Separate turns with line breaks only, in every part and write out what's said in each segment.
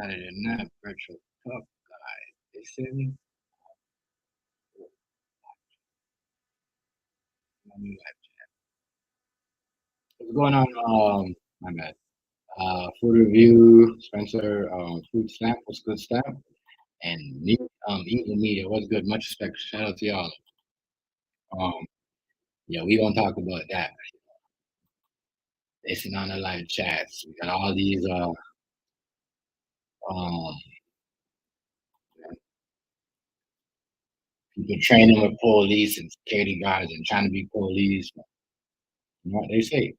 Saturday night virtual tough guy. They send me my new live chat. What's going on? My bad. Food review, Spencer, food stamp, what's good stamp? And meat, eating media, what's good? Much respect. Shout out to y'all. Um, yeah, we gonna talk about that. Listen on the live chats. We got all these um people training with police and security guards and trying to be police. You know what they say?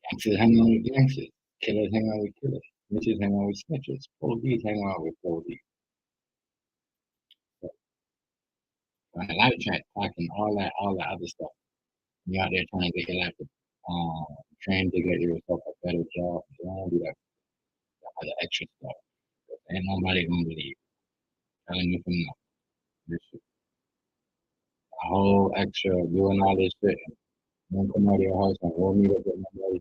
Gangsters hang out with gangsters. Killers hang out with killers. Snitches hang out with snitches. Police hang out with police. So, on the live chat, talking all that other stuff. You out there trying to get your life, trying to get yourself a better job. You don't do that other extra stuff. Ain't nobody gonna believe. Telling you from now. This shit. A whole extra doing all this shit. Don't come out of your house and roll me up with nobody.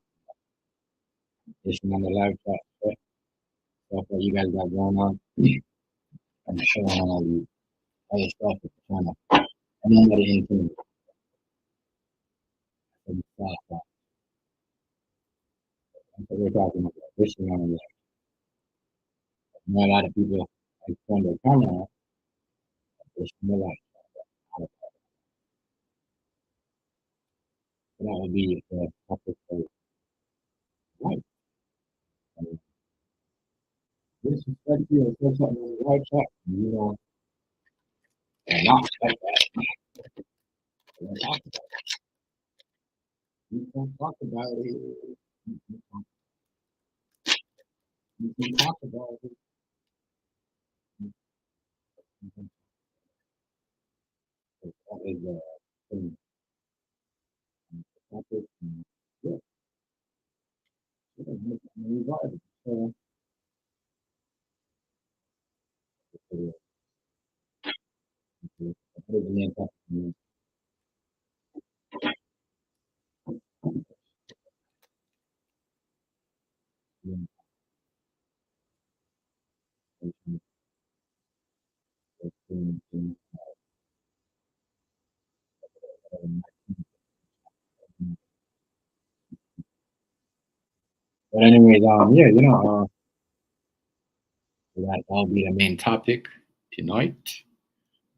Listen on the live chat. Stuff that you guys got going on. And showing all the other stuff that you're trying to. And nobody into it. That's what we're talking about. Listen on the live. I know a lot of people like turn their camera on. Listen on the live. That would be the topic for life. Disrespect you or say something on the live chat, you know, and not like that. Don't talk about it. You can't talk about it. You can talk about it. That is the thing. The topic. Yeah, regardless. So, that is the main topic. But anyways, yeah, that'll be the main topic tonight.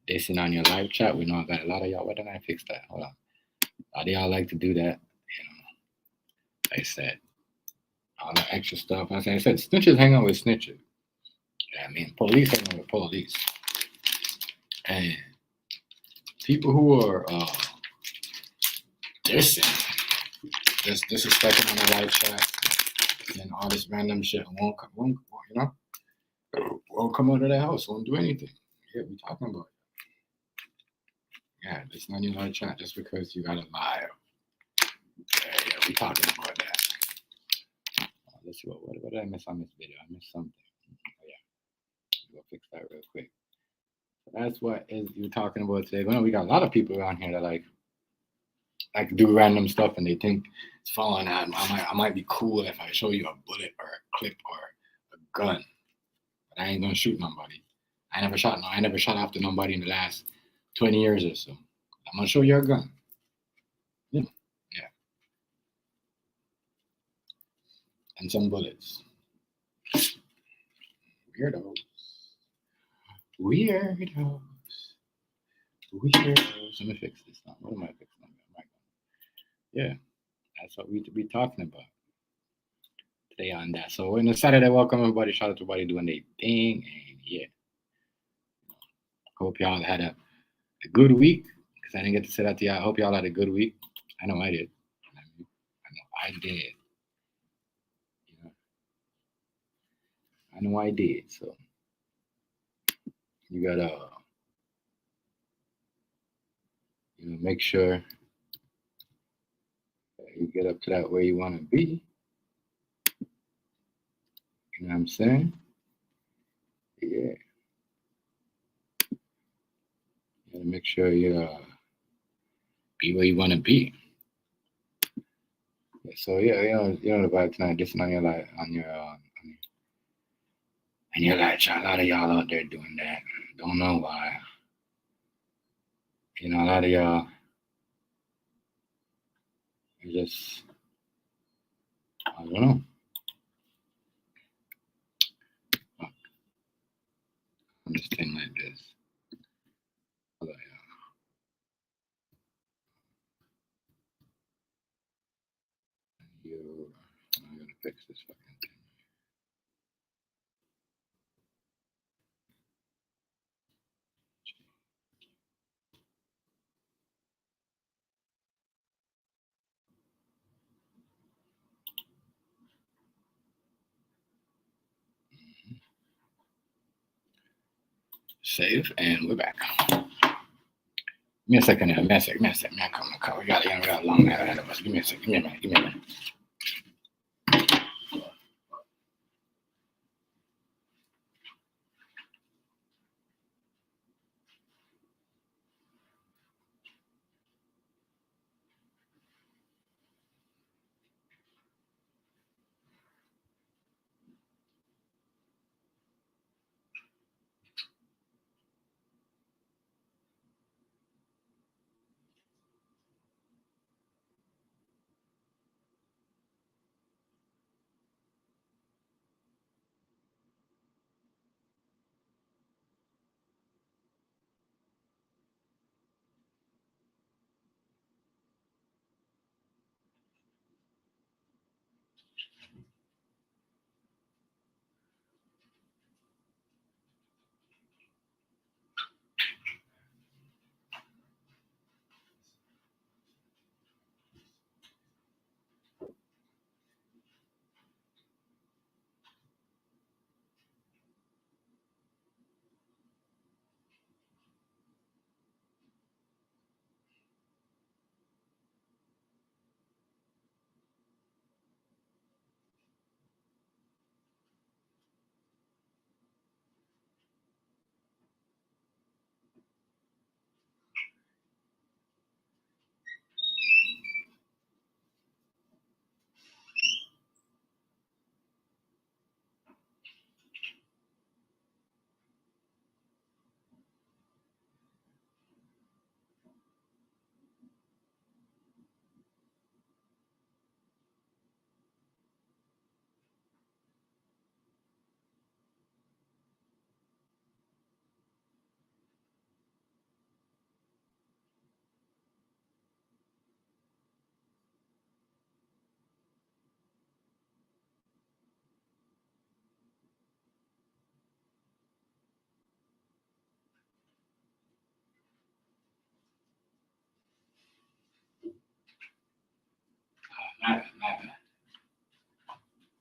Listen on your live chat. We know I got a lot of y'all. Why didn't I fix that? Hold on. A lot of y'all like to do that. Like I said, all the extra stuff. I said, snitches hang out with snitches. Yeah, I mean, police hang out with police. And people who are just disrespecting on the live chat and all this random shit won't come out of their house, won't do anything. Yeah, we talking about it. Yeah, it's not your live chat just because you got a lie. Yeah, we talking about that. Let's see what did I miss on this video? I missed something. Oh, yeah, we'll fix that real quick. So that's what is you're talking about today. Well, we got a lot of people around here that like do random stuff and they think it's fun. I might be cool if I show you a bullet or a clip or a gun, but I ain't gonna shoot nobody. I never shot after nobody in the last 20 years or so. I'm gonna show you a gun. Yeah. And some bullets. Weirdos. Let me fix this now. What am I fixing? Yeah, that's what we to be talking about today on that. So in the Saturday, welcome everybody. Shout out to everybody doing their thing, and yeah, hope y'all had a good week. Because I didn't get to say that to y'all. I hope y'all had a good week. I know I did. I know I did. So you gotta, make sure you get up to that where you want to be. You know what I'm saying? Yeah. You gotta make sure you be where you want to be. So yeah, the vibe tonight. Listen on your And you're like, a lot of y'all out there doing that. Don't know why. You know, a lot of y'all, you just, I don't know. I'm just saying like this. I'm gonna fix this fucking thing. Save, and we're back. Give me a second now. Give me a second. Man, come on. We got a long night ahead of us. Give me a second. Give me a minute.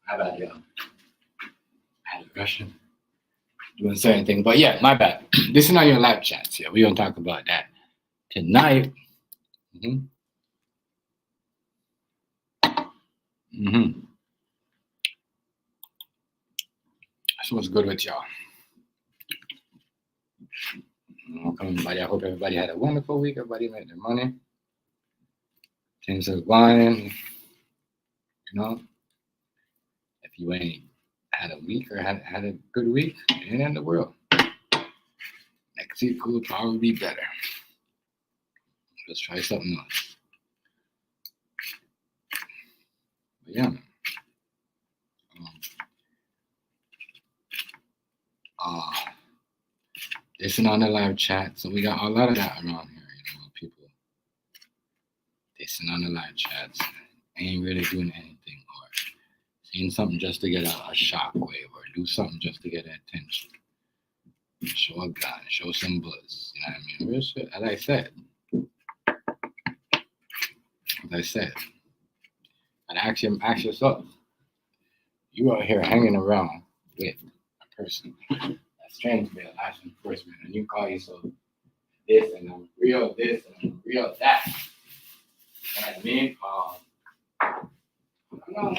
My bad, y'all. I had a question. Doing certain things. But yeah, my bad. This is not your live chats. Yeah, we're gonna talk about that tonight. So what's good with y'all? Welcome everybody. I hope everybody had a wonderful week. Everybody made their money. Things are going. You know, if you ain't had a week or had a good week, it ain't in the world. Next week will probably be better. Let's try something else. But yeah, man. Listen on the live chat. So we got a lot of that around here. You know, people listen on the live chats, ain't really doing anything or saying something just to get a shockwave or do something just to get attention. Show a gun, show some buzz. You know what I mean? Real shit. As I said, and ask yourself, you out here hanging around with a person that's trying to be a law enforcement, and you call yourself this and I'm real this and I'm real that. You know what I mean? I don't know.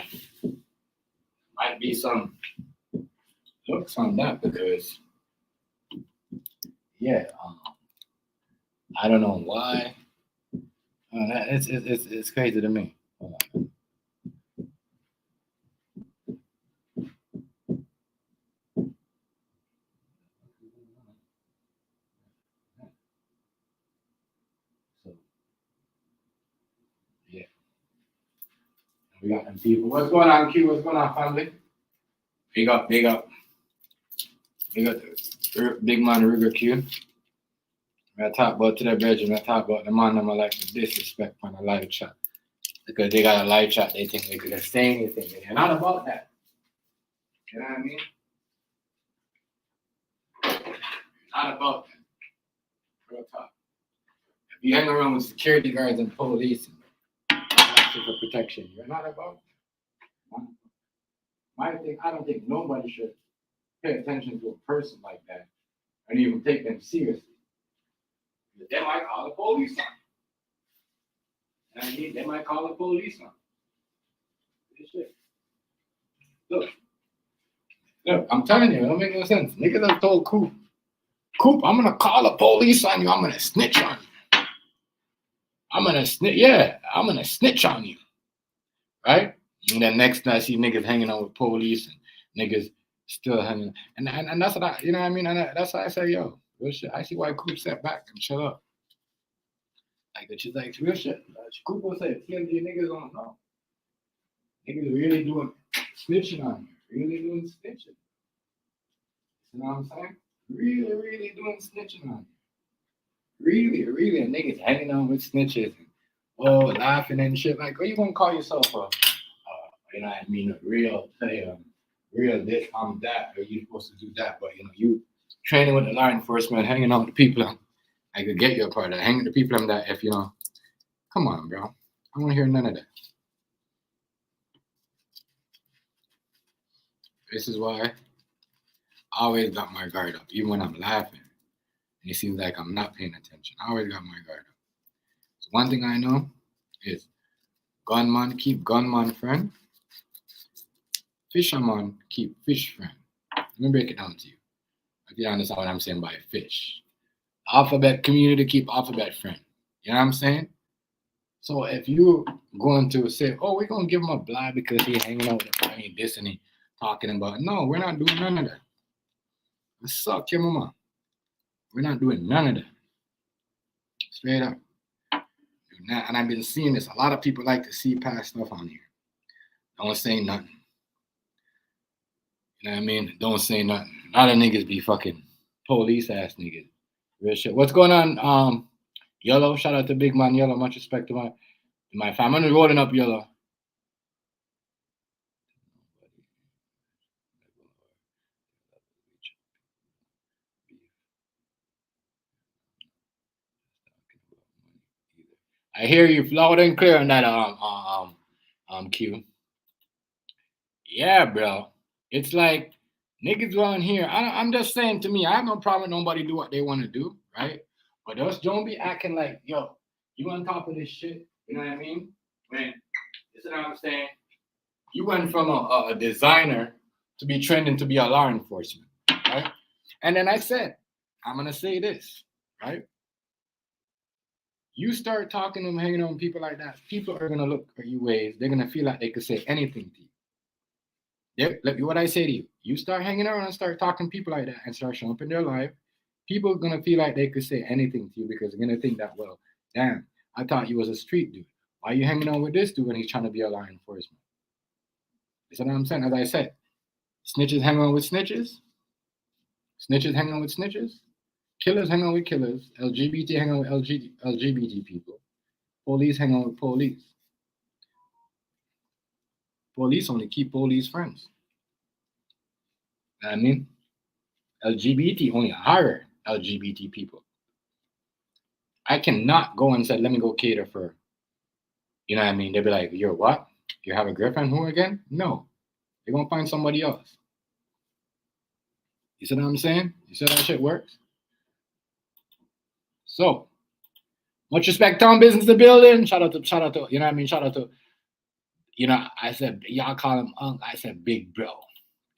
Might be some looks on that because, yeah, I don't know why. It's crazy to me. We got them people. What's going on, Q? What's going on, family? Big up, big up. Big up, big man, Rigger Q. I talk about to the bedroom. I talk about the man them I like to disrespect on a live chat. Because they got a live chat, they think they could say anything. They're not about that. You know what I mean? Not about that. Real talk. If you hang around with security guards and police and asking for protection, you're not about that. My thing, I don't think nobody should pay attention to a person like that and even take them seriously. They might call the police on you. I mean, they might call the police on you. Look, I'm telling you, it don't make no sense. Niggas have told Coop, I'm gonna call the police on you. I'm gonna snitch on you. I'm gonna snitch on you. Right? And then next night I see niggas hanging out with police and niggas still hanging. And that's what I, you know what I mean? And that's why I say, yo, real shit. I see why Coop sat back and shut up. Like, it's like real shit. Coop will say, TMG niggas don't know. Niggas really doing snitching on you. Really doing snitching. You know what I'm saying? Really, really doing snitching on you. Really. And niggas hanging out with snitches and laughing and shit. Like, what you gonna call yourself a you know what I mean, a real this, that, or you supposed to do that, but you know, you training with the law enforcement, hanging out with the people, I could get you a part of that, hanging with the people that if you know, come on, bro. I don't hear none of that. This is why I always got my guard up, even when I'm laughing. And it seems like I'm not paying attention. I always got my guard up. So one thing I know is gunman keep gunman friend. Fisherman keep fish friend. Let me break it down to you. If you understand what I'm saying by fish. Alphabet community keep alphabet friend. You know what I'm saying? So if you're going to say, oh, we're going to give him a blah because he's hanging out with a friend, this and he talking about, no, we're not doing none of that. I suck your mama. We're not doing none of that. Straight up. And I've been seeing this. A lot of people like to see past stuff on here. Don't say nothing. You know what I mean? Don't say nothing. A lot of niggas be fucking police ass niggas. Real shit. What's going on? Yellow. Shout out to Big Man Yellow. Much respect to my family. I'm rolling up Yellow. I hear you loud and clear on that Q. Yeah, bro. It's like niggas around here. I'm just saying, to me, I have no problem with nobody do what they want to do, right? But just don't be acting like, yo, you on top of this shit. You know what I mean? Man, this is what I'm saying. You went from a designer to be trending to be a law enforcement, right? And then I said, I'm gonna say this, right? You start talking to them, hanging on people like that, people are gonna look at you ways. They're gonna feel like they could say anything to you. Look, what I say to you, you start hanging around and start talking to people like that and start showing up in their life, people are gonna feel like they could say anything to you because they're gonna think that, well, damn, I thought you was a street dude. Why are you hanging out with this dude when he's trying to be a law enforcement? You know what I'm saying? As I said, snitches hang on with snitches. Snitches hang on with snitches. Killers hang on with killers. LGBT hang on with LGBT people. Police hang on with police. Police only keep police friends. You know what I mean? LGBT only hire LGBT people. I cannot go and say, let me go cater for, you know what I mean? They'll be like, you're what? You have a girlfriend? Who again? No. You're going to find somebody else. You see what I'm saying? You see how that shit works? So, much respect, Town Business the building. Shout out to, you know what I mean? Shout out to, you know, I said, y'all call him Unc. I said, big bro.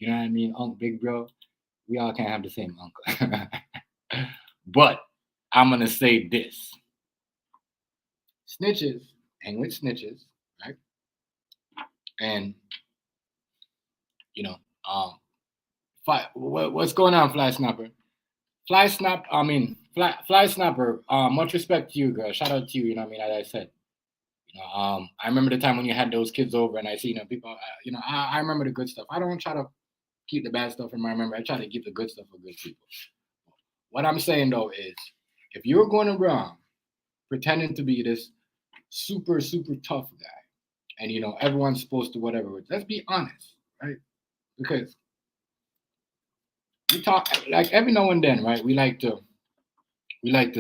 You know what I mean? Unc, big bro. We all can't have the same uncle. But I'm going to say this. Snitches hang with snitches, right? And, you know, what's going on, Fly Snapper? Fly Snapper, much respect to you, girl. Shout out to you, you know what I mean? As I said, I remember the time when you had those kids over, and I see, people. I remember the good stuff. I don't try to keep the bad stuff in my memory. I try to keep the good stuff for good people. What I'm saying though is, if you're going around pretending to be this super super tough guy, and everyone's supposed to whatever, let's be honest, right? Because we talk like every now and then, right? We like to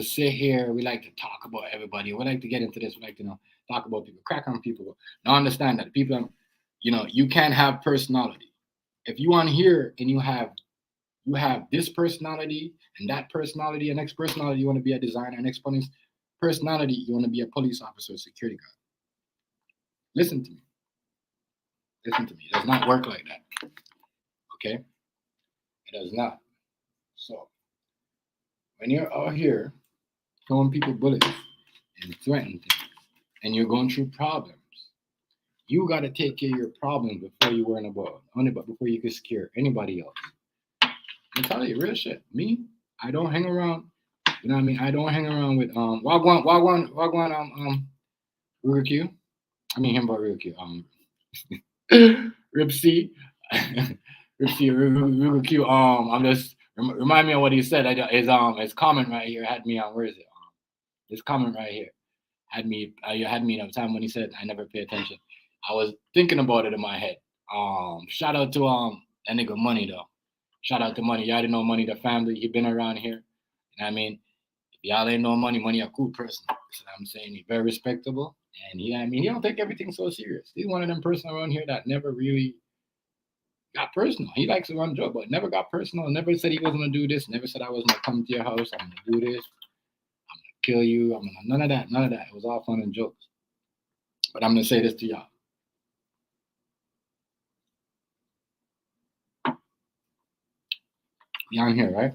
sit here. We like to talk about everybody. We like to get into this. We like to talk about people, crack on people. Now understand that people, you can't have personality. If you on here and you have this personality and that personality and next personality, you want to be a designer, next personality, you want to be a police officer, security guard. Listen to me. Listen to me. It does not work like that. Okay? It does not. So when you're out here throwing people bullets and threatening things, and you're going through problems, you got to take care of your problems before you worry about before you can scare anybody else. I'm telling you, real shit. Me, I don't hang around. You know what I mean? I don't hang around with Wagwan Ruger Q. I mean him about Ruger Q. Ripsy, Ripsy Ruger Q. I'm just remind me of what he said. His comment right here had me on. Where is it? His comment right here had me. Had me in a time when he said I never pay attention. I was thinking about it in my head. Shout out to that nigga Money though. Shout out to Money. Y'all didn't know Money, the family. He been around here. You know what I mean? If y'all ain't know Money a cool person. That's what I'm saying. He's very respectable. And he don't take everything so serious. He's one of them person around here that never really got personal. He likes to run joke, but never got personal. Never said he wasn't gonna do this. Never said I was gonna come to your house. I'm gonna do this. I'm gonna kill you. None of that. None of that. It was all fun and jokes. But I'm gonna say this to y'all. We on here, right?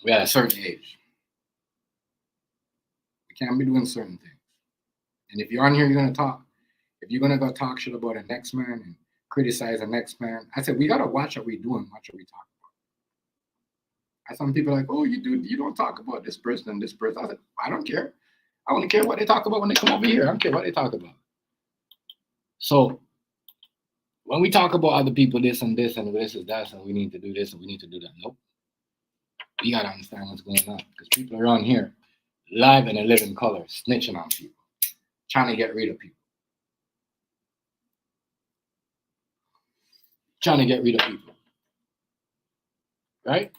We at a certain age. We can't be doing certain things. And if you're on here, you're gonna talk. If you're gonna go talk shit about the next man and criticize the next man, I said we gotta watch what we do and watch what we talk about. And some people are like, oh, you don't talk about this person and this person. I said, I don't care. I only care what they talk about when they come over here. I don't care what they talk about. So when we talk about other people, this and this and this is that, and we need to do this and we need to do that. Nope. We gotta understand what's going on because people around here live in a living color, snitching on people, trying to get rid of people. Trying to get rid of people. Right?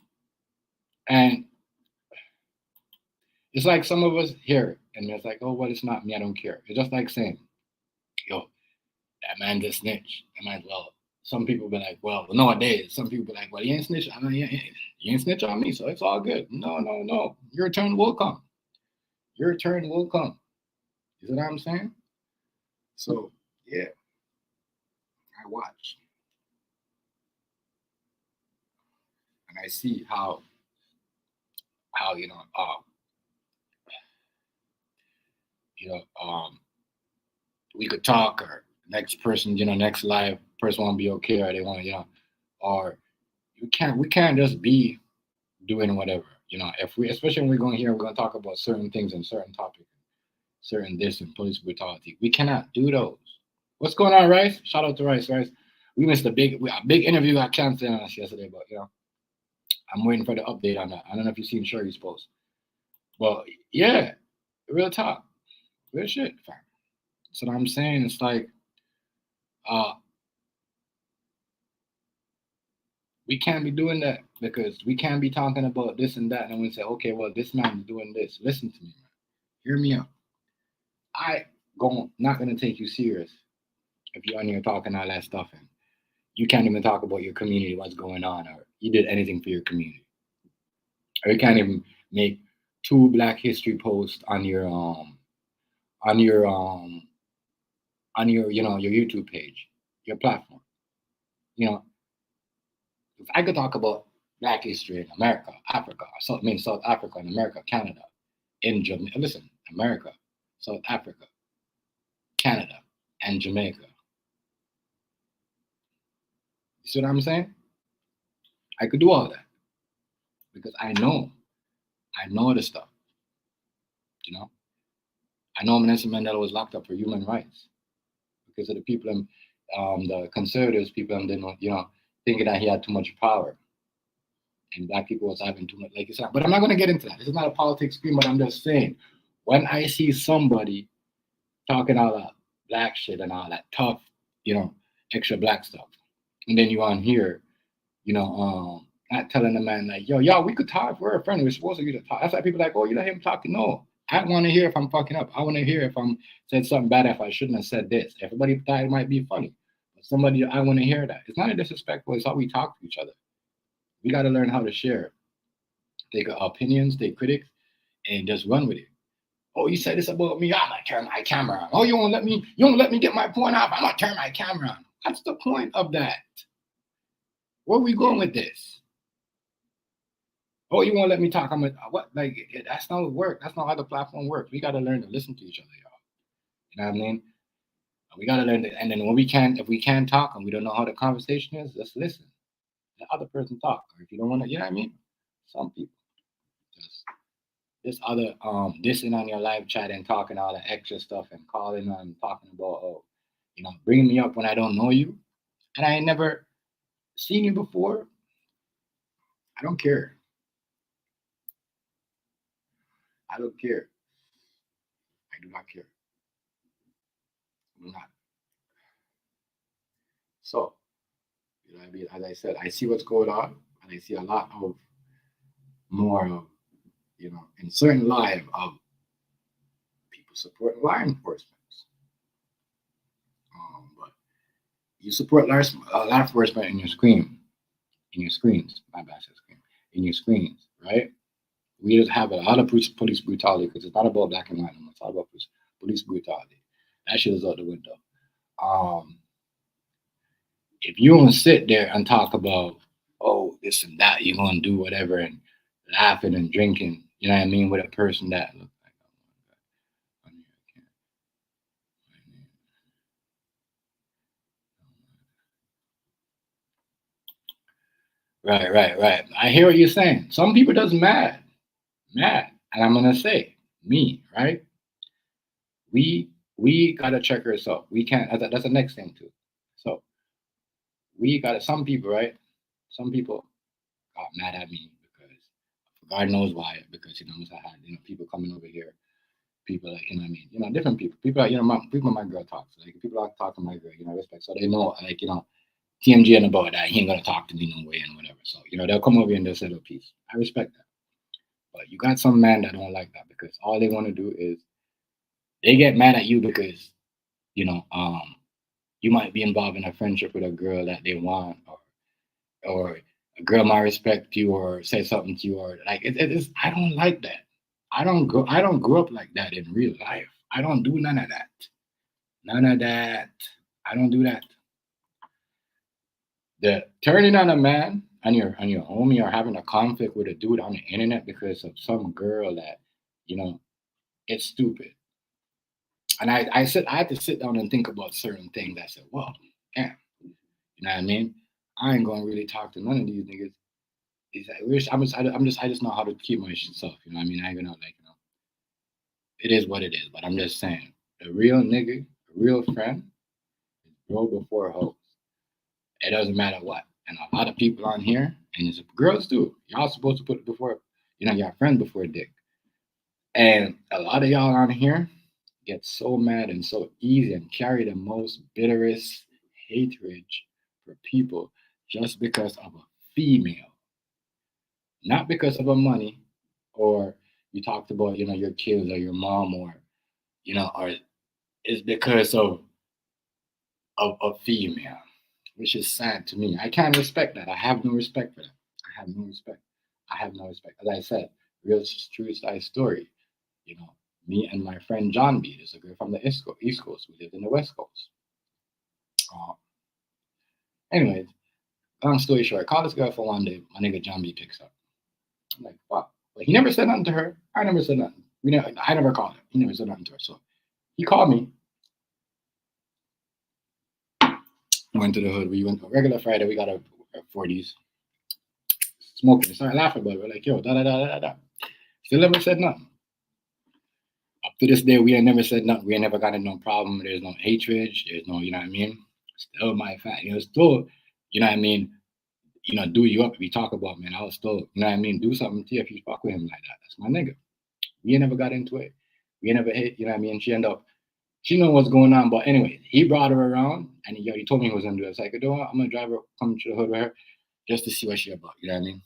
And it's like some of us hear it and it's like, oh, well, it's not me, I don't care. It's just like saying, yo, that man just snitched. That man, well, some people be like, well, nowadays, some people be like, well, he ain't snitch. I mean, he ain't snitch on me, so it's all good. No. Your turn will come. Your turn will come. You see what I'm saying? So, yeah, I watch. And I see how we could talk, or next person, next live person want to be okay, or they want, or we can't just be doing whatever, if we, especially when we're going here, we're going to talk about certain things and certain topics, certain this and police brutality. We cannot do those. What's going on, Rice? Shout out to Rice. We missed a big interview got canceled on us yesterday, but I'm waiting for the update on that. I don't know if you've seen Sherry's post. But yeah, real talk. Real shit, fam. So what I'm saying, it's like we can't be doing that because we can't be talking about this and that and we say, okay, well, this man is doing this. Listen to me, man. Hear me out. Not gonna take you serious if you're on here talking all that stuff and you can't even talk about your community, what's going on, or you did anything for your community. Or you can't even make 2 Black History posts on your your YouTube page, your platform. If I could talk about Black history in America, Africa, South Africa and America, Canada, in Jamaica, listen, America, South Africa, Canada, and Jamaica. You see what I'm saying? I could do all that because I know the stuff, I know Nelson Mandela was locked up for human rights because of the people, the conservatives, people, didn't, thinking that he had too much power, and black people was having too much, like you said. But I'm not going to get into that. This is not a politics screen, but I'm just saying, when I see somebody talking all that black shit and all that tough, extra black stuff, and then you on here, not telling the man like, yo, we could talk. We're a friend. We're supposed to talk. That's why people are like, oh, you let him talk. No, I want to hear if I'm fucking up. I want to hear if I'm said something bad, if I shouldn't have said this. Everybody thought it might be funny, but somebody, I want to hear that. It's not a disrespectful. It's how we talk to each other. We got to learn how to share. Take opinions, take critics, and just run with it. Oh, you said this about me. I'm gonna turn my camera on. Oh, you won't let me get my point off. I'm gonna turn my camera on. What's the point of that? Where are we going with this? Oh, you won't let me talk. I'm like, what? Like, that's not what work. That's not how the platform works. We got to learn to listen to each other, y'all. You know what I mean? We got to learn to, and then when we can, if we can't talk and we don't know how the conversation is, just listen. The other person talk. Or if you don't want to, you know what I mean? Some people just this other dissing on your live chat and talking all the extra stuff and calling on talking about bringing me up when I don't know you and I ain't never seen you before. I don't care. I don't care. I do not care. I'm not. So, I mean, as I said, I see what's going on, and I see a lot of more of, in certain live of people supporting law enforcement. But you support law enforcement in your screens. My bad, screen. In your screens, right? We just have a lot of police brutality because it's not about black and white anymore. It's all about police brutality. That shit is out the window. If you don't sit there and talk about, oh, this and that, you're going to do whatever and laughing and drinking, you know what I mean, with a person that looks like, Right. I hear what you're saying. Some people does mad. And I'm going to say, me, right? We got to check ourselves. We can't, that's the next thing too. So we got to, some people, right? Some people got mad at me because God knows why. Because I had people coming over here, people like different people. People like people my girl talks like people like talk to my girl, respect. So they know like TMG and about that he ain't gonna talk to me no way and whatever. So they'll come over here and they'll say a piece. I respect that. But you got some men that don't like that because all they want to do is they get mad at you because you might be involved in a friendship with a girl that they want or a girl might respect you or say something to you or like it is. I don't like that. I don't grow up like that in real life. I don't do none of that. None of that. I don't do that. The turning on a man on your homie or having a conflict with a dude on the internet because of some girl that it's stupid. And I had to sit down and think about certain things. I said, well, damn, you know what I mean? I ain't gonna really talk to none of these niggas. I just know how to keep myself. You know what I mean? I ain't gonna it is what it is. But I'm just saying, a real nigga, a real friend, is bro before hoes. It doesn't matter what. And a lot of people on here, and it's girls too. Y'all supposed to put it before, your friend before dick. And a lot of y'all on here get so mad and so easy and carry the most bitterest hatred for people just because of a female. Not because of a money, or you talked about, your kids or your mom, or or it's because of a female, which is sad to me. I can't respect that. I have no respect for that. I have no respect. As I said, real true side story. Me and my friend John B. There's a girl from the East Coast. We lived in the West Coast. Anyways, long story short, I called this girl for one day. My nigga John B picks up. I'm like, fuck. But he never said nothing to her. I never said nothing. I never called her. He never said nothing to her. So he called me. Went to the hood. We went to a regular Friday. We got our 40s. Smoking. We started laughing about it. We're like, yo, da da da da da. Still never said nothing. A To this day, we ain't never said nothing. We ain't never got in no problem. There's no hatred. There's no, you know what I mean? Still my fact. Still, you know what I mean? Do you up if you talk about me. And I was still, you know what I mean? Do something to you if you fuck with him like that. That's my nigga. We ain't never got into it. We ain't never hit, you know what I mean? She know what's going on. But anyway, he brought her around and he told me he was going to do it. It's like, I'm going to drive her, come to the hood with her just to see what she about. You know what I mean?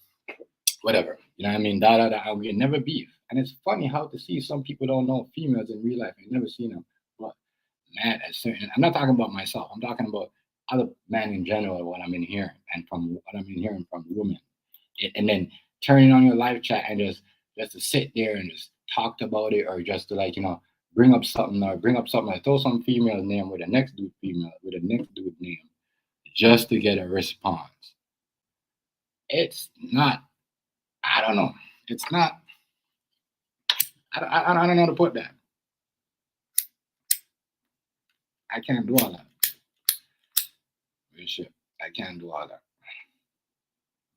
Whatever. You know what I mean? We never beef. And it's funny how to see some people don't know females in real life. I've never seen them. But man, I'm not talking about myself. I'm talking about other men in general, what I'm in hearing and from what I'm in hearing from women. And then turning on your live chat and just to sit there and just talk about it, or just to bring up something, like throw some female name with the next dude name just to get a response. It's not, I don't know. It's not, I don't know how to put that. I can't do all that. Real shit. I can't do all that.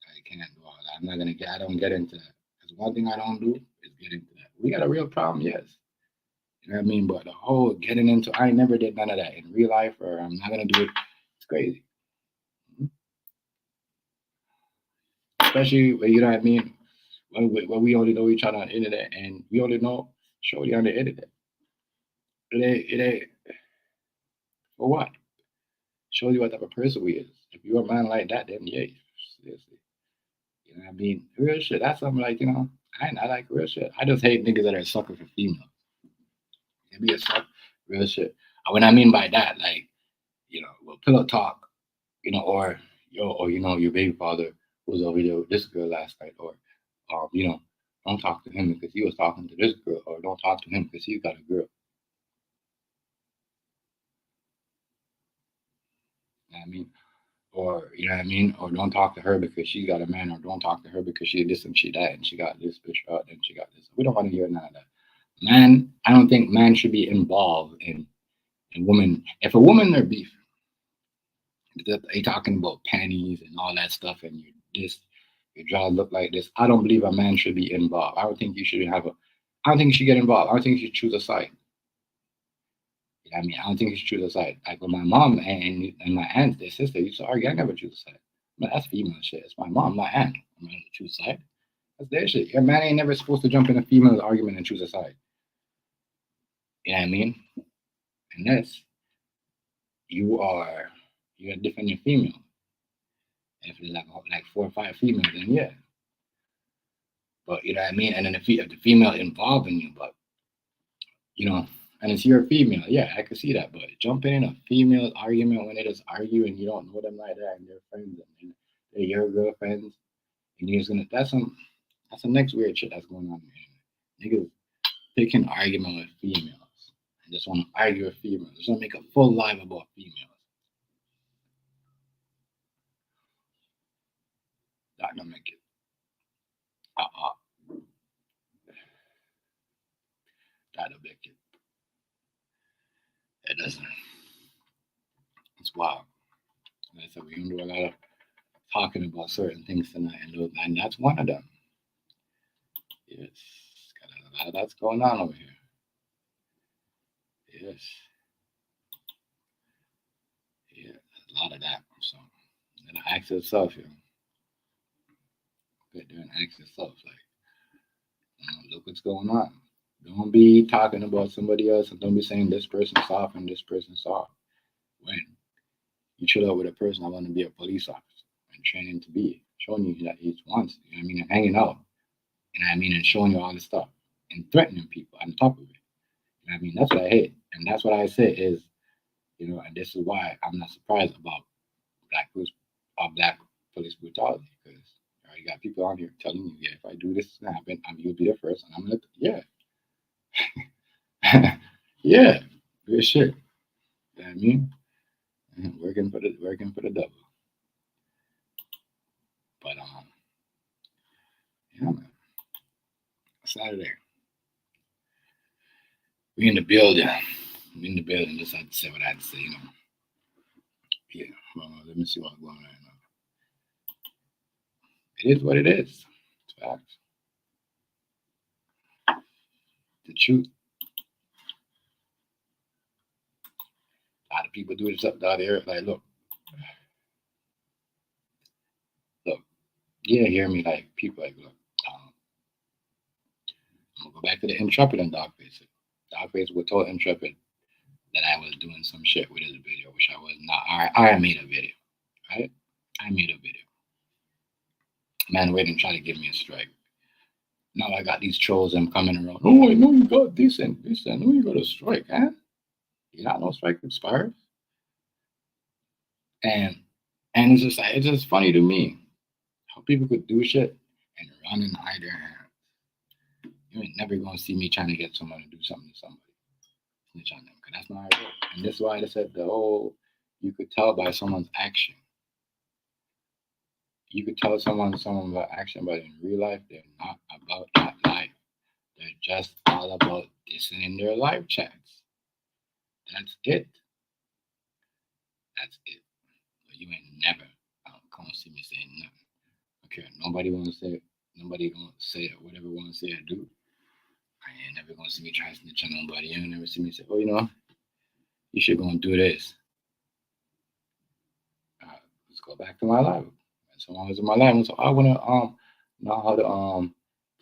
I can't do all that. I don't get into that. Because one thing I don't do is get into that. We got a real problem, yes. You know what I mean? But the whole getting into, I never did none of that in real life, or I'm not going to do it. It's crazy. Especially, you know what I mean? When we only know each other on the internet, and we only know shorty on the internet. It ain't for what? Shows you what type of person we is. If you're a man like that, then yeah, seriously. You know what I mean? Real shit. That's something like, I like real shit. I just hate niggas that are sucker for females. They be a sucker, real shit. And what I mean by that, like, well, pillow talk, or your baby father was over there with this girl last night, or don't talk to him because he was talking to this girl, or don't talk to him because he's got a girl. You know what I mean? Or you know what I mean? Or don't talk to her because she got a man, or don't talk to her because she this and she that, and she got this bitch out, and she got this. We don't want to hear none of that. Man, I don't think man should be involved in women. If a woman are beef, they talking about panties and all that stuff, and your jaw look like this. I don't believe a man should be involved. I don't think you should I don't think you should get involved. I don't think you should choose a side. You know what I mean? I don't think you should choose a side. Like with my mom and my aunt, their sister used to argue, I never choose a side. But that's female shit. It's my mom, my aunt. I'm gonna choose a side. That's their shit. Your man ain't never supposed to jump in a female's argument and choose a side. You know what I mean? Unless you're defending your female. If there's like 4 or 5 females, then yeah. But you know what I mean? And then if the female involved in you, but and it's your female, yeah, I could see that. But jumping in a female argument when they just argue and you don't know them like that, and they're friends and they're your girlfriends, and you're just gonna that's some next weird shit that's going on. Niggas picking argument with females and just want to argue with females. Just want to make a full live about females. That don't make it. That don't make it. It doesn't. It's wild. Like I said, we don't do a lot of talking about certain things tonight, and that's one of them. Yes, got a lot of that's going on over here. Yes, yeah, a lot of that. So, and ask yourself, get there and ask yourself, like, look what's going on. Don't be talking about somebody else, and don't be saying this person's soft and this person's soft. When you chill out with a person, I want to be a police officer and training to be, showing you that he wants, you know what I mean, and hanging out, you know what I mean, and showing you all this stuff and threatening people on top of it. You know what I mean? That's what I hate. And that's what I say is, and this is why I'm not surprised about black police brutality, because you got people out here telling you, yeah, if I do this, it's gonna happen. You'll be the first, and I'm gonna, yeah, yeah, good shit. You know what I mean? Working for the devil. But yeah, man. Saturday, we in the building. We in the building. Just had to say what I had to say. Yeah. Well, let me see what's going on right now. It is what it is. It's facts. The truth of people do this up the other area. Like, look, yeah, hear me. Like, people like, look, I'm gonna go back to the Intrepid and Dogface. Dogface would told Intrepid that I was doing some shit with his video, which I was not. I made a video, right? I made a video. Man, wait and try to give me a strike. Now I got these trolls and coming around. Oh, I know you got this and this, and know you got a strike, huh? You not know strike expires? And it's just funny to me how people could do shit and run and hide their hands. You ain't never gonna see me trying to get someone to do something to somebody. Snitch on them, because that's not how it works. And this is why I said the whole you could tell by someone's action. You could tell someone about action, but in real life, they're not about that life. They're just all about dissing in their live chats. That's it. That's it. But you ain't never come see me saying nothing. Okay, nobody wanna say it. Nobody gonna say it. Whatever wanna say it, do. I ain't never gonna see me try to snitch on nobody. You ain't never see me say, oh, you know, you should go and do this. Let's go back to my life. And someone was in my life, and so I wanna know how to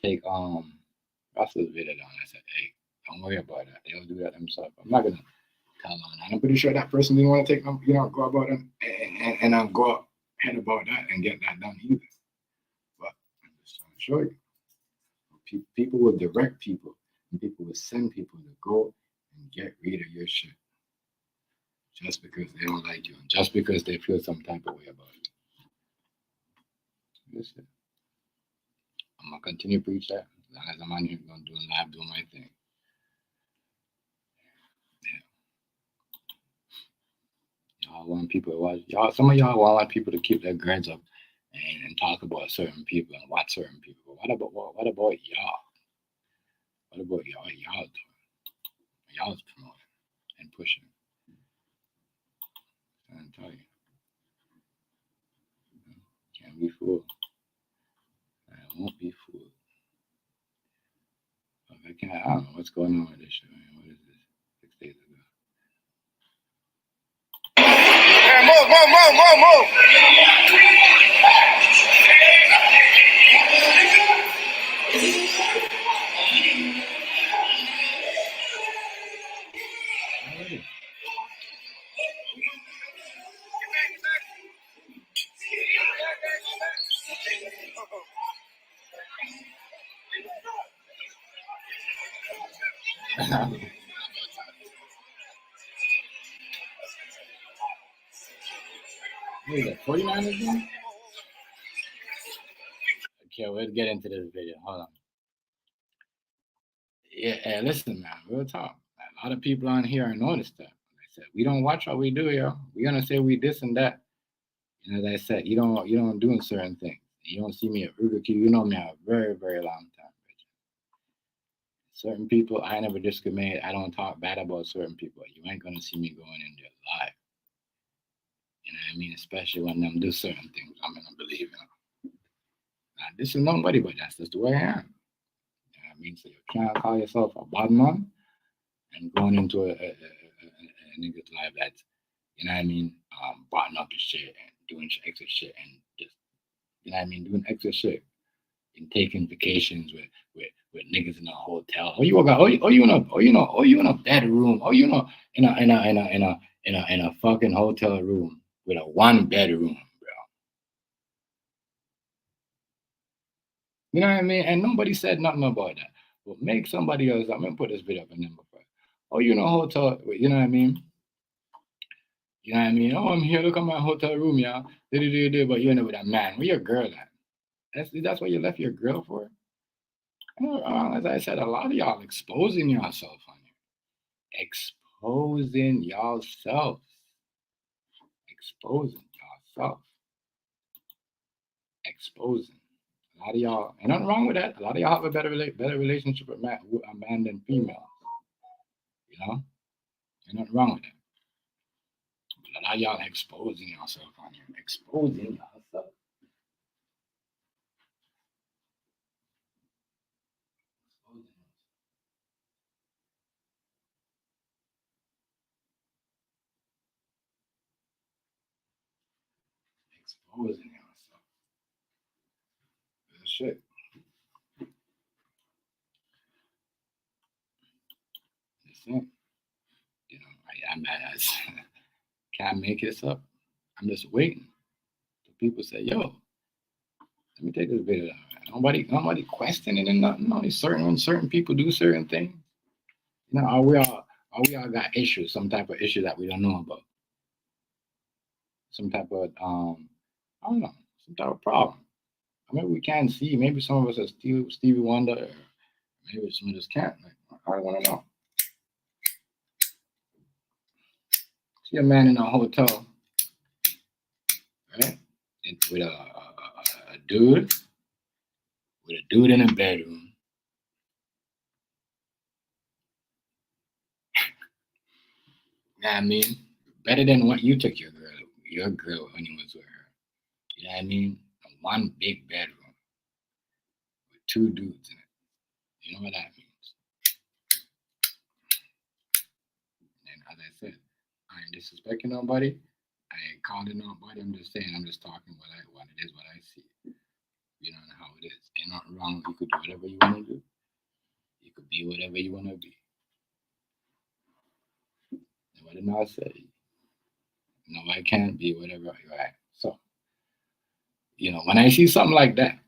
take Russell's video down. I said, hey, don't worry about that. They'll do that themselves. I'm not gonna tell them. And I'm pretty sure that person didn't want to take go about it and go ahead about that and get that done either. But I'm just trying to show you. People will direct people, and people will send people to go and get rid of your shit just because they don't like you, and just because they feel some type of way about it. Listen, I'm gonna continue to preach that as long as I'm on here, gonna do live, doing my thing. Yeah. Y'all want people to watch. Some of y'all want people to keep their grades up and talk about certain people and watch certain people. But what about y'all? What about y'all? Y'all doing? Y'all's promoting and pushing. I'm tell you, can't be fooled. I won't be fooled. I don't know what's going on with this shit, man. What is this? 6 days ago. Hey, move. What is that, 49 again? Okay, we'll get into this video. Hold on. Yeah, listen, man, real talk. A lot of people on here are noticed that. Like I said, we don't watch what we do, yo. We're gonna say we this and that. And as I said, you don't do certain things. You don't see me at Burger King. You know me a very, very long time, bitch. Certain people, I never discriminate. I don't talk bad about certain people. You ain't gonna see me going in their life. You know what I mean? Especially when them do certain things, I'm gonna believe in them. Now, this is nobody, but that's just the way I am. You know what I mean? So you can't call yourself a bad man and going into a nigga's life that's, you know what I mean, botting up the shit and doing extra shit and just, you know what I mean, doing extra shit and taking vacations with niggas in a hotel. Oh, you got, you in a bedroom. Oh, you know, in a fucking hotel room with a 1 bedroom, bro. You know what I mean? And nobody said nothing about that. But make somebody else. I'm gonna put this video up in number 5. Oh, you know, hotel. You know what I mean? You know what I mean? Oh, I'm here. Look at my hotel room, y'all. But you end up with a man. Where your girl at? That's what you left your girl for? As I said, a lot of y'all exposing yourself on here. Exposing yourself. Exposing yourself. Exposing. A lot of y'all, ain't nothing wrong with that. A lot of y'all have a better relationship with a man than female. You know? Ain't nothing wrong with that. But a lot of y'all exposing yourself on here. Exposing yourself. shit. Listen, you know, I can't make this up. I'm just waiting till people say, "Yo, let me take this video down." Nobody questioning and nothing. Only certain people do certain things. You know, are we all got issues? Some type of issue that we don't know about. Some type of I don't know, some type of problem. Maybe we can't see. Maybe some of us are still Stevie Wonder. Or maybe some of us can't. Like, I don't want to know. See a man in a hotel, right? And with a dude in a bedroom. You know what I mean? Better than what you took your girl when you was with her. You know what I mean? One big bedroom with two dudes in it. You know what that means? And as I said, I ain't disrespecting nobody. I ain't calling nobody. I'm just saying. I'm just talking what it is, what I see. You know how it is. Ain't nothing wrong. You could do whatever you want to do. You could be whatever you want to be. Nobody not say. Nobody can't be whatever you are. So, you know, when I see something like that,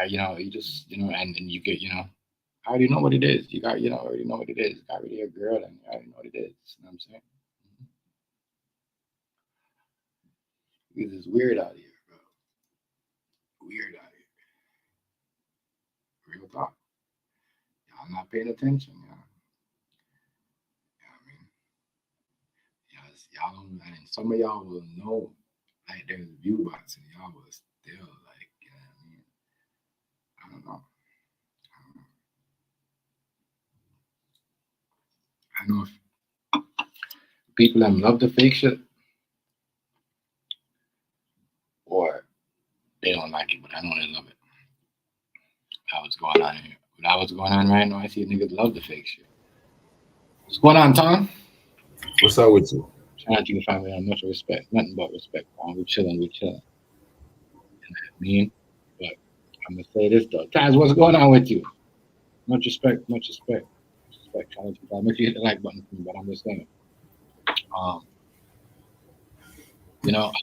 you know, you just, you know, and you get, you know, I already know what it is. You got, you know, already know what it is. Got already a girl, and I already know what it is. You know what I'm saying? Because it's weird out here, bro. Weird out here. Real talk. Y'all not paying attention, y'all. You know what I mean? Y'all don't, and some of y'all will know, like, there's view bots, and y'all will still, like, you know what I mean? I don't know. I know if people that love the fake shit, or they don't like it, but I know they love it. That's what's going on here. That's what's going on right now. I see niggas love the fake shit. What's going on, Tom?
What's up with you?
Shout out to your family. Much respect. Nothing but respect. We chilling. You know what I mean? But I'm gonna say this though. Taz, what's going on with you? Much respect. Much respect. Respect. Shout out to your family. Make sure you hit the like button for me, but I'm just saying. Um, you know,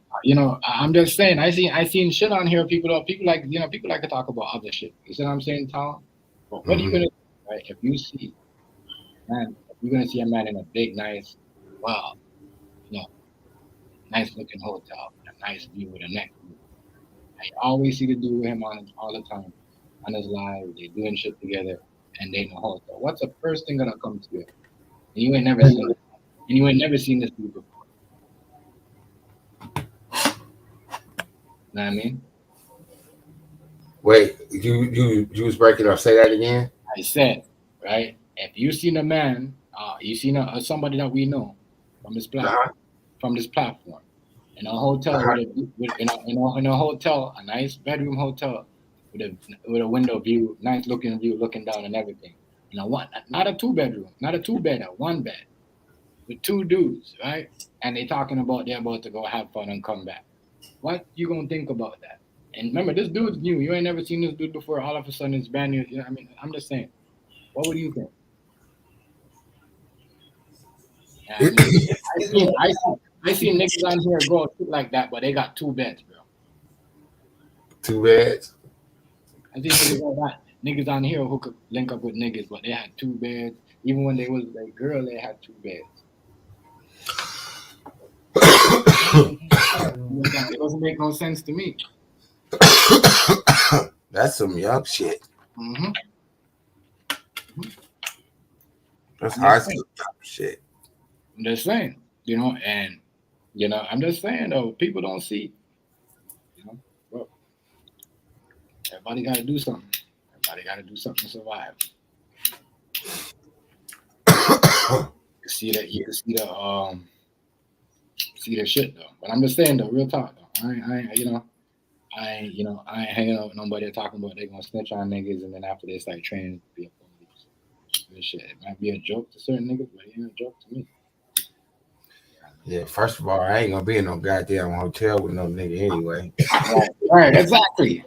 I'm just saying. I seen shit on here. People like, you know, people like to talk about other shit. You see what I'm saying, Tom? But what are you gonna do, right? If you see, man, if you're gonna see a man in a big, nice, well, you know, nice looking hotel, a nice view with a neck view. I always see the dude with him on all the time on his live. They doing shit together, and they in the hotel. What's the first thing gonna come to you? And you ain't never seen this. And you ain't never seen this dude before. You know what I mean?
Wait, you was breaking up. Say that again.
I said, right? If you seen a man, you seen somebody that we know from this platform, in a hotel in a hotel, a nice bedroom hotel with a window view, nice looking view, looking down and everything. You know, not a two bedroom, not a two bed, a one bed with two dudes, right? And they're about to go have fun and come back. What you gonna think about that? And remember, this dude's new. You ain't never seen this dude before. All of a sudden, it's brand new. You know, I mean, I'm just saying. What would you think? Yeah, I seen niggas on here go shit like that, but they got two beds, bro.
Two beds.
I think niggas on here who could link up with niggas, but they had two beds. Even when they was like girl, they had two beds. It doesn't make no sense to me.
That's some young shit.
Mm-hmm.
That's high school shit.
I'm just saying, you know, and you know, I'm just saying though, people don't see, you know, well, everybody got to do something. Everybody got to do something to survive. You can see the shit though. But I'm just saying though, real talk though. I ain't hanging out with nobody talking about they gonna snitch on niggas and then after they start training to be a police. This shit. It might be a joke to certain niggas, but it ain't a joke to me.
Yeah, first of all, I ain't gonna be in no goddamn hotel with no nigga anyway.
Right, exactly.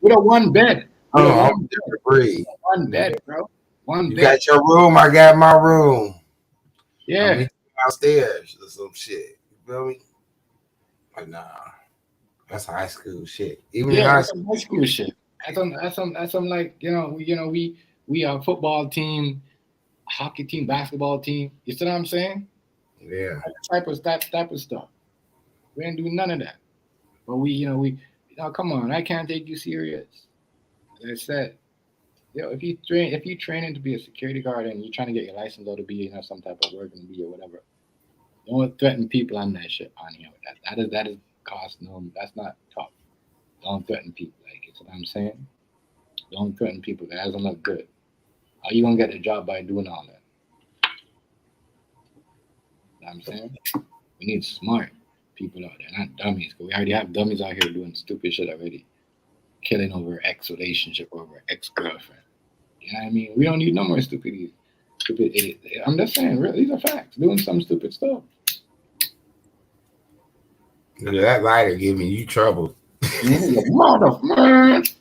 With a one bed. With a
I'm
one bed.
breathe.
One bed, bro. One
You
bed.
got your room, I got my room.
Yeah.
I meet you downstairs or some shit. You feel me? Like, nah. That's high school shit. Even in
Yeah,
high
that's
school.
some high school shit. That's some like, we are a football team, hockey team, basketball team. You see what I'm saying?
Yeah.
That type of stuff. We ain't doing none of that. But come on, I can't take you serious. As I said, if you training to be a security guard and you're trying to get your license or to be some type of work and be or whatever, don't threaten people on that shit on here with that. That is cost no. That's not tough. Don't threaten people. Like, you know what I'm saying? Don't threaten people. That doesn't look good. How you gonna get a job by doing all that? You know what I'm saying? We need smart people out there, not dummies. Cause we already have dummies out here doing stupid shit already, killing over ex relationship, over ex girlfriend. You know what I mean? We don't need no more stupid idiots. I'm just saying, really, these are facts. Doing some stupid stuff.
That lighter giving you trouble.
Motherfucker,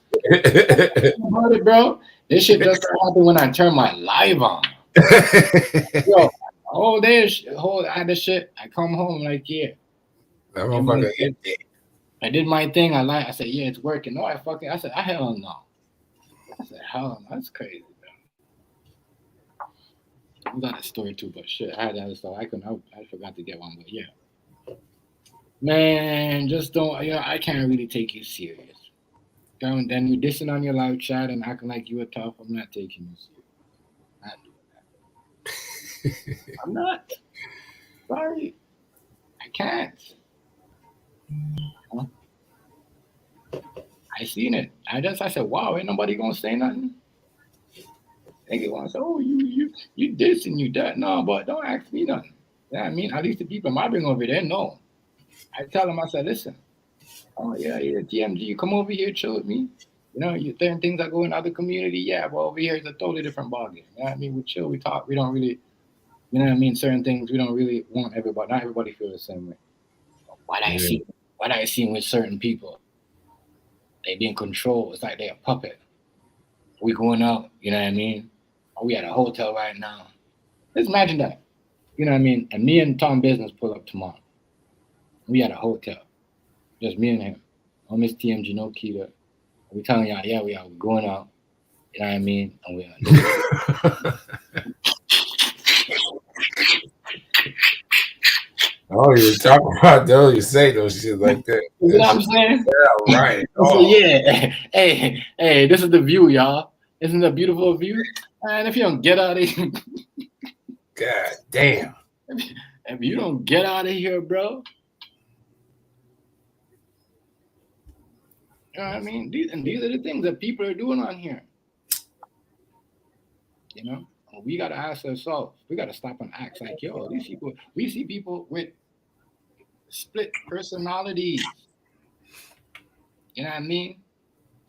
bro. This shit just happened when I turned my live on. Yo, I had this shit. I come home like, yeah.
That motherfucker
I did my thing. I said, yeah, it's working. No, I said, hell no. I said, hell no, that's crazy, bro. I got a story too, but shit, I had that stuff. I forgot to get one, but yeah. Man, just don't, I can't really take you serious. Then you dissing on your live chat and acting like you were tough. I'm not taking you serious. Not doing that. I'm not. Sorry. I can't. Huh? I seen it. I said, wow, ain't nobody gonna say nothing. They want to say, oh, you this and you that. No, but don't ask me nothing. You know what I mean? At least the people I bring over there know. I tell them, I said, listen, oh yeah, TMG, you come over here, chill with me. Certain things that go in other community, yeah, but over here it's a totally different ballgame. You know what I mean? We chill, we talk, we don't really, you know what I mean? Certain things we don't really want everybody. Not everybody feel the same way. What I see with certain people, they be in control. It's like they're a puppet. We going out, you know what I mean? We at a hotel right now. Just imagine that. You know what I mean? And me and Tom Business pull up tomorrow. We at a hotel. Just me and him. No Miss TMG, no Keita. We telling y'all, yeah, we are going out. You know what I mean? And we are.
Oh, you talk about those, you say those shit like that.
You know what I'm saying?
Yeah, right.
So yeah, hey, this is the view, y'all. Isn't it a beautiful view? And if you don't get out of here,
God damn.
If you don't get out of here, bro. You know what I mean? These are the things that people are doing on here. We gotta ask ourselves. We gotta stop and act like, yo, these people. We see people with split personalities. You know what I mean?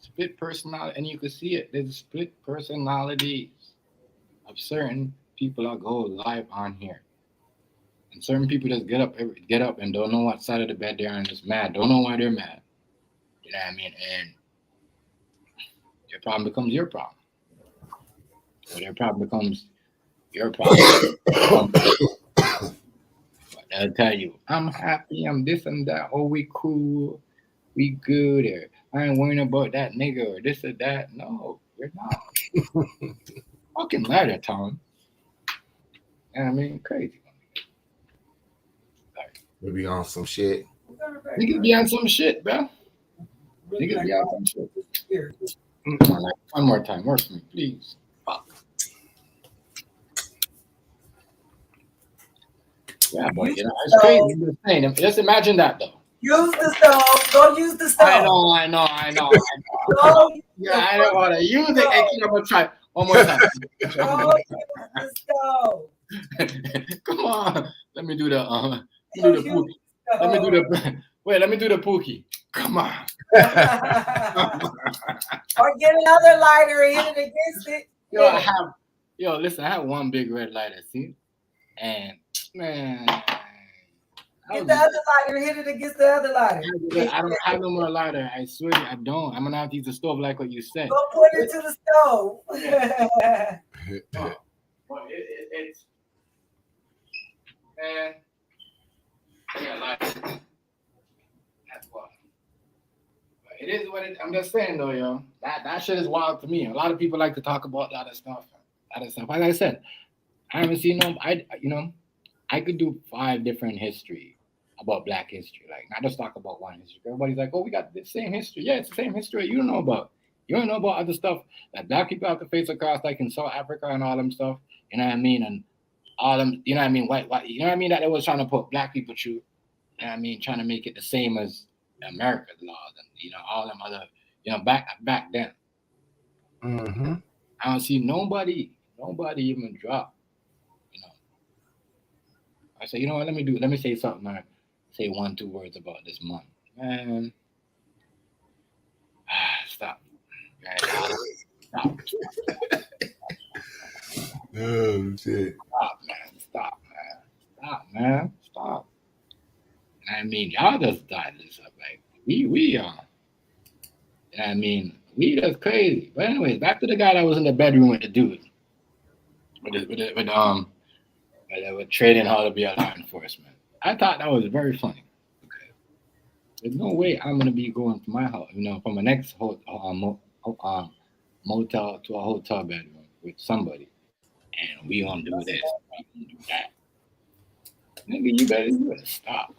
Split personality, and you can see it. There's split personalities of certain people that go live on here, and certain people just get up and don't know what side of the bed they're on, just mad. Don't know why they're mad. You know what I mean? And your problem becomes your problem. Or their problem becomes your problem. But they'll tell you, I'm happy, I'm this and that. Oh, we cool, we good. Or I ain't worrying about that nigga or this or that. No, you're not. Fucking ladder, Tom. You know what I mean? Crazy.
We be on some shit.
Niggas be on some shit, bro. Niggas be on some shit. One more time, work for me, please. Fuck. Yeah, but it's crazy. I'm just saying. Just imagine that though.
Use the stove. Go use the stove.
I know. Yeah, I don't want to use it. Actually, I'm gonna try one more time.
Go use the stove.
Come on. Let me do the pookie. Let me do the pookie. Come on.
Or get another lighter and hit it against it.
Listen, I have one big red lighter, see? And man,
Get the other lighter, hit it against the other lighter.
I don't have no more lighter. I swear I don't. I'm gonna have to use the stove like what you said.
Go put it to the stove.
Well, it's man. Yeah, like that's what. It is what it. I'm just saying though, yo. That shit is wild to me. A lot of people like to talk about a lot of stuff. Like I said, I haven't seen no. I could do 5 different history about Black history. Like not just talk about one history. Everybody's like, oh, we got the same history. Yeah, it's the same history. You don't know about. You don't know about other stuff that Black people have to face across, like in South Africa and all them stuff. You know what I mean? And all them. You know what I mean? White. You know what I mean? That they was trying to put Black people through. You know what I mean? Trying to make it the same as America's laws and all them other. Back then.
Mm-hmm.
I don't see nobody even drop. I say, you know what? Let me say something. Or say 1-2 words about this month, man. Stop. Stop.
Oh shit.
Stop, man. I mean, y'all just died this up. Like we are. I mean, we just crazy. But anyways, back to the guy that was in the bedroom with the dude. With trading how to be a law enforcement. I thought that was very funny. Okay. There's no way I'm gonna be going to my house, from a next motel to a hotel bedroom with somebody, and we gonna do this, we gonna do that. Nigga, you better stop.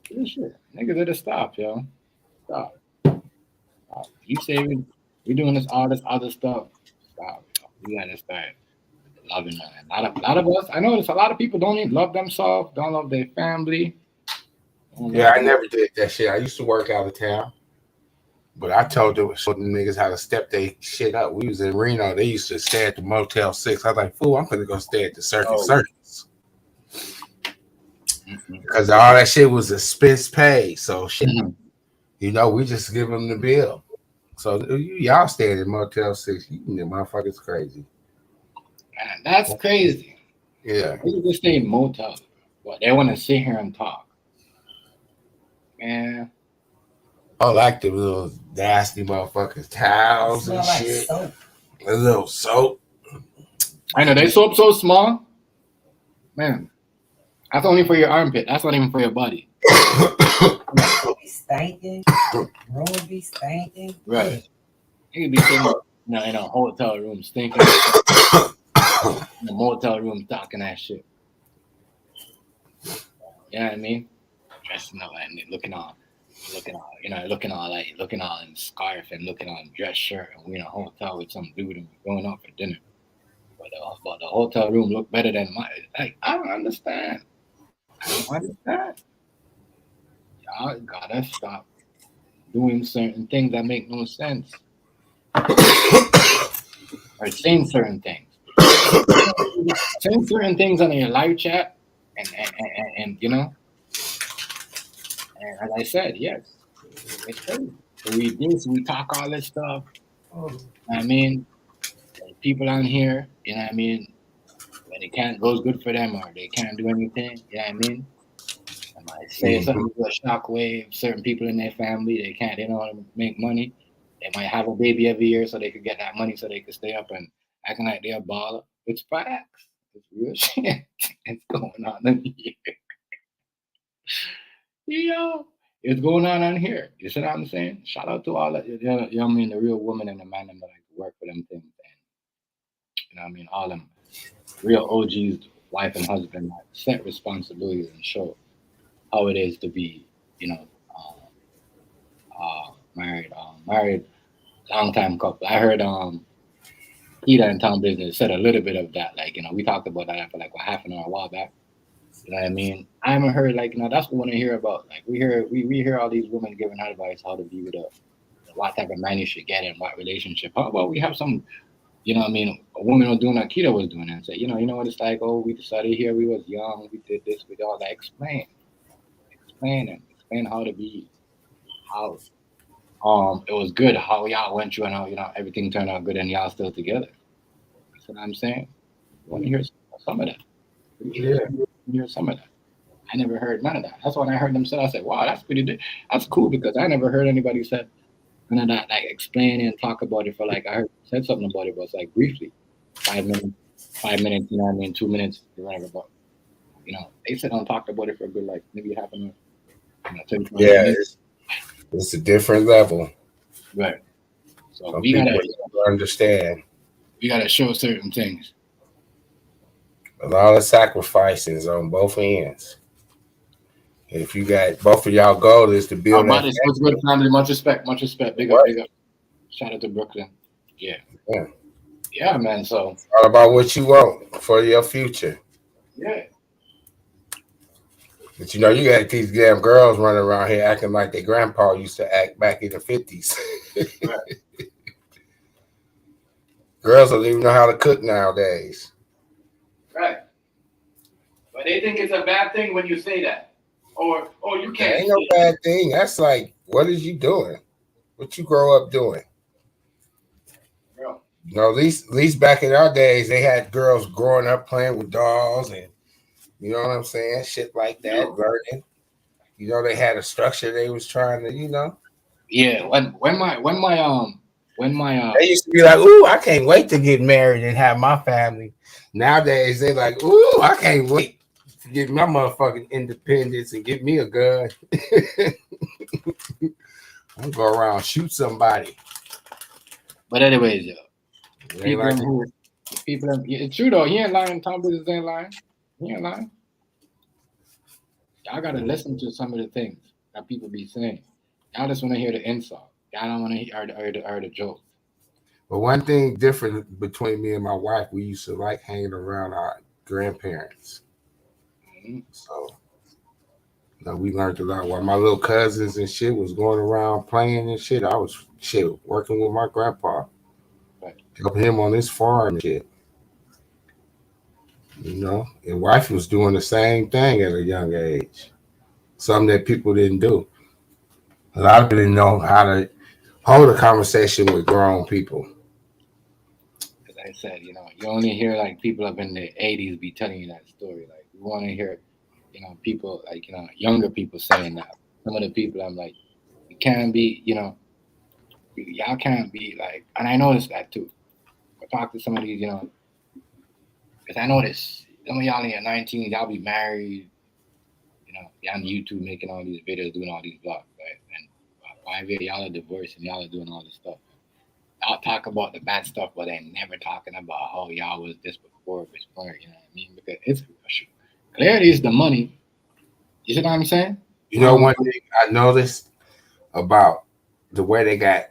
Good shit. Nigga, better stop, yo. Stop. You say we doing all this other stuff. Stop. Yo. We gotta start loving them. A lot of us. I know there's a lot of people don't even love themselves, don't love their family.
Yeah, I never did that shit. I used to work out of town, but I told them niggas how to step their shit up. We was in Reno. They used to stay at the Motel 6. I was like, fool, I'm gonna go stay at the Circus. Because all that shit was expense paid. So shit, we just give them the bill. So y'all staying at Motel 6. You motherfuckers crazy.
Man, that's crazy.
Yeah.
They just stay in motel. But they want to sit here and talk. Man.
I like the little nasty motherfuckers towels and shit. Soap. A little soap.
I know they soap so small. Man. That's only for your armpit. That's not even for your body.
Be stinking. Room be stinking.
Right. You could be sitting in a hotel room stinking. In the motel room talking that shit. You know what I mean? Dressing up and looking all in scarf and looking all in dress shirt, and we in a hotel with some dude and we're going out for dinner. But the hotel room look better than mine. Like, I don't understand. Y'all gotta stop doing certain things that make no sense. Or saying certain things. Saying certain things on your live chat and and as I said, yes, it's crazy. So we talk all this stuff. I mean, people on here, you know what I mean, when it goes good for them or they can't do anything, you know what I mean? I might say something to a shockwave, certain people in their family, they don't want to make money. They might have a baby every year so they could get that money so they could stay up and acting like they're a baller. It's facts. It's real shit. It's going on in here. Yo, it's going on here. You see what I'm saying? Shout out to all that, the real woman and the man that like work for them things. And, all them real OGs, wife and husband, like, set responsibilities and show how it is to be, married, long time couple. I heard Peter in Town Business said a little bit of that. Like, we talked about that for like half an hour a while back. You know what I mean? I haven't heard that's what we want to hear about. Like we hear all these women giving advice how to be with what type of man you should get in what relationship. How about we have some, a woman was doing what Keita was doing and say, you know what it's like, oh, we started here, we was young, we did this, we did all that. Explain how to be, how it was good, how y'all went through and how, everything turned out good and y'all still together. That's what I'm saying. I want to hear some of that.
Yeah.
Hear some of that. I never heard none of that. That's when I heard them say, I said, wow, that's cool because I never heard anybody say none of that, like explain and talk about it for like, I heard said something about it, but it's like briefly, 5 minutes, 5 minutes, you know what I mean, 2 minutes, or whatever. But, they sit down and talked about it for a good, like, maybe half an hour, 30
Yeah,
minutes.
it's a different level.
Right. So
Some
we
people
gotta
don't understand.
we gotta show certain things.
A lot of sacrifices on both ends. If you got both of y'all goal is to build that
Bodies, what's good, family? Much respect, much respect. Big up,
family.
big up. Shout out to Brooklyn. Yeah.
Yeah.
Yeah, man. So
It's all about what you want for your future.
yeah.
But you got these damn girls running around here acting like their grandpa used to act back in the 50s.
Right.
Girls don't even know how to cook nowadays.
Right. But they think it's a bad thing when you say that. Or you
That
can't.
ain't no bad thing. That's like, what is you doing? What you grow up doing?
Bro.
At least back in our days, they had girls growing up playing with dolls and you know what I'm saying? Shit like that, learning. They had a structure they was trying to,
Yeah. When my
They used to be like, ooh, I can't wait to get married and have my family. Nowadays, they like, ooh, I can't wait to get my motherfucking independence and get me a gun. I'm go around shoot somebody.
But anyways, yo.
People like
It's true though. He ain't lying. Tom Business ain't lying. He ain't lying. Y'all gotta listen to some of the things that people be saying. Y'all just want to hear the insult. Y'all don't want to hear the joke.
But one thing different between me and my wife, we used to like hanging around our grandparents.
Mm-hmm.
So we learned a lot. While my little cousins and shit was going around playing and shit, I was working with my grandpa,
Right.
helping him on his farm and shit. And wife was doing the same thing at a young age. Something that people didn't do. A lot of people didn't know how to hold a conversation with grown people.
As I said, you only hear like people up in the 80s be telling you that story. Like we want to hear, people like younger people saying that. Some of the people I'm like, you can't be, y'all can't be like, and I noticed that too. I talk to some of these, because I notice some of y'all in your 19s, y'all be married, y'all on YouTube making all these videos, doing all these vlogs, right? And 5 years y'all are divorced and y'all are doing all this stuff. Y'all talk about the bad stuff, but they never talking about how y'all was this before, you know what I mean? Because it's clearly it's the money. You see what I'm saying?
One thing I noticed about the way they got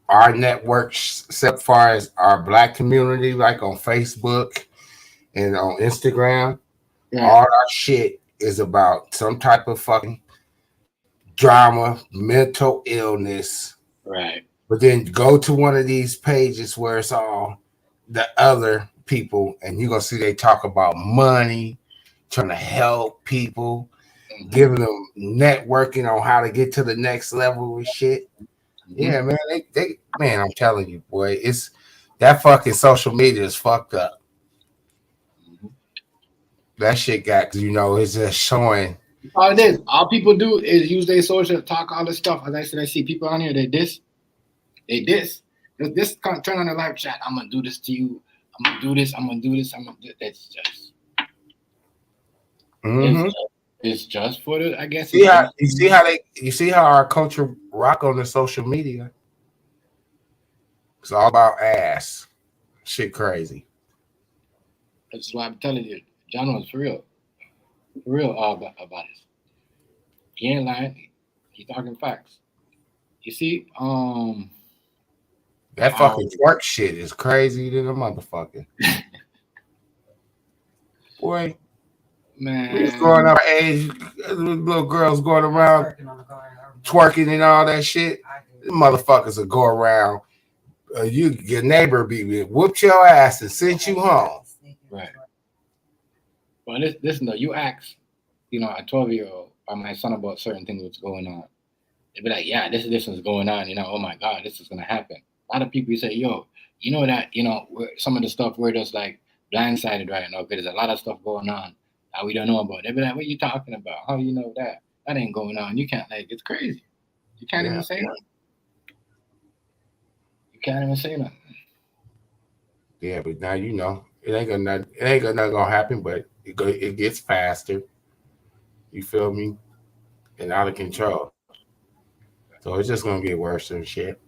our networks, except far as our black community, like on Facebook and on Instagram, all our shit is about some type of fucking drama, mental illness.
Right.
But then go to one of these pages where it's all the other people, and you're gonna see they talk about money, trying to help people, giving them networking on how to get to the next level with shit. Yeah, man. Man, I'm telling you, boy, it's that fucking social media is fucked up. That shit got, it's just showing.
All it is, all people do is use their social, talk all this stuff. As I said, I see people on here, they diss. This turn on the live chat. I'm gonna do this to you. I'm gonna do this. I'm gonna do this. I'm gonna do. It's just. It's just for the. I guess.
You see how our culture rock on the social media. It's all about ass. Shit crazy.
That's why I'm telling you, John was for real about this. He ain't lying. He talking facts. You see,
that fucking twerk shit is crazy than a motherfucker. Boy,
man,
we was growing up age, little girls going around twerking and all that shit. These motherfuckers will go around. Your neighbor be whooped your ass and sent you home.
Right. Well, listen though, you ask, a 12-year-old or my son about certain things what's going on. They'd be like, yeah, this is going on. Oh my God, this is gonna happen. A lot of people say, yo, that, some of the stuff we're just like blindsided right now because there's a lot of stuff going on How we don't know about it. They be like, what you talking about? How you know that? That ain't going on. You can't, like, it's crazy. You can't even say nothing. You can't even say nothing.
Yeah, but now you know it ain't gonna happen, but it gets faster. You feel me? And out of control. So it's just gonna get worse and shit.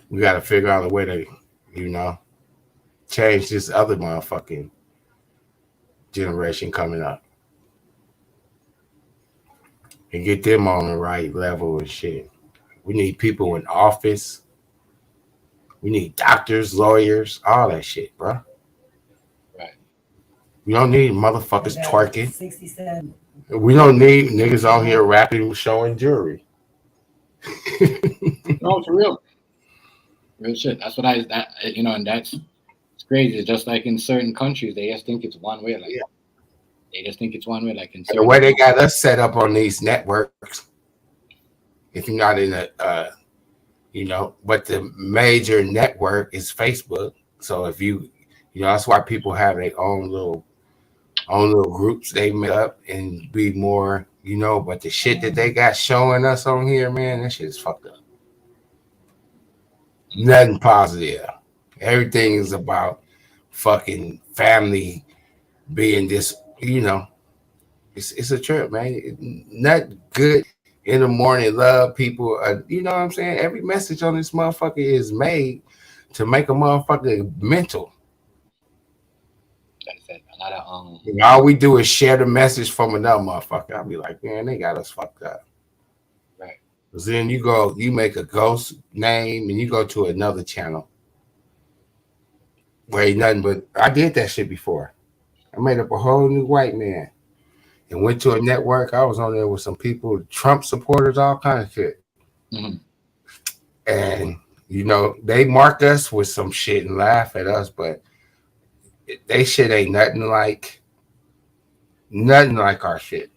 We gotta figure out a way to, you know, change this other motherfucking generation coming up and get them on the right level and shit. We need people in office. We need doctors, lawyers, all that shit, bro.
Right.
We don't need motherfuckers twerking.
67.
We don't need niggas on here rapping, showing jewelry.
No, for real. Real shit. That's what and that's it's crazy. It's just like in certain countries, they just think it's one way. Like,
Yeah.
they just think it's one way. Like in
And the
certain
way they got us set up on these networks, if you're not in a, but the major network is Facebook. So if that's why people have their own little groups they make up and be more, but the shit that they got showing us on here, man, that shit is fucked up. Nothing positive. Everything is about fucking family being this, it's a trip, man. Not good in the morning, love people. You know what I'm saying? Every message on this motherfucker is made to make a motherfucker mental.
like I said, a lot of
All we do is share the message from another motherfucker. I'll be like, man, they got us fucked up.
right.
Because then you make a ghost name and you go to another channel where ain't nothing but I did that shit before. I made up a whole new white man and went to a network. I was on there with some people, Trump supporters, all kind of shit.
Mm-hmm.
And they mark us with some shit and laugh at us, but they shit ain't nothing like our shit.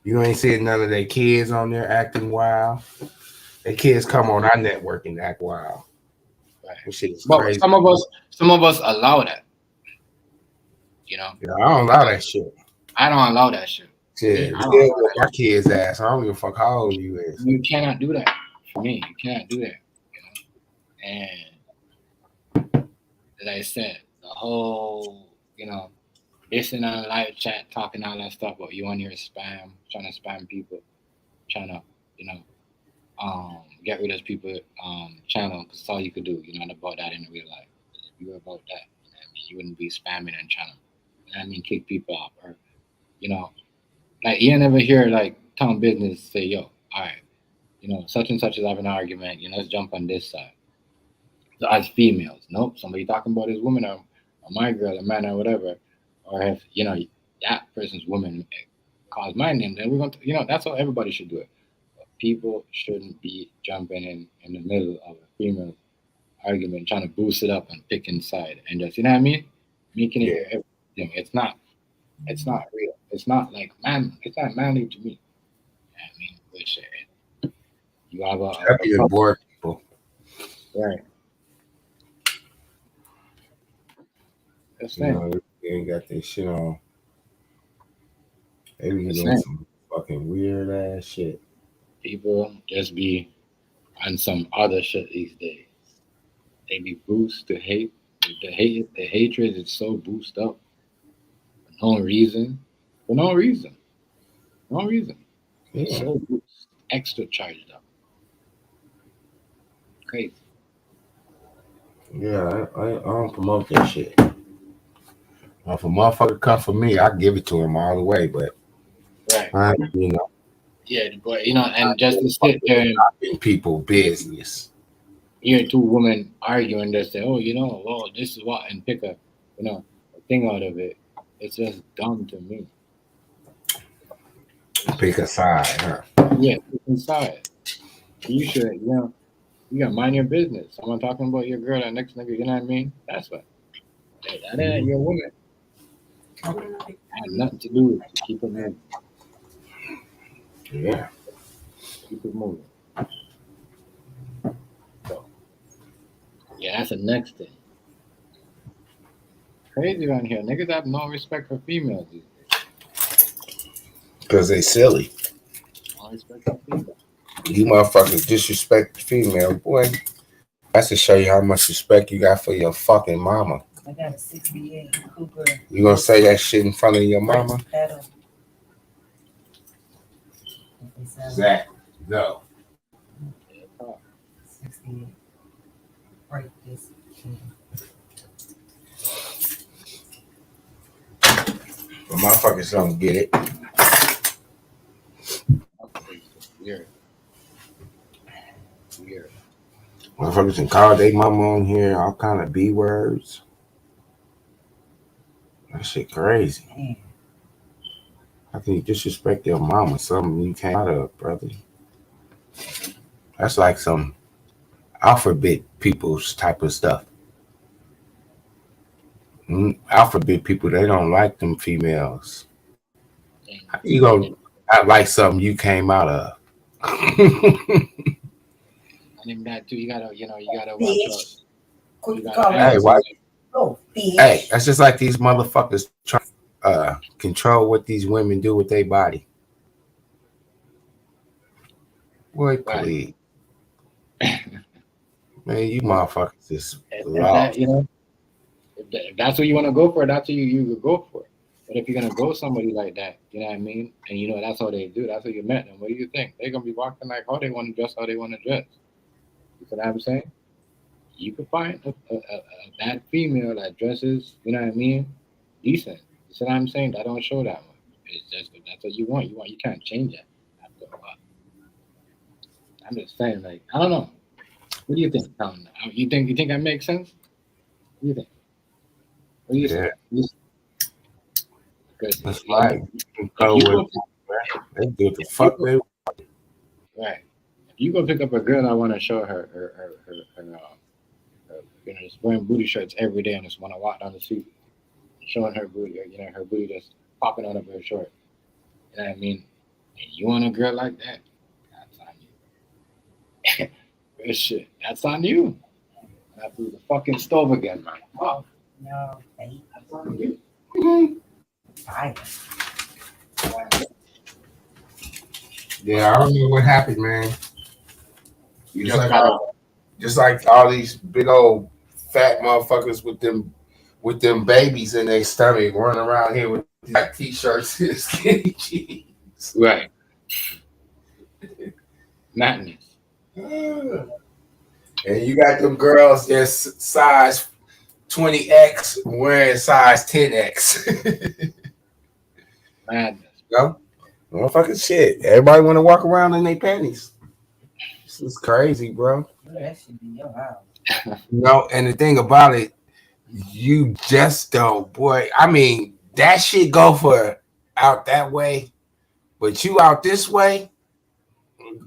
You ain't seeing none of their kids on there acting wild. Their kids come on our network and act wild.
Right.
That shit is
But
crazy.
some of us allow that.
Yeah, I don't allow that shit.
I don't allow that shit.
Shit,
I don't allow that
our kids' ass. I don't give a fuck how old you is.
You cannot do that. For me, you cannot do that. And as I said, the whole, listening on live chat, talking all that stuff, but you on your spam, trying to spam people, trying to, get rid of people channel, because that's all you could do. You're not about that in real life. If you were about that, you wouldn't be spamming on channel. Kick people off, or like you never hear like town business say, "Yo, all right, such and such is having an argument. Let's jump on this side." So as females, nope, somebody talking about his woman or my girl, a man or whatever, or if that person's woman calls my name, then we're going to, that's how everybody should do it. But people shouldn't be jumping in the middle of a female argument, trying to boost it up and pick inside and just, you know what I mean, making it everything. It's not real. It's not like man. It's not manly to me. I mean, bullshit. You have
a bored people.
Right. That's
they ain't got this shit on. They be doing some fucking weird ass shit.
People just be on some other shit these days. They be boost the hate. The hatred is so boosted up for no reason. For no reason. No reason.
Yeah.
So boost, extra charged up. Crazy.
Yeah, I don't promote that shit. If a motherfucker come for me, I give it to him all the way. But
right, yeah, but and just to sit there and
in people business.
Hear two women arguing, they say, "Oh, well, this is what," and pick a thing out of it. It's just dumb to me.
Pick a side, huh?
Yeah, pick a side. You should, you gotta mind your business. Someone talking about your girl, that next nigga, you know what I mean? That's what. That ain't your woman. It had nothing to do with it. Keep it moving.
Yeah.
Keep it moving. So, yeah, that's the next thing. crazy around here. Niggas have no respect for females these days.
Because they silly.
No respect for females.
You motherfuckers disrespect the female, boy. That's to show you how much respect you got for your fucking mama.
I got a 68 Cougar.
You gonna say that shit in front of your mama?
Pedal.
Zach, no.
68. Break this.
But motherfuckers don't get it.
Weird. Weird.
Motherfuckers can call their mama on here, all kind of B words. That shit crazy.
Man.
How can you disrespect your mama? Something you came out of, brother. That's like some alphabet people's type of stuff. Alphabet people, they don't like them females. You gonna act like something you came out of.
And even that too, you gotta watch out.
Hey, why?
Oh, bitch.
Hey, that's just like these motherfuckers trying to control what these women do with their body. Boy, please. Man, you motherfuckers is lost.
If that's what you want to go for, that's what you could go for. But if you're gonna go somebody like that, you know what I mean, and that's how they do. That's how you met them. What do you think? They're gonna be walking like how they want to dress, how they want to dress. You know what I'm saying? You could find a bad female that dresses, you know what I mean, decent. You see what I'm saying? That don't show that much. It's just that's what you want. You can't change it after a while. I'm just saying, like, I don't know. What do you think, Tom? You think that makes sense? What do you think? What do you think? Because
that's like they do what the fuck they want.
Right. If you go pick up a girl, I want to show her just wearing booty shirts every day and just want to walk down the street showing her booty, or her booty just popping out of her short. You know what I mean? And you want a girl like that? That's on you. Good shit. That's on you. I threw the fucking stove again, man. Oh.
No, baby.
That's on you.
Fire.
Yeah, I don't know what happened, man.
You
Just like all these big old fat motherfuckers with them babies in their stomach running around here with black t-shirts and skinny jeans.
Right. Madness.
And you got them girls that's size 20X wearing size 10X.
Madness.
No? Motherfucking shit. Everybody want to walk around in their panties. This is crazy, bro.
That should be your house.
And the thing about it, you just don't, boy. I mean, that shit go for out that way, but you out this way,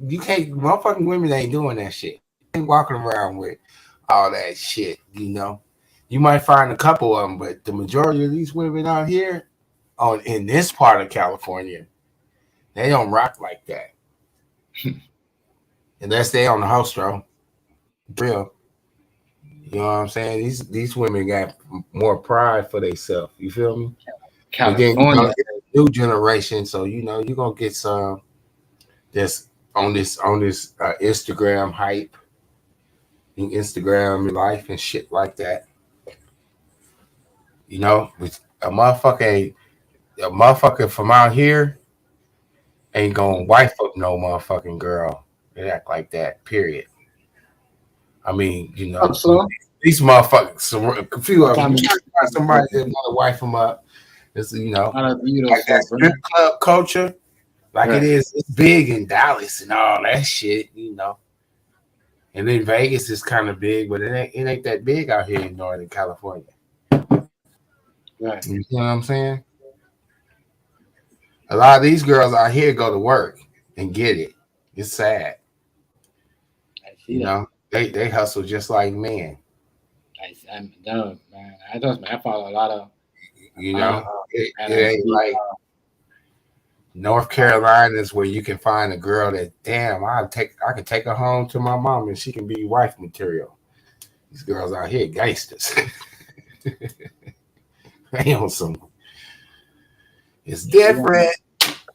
you can't. Motherfucking women ain't doing that shit. They ain't walking around with all that shit. You might find a couple of them, but the majority of these women out here, in this part of California, they don't rock like that. Unless they on the house row. Real. You know what I'm saying? These women got more pride for themselves. You feel me?
California.
New generation, so you're gonna get some that's on this Instagram hype, Instagram life and shit like that. With a motherfucker from out here ain't gonna wife up no motherfucking girl. They act like that, period. I mean, these motherfuckers, a few of them, somebody that want to wife them up. It's, like that strip club culture, like it is, it's big in Dallas and all that shit, And then Vegas is kind of big, but it ain't that big out here in Northern California.
Right.
You know what I'm saying? A lot of these girls out here go to work and get it. It's sad.
I see that.
They hustle just like men.
I'm done, man. I follow a lot of.
It ain't like North Carolina is where you can find a girl that I can take her home to my mom and she can be wife material. These girls out here gangsters. They on some. It's different.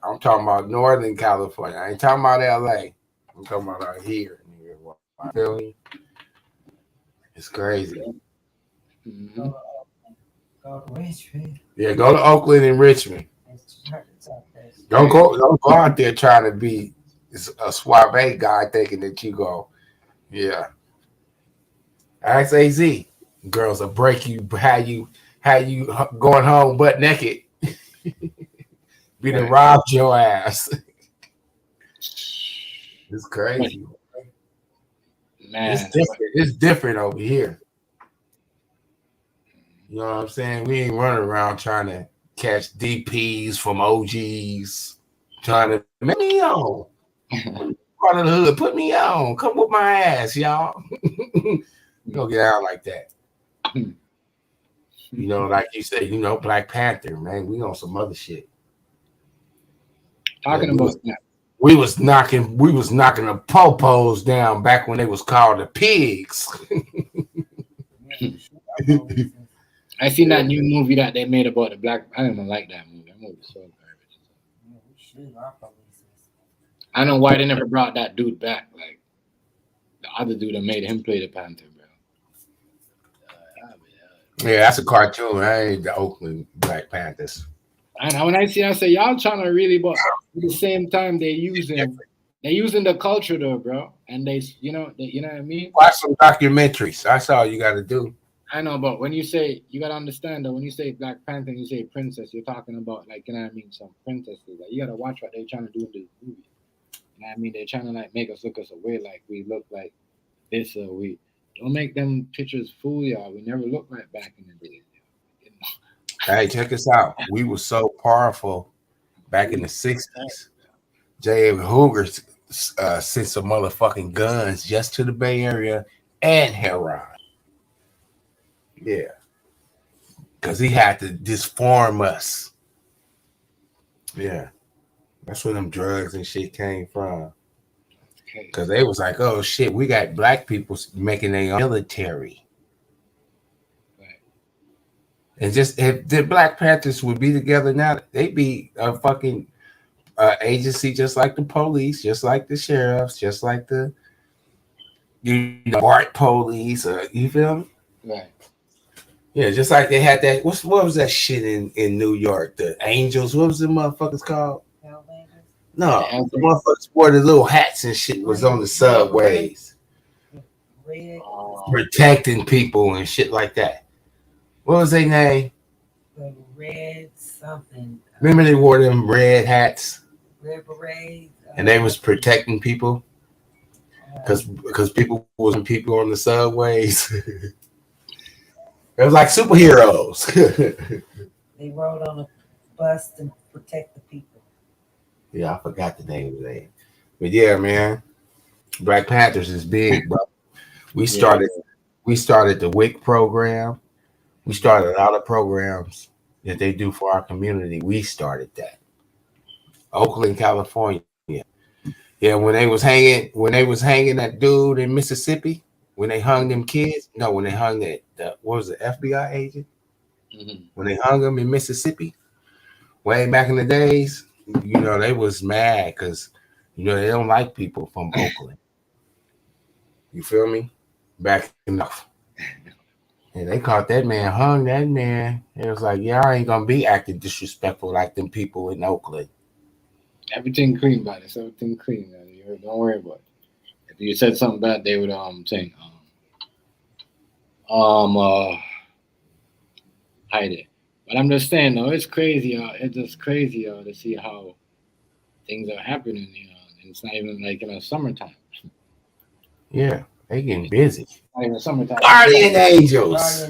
I'm talking about Northern California. I ain't talking about LA. I'm talking about out here. You feel me? It's crazy.
Mm-hmm.
Go to Richmond.
Yeah, go to Oakland and Richmond. Don't go out there trying to be a suave guy thinking that you go. Yeah. Ask AZ. Girls will break you, how you going home butt naked. Be to rob your ass. It's crazy.
Man,
It's different. It's different over here. You know what I'm saying? We ain't running around trying to catch DPs from OGs, trying to make me on. Part of the hood, put me on. Come with my ass, y'all. You don't get out like that. You know, like you said, Black Panther, man. We on some other shit.
Talking about that.
We was knocking the popos down back when they was called the pigs.
I seen that new movie that they made about the black. I didn't even like that movie. That movie was so garbage. I don't know why they never brought that dude back. Like the other dude that made him play the Panther, bro.
Yeah, that's a cartoon. I ain't the Oakland Black Panthers.
I know when I see, I say y'all trying to really, but at the same time they using the culture though, bro. And you know what I mean.
Watch some documentaries. That's all you got to do.
I know, but when you say, you gotta understand that when you say Black Panther and you say princess, you're talking about like, you know what I mean, some princesses. Like you gotta watch what they're trying to do in this movie. You know what I mean? They're trying to like make us look us away, like we look like this or we don't make them pictures fool y'all. We never looked like back in the day. You know?
Hey, check us out. We were so powerful back in the 60s. J. Edgar Hoover sent some motherfucking guns just to the Bay Area and Heron. Yeah. Because he had to disform us. Yeah. That's where them drugs and shit came from. Because they was like, oh, shit, we got black people making their own military.
Right.
And just if the Black Panthers would be together now, they'd be a fucking agency just like the police, just like the sheriffs, just like the BART police. You feel me?
Right.
Yeah, just like they had that. What was that shit in New York? The Angels. What was the motherfuckers called? No, the motherfuckers wore the little hats and shit. Was on the subways, protecting people and shit like that. What was their name?
The red something.
Remember they wore them red hats,
red berets,
and they was protecting people because people wasn't people on the subways. It was like superheroes.
They rode on a bus to protect the people.
Yeah, I forgot the name of that. But yeah, man, Black Panthers is big, bro. We started the WIC program. We started a lot of programs that they do for our community. We started that. Oakland, California. Yeah, when they was hanging that dude in Mississippi, when they hung them kids, when they hung that what was the FBI agent? Mm-hmm. When they hung them in Mississippi, way back in the days, they was mad because they don't like people from Oakland. You feel me? Back enough. And they caught that man, hung that man. It was like, yeah, I ain't gonna be acting disrespectful like them people in Oakland.
Everything clean, buddy. It's everything clean, man. Don't worry about it. If you said something bad, they would saying hide it. But I'm just saying, though, it's crazy. It's just crazy to see how things are happening. And it's not even like in the summertime.
Yeah, they getting busy.
Not even summertime.
Guardian Angels.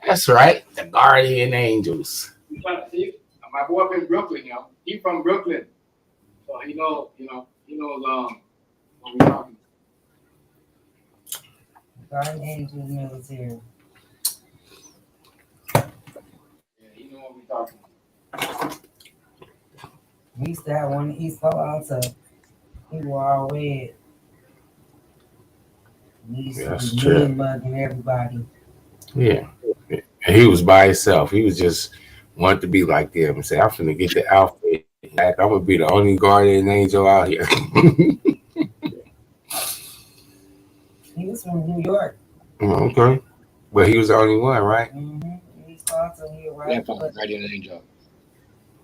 That's right, the Guardian Angels.
See, my boy up in Brooklyn, He from Brooklyn, so he knows what we're talking.
Guardian Angels military.
Yeah, you know what we're talking about.
We used to have one in East Palo. He wore all red. We used to be mugging everybody.
Yeah. And he was by himself. He was just wanted to be like them and say, I'm finna get the outfit. Like, I'm gonna be the only guardian angel out here.
He was from New York.
Okay. But he was the only one, right?
Mm-hmm. He started here,
Yeah,
right?
from Guardian Angel.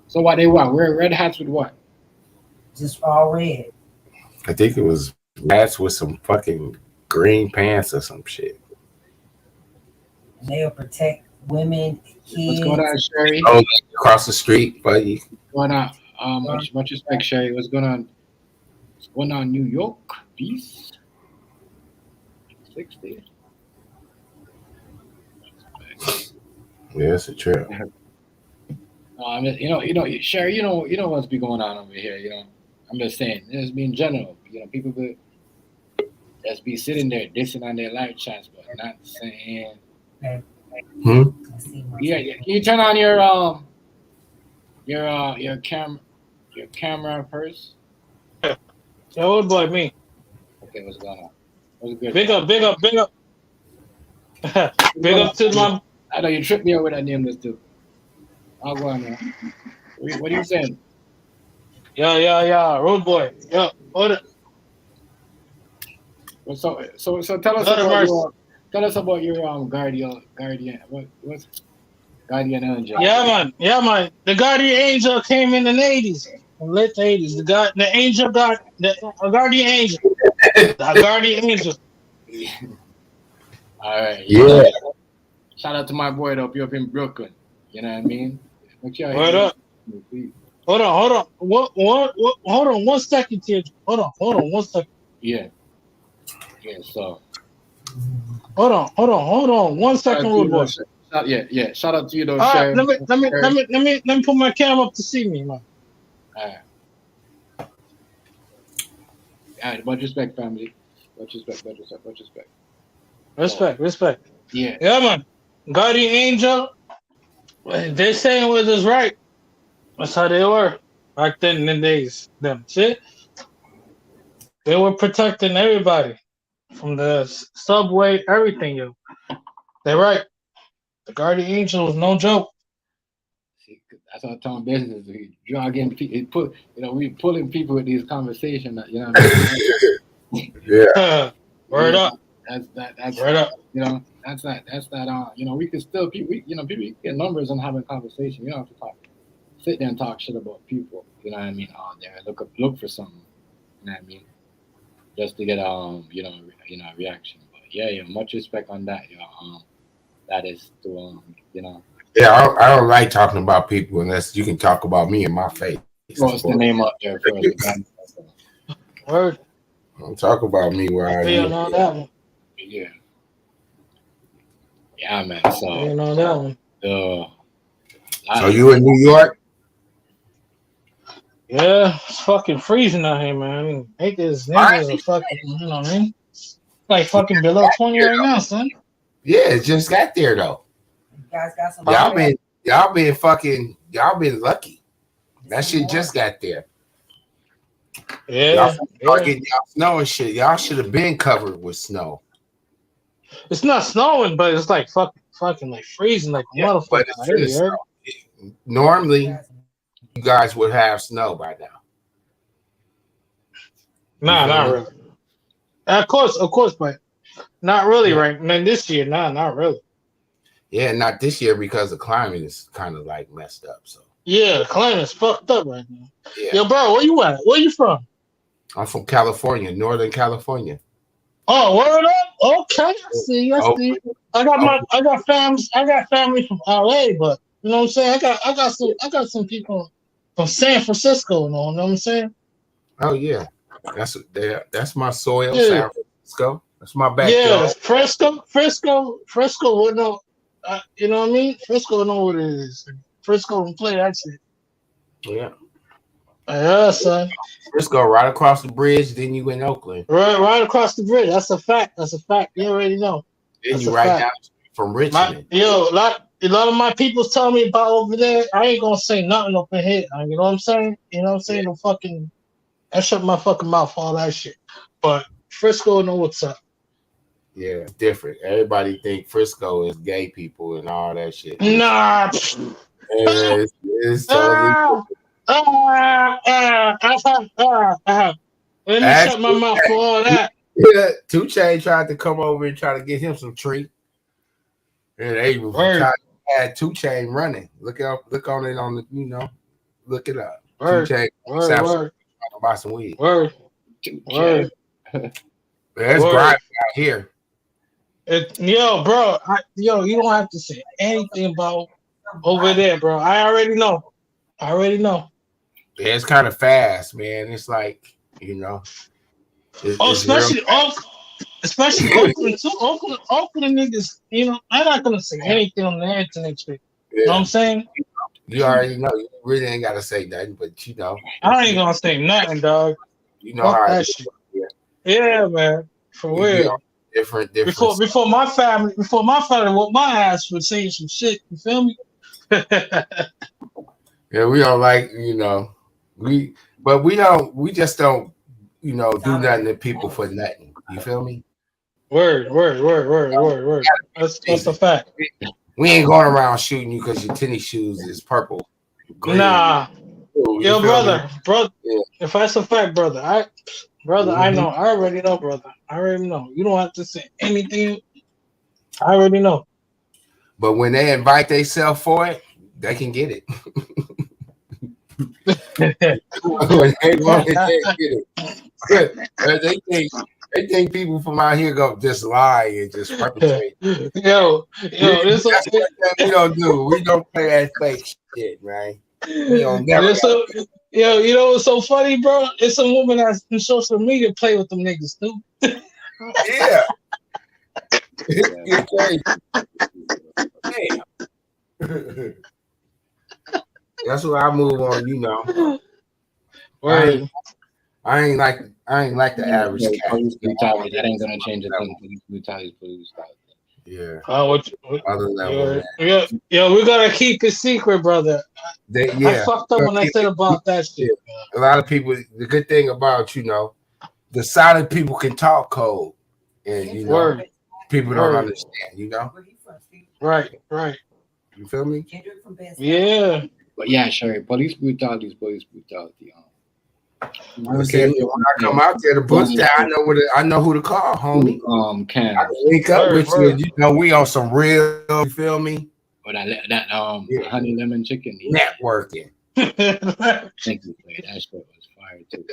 So what they want? Wear red hats with what?
Just all red.
I think it was rats with some fucking green pants or some shit.
And they'll protect women,
What's going on,
kids.
Sherry?
Oh, across the street, buddy.
What's going on? Much respect, Sherry. What's going on? What's going on, New York? Peace. 60.
Yeah, it's a trip.
Sherry, you know what's be going on over here. You know, I'm just saying, just be in general. You know, people could just be sitting there dissing on their live chats, but not saying.
Okay.
Hmm?
I see my
Yeah. Can you turn on your camera first?
Yeah, old boy, me.
Okay, what's going on? What's good?
Big up. Big up to my.
I know you tripped me out with that name, this dude. I'll go on now. What are you saying?
Yeah. Road boy. Yeah. Hold it.
So tell us about your guardian. What's guardian angel?
Yeah, man. The guardian angel came in the 80s, late 80s. The angel got the guardian angel. The guardian angel.
All right.
Yeah.
Shout out to my boy up in Brooklyn. You know what I mean?
Word up. Hold on. Hold on 1 second, kid. Hold on 1 second.
Yeah. So.
Hold on. 1 second, road boy.
Yeah. Shout out to you though,
All
Sherry.
right, let me put my camera up to see me, man.
All right. Much respect, family. Much respect.
Respect.
Yeah.
Yeah, man. Guardian angel. They're saying what is right. That's how they were back then in the days. Them shit. They were protecting everybody from the subway, everything, yo. They're right. The guardian angel was no joke.
See, that's our town business. We dragging people. We pulling people with these conversations. You know what I mean?
Yeah.
Word up.
That's
Word up.
That's that. We can still people get numbers on having conversation. You don't have to sit there and talk shit about people. You know what I mean? Out there, look for something. You know what I mean? Just to get a reaction. But yeah, much respect on that. That is to
Yeah, I don't like talking about people unless you can talk about me in my face.
What's the name up there first?
Word.
Don't talk about me where I
You
am.
know that one.
Yeah. Yeah, man.
You know that one.
So you in New York?
Yeah, it's fucking freezing out here, man. I mean, niggas are fucking, you know what I mean? Like fucking below 20 right now, son.
Yeah, it just got there though.
You guys got some.
Y'all been lucky. That shit just got there.
Yeah.
Y'all getting y'all snow and shit. Y'all should have been covered with snow.
It's not snowing, but it's like fucking like freezing like a motherfucker.
But it's really snow. Normally, you guys would have snow by now.
Nah, not really. Of course, but not really right. Man, this year, not really.
Yeah, not this year because the climate is kind of like messed up. So
yeah, the climate's fucked up right now.
Yeah.
Yo, bro, where you at? Where you from?
I'm from California, Northern California.
Oh, word up. Okay, I see. I got family from LA, but you know what I'm saying? I got some people from San Francisco, you know what I'm saying?
Oh yeah. That's my soil,
Yeah.
San Francisco. That's my backyard.
Yeah, Frisco would know. You know what I mean? Frisco know what it is. Frisco don't play that shit.
Yeah.
Yeah, son.
Frisco right across the bridge, then you in Oakland.
Right across the bridge. That's a fact. You already know.
Then
That's
you
a
right
fact.
down from Richmond.
A lot of my people tell me about over there. I ain't gonna say nothing up in here. You know what I'm saying? You know what I'm saying?
Yeah.
No fucking. I shut my fucking mouth for all that shit. But Frisco know what's up.
Yeah, it's different. Everybody think Frisco is gay people and all that shit.
Nah.
It's totally
Let me shut my
actually.
mouth for all that.
Yeah, 2 Chainz tried to come over and try to get him some treat, and they
Word,
tried to add 2 Chainz running. Look on it on the look it up. 2
word,
Chainz
word,
South
word,
to buy some weed.
word,
Check.
word,
It's grimy
word.
out here.
Yo, bro, you don't have to say anything about over there, bro. I already know.
Yeah, it's kind of fast, man. It's like
Oh,
it's real.
especially Oakland too. Oakland niggas, I'm not gonna say anything on the internet shit. You know what
Yeah,
I'm saying?
you already know. You really ain't gotta say nothing, but
I ain't gonna say nothing, dog.
you know
Fuck
how it
that
is.
shit.
Yeah,
Yeah, man. For
we be on
real.
different.
Before my family whooped my ass for saying some shit. You feel me?
Yeah, we don't like but we don't. We just don't do nothing to people for nothing. You feel me?
Word. That's a
Easy.
fact.
We ain't going around shooting you because your tennis shoes is purple, green.
Nah,
Blue, you
yo,
feel me?
brother.
Yeah.
If that's a fact, brother, I
Mhm.
know. I already know, brother. I already know. You don't have to say anything. I already know.
But when they invite themselves for it, they can get it. When they want it, they get it. They think people from out here go just lie and just perpetrate.
yo, this
That's one thing we don't do. We don't play that fake shit, right? We don't never.
there's so yo, you know what's so funny, bro? It's some woman that's in social media play with them niggas too.
Yeah, it's crazy. Damn. That's what I move on.
Word.
I ain't like the average
Yeah,
cat.
police brutality. That ain't gonna change a thing. Police brutality is police brutality.
Yeah,
What
other level, man.
yo, we gotta keep it secret, brother. I
Yeah.
fucked up when I said about that shit.
A lot of people. The good thing about the solid people can talk code, and
Word,
people don't
word.
understand.
Right.
You feel me?
Yeah.
But yeah, sure. Police brutality is police brutality. I don't
See,
care
when I come out there to bust that, I know who to call, homie.
Cam.
I can link up with
Word.
you. We on some real. You feel me?
Or that honey lemon chicken.
Networking.
Thank you for it. That shit was fire too.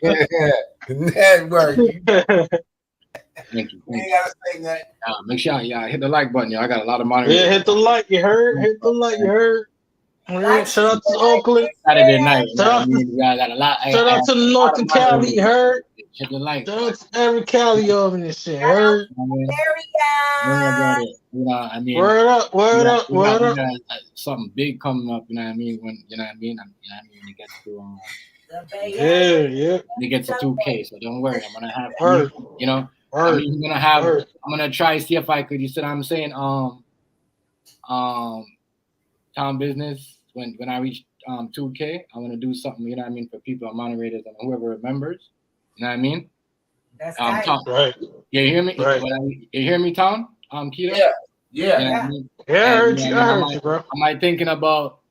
Yeah.
Networking.
Thank you.
We ain't gotta say nothing.
Make sure y'all hit the like button. Y'all. I got a lot of moderators.
Yeah, hit the like. You heard? Hit the like. You heard? Shout out to Oakland.
Saturday night.
Shout out to the North and Cali. You heard?
Hit the like.
Shout out to every Cali over this shit. You heard? Word up.
We got something big coming up. You know what I mean? When it gets to
Yeah.
when it gets to 2K. So don't worry. I'm gonna have
Word.
I'm gonna try to see if I could. You see what I'm saying? Town business. When I reach 2K, I want to do something. You know what I mean, for people, moderators, and whoever remembers. You know what I mean?
That's
Tom,
right.
You hear me?
Right.
You hear me, Tom? Keto?
Yeah.
You know what I mean?
Yeah, I heard you, bro.
Am I thinking about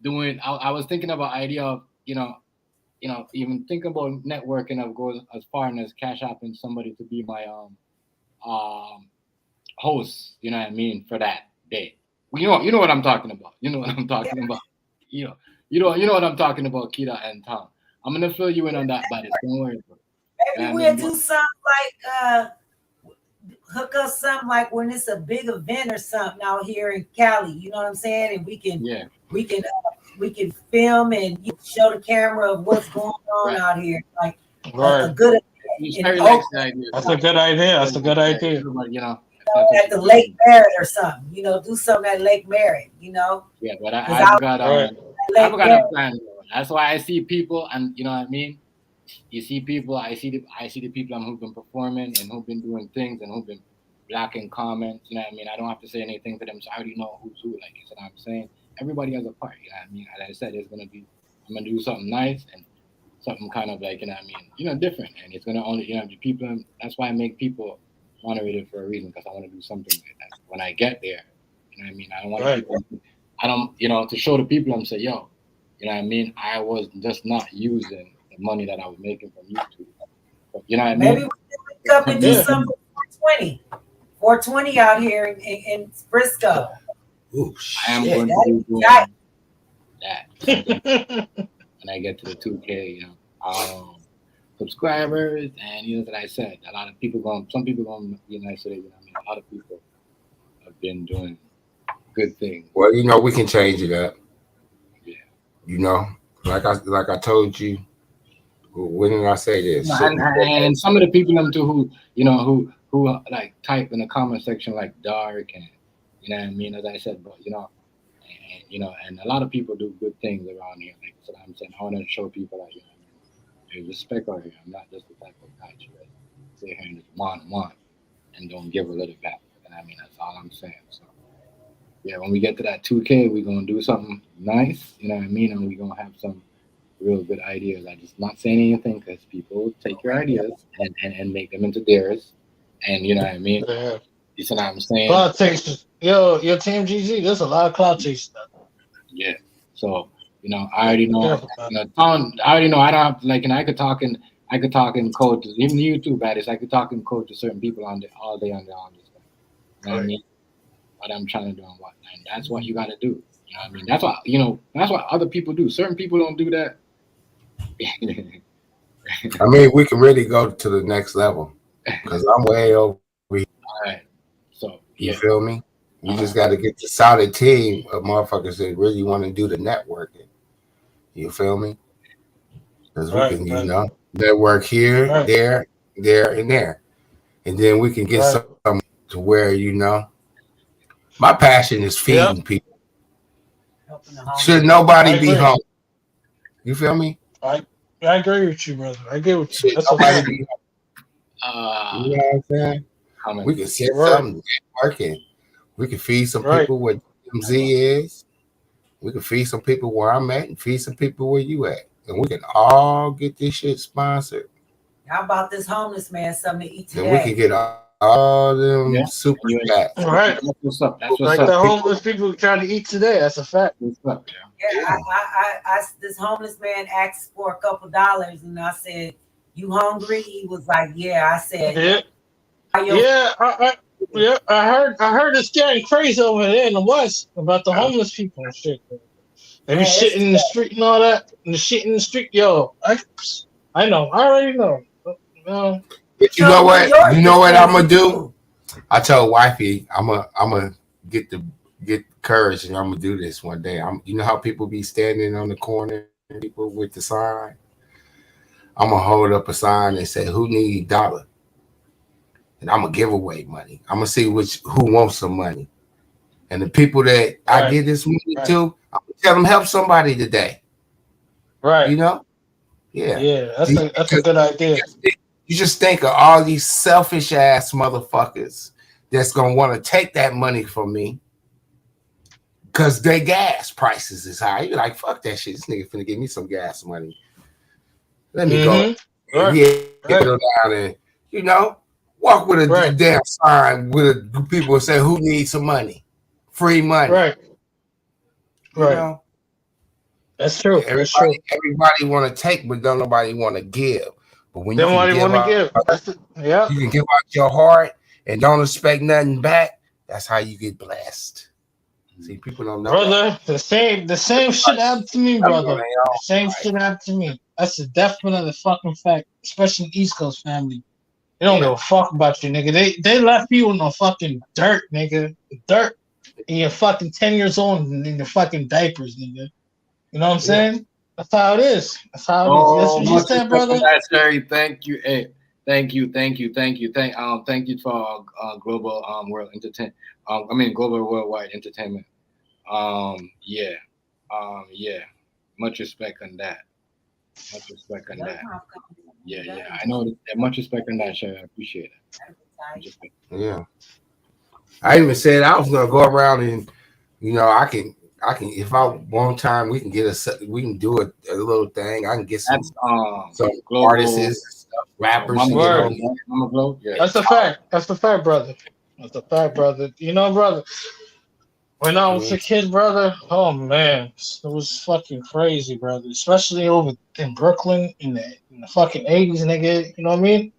doing? I was thinking about idea of even think about networking of goes as far as Cash App and somebody to be my host. You know what I mean, for that day. You know what I'm talking about. You know what I'm talking about. You know what I'm talking about, Kita and Tom. I'm gonna fill you in on that, buddy. Don't worry, bro.
Maybe we'll do something like hook us something like when it's a big event or something out here in Cali. You know what I'm saying? And we can film and show the camera of what's going on out here. Like a good event.
That's a good idea.
At the Lake Merritt or something. Do something at Lake Merritt.
Yeah, but I got a plan. That's why I see people, and you know what I mean. You see people. I see the people who've been performing and who've been doing things and who've been blocking comments. You know what I mean. I don't have to say anything to them, so I already know who's who. Like you know what I'm saying. Everybody has a part. You know what I mean. As I said, I'm gonna do something nice, and something kind of like, different. And it's gonna only, the people. That's why I make people want to read it for a reason, because I want to do something like that. When I get there, I don't want people. I don't, to show the people. I'm saying, yo, I was just not using the money that I was making from YouTube. But,
Maybe we can link up and do something 420. 420 out here in Frisco.
Ooh,
I am going to be doing that. When I get to the 2K, subscribers, and that I said, a lot of people some people going to be nice today. A lot of people have been doing good things.
Well, we can change it up. Yeah. Like I told you. When did I say this?
And some of the people too who like type in the comment section like dark and as I said, but and a lot of people do good things around here. Like so I'm saying, I want to show people that there's respect out here. I'm not just the type of guy to sit here and just want and don't give a little back. That's all I'm saying. So yeah, when we get to that 2K, we're gonna do something nice, and we're gonna have some real good ideas. I'm just not saying anything because people take your ideas and make them into theirs. And you know what I mean?
Yeah.
You see what I'm saying?
Cloud chasers. Yo, your Team GZ, there's a lot of cloud chasers.
Yeah. So, I already know. I already know. I don't have and I could talk in code to even YouTube baddies. I could talk in code to certain people all day on this stuff. You know what I mean? What I'm trying to do and what, and that's what you got to do. That's what that's what other people do. Certain people don't do that.
We can really go to the next level because I'm way over here.
All right. So
you feel me? We just got to get the solid team of motherfuckers that really want to do the networking. You feel me? Because we can, network here, there, and there, and then we can get something to where my passion is feeding people. Should nobody be home? You feel me?
I agree with you, brother. I agree with you. That's
nobody be home. You know what I'm saying? We can set something working. We can feed some people where MZ is. We can feed some people where I'm at and feed some people where you at. And we can all get this shit sponsored.
How about this homeless man something to eat today?
And we can get all them super chats.
Right. That's what's up. The homeless people trying to eat today. That's a fact.
Yeah, I this homeless man asked for a couple dollars and I said, "You hungry?" He was like, "Yeah." I said,
I heard it's getting crazy over there in the West about the homeless people and shit. They be shitting in the street and all that. And the shit in the street, yo. I know. I already know.
But you know what? You know what I'm gonna do? I told wifey I'm gonna get courage and I'm gonna do this one day. You know how people be standing on the corner, people with the sign. I'm gonna hold up a sign and say, "Who need $1?" And I'm gonna give away money. I'm gonna see who wants some money, and the people that I give this money to, I'm gonna tell them help somebody today.
Right.
Yeah.
That's a good idea.
You just think of all these selfish ass motherfuckers that's gonna want to take that money from me because their gas prices is high. You're like, fuck that shit. This nigga finna give me some gas money. Let me go. Go down and walk with a damn sign with people and say, "Who needs some money? Free money."
Right. That's true.
Everybody want to take, but don't nobody want to give. But when you can give out your heart and don't expect nothing back, that's how you get blessed. See, people don't know.
Brother, the same shit happened to me, brother. The same shit happened to me. That's a definite fucking fact, especially East Coast family. They don't give a fuck about you, nigga. They left you in the fucking dirt, nigga. Dirt. And you're fucking 10 years old in your fucking diapers, nigga. You know what I'm saying? That's how it is. That's how it is. That's what you said, brother.
Terry, thank you. Hey, thank you for global world entertainment. Global worldwide entertainment. Much respect on that. Yeah. I know that. Much respect on that, Sherry. I appreciate it.
Yeah. I even said I was gonna go around and I can I can, if I want time, we can do a little thing. I can get some artists and stuff, rappers.
Yeah.
That's a fact. That's the fact, brother. That's a fact, brother. You know, brother. When I was a kid, brother, oh man, it was fucking crazy, brother. Especially over in Brooklyn in the fucking 80s, nigga. You know what I mean?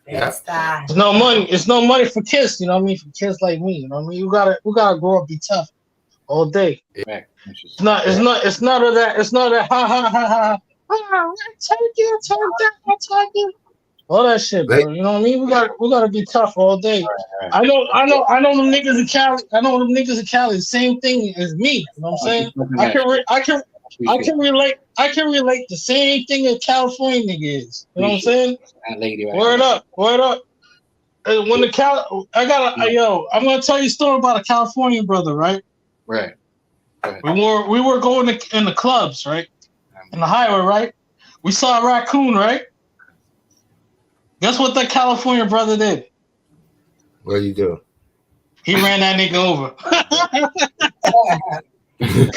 Yeah.
It's
no money. It's no money for kids. You know what I mean? For kids like me. You know what I mean? We gotta grow up, be tough all day.
Right.
It's not of that. It's not that. Ha ha ha ha. I take you. All that shit, bro. You know what I mean? We gotta be tough all day.
Right.
I know them niggas in Cali. I know them niggas in Cali. Same thing as me. You know what I'm saying? I can relate. I can relate the same thing a California nigga is. You know what I'm saying?
That lady right
Word up. When I'm gonna tell you a story about a California brother, right?
Right.
We were going in the clubs, right? In the highway, right? We saw a raccoon, right? Guess what that California brother did?
What do you do?
He ran that nigga over.
You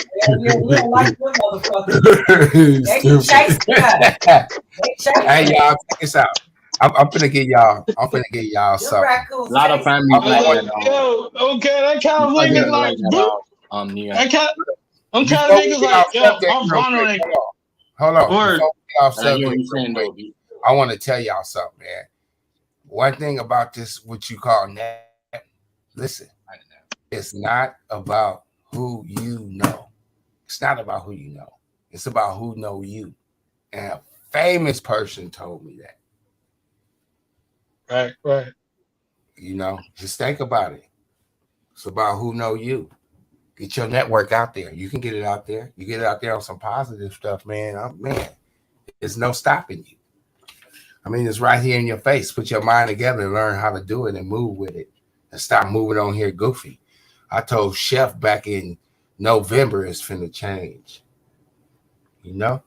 don't like them motherfuckers. They can chase them.
Hey y'all, check this out. I'm finna get y'all something.
A lot of families like that.
Yo, okay, that California nigga like, boop. I'm kind of niggas like, yo, I'm honoring.
Hold on.
Word.
I want to tell y'all something, man. One thing about this, what you call net, listen, it's not about who you know. It's not about who you know. It's about who know you. And a famous person told me that.
Right.
You know, just think about it. It's about who know you. Get your network out there. You can get it out there. You get it out there on some positive stuff, man. There's no stopping you. I mean, it's right here in your face. Put your mind together and learn how to do it and move with it. And stop moving on here goofy. I told Chef back in November it's finna change. You know?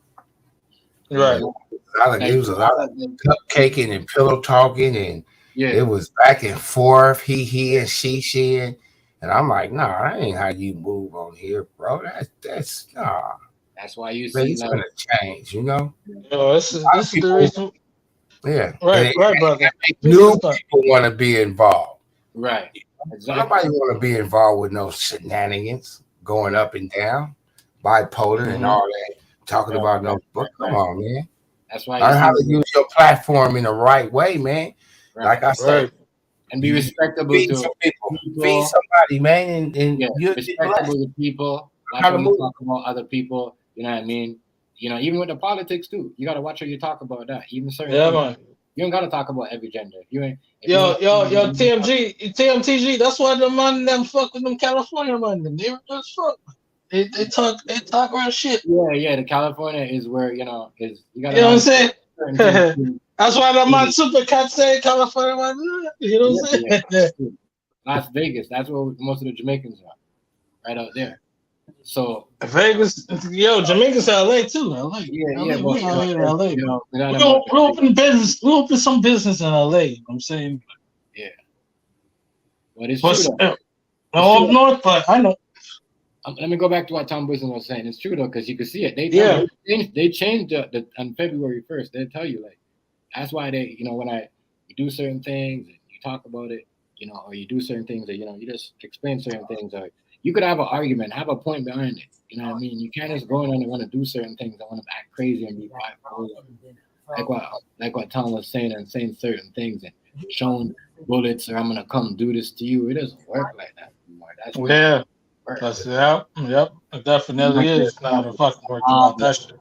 Right.
It was a lot of cupcaking and pillow talking, and it was back and forth. He and she and I'm like, nah, that ain't how you move on here, bro. That's nah.
That's why you see
it's gonna change, you know.
Yo, this is the reason.
Yeah.
Right, brother.
New people want to be involved.
Right. Exactly.
Nobody want to be involved with no shenanigans, going up and down, bipolar and all that. Talking about no book. Come on, man.
That's why
learn how to use your platform in the right way, man.
Right.
Like I said,
and be respectable to people.
Feed somebody, man, and
you're respectable to people. Like how to talk about other people. You know what I mean? You know, even with the politics too, you gotta watch how you talk about that. Even certain
man.
You don't gotta talk about every gender.
TMTG. That's why the man them fuck with them California man. They just fuck. They talk real shit.
Yeah. The California is where you gotta.
You know what I'm saying? That's why the man super cat say California man. You know what I'm saying?
Yeah. Las Vegas. That's where most of the Jamaicans are. Right out there. So
Vegas, Jamaica's LA too. LA.
Yeah.
We out here in LA. We open business. We open some business in LA. You know what I'm saying.
Yeah. But it's true.
No, up north, but I know.
Let me go back to what Tom Wilson was saying. It's true though, because you can see it. They changed the on February 1st. They tell you like that's why they when you do certain things and you talk about it, or you do certain things that you just explain certain things or you could have an argument, have a point behind it. You know what I mean? You can't just go in and want to do certain things. I want to act crazy and be bipolar. Like what Tom was saying and saying certain things and showing bullets or I'm gonna come do this to you. It doesn't work like that anymore.
That's yep. It definitely is not a fucking work about that shit.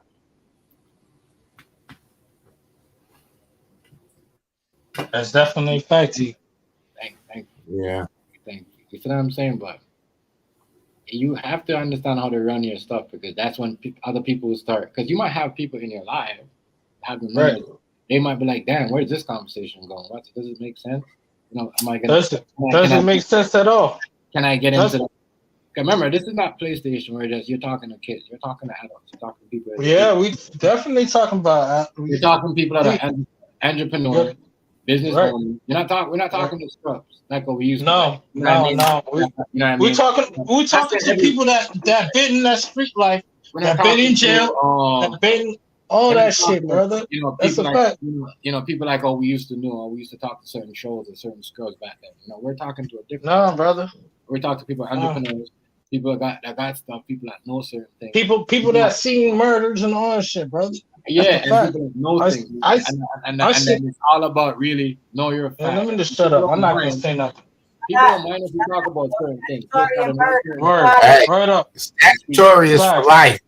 That's definitely facty.
Thank you.
Yeah.
Thank you. You see what I'm saying? But you have to understand how to run your stuff because that's when other people will start. Because you might have people in your life they might be like, "Damn, where's this conversation going? Does it make sense? Am I gonna?
Doesn't make sense at all.
Can I get into? Remember, this is not PlayStation where you're talking to kids. You're talking to adults. You're talking to people.
Yeah, we definitely talking about.
You're talking to people that are entrepreneurs. business
Right.
only. We're not talking to scrubs like what we used to.
No,
Like, you know what I mean?
no.
You know what I
We're
mean?
talking to people that been in that street life,
We're not
that been in
talking
jail,
to
that been all
we're not
that shit,
talking,
brother.
you know,
That's
people
a
like
fact.
you know, people like we used to know, or we used to talk to certain shows and certain scrubs back then. You know, we're talking to a different.
No, brother.
We're talking to people, entrepreneurs, people that got stuff, people that know certain things.
People that seen murders and all that shit, brother.
Yeah,
That's the
and
fact.
people that know things, and
I
then it's all about really know your facts.
Let me just shut up. I'm not gonna say nothing.
People don't mind if you talk about certain things.
Word up.
Statutory is for life.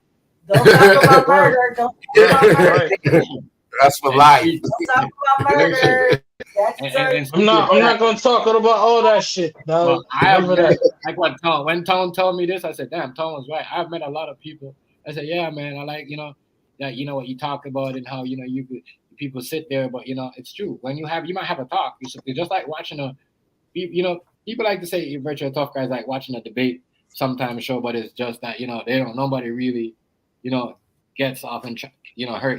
Don't talk about murder. Don't talk about murder.
That's for life.
Don't talk about murder.
I'm not gonna talk about all that shit.
Well, like what Tom, when Tom told me this, I said, damn, Tom was right. I've met a lot of people. I said, yeah, man, I like, that, what you talk about and how, people sit there, but, it's true. When you might have a talk. It's just like watching people like to say virtual tough guys like watching a debate sometimes show, but it's just that, nobody really, gets off and, hurt.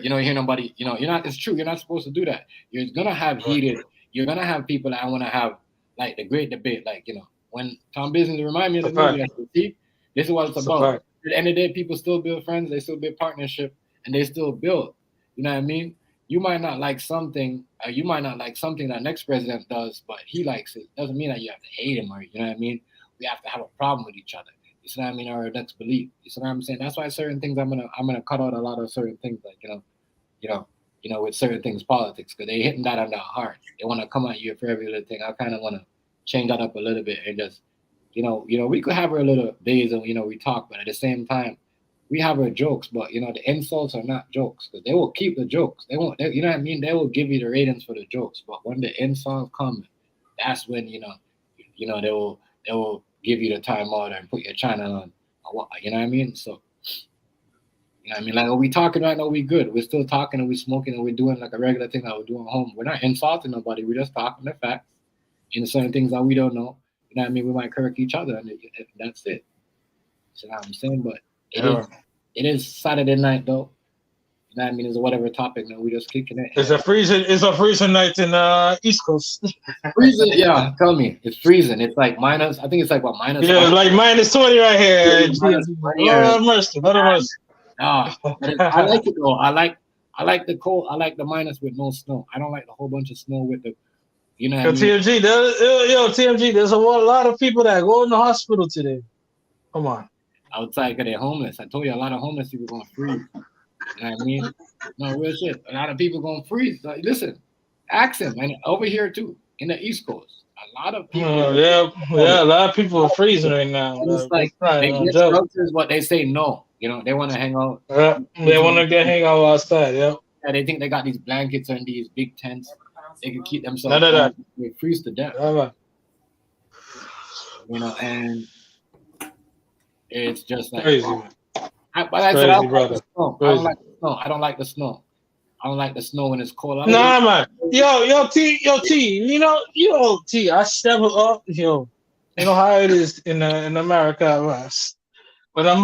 You hear nobody, it's true. You're not supposed to do that. You're going to have you're going to have people that want to have like the great debate. Like, when Tom Business remind me of the movie, see, this is what it's about. At the end of the day, people still build friends, they still build partnership, and they still build. You know what I mean? You might not like something, that next president does, but he likes it. Doesn't mean that you have to hate him, or you know what I mean? We have to have a problem with each other. You see what I mean? Or that's belief. You see what I'm saying? That's why certain things I'm gonna cut out a lot of certain things, like with certain things, politics, because they hitting that on the heart. They want to come at you for every little thing. I kind of want to change that up a little bit and just, we could have our little days and we talk, but at the same time, we have our jokes. But the insults are not jokes, because they will keep the jokes. They won't. You know what I mean? They will give you the ratings for the jokes. But when the insults come, that's when they will give you the time order and put your channel on. You know what I mean? So. You know what I mean? Like, are we talking right now? We good. We're still talking and we smoking and we're doing like a regular thing that we're doing at home. We're not insulting nobody. We're just talking the facts. In certain things that we don't know. You know what I mean? We might correct each other, and that's it. You know what I'm saying? But it is Saturday night, though. You know what I mean? It's whatever topic, man. We just kicking it.
It's a freezing night in East Coast.
Freezing, yeah. Tell me, it's freezing. It's like minus. I think it's like what minus.
Yeah, like minus 20 right here. Lord have mercy.
I like it though. I like the cold. I like the minus with no snow. I don't like the whole bunch of snow with the. You know what I mean?
TMG, there's a lot of people that go in the hospital today. Come on.
Outside because they're homeless. I told you a lot of homeless people going to freeze. You know what I mean? No, real shit. A lot of people going to freeze. Like, listen, ask them. And over here too, in the East Coast, a lot of people.
A lot of people are freezing right now.
It's like they get structures, but they say no. They want to hang out.
They want to hang out outside, yeah.
Yeah, they think they got these blankets and these big tents. They can keep themselves warm. They freeze to death. And it's just like
crazy.
I don't like the snow. I don't like the snow. I don't like the snow when it's cold.
Man. Yo, T. T. I shovel up. You know how it is in America. When I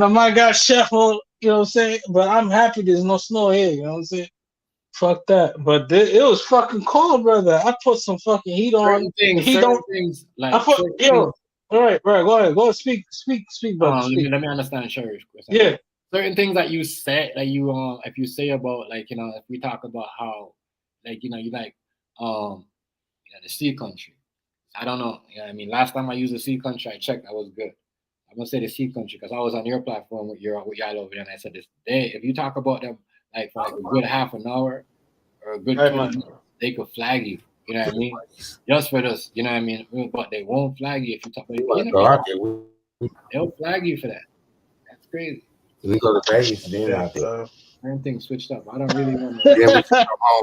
might got shuffled, you know what I'm saying? But I'm happy there's no snow here, you know what I'm saying? Fuck that. But it was fucking cold, brother. I put some fucking heat on.
Things like
all right, go ahead. Go speak, brother.
Let me understand, sure.
Yeah.
Certain things that you say, like if you say about, like, if we talk about how, like, you like, the sea country. I don't know. You know what I mean? Last time I used the sea country, I checked. I was good. I'm gonna say the sea country because I was on your platform with y'all over there, and I said this day, if you talk about them like for like a good half an hour or a good 20 minutes, they could flag you. You know what I mean? Just for this, you know what I mean? But they won't flag you if you talk about it. They'll flag you for that. That's crazy.
We go to Vegas then out there.
Everything switched up. I don't really want to.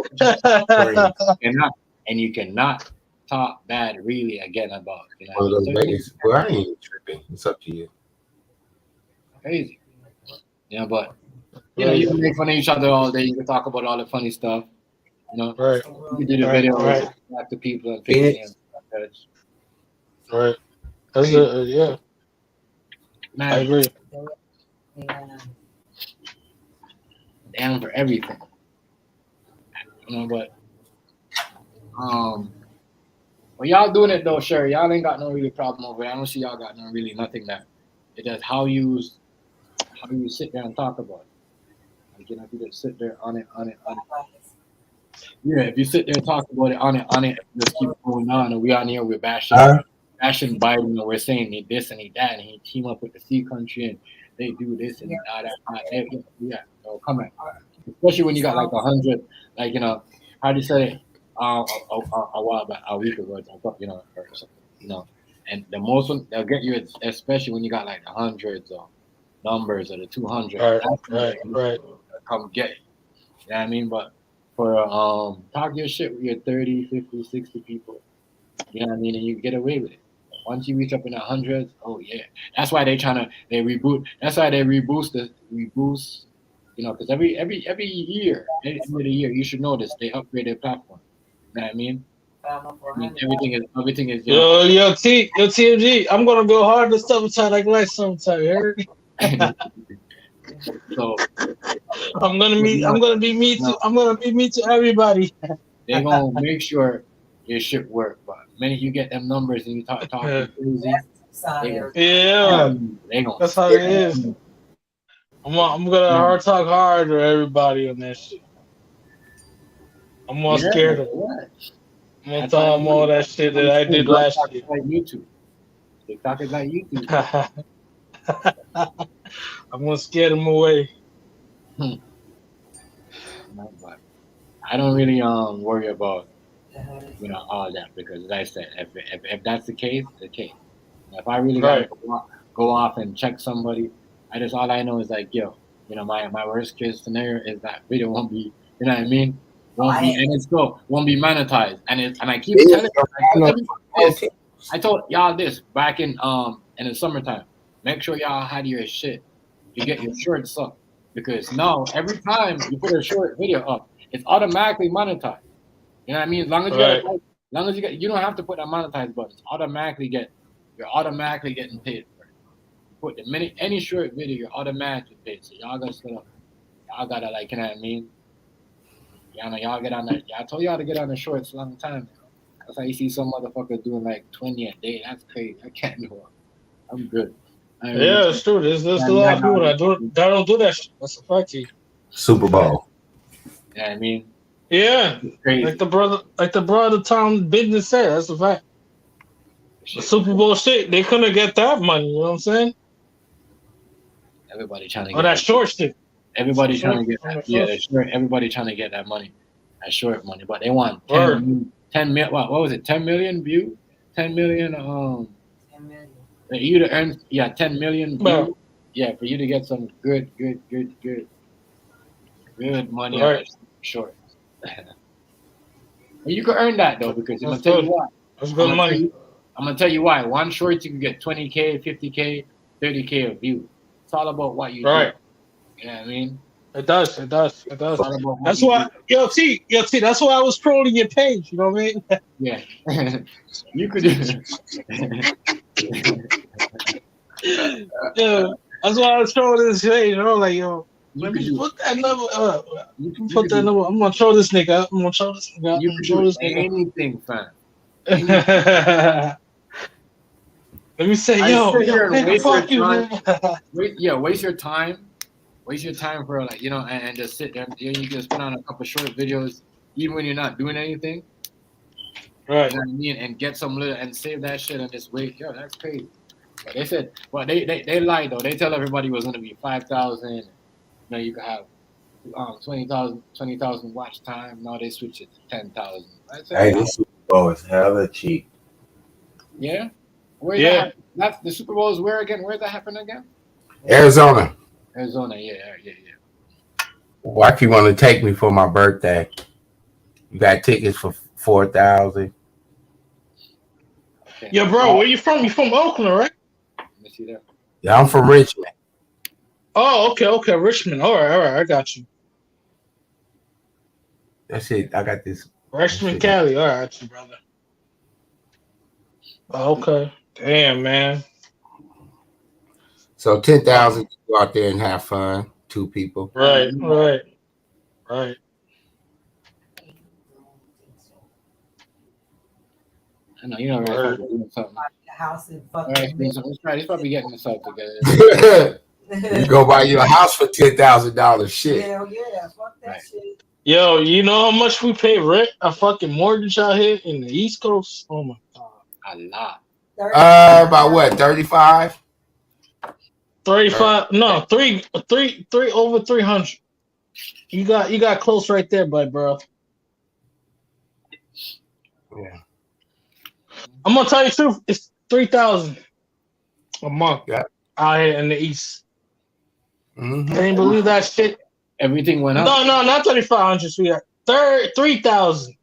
And you cannot talk bad really again about
Vegas. Well, I ain't tripping. It's up to you.
Crazy. Yeah, but you can make fun of each other all day. You can talk about all the funny stuff.
Right.
You can do the video back to people and fix it.
Right. That's yeah.
Man,
I agree.
Yeah.
Down for everything. But Well, y'all doing it though, sure. Y'all ain't got no really problem over it. I don't see y'all got no really nothing that. It's just how you sit there and talk about it. Like, if you just sit there on it. Yeah, if you sit there and talk about it on it, just keep going on, and we on here with bashing Biden, and we're saying he this and he that, and he team up with the C country, and they do this and that. Yeah, so come on. Especially when you got like 100, like how do you say it? A while back, a week ago, or something, and the most one they'll get you, especially when you got like the hundreds of numbers or the 200.
Right.
Come get it. You know what I mean? But for talk your shit with your 30, 50, 60 people, you know what I mean, and you get away with it. Once you reach up in the hundreds, oh yeah, that's why they reboot. That's why they reboost, because every year, every end of the year, you should notice they upgrade their platform. You know what I mean? Everything is.
Yo, TMG, I'm gonna go hard this summertime like last summertime. You heard?
So
I'm gonna be me too. I'm gonna be me to everybody.
They're gonna make sure your shit work. But the minute you get them numbers and you talk crazy,
that's how it is. I'm gonna hard talk hard to everybody on that shit. I'm more scared of it. I'm gonna tell them all that shit that I did last year.
Like YouTube. TikTok is like YouTube.
I'm gonna scare them away.
But I don't really worry about all that, because as I said, if that's the case, the case. If I really gotta go off and check somebody, all I know is like, my worst case scenario is that video won't be, you know what I mean? Won't be monetized, and I keep telling you, I told y'all this back in the summertime. Make sure y'all had your shit. You get your shorts up, because now every time you put a short video up, it's automatically monetized. You know what I mean? As long as you don't have to put that monetized button. You're automatically getting paid for it. Put the minute any short video, you're automatically paid. So y'all gotta set up. Y'all gotta, like, you know what I mean? Y'all get on that. I told y'all to get on the shorts a long time. That's how you see some motherfuckers doing like 20 a day. That's crazy. I can't do it. I'm good.
Yeah, it's true. There's a lot of people that don't do that shit. That's a fact.
Super Bowl.
Yeah, I mean.
Yeah, like the brother Tom Business said. That's a fact. The Super Bowl shit, they couldn't get that money. You know what I'm saying?
Everybody trying to
get that short shit.
Everybody trying to get that. Yeah, everybody trying to get that money, that short money. But they want 10 million. What was it? 10 million views? 10 million. 10 million. For you to earn 10 million views. Yeah, for you to get some good money out of short. You can earn that though, because I'm gonna tell you why.
That's good money.
I'm gonna tell you why. One short, you can get 20K, 50K, 30K of views. It's all about what you do. You know what I mean?
It does. That's why, yo T, that's why I was trolling your page. You know what I mean?
Yeah. You could do
Yeah, that's why I was trolling this page. Like, yo, let me put that number up. Put that number. I'm gonna troll this nigga.
You can do anything, fam.
Let me say, nigga, fuck you, man.
Waste your time. Waste your time for and just sit there. You can just put on a couple short videos, even when you're not doing anything.
Right.
You know what I mean? And get some little and save that shit and just wait. Yo, that's crazy. But they said, they lied though. They tell everybody it was gonna be 5,000. You could have 20,000 watch time. Now they switch it to 10,000.
Hey, this Super Bowl is hella cheap.
Yeah. Where that's the Super Bowl is where again? Where that happen again?
Arizona.
Yeah.
Why you want to take me for my birthday? You got tickets for 4,000.
Yo, bro, where you from? You from Oakland, right?
Let me see that.
Yeah, I'm from Richmond.
Oh, okay, Richmond. All right, I got you.
That's it. I got this.
Richmond, Cali. All right, you brother. Oh, okay. Damn, man.
So 10,000 to go out there and have fun. 2 people.
Right.
I know, you know, right? Something.
The house in
All
fucking.
right, he's probably getting himself together.
You go buy you a house for $10,000. Shit.
Hell yeah, fuck that
Right.
shit.
Yo, you know how much we pay rent a fucking mortgage out here in the East Coast? Oh my god.
A lot.
About what? 35.
35, no, three over 300. You got close right there, bro.
Yeah.
I'm gonna tell you the truth. It's 3,000 a month.
Yeah.
Out here in the East.
Mm-hmm.
Can't believe that shit.
Everything went up.
No, not 3,500. We got 3,000.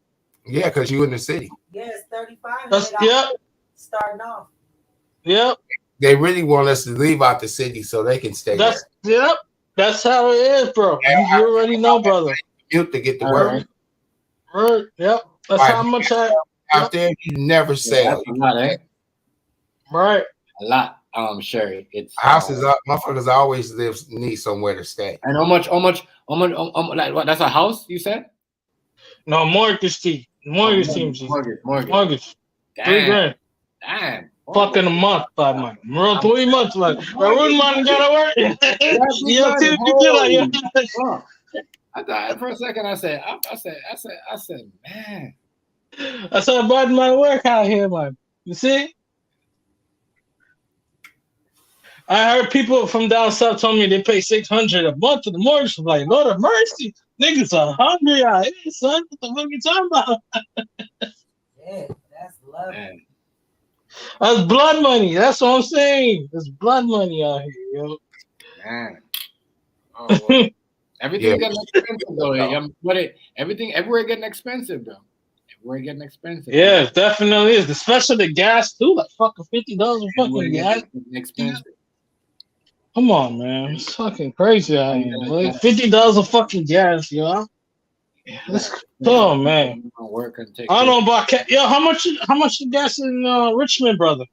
Yeah, because you in the city.
Yeah, it's 35.
That's yep.
Starting off.
Yep.
They really want us to leave out the city so they can stay
That's
there.
yep. That's how it is, bro. You already know, brother.
You have to get to work.
Right. Yep. That's
Right.
how much
Out there, you never sell.
That's a lot, eh?
Right.
A lot. Sherry. It's
Houses up. Motherfuckers always need somewhere to stay.
And how much? Like what? That's a house? You said?
No, mortgage team. Mortgage teams. Mortgage.
Damn.
$3,000.
Damn.
Fucking a month, 5 months. Bro, 3 months, like, bro, man gotta work. Yeah,
I thought for a second. I said, man.
I said, about my work out here, man. You see? I heard people from down south told me they pay $600 a month for the mortgage. I'm like, Lord of mercy, niggas are hungry out here, son. What the fuck you talking about?
Yeah, that's lovely.
That's blood money. That's what I'm saying. It's blood money out here, yo.
Man. Oh, well. Everything getting expensive though. Everything everywhere getting expensive though. Everywhere getting expensive.
Yeah, it definitely is. Especially the gas too. Like fucking $50 a fucking gas.
Expensive.
Come on, man. It's fucking crazy out here, boy. $50 a fucking gas, yo. Oh man. I don't know about yo. How much the gas in Richmond, brother?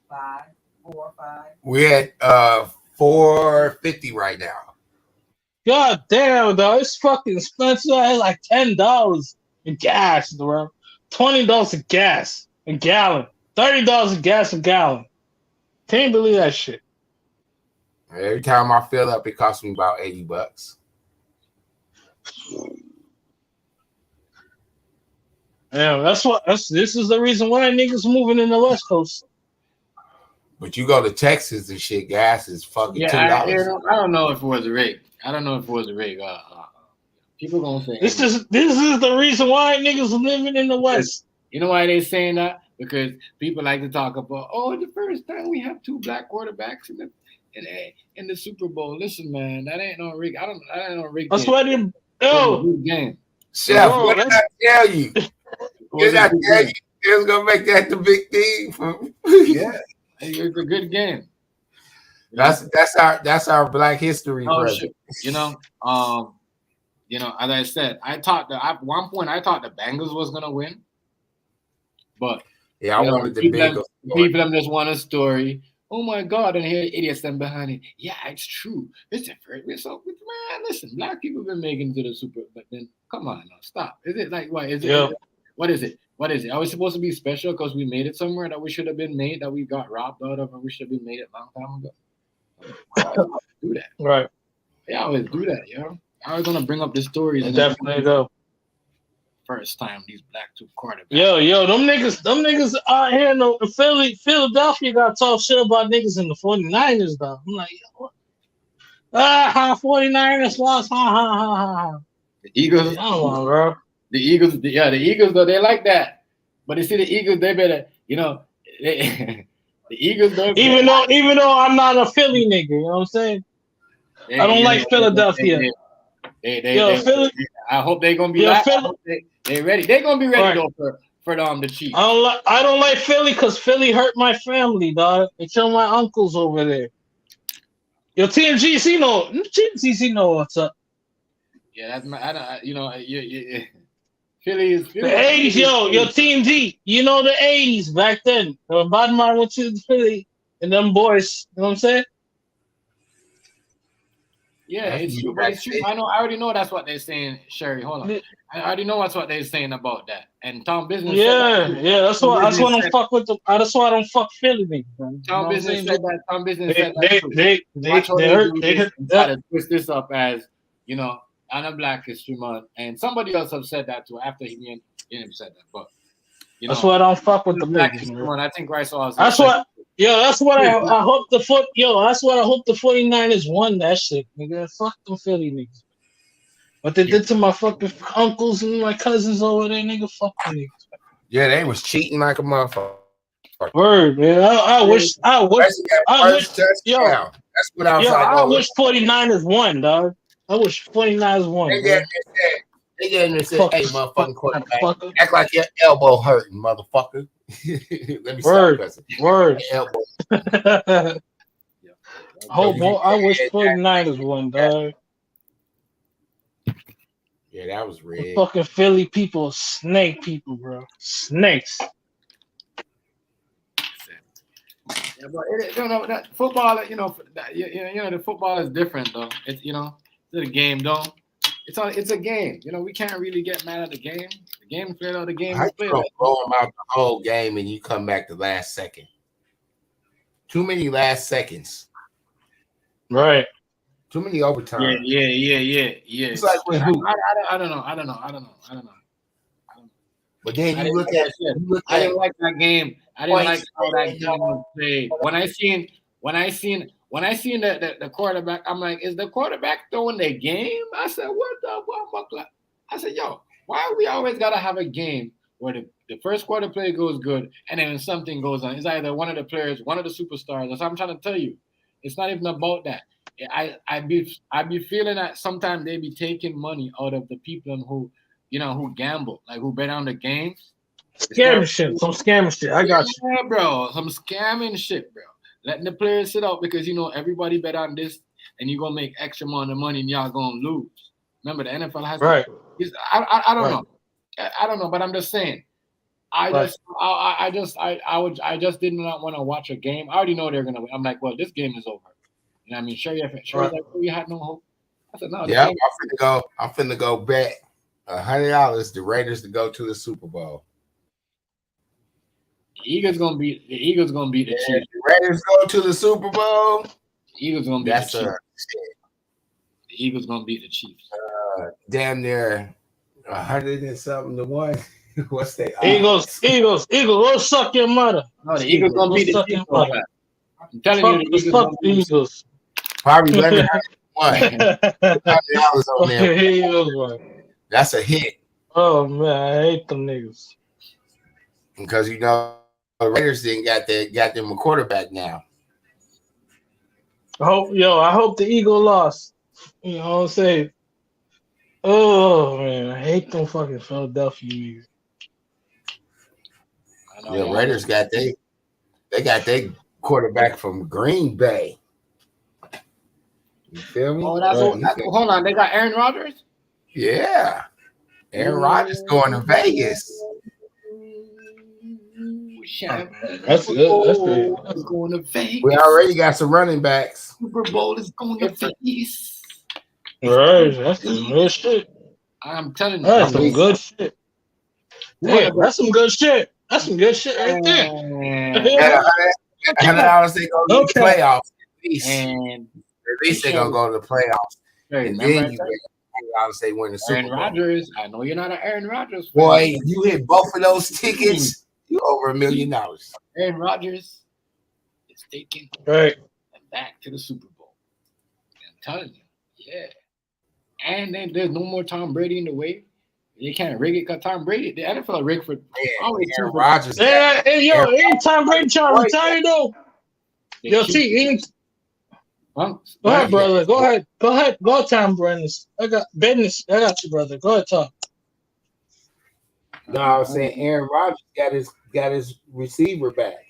4 or 5.
We're at $4.50 right now.
God damn, dog. It's fucking expensive. I had like $10 in gas, bro. $20 a gas a gallon. $30 a gas a gallon. Can't believe that shit.
Every time I fill up, it costs me about $80.
Yeah, this is the reason why niggas moving in the West Coast.
But you go to Texas and shit, gas is fucking $2.
I don't know if it was a rig. People gonna say
this is the reason why niggas living in the West.
You know why they saying that? Because people like to talk about, the first time we have 2 black quarterbacks in the Super Bowl. Listen, man, that ain't no rig. That ain't no rig.
That's why they
game.
Chef, what did I tell you? Did I tell you? It was gonna make that the big thing.
Yeah, it's a good game.
That's our Black History present.
As I said, at one point I thought the Bengals was gonna win, but
yeah, I wanted the Bengals.
People just want a story. Oh my God, and here idiots them behind it. Yeah, it's true. It's different. So, man, listen, black people been making to the Super, but then come on, now, stop. Is it like what is it?
Yeah.
What is it? What is it? Are we supposed to be special because we made it somewhere that we should have been made, that we got robbed out of, and we should have been made it a long time ago? Do that.
Right.
They always do that, yo. I was gonna bring up the stories.
And definitely though.
First time these black 2 quarterbacks.
Yo, them niggas out here in Philadelphia got talk shit about niggas in the 49ers though. I'm like, what? 49ers lost. Ha.
The Eagles.
Come on, bro.
The Eagles though, they like that. But you see the Eagles, they better, the Eagles though.
Even though I'm not a Philly nigga, you know what I'm saying? I don't like Philadelphia.
Philly. I hope they're gonna be they ready. They're gonna be ready though for the Chiefs.
I don't like Philly because Philly hurt my family, dog. They killed my uncles over there. Yo, TMGC know what's up.
Yeah, that's my. Philly is
the 80s, yo, Team D. You know the 80s back then. Badman went to Philly and them boys. You know what I'm saying?
Yeah, it's true, but it's true. I know. I already know that's what they're saying, Sherry. Hold on. I already know that's what they're saying about that. And Tom Business.
Yeah. That's why I don't fuck with them. That's why I don't fuck Philly niggas. Man.
Tom Business said that. Tom Business said
that. They
try to twist this up as on a Black History Month, and somebody else have said that too after he didn't said that, but.
That's why I don't fuck with the niggas.
I think Rice was.
That's what. That's what I hope the foot. That's what I hope the 49ers won that shit, nigga. Fuck them Philly niggas. What they did to my fucking uncles and my cousins over there, nigga. Fuck them niggas.
Yeah, they was cheating like a motherfucker.
Word, man. I wish. Yo, that's what I was like. I wish 49ers won, dog. I wish 49ers won.
They gave me said, "Hey, motherfucking quarterback, act like your elbow hurting, motherfucker." Let me stop.
Word.
Elbow.
I wish 49ers won, dog.
Yeah, that was red.
The fucking Philly people, snake people, bro. Snakes.
Yeah, but that football, the football is different though. It's it's a game though. It's a game. We can't really get mad at the game. The game played out. The game
I
played
don't blow them out the whole game and you come back the last second. Too many last seconds.
Right.
Too many overtime.
Yeah.
It's like with who?
I don't know.
But then you look at.
I didn't like that game. I didn't like how that game was played. When I seen the quarterback, I'm like, is the quarterback throwing the game? I said, what the fuck? I said, yo, why we always gotta have a game where the first quarter play goes good and then when something goes on, it's either one of the players, one of the superstars. That's what I'm trying to tell you. It's not even about that. I be feeling that sometimes they be taking money out of the people who gamble, like who bet on the games.
Some scamming shit. I got you.
Yeah, bro. Some scamming shit, bro. Letting the players sit out because everybody bet on this and you're gonna make extra amount of money and y'all gonna lose. Remember the NFL has
right.
I don't know. I don't know, but I'm just saying. I just did not want to watch a game. I already know they're gonna win. I'm like, well, this game is over. You know what I mean? Sure you had no hope. I said no.
Yeah, I'm finna go bet $100 the Raiders to go to the Super Bowl.
The Eagles gonna beat the Chiefs.
The Raiders go to the Super Bowl.
The Eagles gonna beat the Chiefs. The Eagles gonna beat the Chiefs.
Damn near 100 and something to 1. What's that?
Eagles, go suck your mother.
No, the Eagles gonna beat the Chiefs. I'm telling you,
the Eagles.
Probably 1101. $100 on there. That's a hit.
Oh man, I hate them niggas.
Because the Raiders didn't got them a quarterback now.
I hope the Eagle lost. You know what I'm saying? Oh man, I hate them fucking Philadelphia niggas.
Yeah, Raiders got they got their quarterback from Green Bay. You feel me?
Oh, hold on. They got Aaron Rodgers?
Yeah. Aaron Rodgers going to Vegas.
That's good. That's good.
That's going to Vegas.
We already got some running backs.
Super Bowl is going to Vegas.
Right. That's some good shit.
I'm telling you.
That's some good shit. Damn, that's some good shit. That's some good shit right there.
$100 they go to the playoffs. At least they're gonna go to the playoffs. And then they win the Super Bowl.
Aaron Rodgers. I know you're not an Aaron Rodgers fan.
Boy, you hit both of those tickets, you over $1 million.
Aaron Rodgers is taking
them
back to the Super Bowl. I'm telling you, yeah. And then there's no more Tom Brady in the way. You can't rig it because Tom Brady, the NFL rigged for always
Aaron Rodgers.
Yeah, ain't Tom Brady trying to retire though. Yo, see, go ahead, brother. Go ahead. Go, Tom Brady. I got business. I got you, brother. Go ahead, talk.
No, I was saying Aaron Rodgers got his receiver back.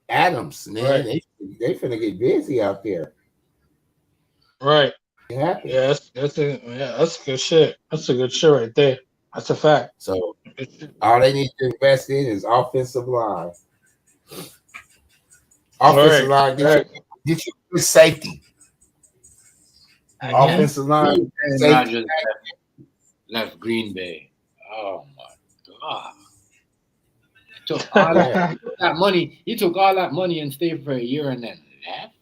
Adams, man, right. They finna get busy out there.
Right. Yeah, that's good shit. That's a good shit right there. That's a fact.
So all they need to invest in is offensive line. Offensive line, get you good safety. offensive line.
Rodgers left Green Bay. Oh my God. Took all that money. He took all that money and stayed for a year and then left.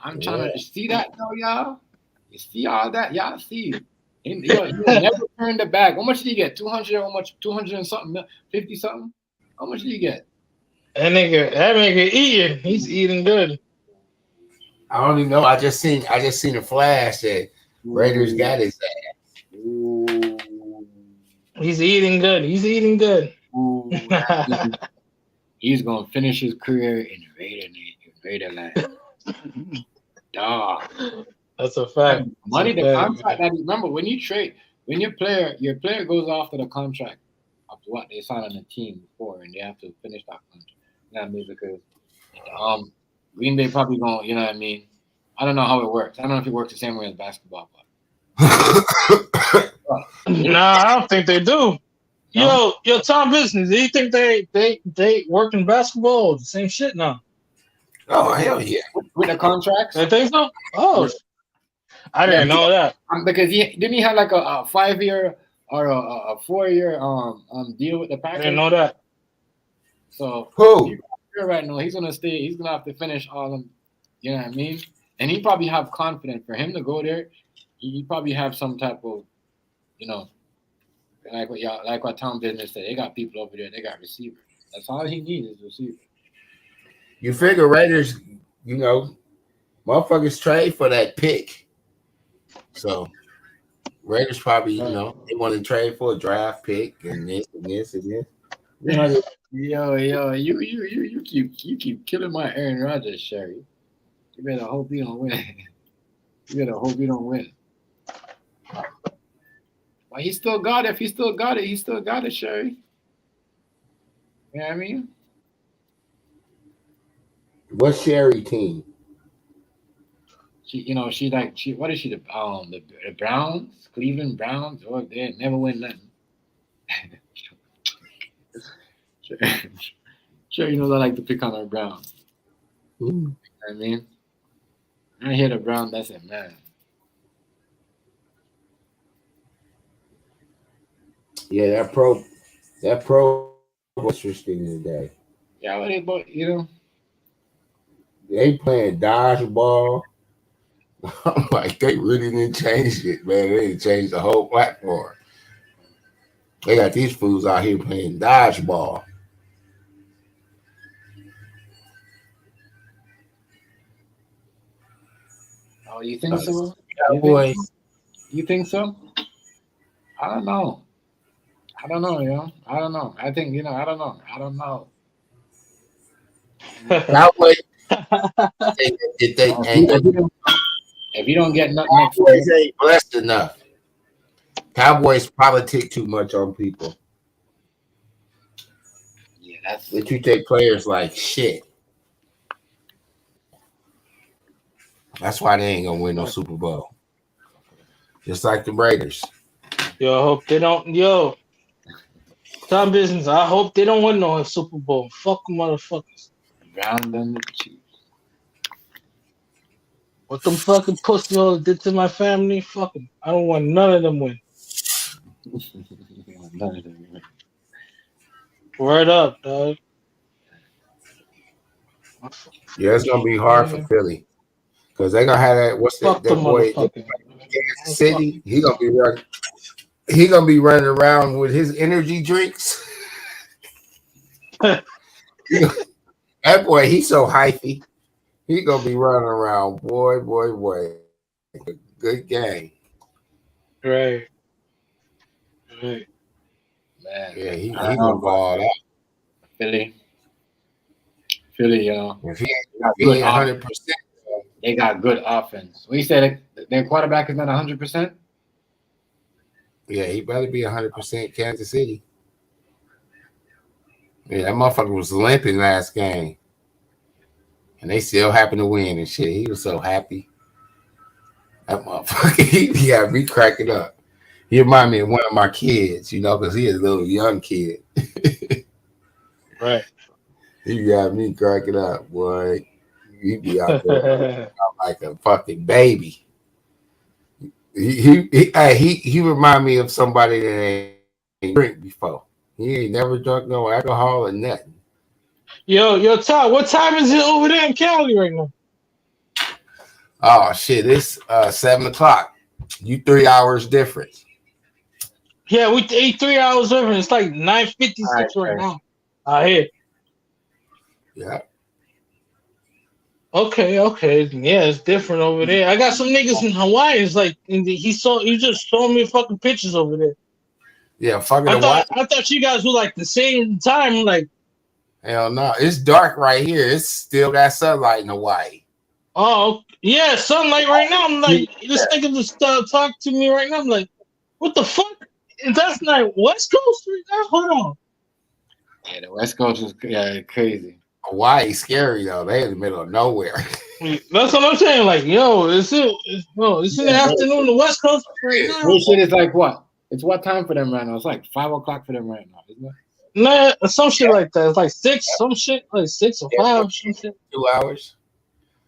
I'm trying to see that though, y'all. You see all that, y'all see. He never turned the bag. How much did he get? 200? How much? 200 and something? 50 something? How much did he get?
That nigga eating. He's eating good.
I don't even know. I just seen a flash that Raiders got his ass.
Ooh.
He's eating good. He's eating good.
Ooh, he's gonna finish his career in Raiderland. Dog.
That's a fact.
Money, the contract. Remember, when your player goes off to the contract of what they signed on the team before, and they have to finish that contract. You know what I mean? Because Green Bay probably going. You know what I mean? I don't know how it works. I don't know if it works the same way as basketball.
Nah, I don't think they do. No? Yo, Tom Business. Do you think they work in basketball or the same shit now?
Oh hell yeah!
With the contracts,
I think so. Oh, I didn't know that.
Because he have like a 5-year or a 4-year deal with the Packers.
I didn't know that.
So
who
right now he's gonna stay. He's gonna have to finish all them. You know what I mean? And he probably have confidence for him to go there. He probably have some type of, like what Tom Business said. They got people over there. They got receivers. That's all he needs is receivers.
You figure Raiders, motherfuckers trade for that pick. So Raiders probably, they want to trade for a draft pick and this and this and this.
Yo, you keep killing my Aaron Rodgers, Sherry. You better hope you don't win. You better hope you don't win. Well, he still got it. If he still got it, he still got it, Sherry. You know what I mean?
What Sherry team?
She what is she? The Browns, Cleveland Browns, or they never win nothing. Sure, I like to pick on our Browns. You know what I mean? I hear the Browns, that's it, man.
Yeah, that pro was interesting today.
Yeah, but
they playing dodgeball. I'm like, they really didn't change it, man. They didn't change the whole platform. They got these fools out here playing dodgeball.
Oh, you think so?
Boy.
You think so? I don't know. I don't know. I think, I don't know.
Cowboys,
if you don't get nothing next
Cowboys ain't blessed enough. Cowboys politic too much on people.
Yeah, that's
they treat their players like shit. That's why they ain't gonna win no Super Bowl. Just like the Raiders.
Yo, I hope they don't. Yo, Tom Business. I hope they don't win no Super Bowl. Fuck them motherfuckers.
Round them the Chiefs.
What them fucking pussy hoes did to my family? Fuck them. I don't want none of them win.
None of them win.
Word up, dog.
Yeah, it's gonna be hard for Philly because they're gonna have that. What's that boy? Kansas City. He gonna be running around with his energy drinks. That boy, he's so hypey. He gonna be running around, boy. Good game.
Right.
Man.
Yeah, he gonna ball out.
Philly,
If he ain't 100%,
they got good offense. We said their quarterback is not 100%.
Yeah, he better be 100% Kansas City. Yeah, that motherfucker was limping last game. And they still happen to win and shit. He was so happy. That motherfucker, he got me cracking up. He remind me of one of my kids, because he is a little young kid.
Right.
He got me cracking up, boy. He be out there like a fucking baby. He remind me of somebody that ain't drink before. He ain't never drunk no alcohol or nothing.
Yo, Todd, what time is it over there in Cali right now?
Oh shit, it's 7:00. You 3 hours difference.
Yeah, we 3 hours over. It's like 9:56 right now. Out here.
Yeah.
Okay. Yeah, it's different over there. I got some niggas in Hawaii. It's like he just showed me fucking pictures over there.
Yeah, fucking
I thought you guys were like the same time. Like,
hell no, it's dark right here. It's still got sunlight in Hawaii.
oh yeah, sunlight right now. I'm like, this nigga just talk to me right now. I'm like, what the fuck? That's not West Coast right now. Hold on.
Yeah, the West Coast is crazy.
Hawaii scary though. They in the middle of nowhere.
That's what I'm saying. Like, yo, it's in the afternoon on the West Coast right now.
This shit is like what? It's what time for them right now? It's like 5 o'clock for them right now, isn't it?
Nah, some shit like that. It's like 6, some shit like 6 or 5, some shit.
2 hours.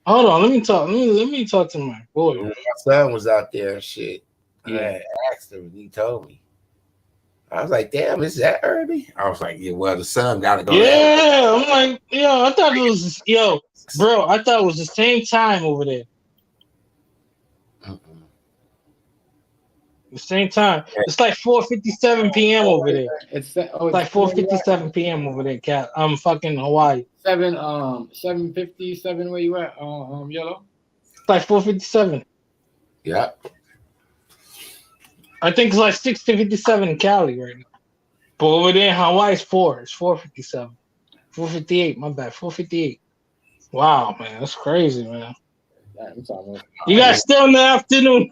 Hold on, let me talk. Let me talk to my boy.
My son was out there and shit. I asked him, and he told me. I was like, damn, is that early? I was like, yeah, well, the sun got to go.
Yeah, I'm like, I thought it was, bro, I thought it was the same time over there. The same time. It's like 4:57 p.m. over there. It's like 4:57 p.m. over there, Cat. I'm fucking Hawaii.
7:57 where you at? Yellow.
It's like 4:57.
Yeah.
I think it's like 6:57 in Cali right now. But over there in Hawaii, it's 4. It's 4:57. 4:58. My bad. 4:58. Wow, man, that's crazy, man. You guys still in the afternoon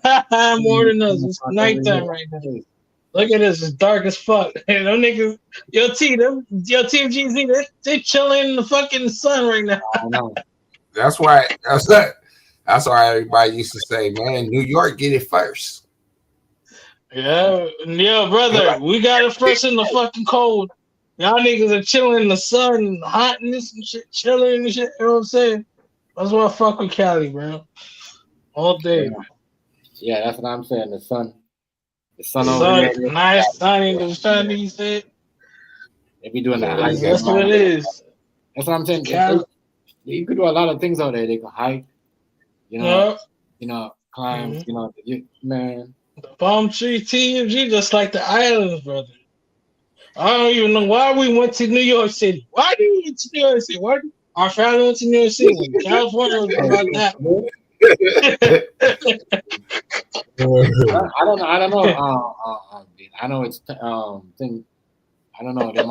more than us. It's nighttime right now. Look at this. It's dark as fuck. Them niggas, CHEFTMGZ, they chilling in the fucking sun right now.
That's why everybody used to say, man, New York get it first.
Yeah, brother. We got it first in the fucking cold. Y'all niggas are chilling in the sun, hotness and shit, chilling and shit. You know what I'm saying? That's why I fuck with Cali, bro. All day.
Yeah, that's what I'm saying. The sun over there.
Nice, sunny, the sun, he said.
They be doing that.
That's what it is.
That's what I'm saying. You could do a lot of things out there. They could hike, climb, man.
The palm tree TMG, just like the islands, brother. I don't even know why we went to New York City. Why did we went to New York City? Why did our family went to New York City? California was about that.
I don't know. I know it's thing. I don't know. There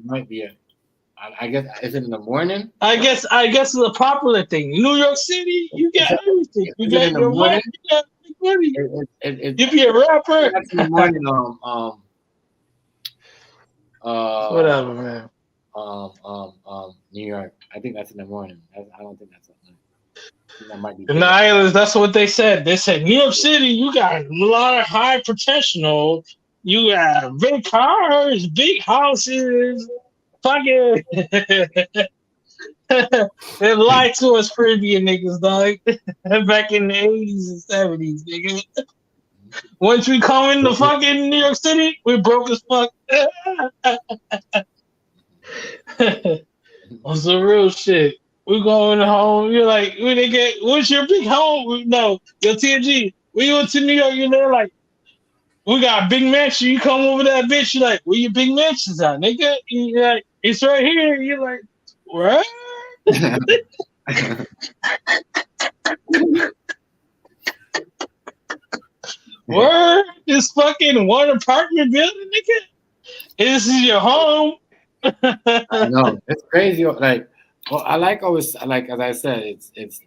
might be I guess is it in the morning?
I guess it's a popular thing. New York City, you get everything. You get your money. You got money. You be a rapper.
That's in the morning.
Whatever, man.
New York. I think that's in the morning. I don't think that's at night. That might be
in the islands, that's what they said. They said New York City, you got a lot of high potential. You got big cars, big houses. Fucking they lied to us Caribbean niggas, dog. Back in the 80s and 70s, nigga. Once we come into fucking New York City, we broke as fuck. On some real shit. We going home. You're like, when they get, what's your big home? No, yo, TNG. We went to New York. You know, like, we got a big mansion. You come over that bitch. You're like, where your big mansions at, nigga? You're like, it's right here. You're like, what? Word? This fucking one apartment building, nigga? This is your home.
I know. It's crazy. Like, well, I like always, like, as I said, it's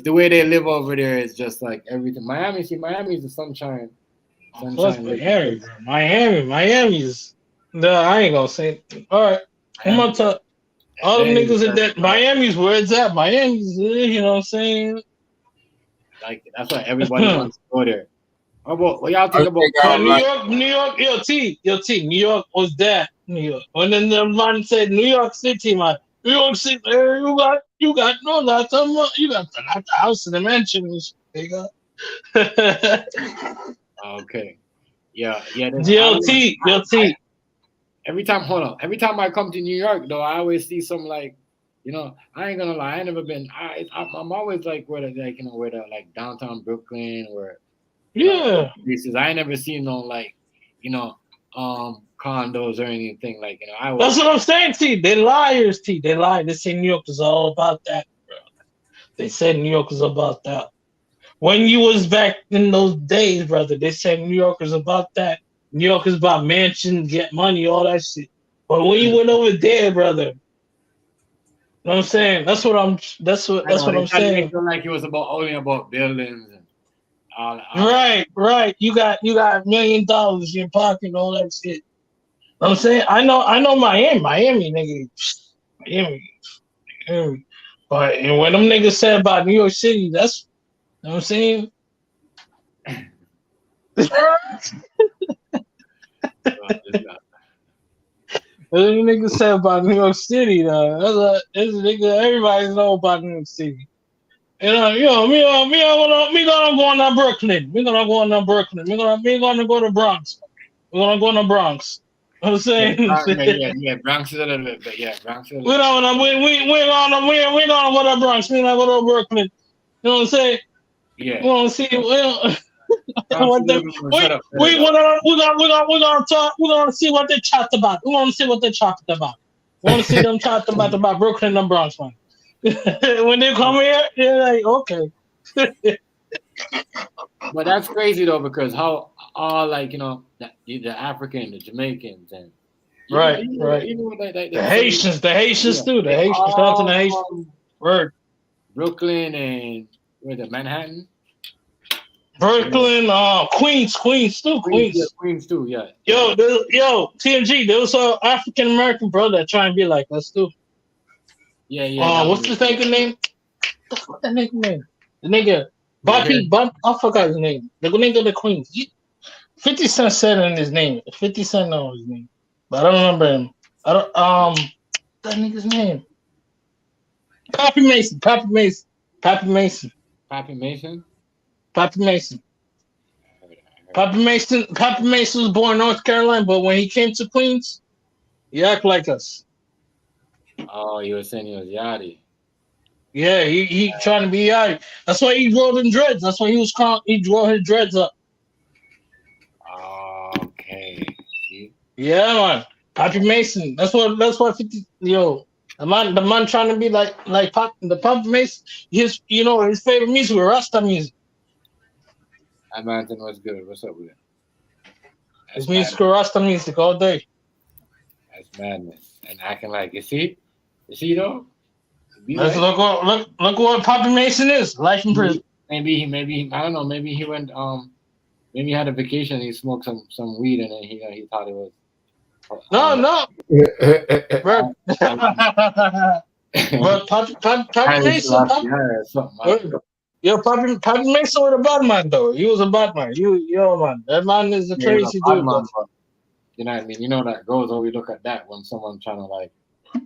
the way they live over there. It's just like everything. Miami's the sunshine.
Plus Miami's. No, I ain't gonna say it. All right. I'm gonna talk. All them niggas in that Miami's where it's at. Miami's, you know what I'm saying?
Like, that's why everybody wants to go there. What y'all think about
New York, yo, T, New York was that. New York. When then the man said New York City, man, New York City, you got no lot of money. You got the house and the mansion. They got.
Okay. Yeah.
DLT.
Every time, hold on. Every time I come to New York, though, I always see some like, I ain't gonna lie. I ain't never been. I'm always like where the like downtown Brooklyn, where places. I ain't never seen no like, condos or anything like.
That's what I'm saying, T. They liars, T. They lie. They say New York is all about that, bro. They said New York is about that. When you was back in those days, brother, they said New York is about that. New York is about mansions, get money, all that shit. But when you went over there, brother, you know what I'm saying? That's what I'm saying.
I feel like it was only about buildings and all
Right. You got $1 million in your pocket, all that shit. You know what I'm saying? I know Miami, nigga. Miami. But and when them niggas said about New York City, that's, you know what I'm saying? What the nigga said about New York City, though. That's a nigga everybody know about New York City. Me gonna go on to Brooklyn. We gonna go on to Brooklyn. We gonna go to Bronx. We're gonna go to Bronx. You know what I'm saying?
Bronx is a little bit, but yeah, Bronx.
We're gonna go to Bronx. We're gonna go to Brooklyn. You know what I'm saying?
Yeah.
We wanna see. We're gonna talk. We're gonna see what they chat about. We want to see what they chat about. We want to see them chat about Brooklyn and Bronx, man. When they come here, they're like, okay.
But that's crazy though, because how all like the African, the Jamaicans, and even with
the Haitians too. The Haitians, shout out to the Haitians. Word.
Brooklyn and where the Manhattan.
Brooklyn, Queens too.
Queens too, yeah.
Yo, TMG, there was an African American brother that trying to be like us too. Yeah. What's his name? What's that nigga name? The nigga, I forgot his name. The nigga of the Queens. 50 Cent said in his name. 50 Cent knows his name, but I don't remember him. That nigga's name. Pappy Mason. Pappy Mason was born in North Carolina, but when he came to Queens, he act like us.
Oh, you were saying he was Yachty.
Yeah, he trying to be Yachty. That's why he rolled in dreads. That's why he was called. He drew his dreads up.
Okay.
Yeah, man. Pappy Mason. That's what 50. The man trying to be like Pappy Mason. His favorite music was Rasta music.
That man was good. What's up with it?
His music was Rasta music all day.
That's madness. And acting like you see though.
Let's look what Pappy Mason is. Life in prison.
Maybe I don't know. Maybe he went maybe he had a vacation. And he smoked some weed and then he thought it was.
No. But Pappy Mason. Pappy Mason was a bad man though. He was a bad man. Man. That man is a crazy dude.
Man, you know what I mean? You know that goes when we look at that when someone's trying to like.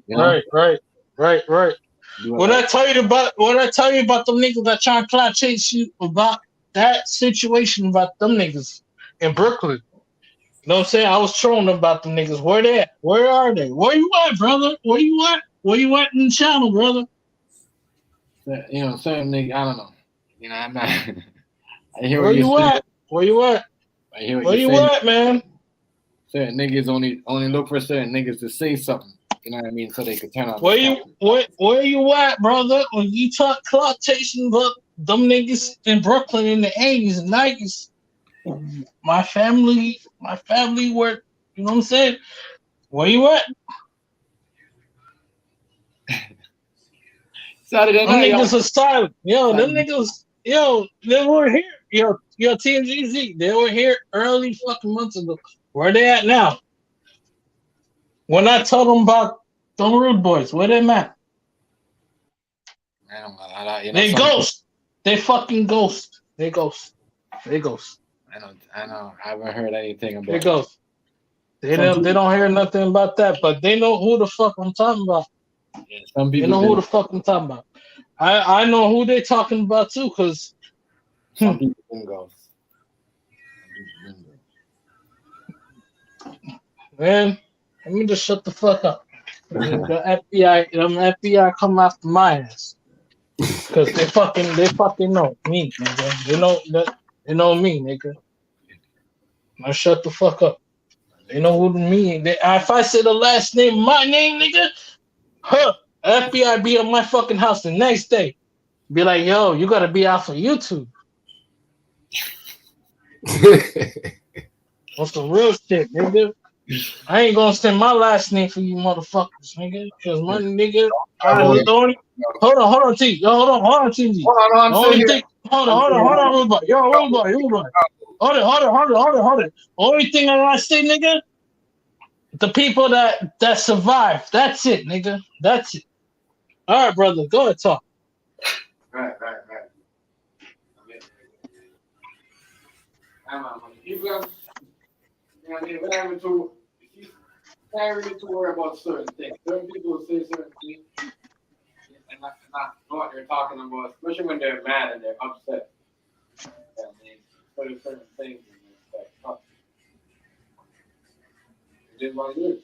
Right.
When I tell you about them niggas that try to clout chase you about that situation about them niggas in Brooklyn. You know what I'm saying? I was trolling about them niggas. Where they at? Where are they? Where you at, brother? Where you at in the channel, brother?
Certain nigga, I don't know. I'm not. I hear
Where you at? Where you at?
I hear
where you at, man?
Certain niggas only look for certain niggas to say something. You know what I mean? So they could turn on.
Where you at, brother? When you talk clout chasing about them niggas in Brooklyn in the 80s and 90s, my family were, you know what I'm saying? Where you at?
Saturday night.
Them niggas are silent. Them niggas, they were here. TMGZ, they were here early fucking months ago. Where they at now? When I told them about them rude boys, where they at? They ghost. They fucking ghost. They ghost.
I know. I haven't heard anything about.
They ghost. They don't hear nothing about that, but they know who the fuck I'm talking about.
Yeah, some
You
people
know who the fuck I'm talking about. I know who they talking about too, cause
some people can go.
man, let me just shut the fuck up. The FBI come after my ass. Cause they fucking know me, nigga. They know me, nigga. Now shut the fuck up. They know who me. If I say the last name, my name, nigga, FBI be at my fucking house the next day. Be like, yo, you gotta be out for YouTube. On some real shit, nigga. I ain't gonna send my last name for you motherfuckers, nigga. Cause my nigga, hold on, T. Yo, hold on, T.
I'm
Only
saying.
thing, hold on, Ruba. Yo, Ruba. Hold it. Only thing I gotta say, nigga, the people that survive. That's it, nigga. That's it. All right, brother. Go ahead, talk.
Right. We're having to worry about certain things. Certain people will say certain things and not know what they're talking about, especially when they're mad and they're upset. Certain things and it's like, oh, it is what it is.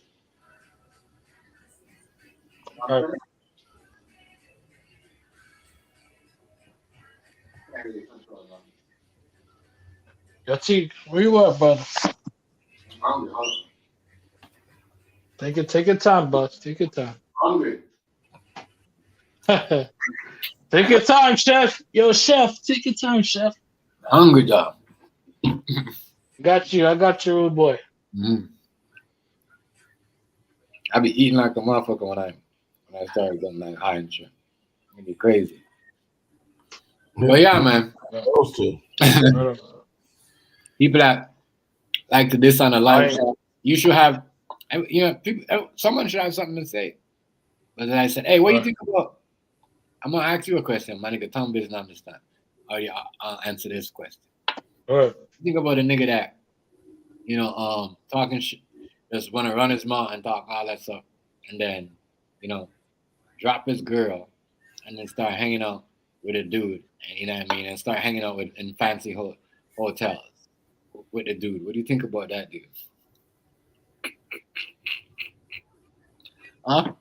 Right. Yo, T, where you at, brother?
Hungry.
Take your time, boss. Take your time.
Hungry.
Take your time, chef. Yo, chef, take your time, chef.
Hungry, job.
Got you. I got you, rude boy.
Mm. I be eating like a motherfucker when I start getting like high and shit. It'd be crazy. But yeah, man.
Those two.
People that like to diss on a live show, you should have, people, someone should have something to say. But then I said, hey, what do you think about? I'm gonna ask you a question. My nigga Tom doesn't understand. Or I'll answer this question.
All right.
Think about a nigga that, talking shit, just wanna run his mouth and talk all that stuff, and then, drop his girl, and then start hanging out with a dude, and you know what I mean, and start hanging out in fancy hotels with the dude. What do you think about that, dude? Huh?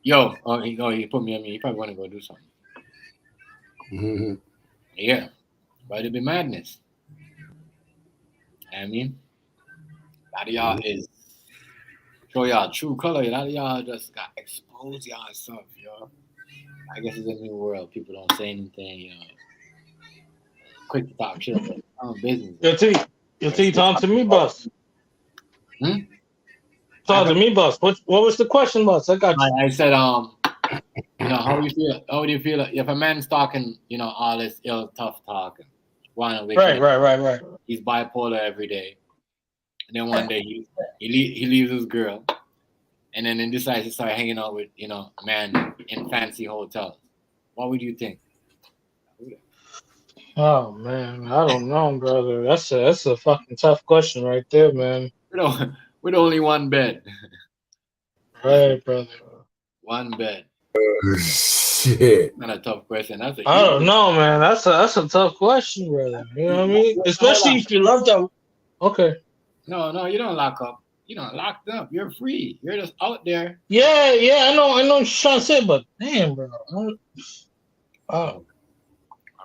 Yo, he put me on me. He probably want to go do something.
Mm-hmm.
Yeah, but it'd be madness. I mean, a lot of y'all is show y'all true color. A lot of y'all just got exposed y'all stuff, yo. I guess it's a new world. People don't say anything, quick to talk shit about business.
Yo, T, talk to me, boss. Talk to me, boss. What was the question, boss? I got you.
I said, how do you feel? How do you feel if a man's talking, all this tough talking?
Right.
He's bipolar every day, and then one day he leaves his girl, and then decides to start hanging out with a man in fancy hotels. What would you think?
Oh man, I don't know, brother. That's a fucking tough question right there, man.
With only one bed.
Right, brother.
One bed.
Shit.
Not a tough question.
I don't know, man. That's a tough question, brother. You know what I mean? Especially if you love them. Okay.
No, you don't lock up. You don't locked up. You're free. You're just out there.
Yeah, I know what you're trying to say, but damn, bro. Oh,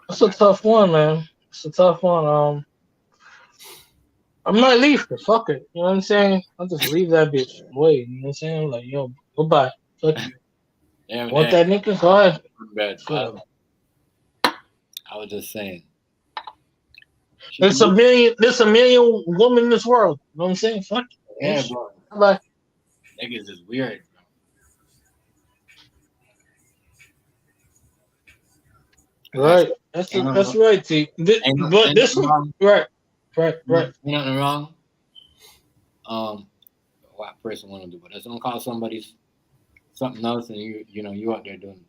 that's a tough one, man. It's a tough one. I might leave it. Fuck it. You know what I'm saying? I'll just leave that bitch. Wait, you know what I'm saying? I'm like, yo, goodbye. Fuck you.
Yeah,
Want that nigga? Go ahead.
Bed. I was just saying.
There's a million women in this world. You know what I'm saying? Fuck it.
Yeah, bro.
Bye.
Niggas is weird,
bro. Right. That's right, T. But this one, right.
Ain't nothing wrong. What person want to do, but that's don't call somebody something else, and you out there doing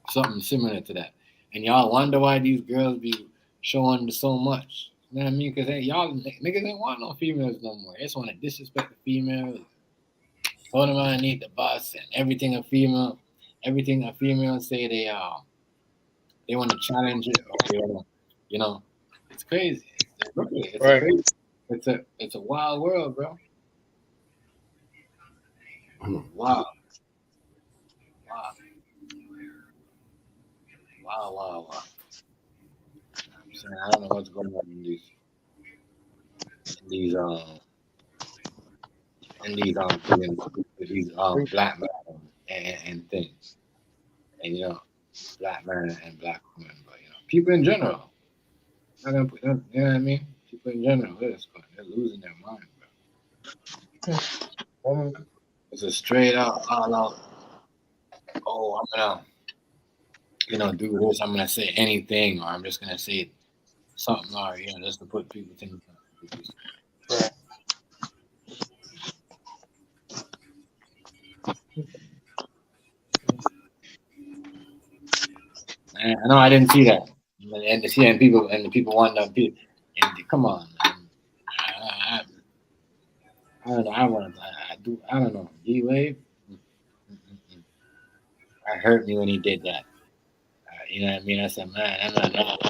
something similar to that, and y'all wonder why these girls be showing so much. You know what I mean? Because y'all niggas ain't want no females no more. They just want to disrespect the females. Throw them underneath the bus and everything a female say they want to challenge it or they wanna, you know, it's crazy. It's a wild world, bro. Wow. I'm saying I don't know what's going on in these black men and things, and black men and black women, but people in general. I'm not gonna put them, you know what I mean? People in general, they're losing their mind, bro. It's a straight out, all out. Oh, I'm gonna, do this. I'm gonna say anything, or I'm just gonna say something, or just to put people things. Right. I know I didn't see that, and the people want to come on, man. I don't know. I don't know. D-Wave. It hurt me when he did that. You know what I mean? I said, man, I'm not.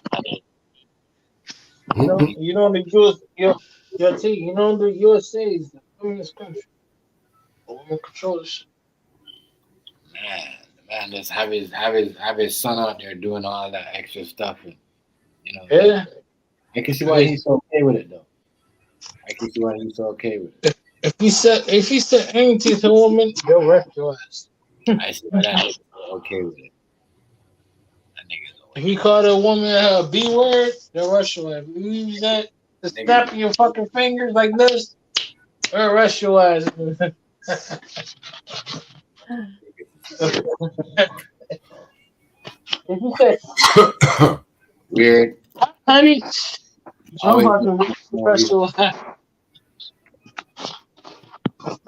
The USA is the women's country. The women control this shit.
Man, just have his son out there doing all that extra stuff, and
Yeah.
I can see why he's so okay with it, though.
If he said anything to a woman, they'll wreck your ass.
I see why that nigga's okay with it.
If he called a woman a B word, they'll rush your ass. If you use that to snapping your fucking fingers like this, they'll rush your ass. If you say
weird,
honey, I'm about to rush your ass.
And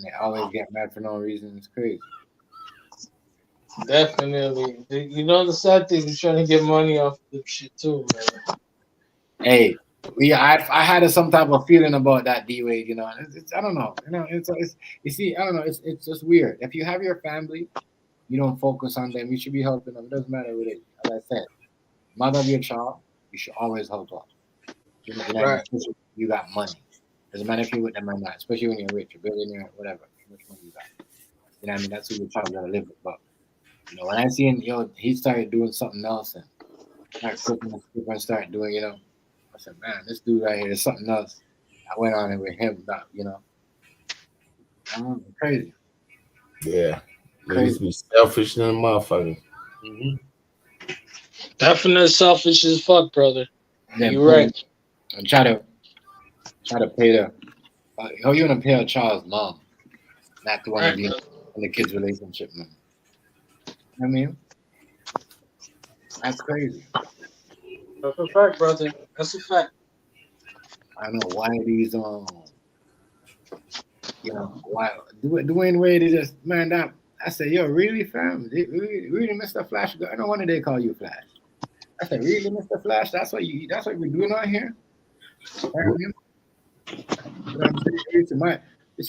they always get mad for no reason. It's crazy.
Definitely. The sad thing is trying to get money off this shit too, man.
Hey, I had some type of feeling about that D-Wade, I don't know. It's you see, I don't know, it's just weird. If you have your family, you don't focus on them, you should be helping them. It doesn't matter what it is. As I said, mother of your child, you should always help them.
Right.
You got money. Doesn't matter if you're with them or not, especially when you're rich, you're billionaire, whatever. How much money you got? That's who your child gotta live with. But when I see him, he started doing something else and started doing, I said, man, this dude right here is something else. I went on it with him, crazy.
Yeah. Crazy. Be selfish than a motherfucker.
Mm-hmm.
Definitely selfish as fuck, brother.
Then
you're right.
And try to pay how you want to pay a child's mom, not the one to be in the kid's relationship, man. I mean, that's crazy.
That's a fact, brother. That's a fact.
I don't know why these why Dwayne Wade is just, man, that I said, yo, really, fam? Really, Mr. Flash? I don't want they call you Flash. I said, really, Mr. Flash? That's what we're doing out here?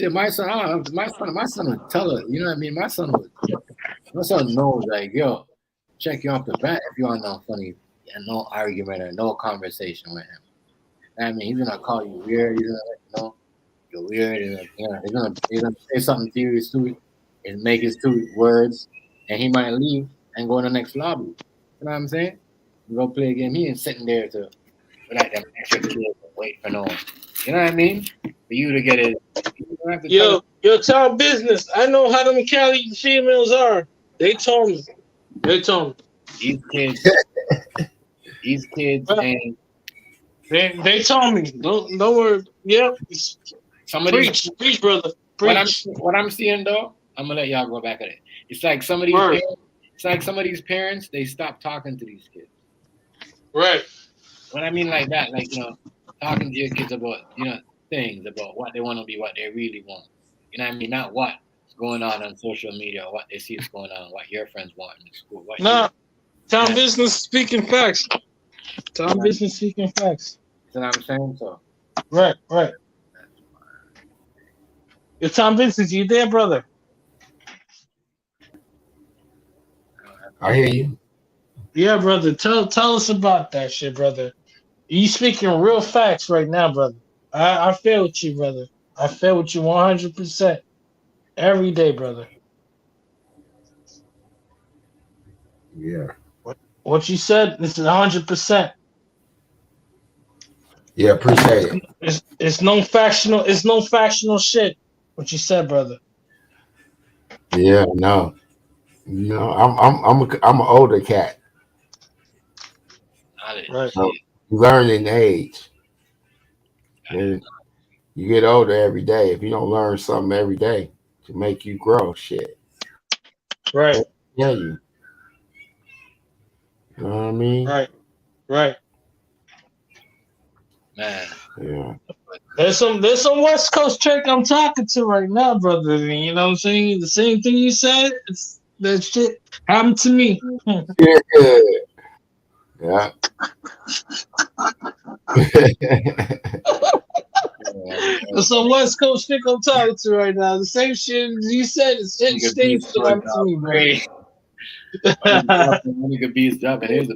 My son would tell her, you know what I mean? My son knows, like, yo, check you off the bat if you want no funny and no argument or no conversation with him. I mean, he's gonna call you weird. He's gonna let you know you're weird, and he's gonna say something to you and make his 2 words, and he might leave and go in the next lobby. You know what I'm saying? You go play a game. He ain't sitting there to like them extra kids and wait for no one. You know what I mean? For you to get it.
Yo, tell business. I know how them Cali females are. They told me. These
kids, and
they told me. Don't worry. Yeah. Preach, brother. Preach.
What I'm seeing though, I'm gonna let y'all go back at it. It's like some of these parents, they stop talking to these kids.
Right.
What I mean like that, like talking to your kids about things about what they want to be, what they really want. You know what I mean? Not what's going on social media or what they see is going on, what your friends want in school.
Town business speaking facts. Town business speaking facts.
You know what I'm saying? So
right. Your Tom Vincent, you there, brother?
I hear you.
Yeah, brother. Tell us about that shit, brother. You speaking real facts right now, brother. I feel with you, brother. I feel with you 100% every day, brother.
Yeah.
What you said, this is 100%.
Yeah, appreciate it.
It's no factional. It's no factional shit. What you said, brother.
Yeah, no. I'm an older cat.
Right.
So you learn in age. And you get older every day. If you don't learn something every day to make you grow, shit.
Right.
Yeah, you know what I mean?
Right. Right.
Man.
Yeah.
There's some West Coast chick I'm talking to right now, brother. And you know what I'm saying? The same thing you said, it's that shit happened to me.
Yeah. Yeah.
There's some West Coast chick I'm talking to right now. The same shit you said, it's same shit happened to me, bro.
Nigga beats up, and here's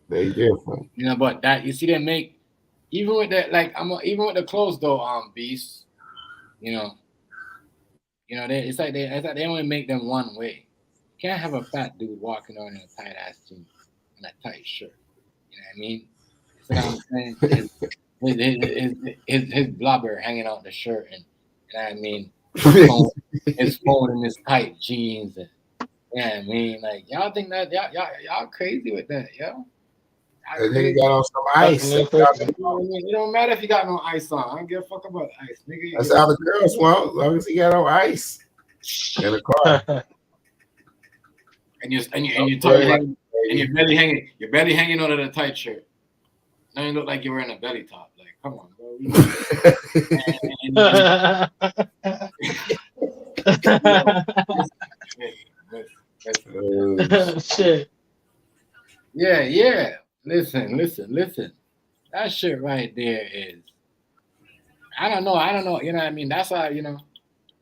They different.
you know, but that you see them make even with that, like even with the clothes though, beast, you know, it's like they only make them one way. You can't have a fat dude walking on in a tight ass jeans and a tight shirt. You know what I mean? That's what I'm saying. His blubber hanging out the shirt, and you know what I mean, his phone in his tight jeans, and you know what I mean, like y'all think that y'all crazy with that, yo.
And then you got on some ice.
It don't matter if you got no ice on. I don't give a fuck about ice, nigga.
That's how the girls want, as long as he got on ice in the car.
and your belly hanging out of the tight shirt. Now you look like you're wearing a belly top. Like, come on, bro.
Shit.
Yeah. Listen. That shit right there is. I don't know. You know what I mean? That's how,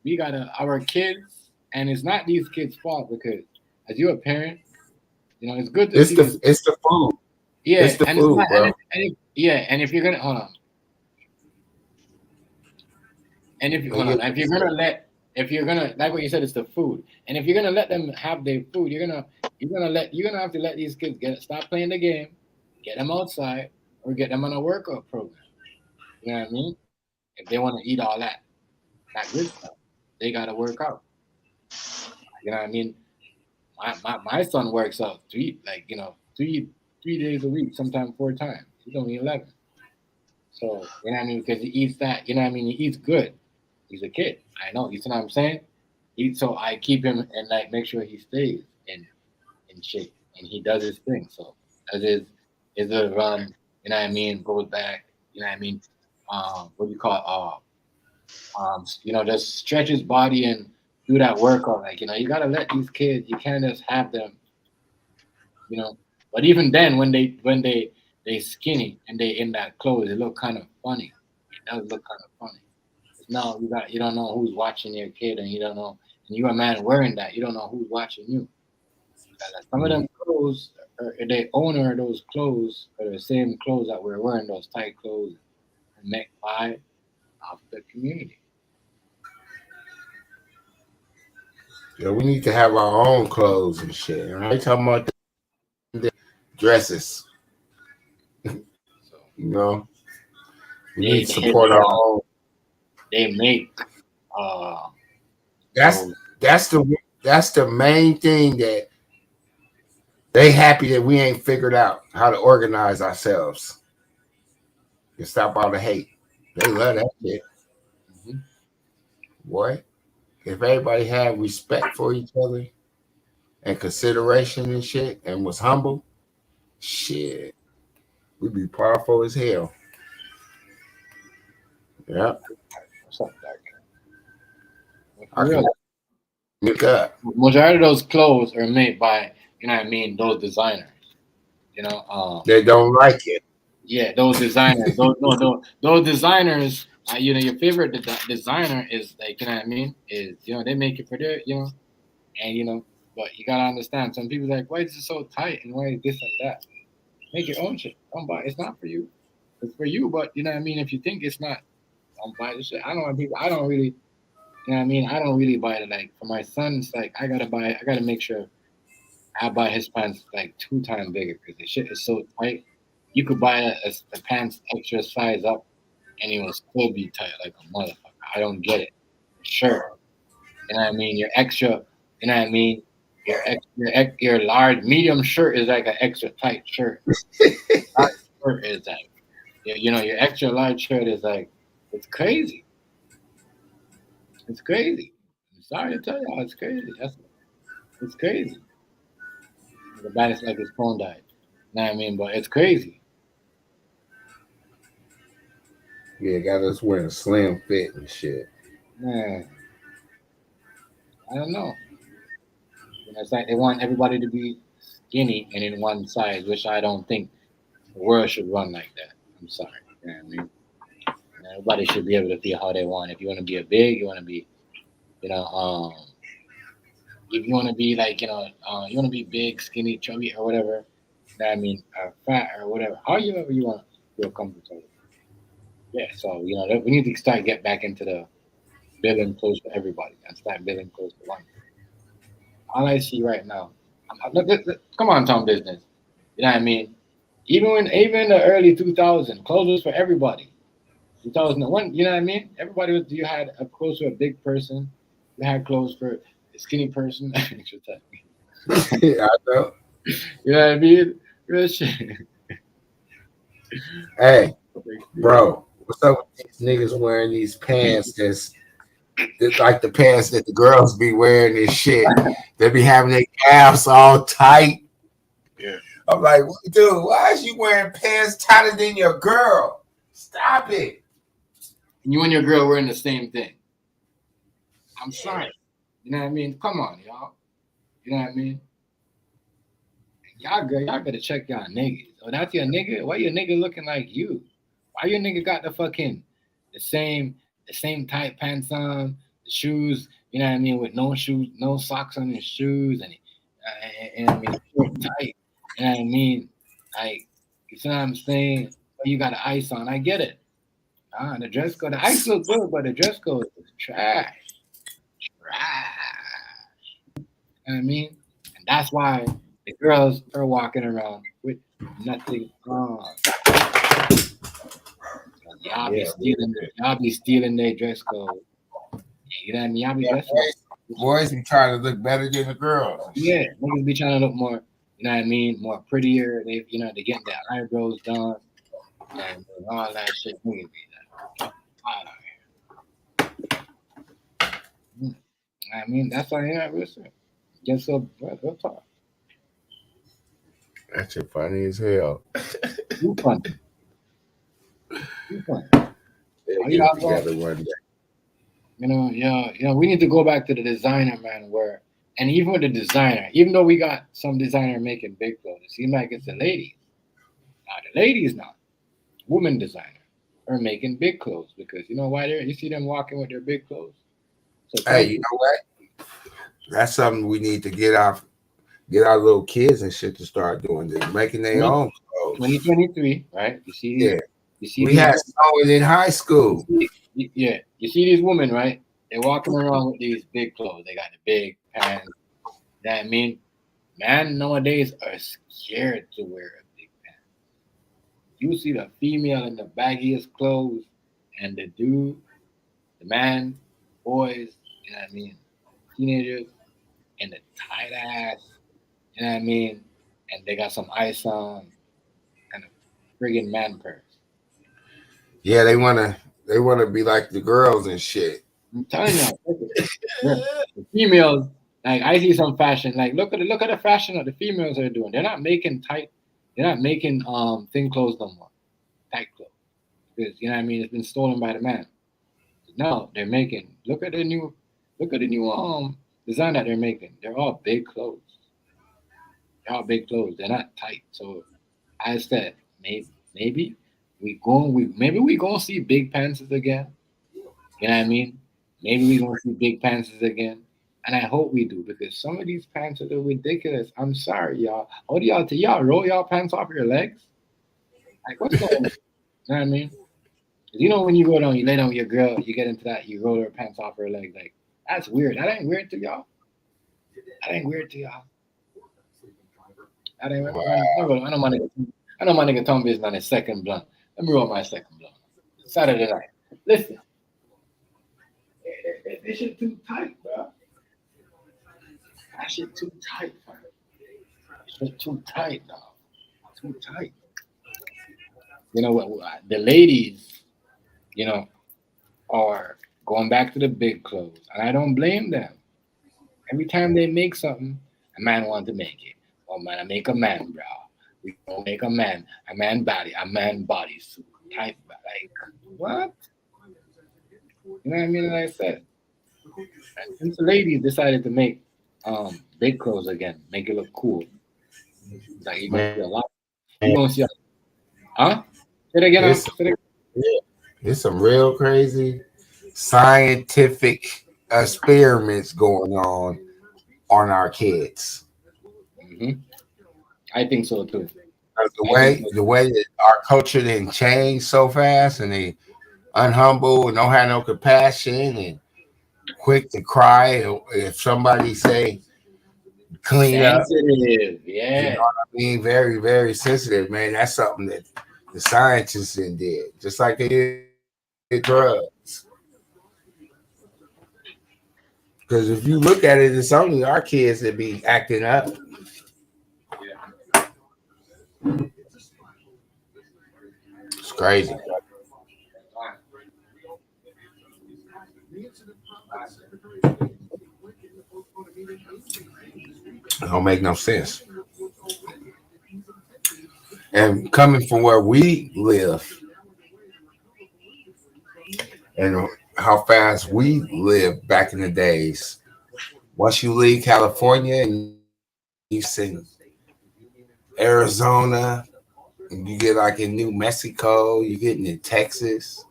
we got our kids, and it's not these kids' fault because as you're a parent, it's good to see.
It's the food.
Yeah,
it's the food, bro.
And if you're gonna hold on, and if you're gonna like what you said, it's the food. And if you're gonna let them have their food, you're gonna have to let these kids stop playing the game, get them outside, or get them on a workout program. You know what I mean? If they want to eat all that good stuff, they gotta work out. You know what I mean? My son works out three days a week, sometimes 4 times. He's only 11. So, you know what I mean? Because he eats that, you know what I mean? He eats good. He's a kid. I know. You see what I'm saying? So I keep him and make sure he stays in shape and he does his thing. So as is a run, you know what I mean, goes back, you know what I mean? What do you call it? Just stretch his body and do that workout. Like, you gotta let these kids, you can't just have them, But even then when they skinny and they in that clothes, it look kind of funny. It does look kind of funny. No, you don't know who's watching your kid, and you don't know, and you're a man wearing that, you don't know who's watching you. Some of them clothes, or the owner of those clothes, are the same clothes that we're wearing, those tight clothes, and make by of the community.
Yeah, we need to have our own clothes and shit. And I ain't talking about the dresses. We need to support our own.
They make
that's the main thing that they happy that we ain't figured out how to organize ourselves and stop all the hate. They love that shit. Mm-hmm. Boy, if everybody had respect for each other and consideration and shit and was humble, shit, we'd be powerful as hell. Yeah.
Majority of those clothes are made by, those designers.
They don't like it.
Yeah, those designers, those designers. Your favorite designer is like, you know what I mean? Is they make it for their, and but you gotta understand. Some people like, why is it so tight and why is this and that? Make your own shit. Don't buy. It's not for you. It's for you, but you know what I mean. If you think it's not, don't buy the shit. I don't want people. I don't really. You know what I mean? I don't really buy it. Like for my son, it's like I gotta buy. I gotta make sure I buy his pants like 2 times bigger because the shit is so tight. You could buy the pants extra size up, and it will still be tight like a motherfucker. I don't get it. Sure, you know what I mean. Your extra, you know what I mean. Your large medium shirt is like an extra tight shirt. Large shirt is like, your extra large shirt is like, it's crazy. It's crazy. I'm sorry to tell you, it's crazy. It's crazy. The baddest like his phone died. You know what I mean? But it's crazy.
Yeah, got us wearing slim fit and shit.
Man, I don't know. It's like they want everybody to be skinny and in one size, which I don't think the world should run like that. I'm sorry. You know what I mean? Everybody should be able to feel how they want. If you want to be a big, you want to be, if you want to be like, you want to be big, skinny, chubby, or whatever. You know what I mean? Fat or whatever. However you want to feel comfortable. Yeah. So we need to get back into the building clothes for everybody and start building clothes for one. All I see right now, come on, Tom Business. You know what I mean? Even in the early 2000s, clothes was for everybody. 2001, you know what I mean? Everybody was. You had a clothes for a big person. You had clothes for a skinny person.
I know.
You know what I mean? Real shit.
Hey, bro, what's up with these niggas wearing these pants that's like the pants that the girls be wearing and shit? They be having their calves all tight.
Yeah.
I'm like, dude, why is you wearing pants tighter than your girl? Stop it.
And you and your girl wearing the same thing. I'm sorry. You know what I mean? Come on, y'all. You know what I mean? Y'all better check y'all niggas. Oh, that's your nigga? Why your nigga looking like you? Why your nigga got the same tight pants on, the shoes, you know what I mean, with no shoes, no socks on his shoes, and I mean, short tight, you know what I mean? Like, you see what I'm saying? Well, you got the ice on, I get it. The dress code, the ice looks good, but the dress code is trash. You know what I mean? And that's why the girls are walking around with nothing on. Y'all be stealing their dress code. You know what I mean? Y'all be dressing.
Boys be trying to look better than the girls.
Yeah, niggas be trying to look more, you know what I mean, more prettier. They getting their eyebrows done and all that shit. Niggas be like, I mean, that's why listen. Just so we'll talk.
That shit funny as hell.
You funny.
Get together one day.
We need to go back to the designer, man. And even with the designer, even though we got some designer making big clothes, it seems like it's the ladies. Now the ladies not. Women designer are making big clothes because you know why you see them walking with their big clothes. So
hey, you know what? That's something we need to get our little kids and shit to start doing. This, making their own clothes.
2023, right? You see,
yeah.
You see,
we had sewing in high school.
You see these women, right? They're walking around with these big clothes. They got the big pants. That mean, man nowadays are scared to wear a big pants. You see the female in the baggiest clothes, and the dude, the man, boys, you know what I mean, teenagers, in the tight ass, you know what I mean, and they got some ice on, and a friggin' man purse.
Yeah, they wanna be like the girls and shit.
I'm telling you, the females. Like I see some fashion. Like look at the fashion that the females are doing. They're not making tight. They're not making thin clothes no more. Tight clothes, because you know what I mean. It's been stolen by the man. No, they're making. Look at the new design that they're making. They're all big clothes. They're all big clothes. They're not tight. So I said maybe we gonna see big panties again. You know what I mean? Maybe we gonna see big panties again. And I hope we do because some of these pants are ridiculous. I'm sorry, y'all. What do y'all roll y'all pants off your legs? Like what's going on? You know what I mean? 'Cause you know when you go down, you lay down with your girl, you get into that, you roll her pants off her legs. Like that's weird. That ain't weird to y'all. That ain't weird to y'all. That ain't weird. I know my nigga Tom is on his second blunt. Let me roll my second blunt. Saturday night. Listen. That shit too tight, bro. That shit too tight, man. Shit too tight, dog. Too tight. You know what? The ladies, you know, are going back to the big clothes, and I don't blame them. Every time they make something, a man wants to make it. Oh man, I make a man, bro. We gonna make a man body suit type. Like what? You know what I mean? Like I said, and since the ladies decided to make big clothes again, make it look cool. Like you're gonna see a lot. You're gonna see a huh? Say it again.
There's some real crazy scientific experiments going on our kids.
Mm-hmm. I think so too.
The way that our culture didn't change so fast, and they unhumble and don't have no compassion and quick to cry if somebody say clean
sensitive,
up.
Yeah.
You know what I mean? Very, very sensitive, man. That's something that the scientists did, just like they did drugs. Because if you look at it, it's only our kids that be acting up. It's crazy. It don't make no sense. And coming from where we live and how fast we lived back in the days, once you leave California and you see Arizona, and you get like in New Mexico, you get in Texas,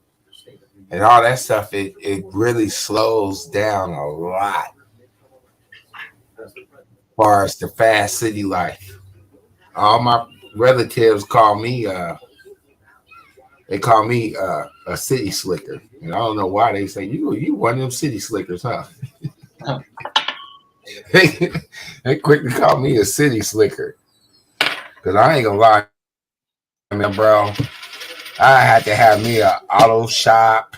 and all that stuff, it really slows down a lot as far as the fast city life. All my relatives call me they call me a city slicker. And I don't know why they say you one of them city slickers, huh? They quickly call me a city slicker. Cause I ain't gonna lie, man, bro. I had to have me a auto shop.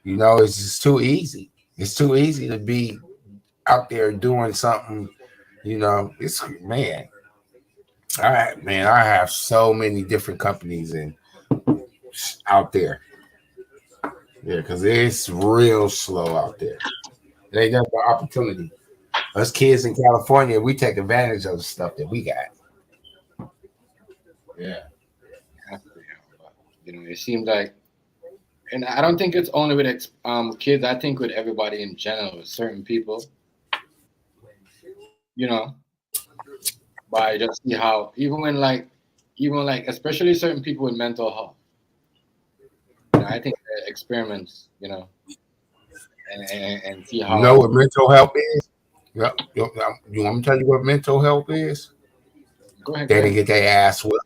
You know, it's just too easy. It's too easy to be out there doing something. You know, it's man. All right, man. I have so many different companies and out there. Yeah, because it's real slow out there. It ain't nothing but opportunity. Us kids in California, we take advantage of the stuff that we got. Yeah.
You know, it seems like, and I don't think it's only with kids. I think with everybody in general, with certain people, you know, by just see how even especially certain people with mental health. You know, I think experiments, you know, and see how.
You know what mental health is? Yep. You want me to tell you what mental health is?
Go ahead.
They didn't get their ass whooped.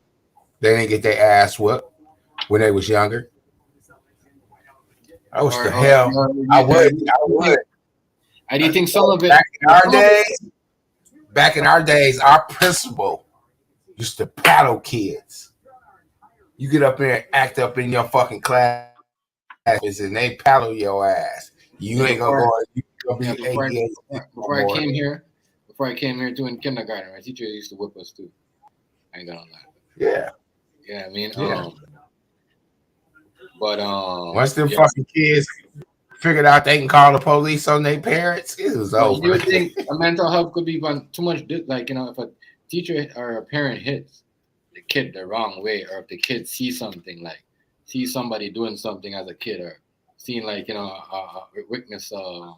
They didn't get their ass whooped when they was younger. I wish the hell I would.
I do think some of it
back in our days, our principal used to paddle kids. You get up there and act up in your fucking class, and they paddle your ass. You ain't gonna go. You gonna be
before I came here doing kindergarten, my teacher used to whip us too. I ain't gonna lie.
Yeah.
Yeah, I mean,
yeah.
But
once them fucking kids figured out they can call the police on their parents, it was over.
You would think a mental health could be too much, like, you know, if a teacher or a parent hits the kid the wrong way, or if the kid sees something, like see somebody doing something as a kid, or seeing, like, you know, witness a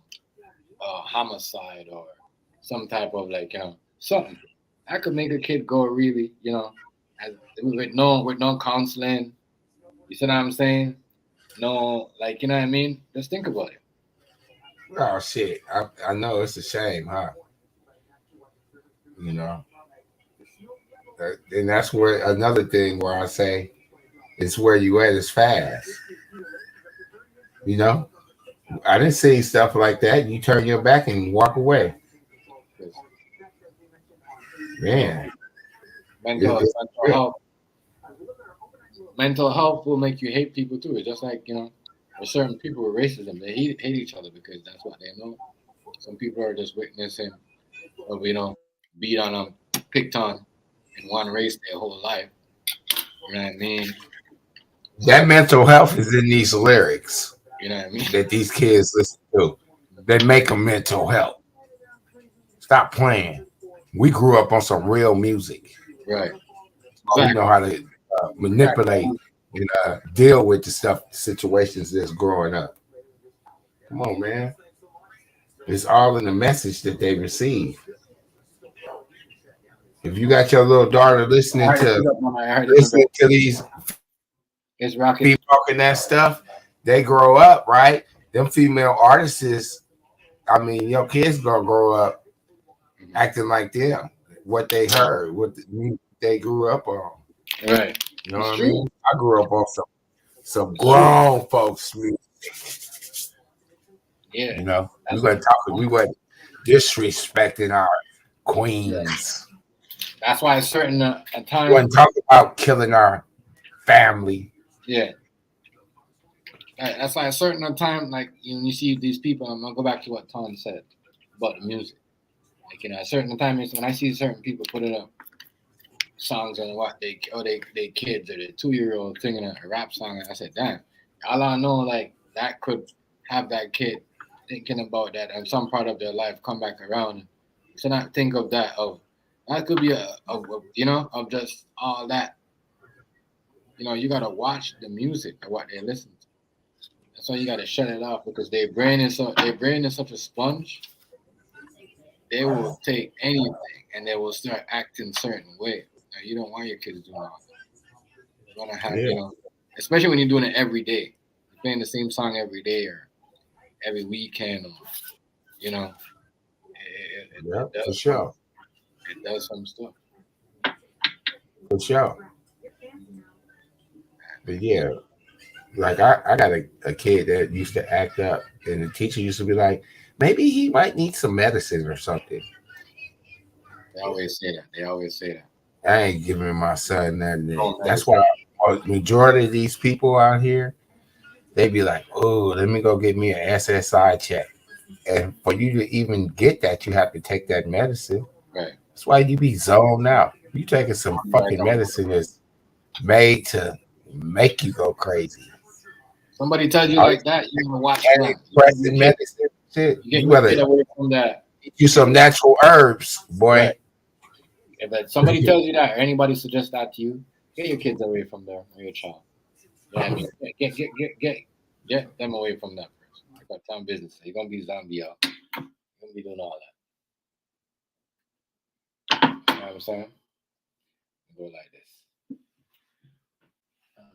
homicide or some type of, like, you know, something that could make a kid go really, you know, with no counseling. You see what I'm saying? No, like, you know what I mean? Just think about it.
Oh shit! I know it's a shame, huh? You know, and that's where another thing where I say it's where you at is fast. You know, I didn't see stuff like that. You turn your back and walk away. Man,
Mental,
it's
mental health. Mental health will make you hate people too. It's just like, with certain people with racism, they hate each other because that's what they know. Some people are just witnessing of, beat on them, picked on in one race their whole life. You know what I mean?
that mental health is in these lyrics
You know what I mean?
that these kids listen to. They make them mental health. Stop playing. We grew up on some real music.
Right.
So we know how to manipulate and deal with the situations that's growing up. Come on, man. It's all in the message that they receive. If you got your little daughter listening to these
it's rocking
people talking that stuff, they grow up, right? Them female artists, I mean, your kids gonna grow up acting like them, what they heard, what they grew up on.
Right.
You know what I mean? I grew up on some grown folks music.
Yeah.
You know, we weren't disrespecting our queens.
That's why a certain time
We wasn't talking about killing our family.
Yeah. That's why a certain time, like, when you see these people, I'm gonna go back to what Tom said about the music. Like, a certain time is when I see certain people put it up songs on what they kids or the 2-year-old singing a rap song, and I said, damn, all I know, like, that could have that kid thinking about that and some part of their life come back around. So not think of that could be of just all that. You gotta watch the music of what they listen to. That's why you gotta shut it off, because their brain is such a sponge. They will take anything and they will start acting certain way. Now, you don't want your kids doing all that. You wanna have, especially when you're doing it every day. You're playing the same song every day or every weekend, or
for sure.
It does some stuff.
For sure. But yeah, like I got a kid that used to act up, and the teacher used to be like, maybe he might need some medicine or something.
They always say that.
I ain't giving my son nothing. That's why majority of these people out here, they be like, oh, let me go get me an SSI check. And for you to even get that, you have to take that medicine.
Right.
That's why you be zoned out. You taking some fucking medicine that's made to make you go crazy.
Somebody tells you like that, you gonna watch that.
Medicine, shit.
You better get away from that.
You some natural herbs, boy.
Right. If somebody tells you that, or anybody suggests that to you, get your kids away from there, or your child. Yeah, I mean, get them away from that person. I got time business. You're gonna be zombie out. You're gonna be doing all that. You know what I'm saying? Go like this.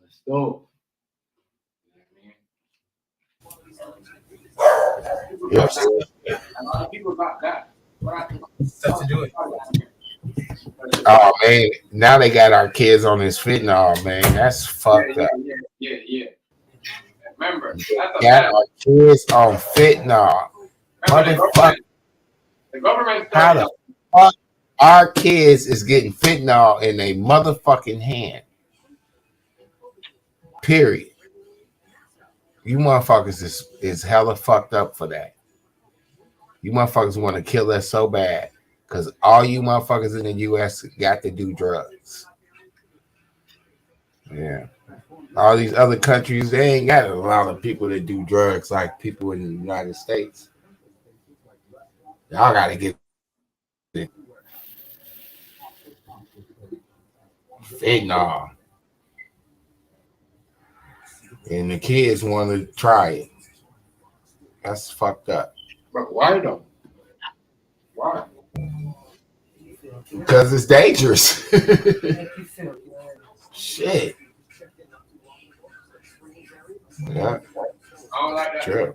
Let's go.
Yep.
A lot of people got that.
Stuff to do it. Oh man, now they got our kids on this fentanyl, man. That's fucked up.
Yeah. Remember,
got our kids on fentanyl. Motherfucker.
The government.
How the fuck our kids is getting fentanyl in a motherfucking hand? Period. You motherfuckers is hella fucked up for that. You motherfuckers want to kill us so bad because all you motherfuckers in the U.S. got to do drugs. Yeah. All these other countries, they ain't got a lot of people that do drugs like people in the United States. Y'all got to get it. Fentanyl. And the kids want to try it. That's fucked up.
But why though? Why?
Because it's dangerous. Shit. Yeah. True.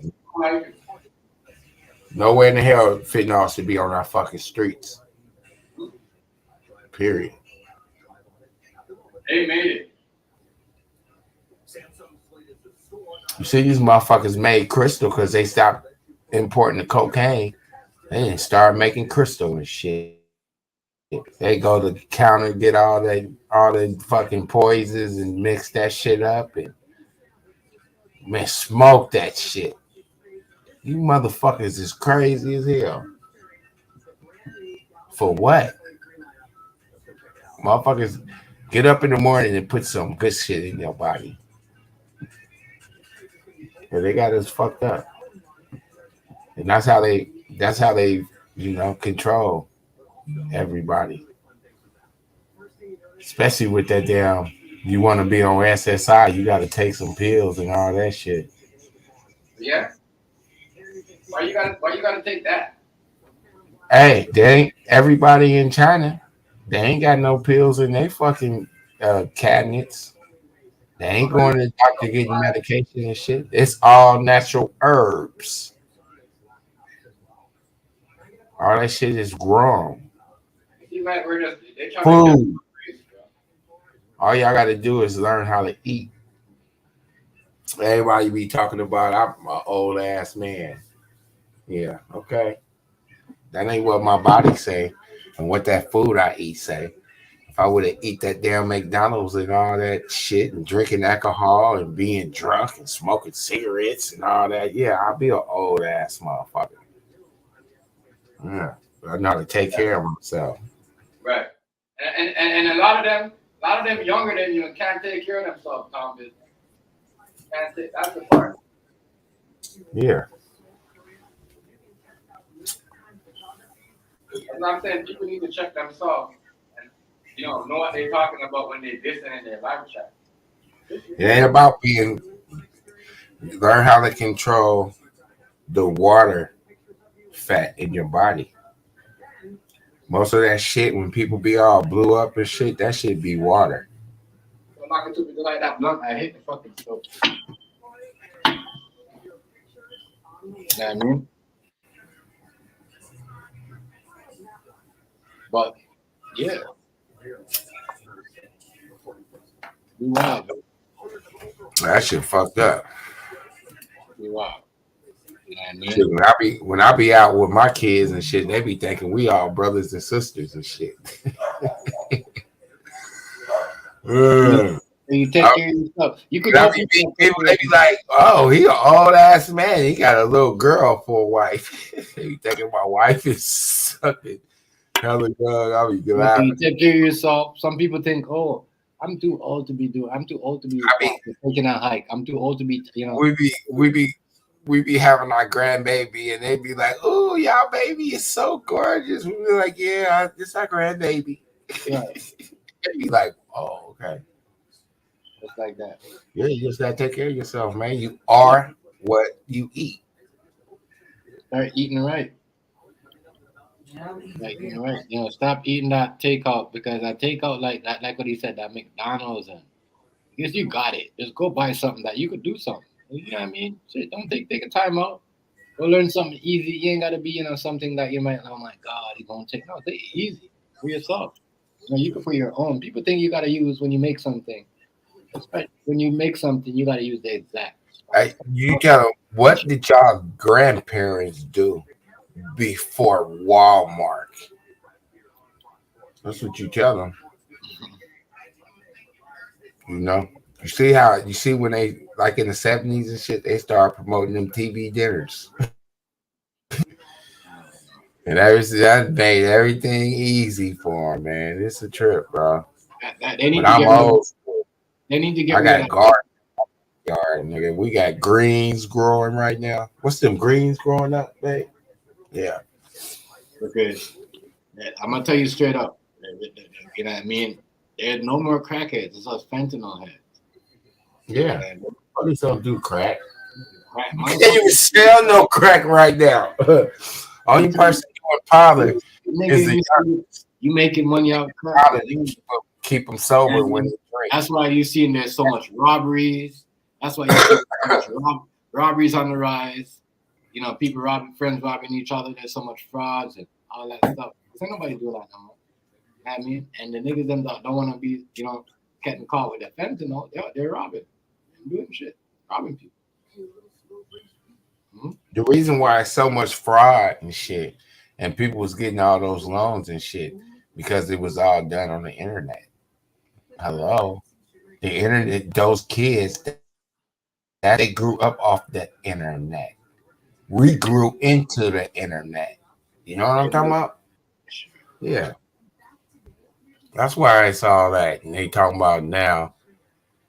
Nowhere in the hell fentanyl should be on our fucking streets. Period.
They made it.
You see, these motherfuckers made crystal because they stopped importing the cocaine. They didn't start making crystal and shit. They go to the counter, get all the fucking poisons and mix that shit up and man, smoke that shit. You motherfuckers is crazy as hell. For what? Motherfuckers get up in the morning and put some good shit in your body. But they got us fucked up. And that's how they control everybody. Especially with that damn, you want to be on SSI, you got to take some pills and all that shit.
Yeah. Why you gotta take that?
Hey, they ain't everybody in China. They ain't got no pills in their fucking cabinets. They ain't going to the doctor getting medication and shit. It's all natural herbs. All that shit is grown. Food. All y'all got to do is learn how to eat. Everybody be talking about I'm an old ass man. Yeah, okay. That ain't what my body say and what that food I eat say. If I would have eat that damn McDonald's and all that shit and drinking alcohol and being drunk and smoking cigarettes and all that, yeah, I'll be an old ass motherfucker. Yeah, I know how to take care of myself.
Right, and a lot of them younger than you and can't take care of themselves, Tom. That's the part.
Yeah.
As I'm saying, people need to check themselves and know what they're talking about when they listen in their live chat.
It ain't about learn how to control the water fat in your body. Most of that shit, when people be all blew up and shit, that shit be water.
I'm not gonna do like that blunt. I hate the fucking stuff. You know what I mean? But yeah, we wild.
That shit fucked up.
We wild. You know what I mean?
Shit, when I be out with my kids and shit, they be thinking we all brothers and sisters and shit.
You take care of yourself. You could
people they be like, oh, he an old ass man. He got a little girl for a wife. They be thinking my wife is sucking. Hella good. I'll be glad.
You take care of yourself. Some people think, oh, I'm too old to be taking a hike. I'm too old to be,
We be having our grandbaby, and they be like, "Oh, y'all baby is so gorgeous." We be like, "Yeah, it's our grandbaby."
Yeah.
They be like, "Oh, okay."
Just like that.
Yeah, you just gotta take care of yourself, man. You are what you eat.
Start eating right. Stop eating that takeout because that takeout like what he said, that McDonald's and I guess you got it. Just go buy something that you could do something. You know what I mean? Shit, don't take a time out. Go learn something easy. You ain't gotta be something that you might, oh my God, you're gonna take. No, take it easy for yourself. You can for your own. People think you gotta use when you make something. When you make something, you gotta use the exact.
You tell them, what did y'all grandparents do before Walmart? That's what you tell them. You see when they like in the 70s and shit, they started promoting them TV dinners. And that made everything easy for them, man. It's a trip, bro. I'm old.
They need to get
I got garden yard, nigga. We got greens growing right now. What's them greens growing up, babe? Yeah.
Okay. I'm gonna tell you straight up. You know what I mean? There's no more crackheads. It's us fentanyl heads.
Yeah. Police don't do crack. You can't even sell no crack right now. Only person doing pilot is
you making money out of crack.
keep them sober when they drink.
That's why you see there's so much robberies. That's why you see so much robberies on the rise. You know, people robbing, friends robbing each other. There's so much frauds and all that stuff. Ain't nobody do that no more. You know what I mean? And the niggas them don't want to be, you know, getting caught with that fentanyl. They're robbing and doing shit, robbing people. Mm-hmm.
The reason why it's so much fraud and shit, and people was getting all those loans and shit, because it was all done on the internet. Hello, the internet. Those kids that they grew up off the internet. We grew into the internet. You know what I'm talking about? Yeah. That's why I saw that. And they talking about now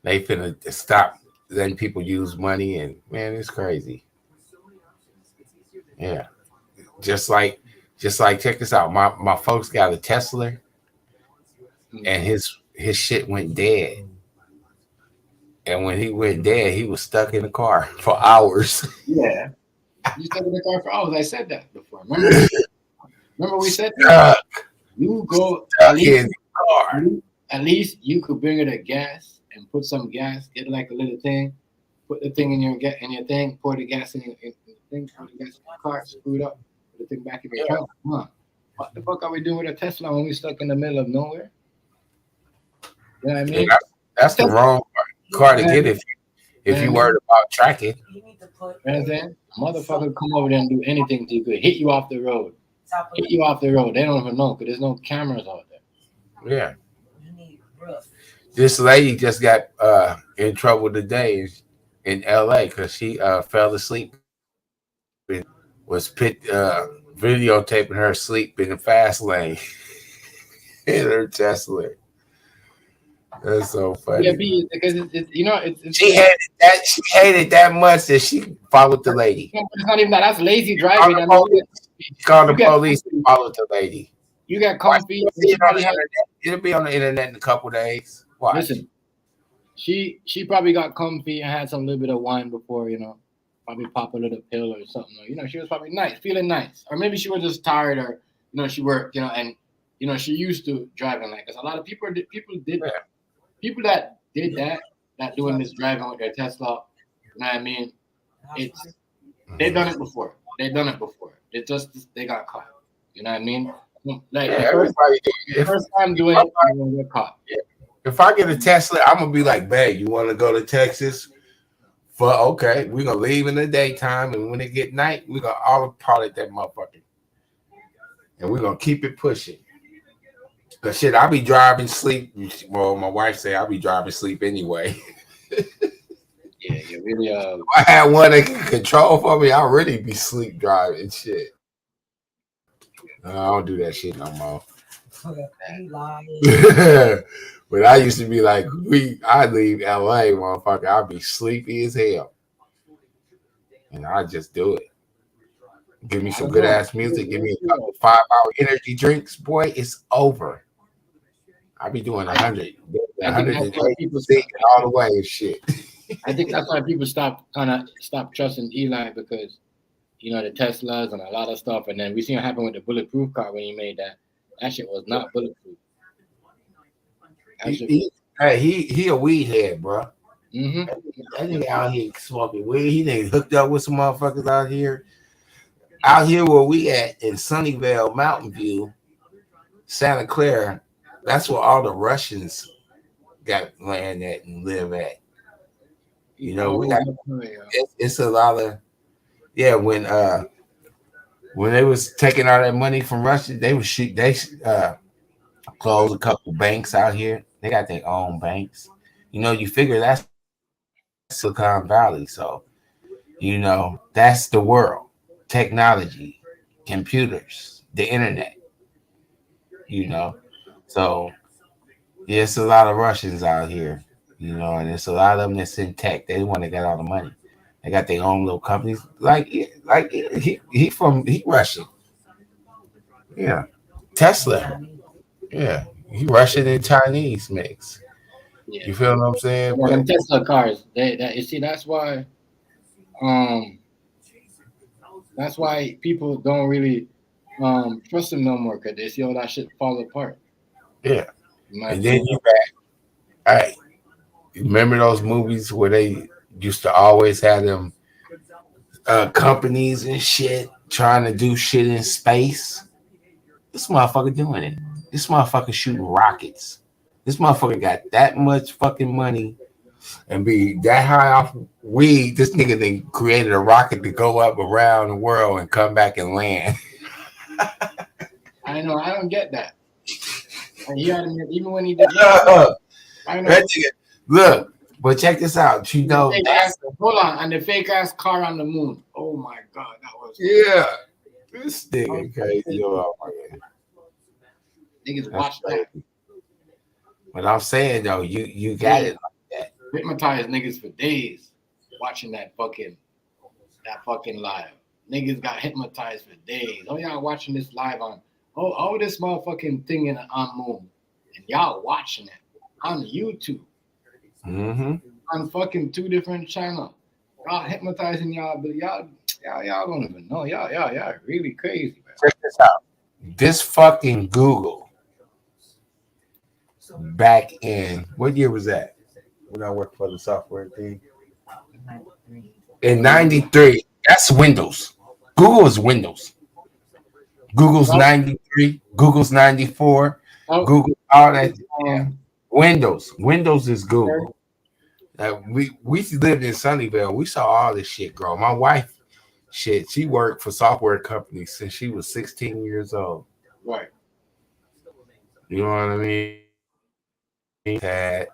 they finna stop letting people use money, and man, it's crazy. Yeah. Just like check this out. My folks got a Tesla and his shit went dead. And when he went dead, he was stuck in the car for hours.
Yeah. You stuck in the car for hours. I said that before. Remember we said that? You go at least you could bring it at gas and put some gas, get like a little thing, put the thing in your thing, pour the gas in your thing, pour the gas in your car, screw it up, put the thing back in your car. Come on. What the fuck are we doing with a Tesla when we stuck in the middle of nowhere? You know what I mean?
Yeah, that's the wrong car to get if you worried about tracking.
You need to put.
You know what I'm saying? A motherfucker come over there and do anything to you good. Hit you off the road. Hit you off the road. They don't even know because there's no cameras out there.
Yeah.
You need rough.
This lady just got in trouble today in LA because she fell asleep and was videotaping her sleep in the fast lane in her Tesla. That's so funny.
Yeah, because it's
she hated that much that she followed the lady.
It's not even that. That's lazy driving.
She called the police and followed the lady.
You got comfy.
It'll be on the internet in a couple days. Watch.
Listen, she probably got comfy and had some little bit of wine before, probably pop a little pill or something. She was probably nice, feeling nice, or maybe she was just tired, or she worked, and she used to driving like. Because a lot of people did that. People that did that doing this driving with their Tesla, you know what I mean? They've done it before. It just they got caught. You know what I mean? Like the first time doing it, you're caught.
If I get a Tesla, I'm gonna be like, babe, you want to go to Texas? Okay, we're gonna leave in the daytime, and when it get night, we're gonna autopilot that motherfucker, and we're gonna keep it pushing. Cause shit, I'll be driving sleep. Well, my wife say I'll be driving sleep anyway.
Yeah, you really.
If I had one that can control for me, I'll really be sleep driving shit. I don't do that shit no more. But I used to be like, I leave LA, motherfucker. I'll be sleepy as hell, and I just do it. Give me some good ass music. Give me a couple 5-hour energy drinks, boy. It's over. I be doing 100 people singing all the way and shit.
I think that's why people stop trusting Eli, because the Teslas and a lot of stuff, and then we seen what happened with the bulletproof car when he made that. That shit was not bulletproof.
He a weed head, bro.
Mm-hmm.
That nigga out here smoking weed. He nigga hooked up with some motherfuckers out here. Out here where we at in Sunnyvale, Mountain View, Santa Clara, that's where all the Russians got land at and live at. We got it's a lot of when they was taking all that money from Russia, they closed a couple banks out here. They got their own banks. You figure that's Silicon Valley, so that's the world. Technology, computers, the internet, so it's a lot of Russians out here, and it's a lot of them that's in tech. They want to get all the money. They got their own little companies. Like he Russian, yeah. Tesla, yeah, he Russian and Chinese mix. Yeah. You feel what I'm saying?
Well, them Tesla cars, that's why. That's why people don't really trust them no more, because they see all that shit fall apart.
Yeah. And then you got, hey, remember those movies where they used to always have them companies and shit trying to do shit in space? This motherfucker doing it. This motherfucker shooting rockets. This motherfucker got that much fucking money and be that high off weed. This nigga then created a rocket to go up around the world and come back and land.
I know. I don't get that. And he had, even when he did. I know.
Look, but check this out. You know,
hold on, and the fake ass car on the moon. Oh my god, that was
This nigga crazy. Oh my god.
Niggas watch that.
But I'm saying though, you got it like that.
Hypnotize niggas for days watching that fucking live. Niggas got hypnotized for days. Oh, y'all watching this live on this motherfucking thing on moon. And y'all watching it on YouTube.
Mm-hmm.
On fucking 2 different channels. Y'all hypnotizing y'all, but y'all don't even know. Y'all really crazy, man.
Check this out. This fucking Google back in what year was that? When I worked for the software thing. In 93. That's Windows. Google is Windows. Google's 93. Google's 94. Google, all that. Windows. Windows is Google. We lived in Sunnyvale. We saw all this shit grow. My wife, she worked for software companies since she was 16 years old.
Right.
You know what I mean? Had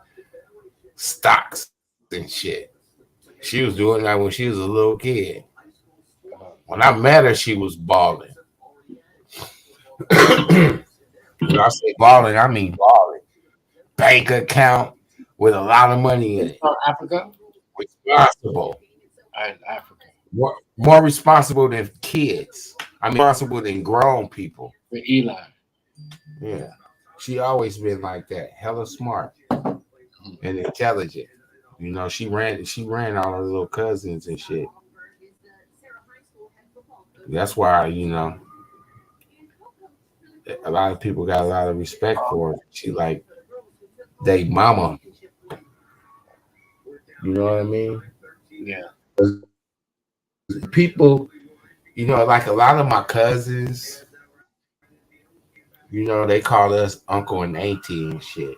stocks and shit. She was doing that when she was a little kid. When I met her, she was balling. When I say balling, I mean balling. Bank account with a lot of money in it.
Africa?
Responsible.
Africa.
More responsible than kids. I mean, responsible than grown people.
With Eli.
Yeah. She always been like that. Hella smart and intelligent. You know, she ran all her little cousins and shit. That's why, you know, a lot of people got a lot of respect for her. She like they mama. You know what I mean?
Yeah.
People, you know, like a lot of my cousins, you know, they call us uncle and auntie and shit.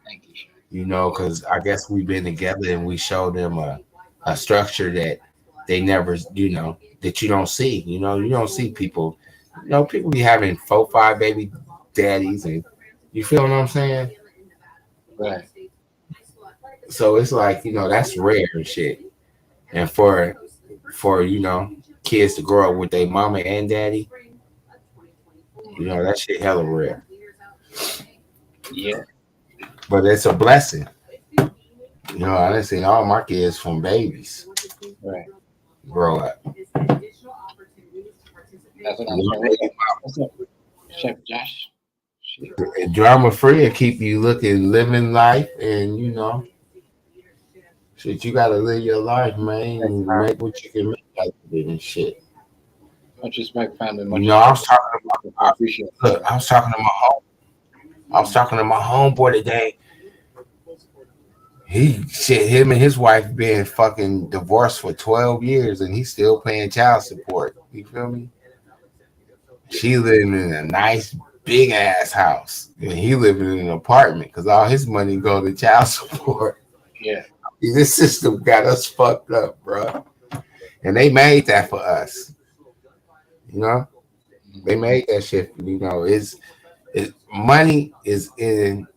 Thank you.
You know, because I guess we've been together and we showed them a structure that they never, you know, that you don't see. You know, you don't see people. You know, people be having 4, 5 baby daddies, and you feel what I'm saying?
Right.
So it's like, you know, that's rare and shit. And for you know, kids to grow up with their mama and daddy, you know, that shit hella rare.
Yeah.
But it's a blessing. You know, I done seen all my kids from babies
Right.
grow up.
That's what I'm saying. What's up, Chef Josh?
And drama free and keep you living life, and you know, shit, you gotta live your life, man, and make what you can make out of it and shit.
Much respect, family. Much
You know, I was talking
I appreciate it.
Look, I was talking to my homeboy today. He shit, him and his wife been fucking divorced for 12 years and he's still paying child support. You feel me? She living in a nice big ass house and he living in an apartment because all his money go to child support.
Yeah.
This system got us fucked up, bro. And they made that for us. You know? They made that shit. You know, money is in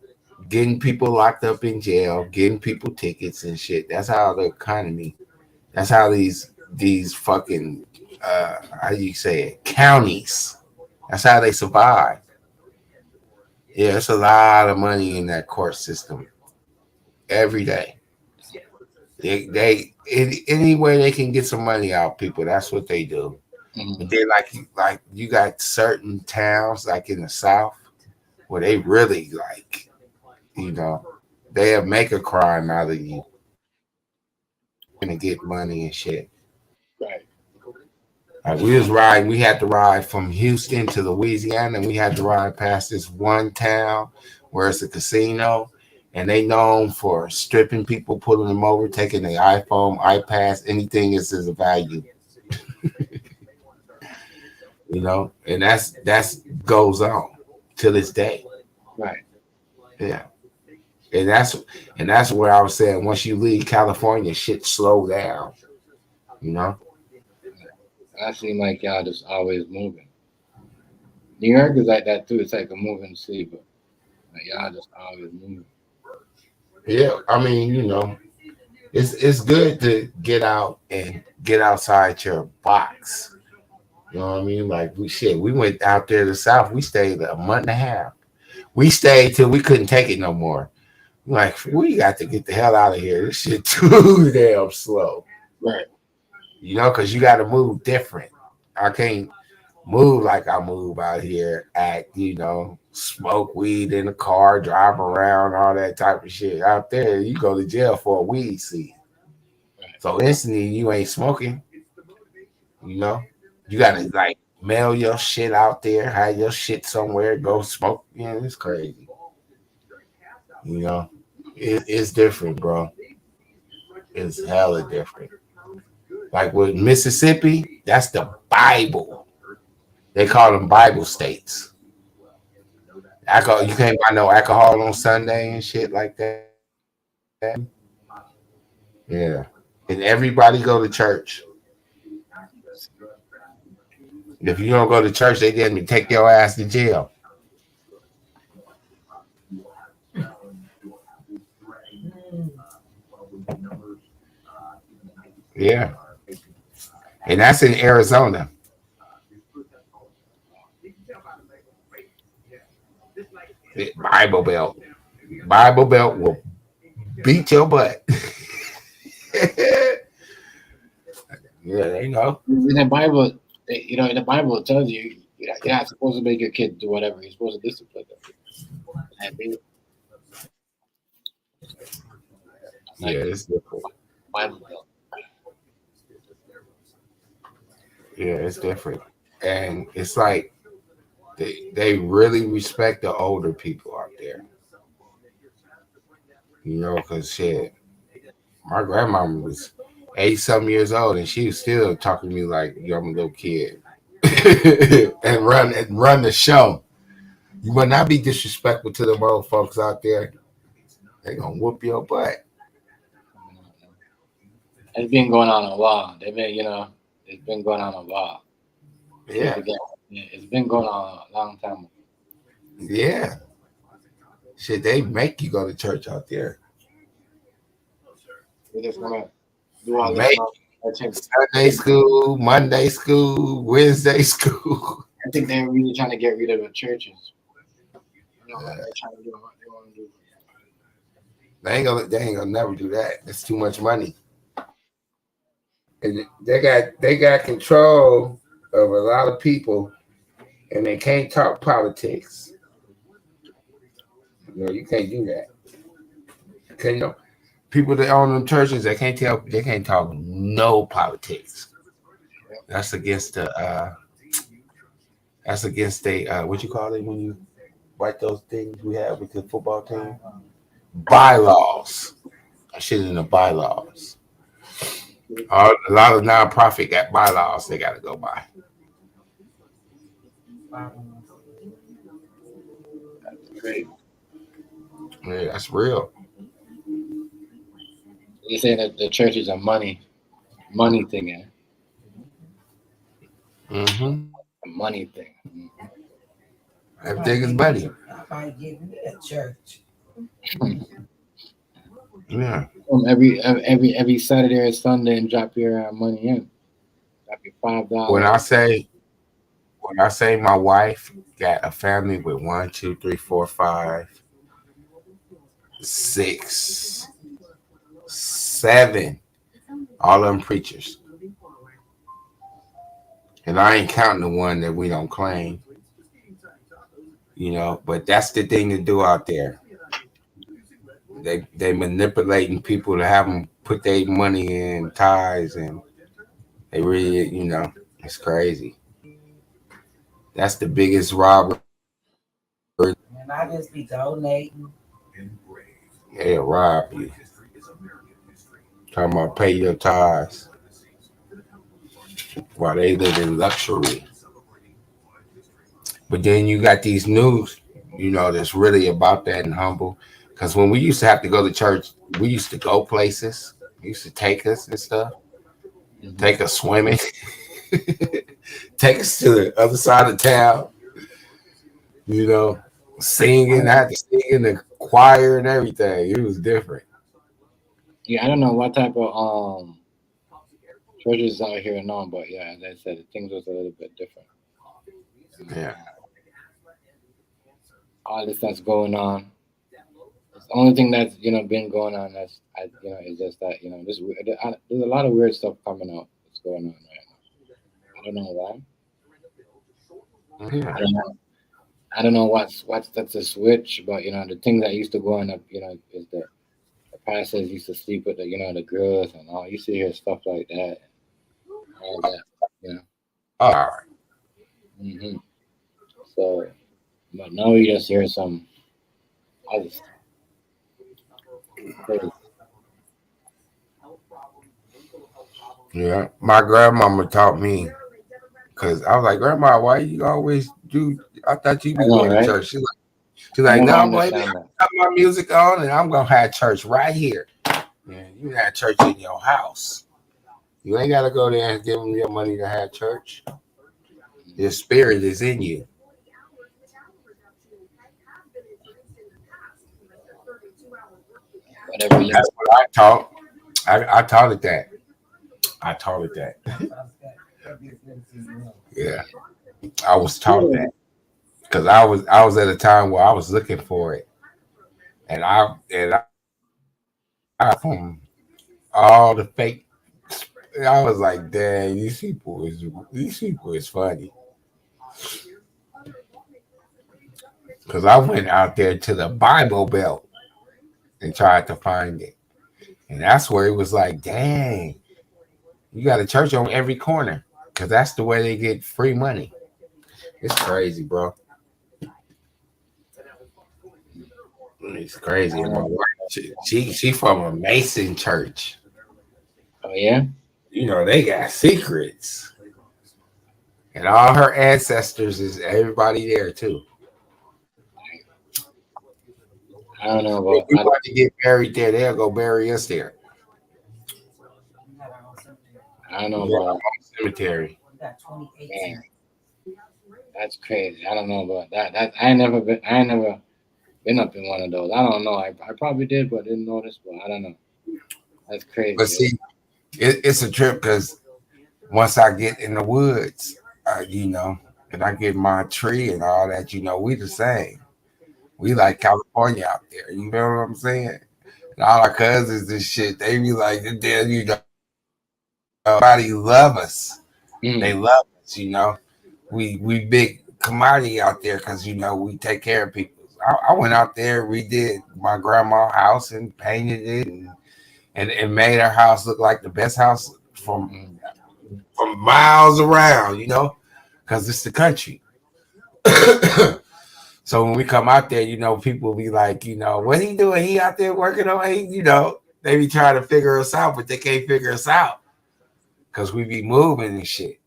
getting people locked up in jail, getting people tickets and shit. That's how the economy. That's how these fucking how do you say it? Counties. That's how they survive. Yeah, it's a lot of money in that court system every day. They any way they can get some money out of people, that's what they do.
Mm-hmm.
But they like you got certain towns like in the South where they really like, you know, they'll make a crime out of you and get money and shit.
Right.
Like we had to ride from Houston to Louisiana, and we had to ride past this one town where it's a casino, and they known for stripping people, pulling them over, taking their iPhone, iPads, anything is a value. You know, and that's goes on to this day.
Right.
Yeah. And that's where I was saying once you leave California, shit slow down. You know?
I seem like y'all just always moving. New York is like that too. It's like a moving city, but like y'all just always moving.
Yeah. I mean, you know, it's good to get out and get outside your box. You know what I mean? Like we went out there to the south. We stayed a month and a half. We stayed till we couldn't take it no more. Like we got to get the hell out of here. This shit too damn slow.
Right.
You know, because you got to move different. I can't move like I move out here. Act, you know, smoke weed in the car, drive around, all that type of shit. Out there, you go to jail for a weed seed.
Right.
So instantly, you ain't smoking. You know, you gotta like mail your shit out there, hide your shit somewhere, go smoke. Yeah, it's crazy. You know, it's different, bro. It's hella different. Like with Mississippi, that's the Bible. They call them Bible states. Alcohol, you can't buy no alcohol on Sunday and shit like that. Yeah, and everybody go to church. If you don't go to church, they didn't take your ass to jail. Yeah, and that's in Arizona. Bible Belt. Bible Belt will beat your butt. Yeah, they know.
In the Bible, in the Bible it tells you you're not supposed to make your kid do whatever. You're supposed to discipline them.
Yeah, it's different.
Bible Belt.
Yeah, it's different. And it's like they really respect the older people out there. You know, because shit, my grandmama was 80-some years old and she was still talking to me like I'm a little kid. and run the show. You will not be disrespectful to them old folks out there. They gonna whoop your butt.
It's been going on a while. It's been going on a while.
Yeah.
It's been going on a long time.
Yeah. Shit, they make you go to church out there.
We're just gonna do all
Make
this.
Sunday school, Monday school, Wednesday school.
I think they're really trying to get rid of the churches. They're trying to do what they want to do.
They ain't gonna never do that. It's too much money. And they got control of a lot of people and they can't talk politics. You know, you can't do that. You know, people that own them churches, they can't talk no politics. That's against the what you call it when you write those things we have with the football team? Bylaws. That shit in the bylaws. A lot of nonprofit got bylaws they got to go by.
That's great.
Yeah, that's real.
You're saying that the church is a money thing, eh?
Mm-hmm.
A money thing. Mm-hmm.
Everything is money.
I might give me a church.
Yeah.
Every Saturday or Sunday and drop your money in. Drop your $5.
When I say my wife got a family with 1, 2, 3, 4, 5, 6, 7, all of them preachers. And I ain't counting the one that we don't claim. You know, but that's the thing to do out there. They manipulating people to have them put their money in ties, and they really, you know, it's crazy. That's the biggest robbery.
Might just be donating.
They'll rob you. Talking about pay your tithes while they live in luxury. But then you got these news, that's really about that and humble. Because when we used to have to go to church, we used to go places. They used to take us and stuff. Take us swimming. Take us to the other side of town. Singing. I had to sing in the choir and everything. It was different.
Yeah, I don't know what type of churches out here now, but yeah, as I said, things was a little bit different.
Yeah.
All this that's going on. The only thing that's been going on is just that there's a lot of weird stuff coming out that's going on right now. I don't know why.
Yeah.
I don't know what's that's a switch, but the thing that used to go on up is the pastors used to sleep with the girls and all. You used to hear stuff like that, all that.
All right.
Mm-hmm. So, but now you just hear some other stuff. Crazy.
Yeah, my grandmama taught me because I was like, Grandma, why you always do? I thought you be going to church. She's like, no, baby, I got my music on and I'm gonna have church right here. Yeah, you have church in your house. You ain't gotta go there and give them your money to have church. Your spirit is in you.
Whatever.
That's what I taught. I taught it that. I taught it that. Yeah, I was taught that because I was at a time where I was looking for it, and I from all the fake. I was like, dang, these people is funny. Because I went out there to the Bible Belt and tried to find it, and that's where it was like, dang, you got a church on every corner because that's the way they get free money. It's crazy, bro. It's crazy. My wife, she from a Mason church.
Oh yeah.
They got secrets, and all her ancestors is everybody there too.
I don't know about.
If we want to get buried there, they'll go bury us there.
I don't know about
cemetery.
Man, that's crazy. I don't know about that. I ain't never been up in one of those. I don't know. I probably did, but didn't notice. But I don't know. That's crazy.
But see, it's a trip because once I get in the woods, and I get my tree and all that, we the same. We like California out there. You know what I'm saying? And all our cousins and shit, they be like, damn, nobody love us. They love us, We big commodity out there because we take care of people. I went out there, redid my grandma's house and painted it and made her house look like the best house from miles around, because it's the country. So when we come out there, people be like, what he doing? He out there working on they be trying to figure us out, but they can't figure us out because we be moving and shit.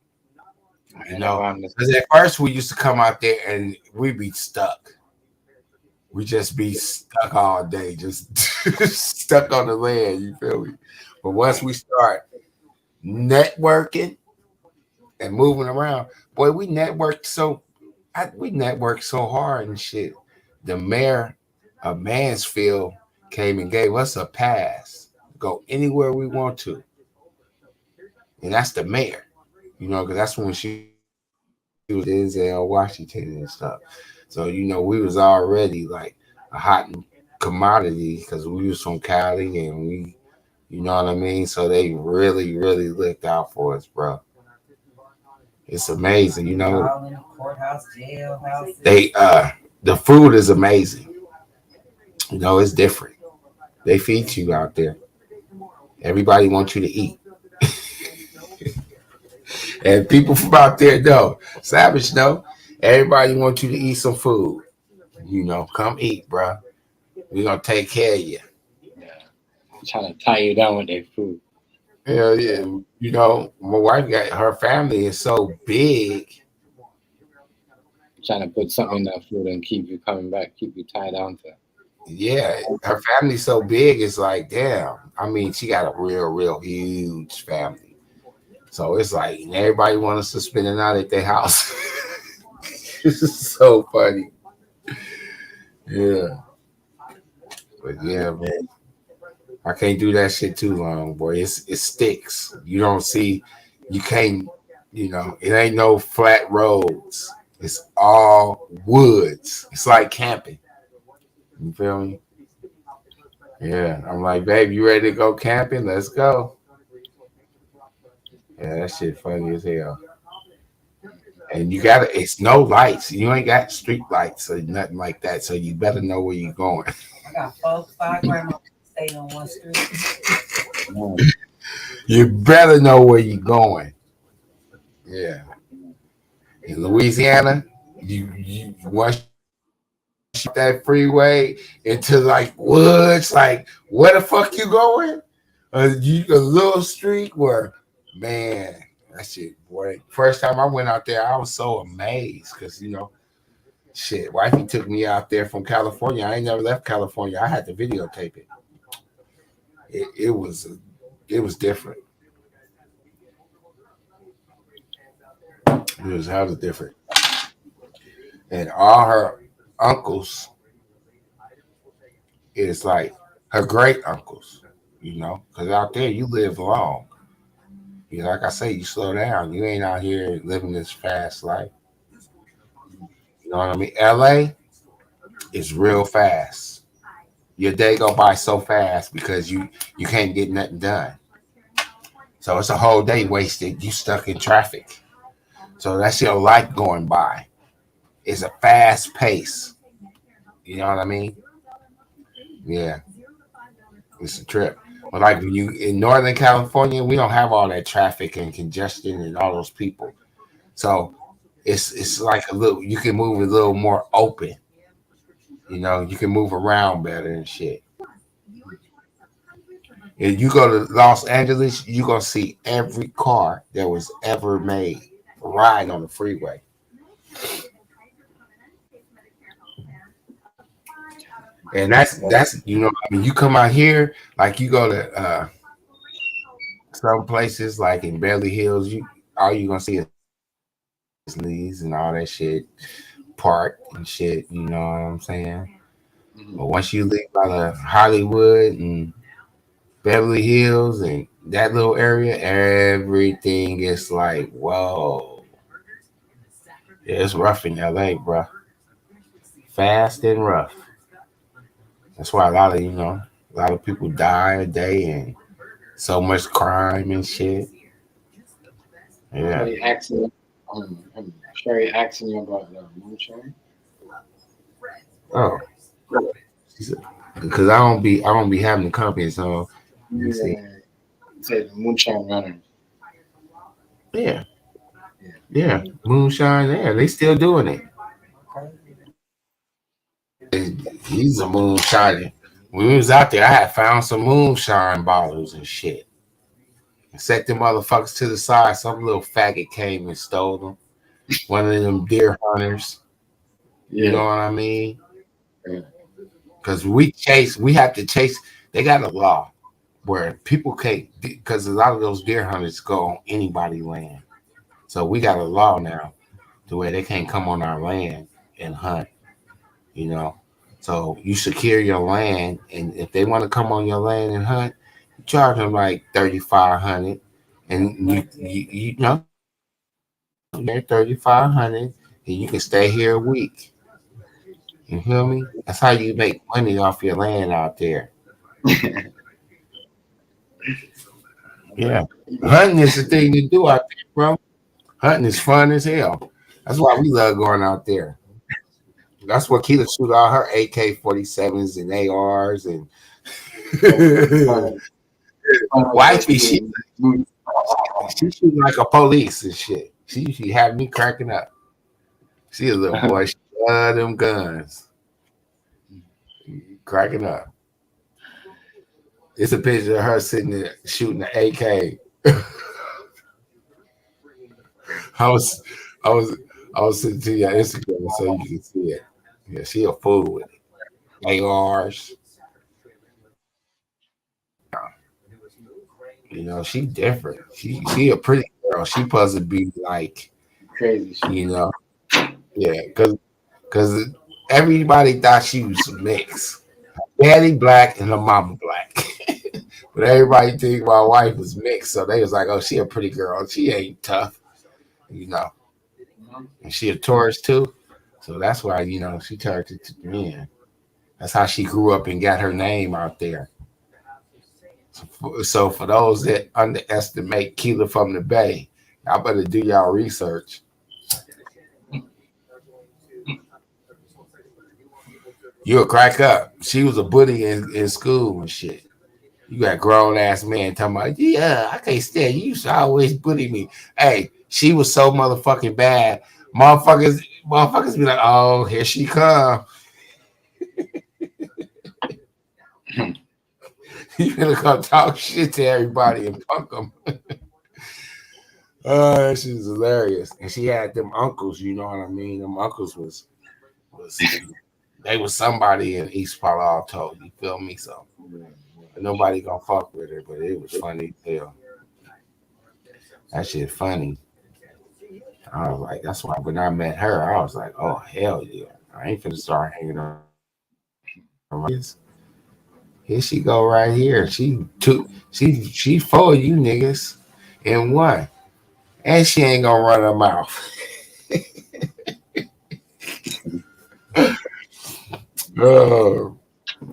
Because at first we used to come out there and we be stuck. We just be stuck all day, just stuck on the land. You feel me? But once we start networking and moving around, boy, we networked so hard and shit. The mayor of Mansfield came and gave us a pass to go anywhere we want to, and that's the mayor. Because that's when she was Denzel Washington and stuff. So we was already like a hot commodity because we was from Cali and we, you know what I mean. So they really, really looked out for us, bro. It's amazing,
Courthouse, jailhouse.
The food is amazing. It's different. They feed you out there. Everybody wants you to eat. And people from out there know, Savage know, everybody wants you to eat some food. You know, come eat, bro. We're gonna take care of you.
Yeah. Trying to tie you down with their food.
Hell yeah. You know, my wife got her family is so big.
Trying to put something in that food and keep you coming back, keep you tied down to.
Yeah, her family's so big, it's like, damn. I mean, she got a real huge family. So it's like everybody wants us to spend the night at their house. This is so funny. Yeah. But yeah, man. I can't do that shit too long, boy. It sticks. You don't see, you can't, you know, it ain't no flat roads. It's all woods. It's like camping. You feel me? Yeah. I'm like, babe, you ready to go camping? Let's go. Yeah, that shit funny as hell. And you gotta, it's no lights. You ain't got street lights or nothing like that. So you better know where you're going.
I got 5 grandmas staying on one street.
You better know where you're going. Yeah. In Louisiana, you once that freeway into like woods, like where the fuck you going? You a little street where, man, that shit, boy. First time I went out there, I was so amazed because you know, shit, wifey took me out there from California. I ain't never left California. I had to videotape it. It was different. It was how was different. And all her uncles is like her great uncles, you know, because out there you live long. You know, like I say, you slow down. You ain't out here living this fast life. You know what I mean? LA is real fast. Your day go by so fast because you can't get nothing done. So it's a whole day wasted. You stuck in traffic. So that's your life going by. It's a fast pace. You know what I mean? Yeah, it's a trip. But like when you in Northern California, we don't have all that traffic and congestion and all those people. So it's like a little you can move a little more open. You know, you can move around better and shit. If you go to Los Angeles, you're gonna see every car that was ever made ride on the freeway. And that's you know, I mean, you come out here, like you go to some places like in Beverly Hills, you all you gonna see is Lee's and all that shit, park and shit. You know what I'm saying? But once you leave out of Hollywood and Beverly Hills and that little area, everything is like, whoa. Yeah, it's rough in LA, bro. Fast and rough. That's why a lot of people die a day and so much crime and shit. Yeah.
Sherry asking you about the moonshine.
Oh, because I don't be having the company, so let me see.
Said the moonshine runner.
Yeah, yeah, moonshine. Yeah, they still doing it. He's a moonshiner. When we was out there, I had found some moonshine bottles and shit. And set them motherfuckers to the side. Some little faggot came and stole them. One of them deer hunters.
Yeah.
You know what I mean? Because we have to chase. They got a law where people can't, because a lot of those deer hunters go on anybody's land. So we got a law now to where they can't come on our land and hunt, you know. So you secure your land, and if they want to come on your land and hunt, you charge them like $3,500, and you know they're $3,500, and you can stay here a week. You feel me? That's how you make money off your land out there. Yeah, hunting is the thing to do out there, bro. Hunting is fun as hell. That's why we love going out there. That's what Keela shoot all her AK-47s and ARs and wifey. She shoot like a police and shit. She had me cracking up. She a little boy. She love them guns. cracking up. It's a picture of her sitting there shooting an AK. I was sending to your Instagram so you can see it. Yeah, she a fool with it. ARs. You know, she different. She a pretty girl. She supposed to be like
Crazy.
You know, yeah, because everybody thought she was mixed. Daddy black and her mama black. But everybody think my wife was mixed, so they was like, "Oh, she a pretty girl. She ain't tough, you know." And she a Taurus too, so that's why she turned it to men. That's how she grew up and got her name out there. So for those that underestimate Keela from the Bay, y'all better do y'all research. You'll crack up. She was a bully in school and shit. You got grown ass man talking about, yeah, I can't stand you. You used to always bully me. Hey, she was so motherfucking bad. Motherfuckers be like, oh, here she come. You gonna come talk shit to everybody and punk them. Oh, she was hilarious. And she had them uncles, you know what I mean? Them uncles was they was somebody in East Palo Alto, you feel me? So nobody gonna fuck with her, but it was funny as hell. That shit funny. I was like, that's why when I met her, I was like, oh hell yeah. I ain't finna start hanging around. Here she go right here. She for you niggas in one. And she ain't gonna run her mouth. Oh,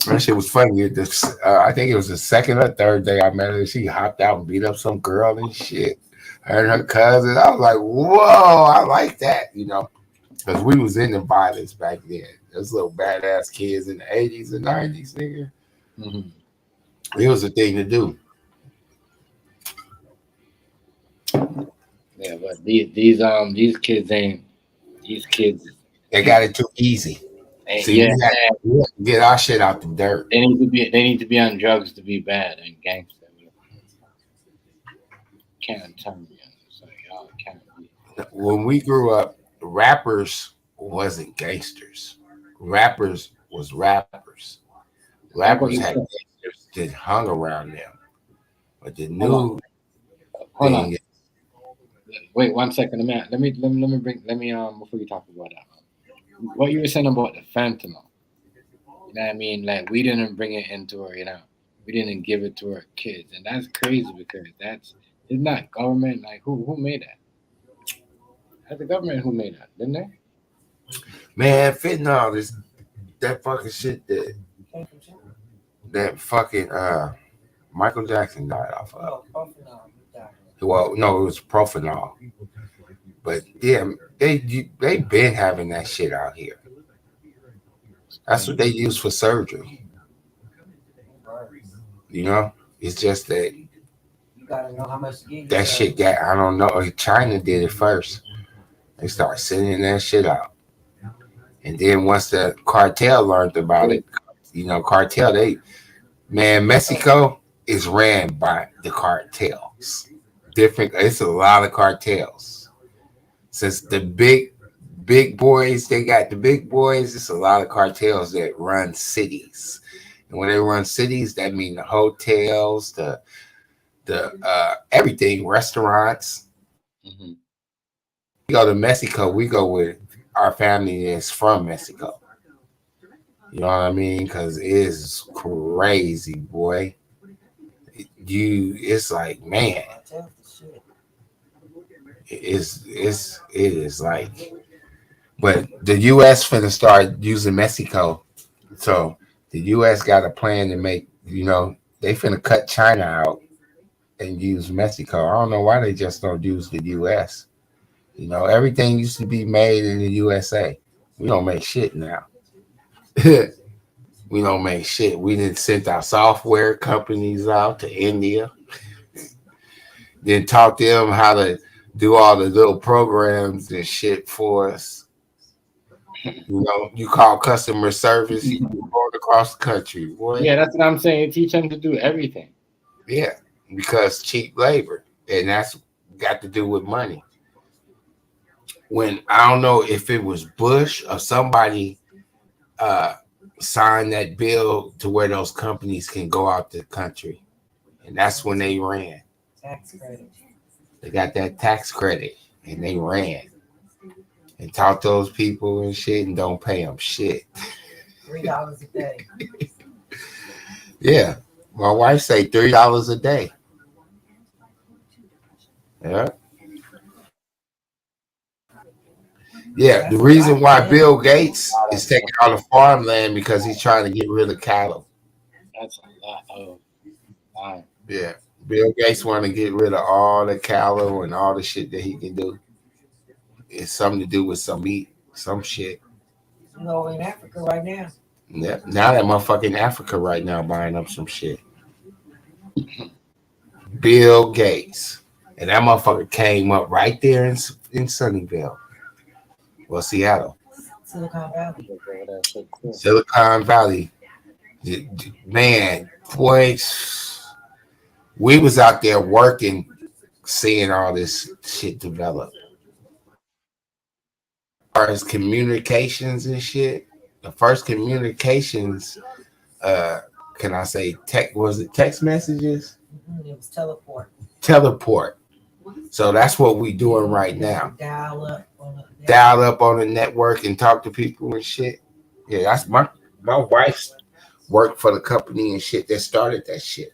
that shit was funny. I think it was the second or third day I met her. She hopped out and beat up some girl and shit. Her and her cousin. I was like, whoa, I like that, because we was into violence back then. Those little badass kids in the 80s and 90s, nigga. Mm-hmm. It was a thing to do.
Yeah, but these kids ain't. These kids.
They got it too easy. See, we have to get our shit out the dirt.
They need to be on drugs to be bad and gangster. Can't tell me. So y'all can't be.
When we grew up, rappers wasn't gangsters. Rappers was rappers. Rappers had gangsters that hung around them. But the new
Hold on. Wait 1 second, let me before you talk about that. What you were saying about the fentanyl. You know what I mean? Like we didn't bring it into her, we didn't give it to our kids. And that's crazy because it's not government. Like who made that? That's the government who made that, didn't they?
Man, fentanyl is that fucking shit that fucking Michael Jackson died off of. Well, no, it was propanol. But yeah, they been having that shit out here. That's what they use for surgery. It's just that
You gotta know how much
that shit got. I don't know. China did it first. They started sending that shit out, and then once the cartel learned about it, cartel. Mexico is ran by the cartels. It's a lot of cartels. Since the big boys, they got the big boys, it's a lot of cartels that run cities. And when they run cities, that means the hotels, the everything, restaurants. Mm-hmm. We go to Mexico, we go with our family that's from Mexico. You know what I mean? Because it's crazy, boy. It's like, man. It is like, but the U.S. finna start using Mexico, so the U.S. got a plan to make, they finna cut China out and use Mexico. I don't know why they just don't use the U.S. Everything used to be made in the USA. We don't make shit now. We don't make shit. We didn't send our software companies out to India, then taught them how to do all the little programs and shit for us. You call customer service, you go to across the country, boy.
Yeah, that's what I'm saying. Teach them to do everything.
Yeah, because cheap labor, and that's got to do with money. When I don't know if it was Bush or somebody uh, signed that bill to where those companies can go out the country, and that's when they ran.
Tax credit.
They got that tax credit, and they ran and taught those people and shit, and don't pay them shit.
$3 a day.
Yeah, my wife say $3 a day. Yeah. Yeah, the reason why Bill Gates is taking all the farmland because he's trying to get rid of cattle.
That's a lot of time.
Yeah, Bill Gates want to get rid of all the cattle and all the shit that he can do. It's something to do with some meat, some shit.
You know, in Africa right now.
Yeah, now that motherfucking Africa right now buying up some shit. Bill Gates, and that motherfucker came up right there in Sunnyvale, well, Seattle,
Silicon Valley.
Silicon Valley. Man, boys, we was out there working, seeing all this shit develop. As far as communications and shit, the first communications, can I say was it text messages?
It was teleport.
Teleport. So that's what we doing right now.
Dial
up on the network and talk to people and shit. Yeah, that's my wife's worked for the company and shit that started that shit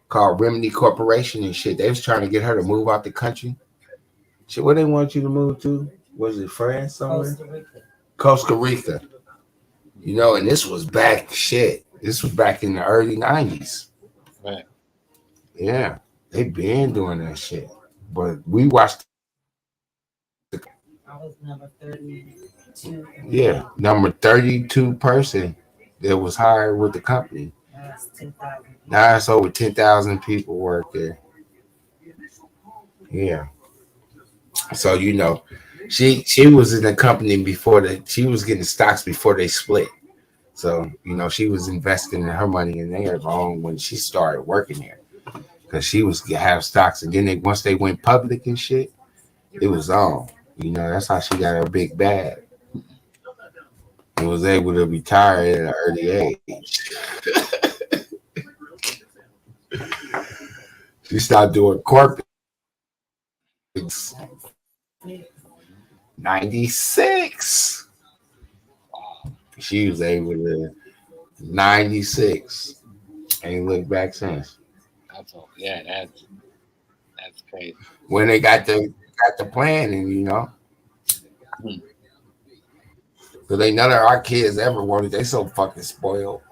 called Remedy Corporation and shit. They was trying to get her to move out the country. Shit, where they want you to move to? Was it France somewhere? Costa Rica. You know, and this was back This was back in the early 90s.
Right.
Yeah, they been doing that shit. But we watched.
I was number 32.
Yeah, number 32 person that was hired with the company.
That's 10,000.
Now it's over 10,000 people work there. Yeah. So you know, she was in the company before she was getting stocks before they split. So you know, she was investing in her money in there long when she started working there, because she was have stocks, and then once they went public and shit, it was on. You know, that's how she got her big bag and was able to retire at an early age. She started doing corporate. 96. She was able to 96. Ain't looked back since.
That's all. Yeah, that's crazy.
When they got the plan, and you know, because they none of our kids ever wanted. They so fucking spoiled.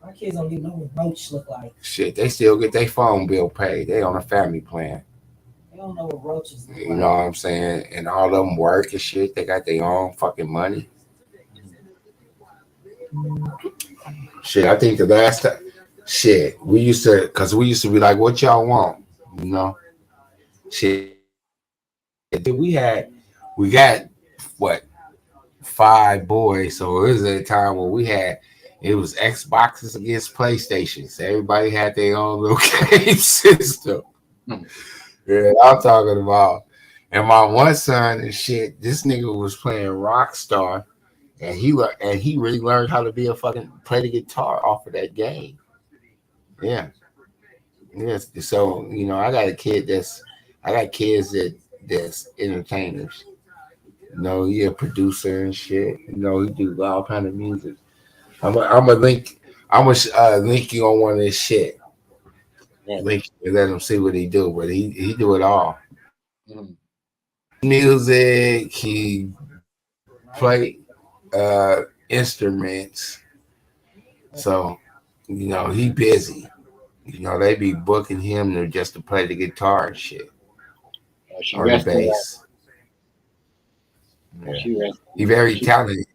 Our kids don't even know what roach look like.
Shit, they still get their phone bill paid. They on a family plan.
They don't know what roaches look like.
You know what I'm saying? And all of them work and shit. They got their own fucking money. Shit, I think the last time, we used to be like, what y'all want? You know? Shit. We got what, 5 boys. So it was a time where it was Xboxes against PlayStations. Everybody had their own little game system. Yeah, I'm talking about. And my one son and shit, this nigga was playing Rockstar, and he really learned how to play the guitar off of that game. Yeah. Yes. So, you know, I got kids that's entertainers. You know, he a producer and shit. You know, he do all kind of music. I'm gonna link you on one of his shit. Yeah. Link and let him see what he do, but he do it all. Music, he play instruments. So, you know, he busy. You know, they be booking him to play the guitar and shit. Or the bass. Yeah. He very talented.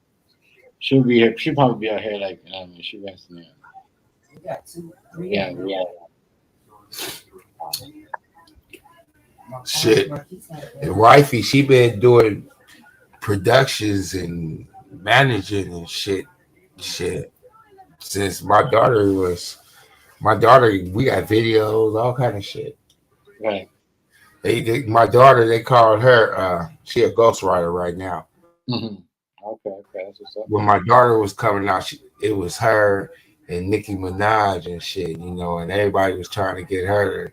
She'll be here. She'll probably be out here like she resting there.
We got 2, 3.
Yeah.
Shit. And wifey, she been doing productions and managing and shit shit. Since my daughter, we got videos, all kind of shit.
Right.
My daughter, they called her. She a ghostwriter right now.
Mm-hmm. Okay, that's what's up.
When my daughter was coming out, it was her and Nicki Minaj and shit, you know, and everybody was trying to get her to,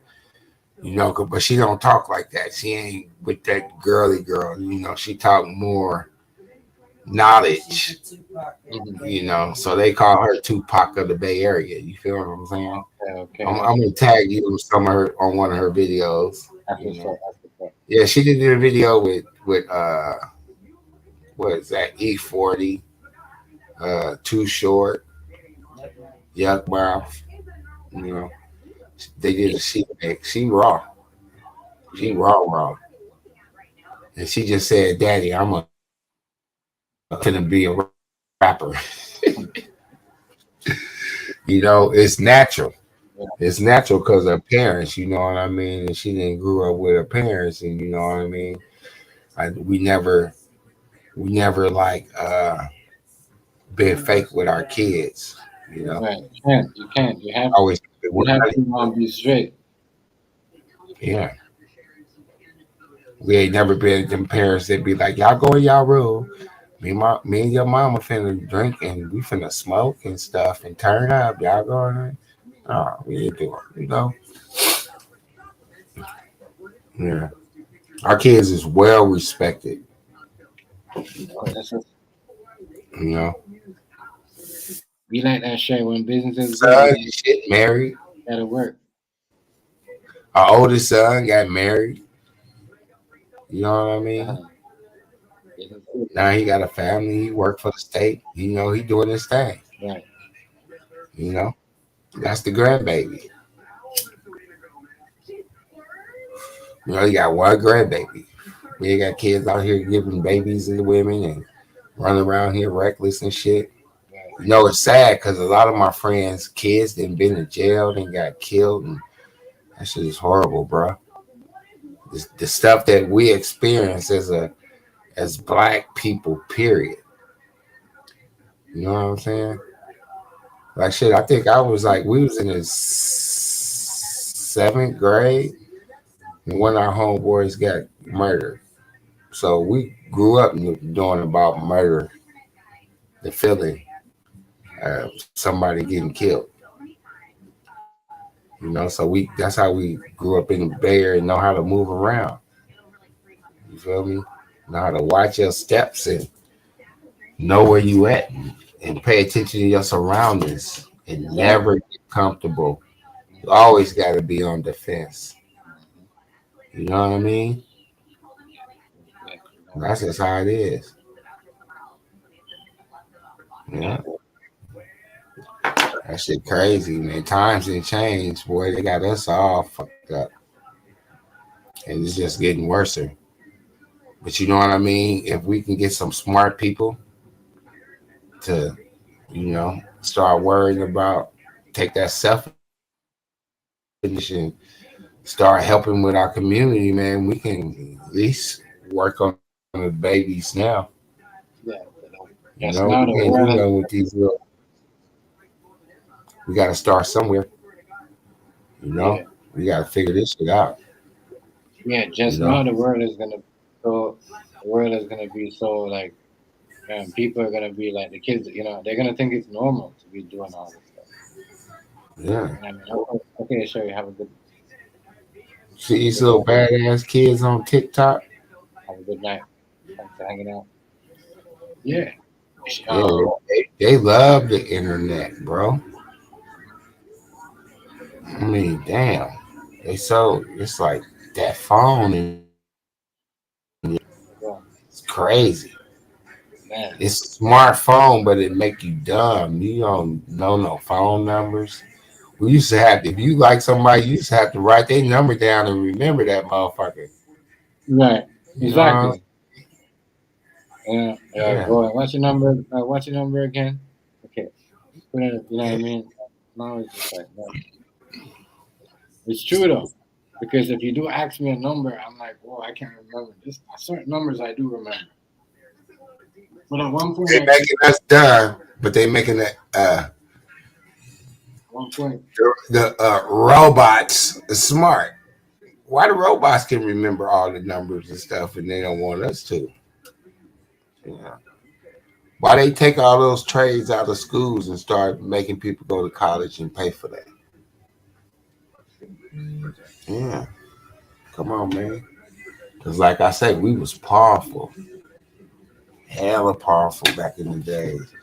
you know, but she don't talk like that. She ain't with that girly girl, you know. She talk more knowledge, you know. So they call her Tupac of the Bay Area. You feel what I'm saying?
Okay.
I'm gonna tag you some of her on one of her videos.
That's
You
what's
know?
up.
Yeah, she did a video with what is that? E40, Too Short, Yuck Mouth. You know, they did a she raw. She raw. And she just said, Daddy, I'm gonna be a rapper. You know, it's natural. It's natural because her parents, you know what I mean? And she didn't grow up with her parents, and you know what I mean? We never like been fake with our kids, you know.
Right. You can't. You have
Always
to be straight.
Yeah. We ain't never been them parents that be like, y'all go in y'all room. Me and your mama finna drink and we finna smoke and stuff and turn up. Y'all going in? Oh, we ain't doing it, you know. Yeah. Our kids is well respected. You know.
We like that shit when businesses
Son and shit married.
gotta work.
Our oldest son got married. You know what I mean? Now he got a family. He worked for the state. You know, he doing his thing.
Right.
You know, that's the grandbaby. You know, he got one grandbaby. We ain't got kids out here giving babies to women and running around here reckless and shit. You know, it's sad because a lot of my friends' kids done been in jail and got killed, and that shit is horrible, bro. The stuff that we experience as black people, period. You know what I'm saying? Like shit, I think I was like, we was in the 7th grade and one of our homeboys got murdered. So we grew up knowing about murder, the feeling of somebody getting killed. You know, so that's how we grew up in the Bay Area and know how to move around. You feel me? Know how to watch your steps and know where you at and pay attention to your surroundings and never get comfortable. You always got to be on defense. You know what I mean? That's just how it is. Yeah. That shit crazy, man. Times didn't change, boy. They got us all fucked up. And it's just getting worse. But you know what I mean? If we can get some smart people to, you know, start worrying about, take that self and start helping with our community, man, we can at least work on the babies now.
Yeah.
You know, we can't do nothing with these little. We got to start somewhere. You know, we got to figure this shit out.
Yeah, just now the world is gonna be so like, people are gonna be like the kids. You know, they're gonna think it's normal to be doing all this stuff.
Yeah.
I mean, okay, sure. You have a good.
See these little badass kids on TikTok.
Have a good night. Thanks for hanging out. Yeah.
They love the internet, bro. I mean, damn. It's like that phone and it's crazy.
Man.
It's a smartphone, but it make you dumb. You don't know no phone numbers. We used to have to, if you like somebody, you used to have to write their number down and remember that motherfucker.
Right. Exactly.
Yeah.
Boy, what's your number? What's your number again? Okay. Put it, you know what I mean? Now it's just like that. It's true though, because if you do ask me a number, I'm like, whoa, I can't remember this. Certain numbers I do remember. But at one point,
they're making us dumb. but they making that
1 point.
the robots smart. Why the robots can remember all the numbers and stuff, and they don't want us to? Yeah. Why they take all those trades out of schools and start making people go to college and pay for that? Yeah, come on, man. Because like I said, we was powerful, hella powerful back in the days.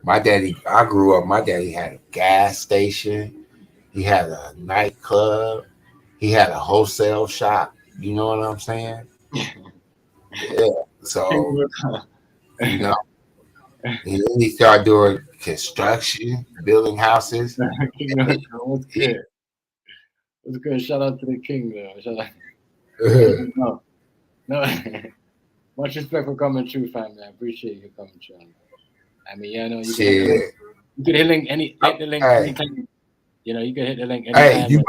My daddy, I grew up. My daddy had a gas station. He had a nightclub. He had a wholesale shop. You know what I'm saying? Yeah. So you know, and then he started doing construction, building houses.
What's good? What's good? Shout out to the king, though. Shout out. No. Much respect for coming through, family. I appreciate you coming through. I mean, yeah, no, you can hit the link. You can hit the link anytime. You know, you can hit the link anytime.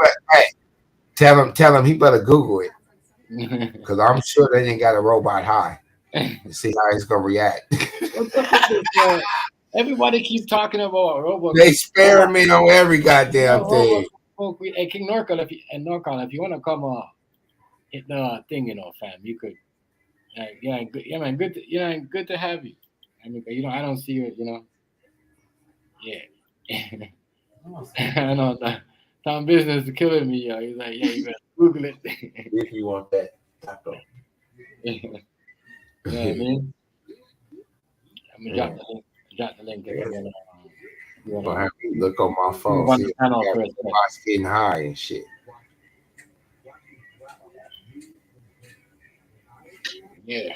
Tell him he better Google it. Because I'm sure they didn't got a robot high. And see how he's gonna react.
Everybody keep talking about robot.
They experiment on every goddamn thing.
Hey, King Norcal, if you want to come hit the thing, fam, you could. Man, good. Good to have you. I mean, I don't see you. Yeah. I know Tom Business is killing me. He's like, yeah, you better Google it.
If you want that taco.
You know what I mean? I'm gonna drop the link.
Look on my phone. See my skin high and shit.
Yeah,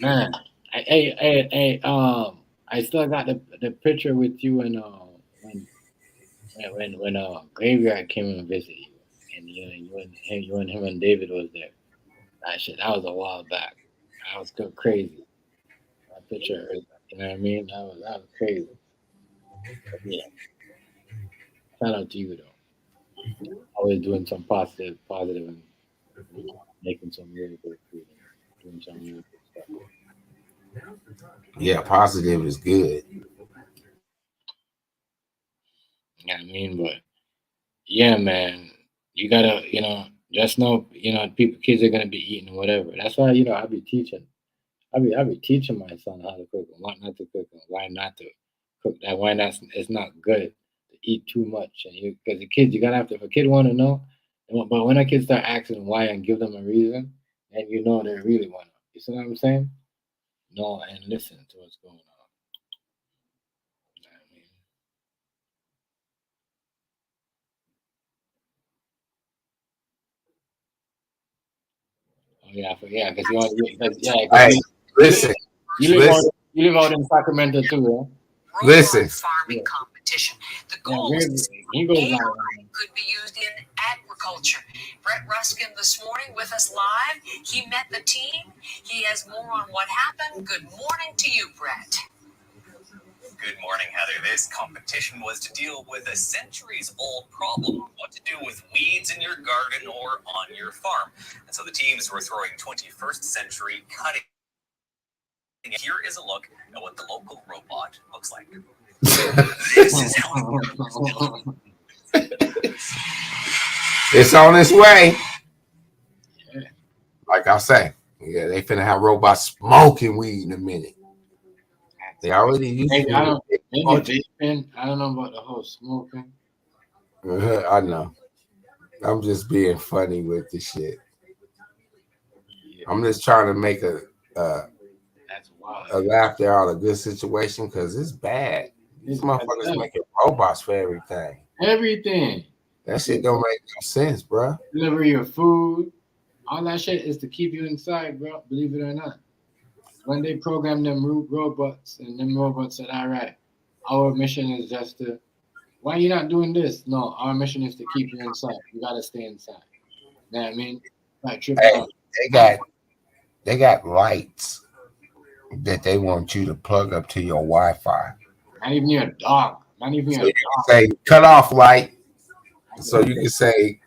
man. I still got the picture with you and when Graveyard came and visited you, and you and him and David was there. That was a while back. That was crazy. That picture, you know what I mean? That was crazy. But yeah. Shout out to you though. Always doing some positive, and making some really good food, doing some really good stuff.
Yeah, positive is good.
Yeah, I mean, but yeah, man, you gotta, just know, kids are gonna be eating or whatever. That's why, I be teaching. I be teaching my son how to cook and what not to cook and why not to cook that. Why not? It's not good to eat too much. And because the kids, you gotta have to. If a kid want to know, but when a kid start asking why and give them a reason, and they really want to. You see what I'm saying? No, and listen to what's going on. You know what I mean? Oh yeah, because you want,
Listen.
You live out in Sacramento too,
yeah? Listen.
Farming competition. The goal is could be used in agriculture. Brett Ruskin this morning with us live. He met the team. He has more on what happened. Good morning to you, Brett.
Good morning, Heather. This competition was to deal with a centuries-old problem, what to do with weeds in your garden or on your farm. And so the teams were throwing 21st century cutting. Here is a look at what the local robot looks like. This is how
it's on its way. Like I say, yeah, they finna have robots smoking weed in a minute. They already used to.
I don't know about the whole smoking.
I know. I'm just being funny with this shit. Yeah. I'm just trying to make a laughter out of a good situation because it's bad. These motherfuckers making robots for everything.
Everything.
That shit don't make no sense, bro.
Deliver your food. All that shit is to keep you inside, bro. Believe it or not. When they program them robots, and them robots said, all right, our mission is just to, why are you not doing this? No, our mission is to keep you inside. You got to stay inside. You know what I mean? Like,
they got lights that they want you to plug up to your Wi-Fi.
Not even your dog. Not even your dog.
Say, cut off light. So you can say,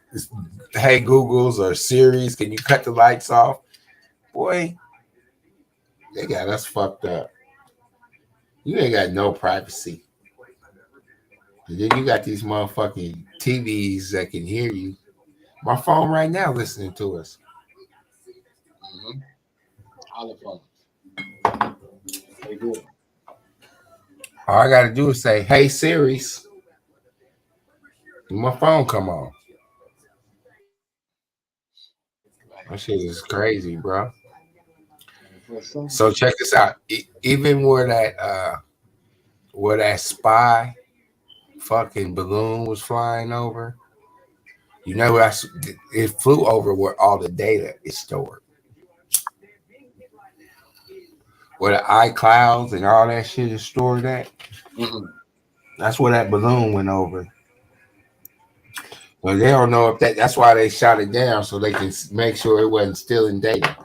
hey, Googles or Siri's, can you cut the lights off? Boy, they got us fucked up. You ain't got no privacy. And then you got these motherfucking TVs that can hear you. My phone right now listening to us.
Mm-hmm. All the phones. They good.
All I gotta do is say, "Hey Siri," my phone come on. That shit is crazy, bro. So check this out. Even where that spy fucking balloon was flying over, you know, it flew over where all the data is stored. Where the iClouds and all that shit is stored at.
Mm-hmm.
That's where that balloon went over. Well, they don't know if that's why they shot it down so they can make sure it wasn't stealing data.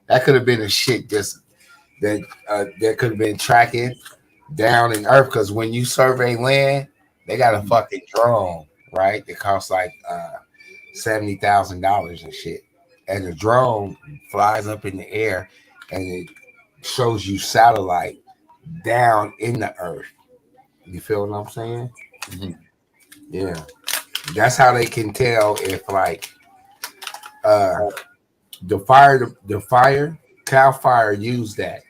That could have been a shit that could have been tracking down in Earth, because when you survey land, they got a fucking drone, right? It costs like $70,000 and shit. And the drone flies up in the air and it shows you satellite down in the Earth. You feel what I'm saying?
Mm-hmm.
Yeah. That's how they can tell if like Cal Fire used that.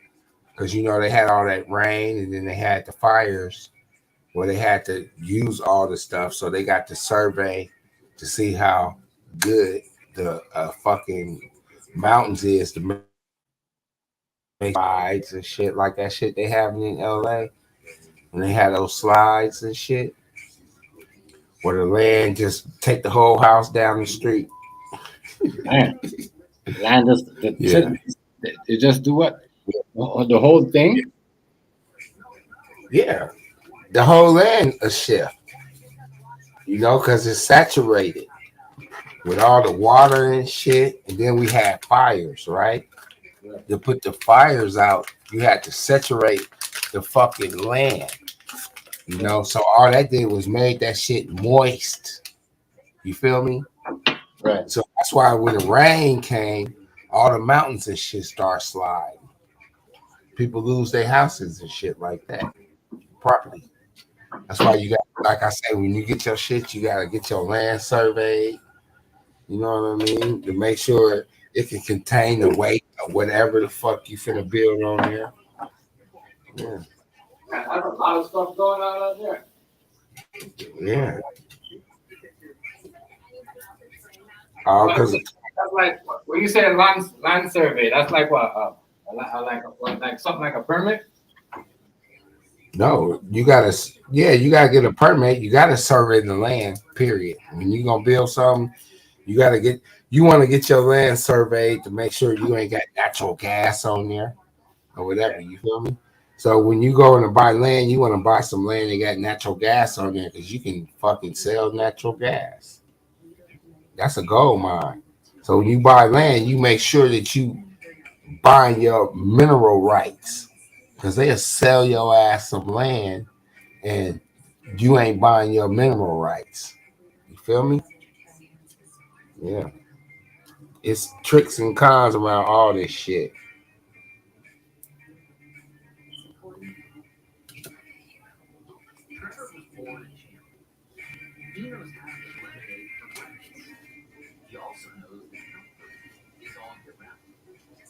Because you know they had all that rain and then they had the fires where they had to use all the stuff. So they got the survey to see how good the fucking mountains is to make slides and shit like that shit they have in LA. And they had those slides and shit where the land just take the whole house down the street.
Man, land just it just do what? The whole thing?
Yeah. The whole land a shift. You know, because it's saturated with all the water and shit. And then we had fires, right? To put the fires out, you had to saturate the fucking land. You know, so all that did was made that shit moist. You feel me?
Right.
So that's why when the rain came, all the mountains and shit start sliding. People lose their houses and shit like that. Property. That's why you got, like I said, when you get your shit, you gotta get your land surveyed. You know what I mean? To make sure it can contain the weight of whatever the fuck you finna build on there. Yeah.
There's a lot of stuff going on out there.
Yeah. Because
that's like when you say land survey, that's like what like something like a permit.
no, you gotta get a permit. You gotta survey the land. Period. When you gonna build something, you want to get your land surveyed to make sure you ain't got natural gas on there or whatever. You feel me? So when you go in to buy land, you want to buy some land that got natural gas on there because you can fucking sell natural gas. That's a gold mine. So when you buy land, you make sure that you buying your mineral rights because they'll sell your ass some land and you ain't buying your mineral rights. You feel me? Yeah. It's tricks and cons around all this shit.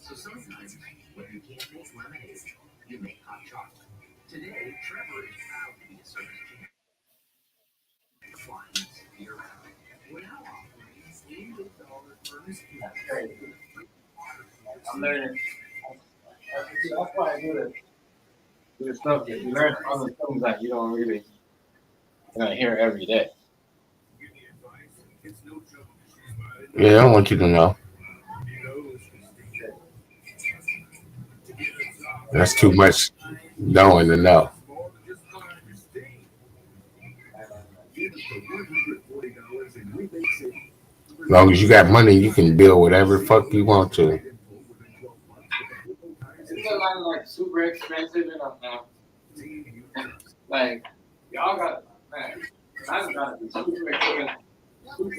So sometimes when you can't make lemonade, you make hot chocolate. Today, Trevor is proud to be a service champion. Clients year round. We're now offering $88 furnace cubes.
I'm learning. That's why I do this stuff. You learn other things that you don't really hear every day.
Yeah, I want you to know. That's too much knowing to know. As long as you got money, you can build whatever the fuck you want to.
Isn't that like super expensive enough now? Like y'all got man, that's gotta be super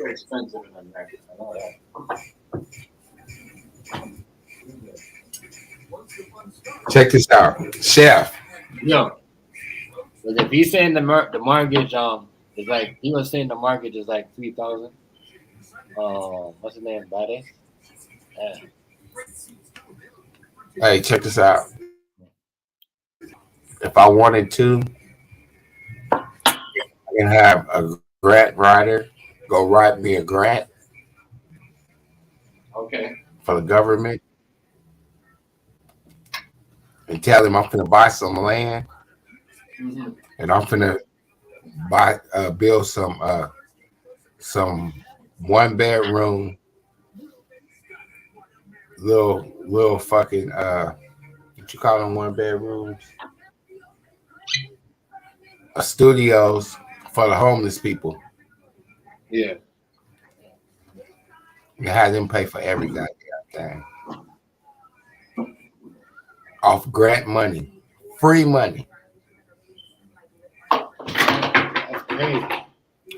expensive in America. I know that.
Check this out, Chef.
Yo. Because if he's saying the mortgage is like he was saying the mortgage is like 3,000. What's his name? Bade? Yeah.
Hey, check this out. If I wanted to, I can have a grant writer go write me a grant.
Okay.
For the government, and tell him I'm finna buy some land, and I'm finna build some 1-bedroom little fucking what you call them 1-bedrooms? Studios for the homeless people.
Yeah.
And have them pay for every goddamn thing. Off grant money. Free money.
That's crazy.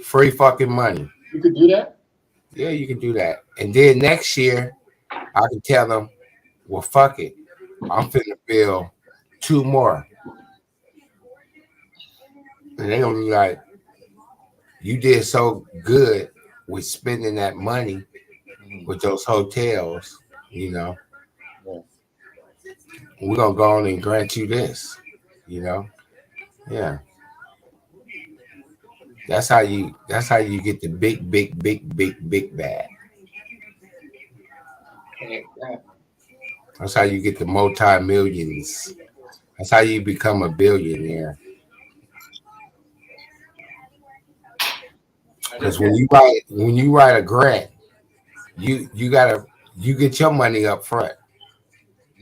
Free fucking money.
You could do that?
Yeah, you can do that. And then next year, I can tell them, well, fuck it. I'm finna build 2 more. And they're gonna be like, you did so good with spending that money with those hotels, you know.
Yeah.
We're gonna go on and grant you this, you know. Yeah. That's how you get the big bag. That's how you get the multi-millions. That's how you become a billionaire. Because when you write a grant, you get your money up front.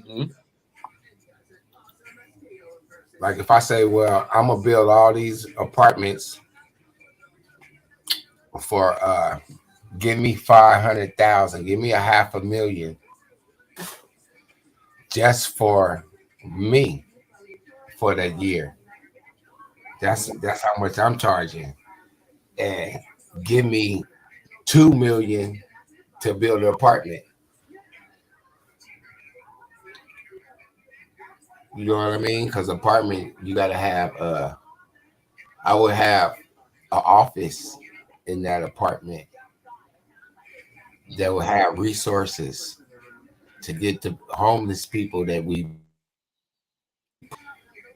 Mm-hmm.
Like if I say, well, I'm gonna build all these apartments for give me 500,000, give me $500,000 just for me for that year. That's how much I'm charging. And give me $2 million to build an apartment. You know what I mean? Because apartment, you gotta have I would have an office in that apartment that will have resources to get the homeless people that we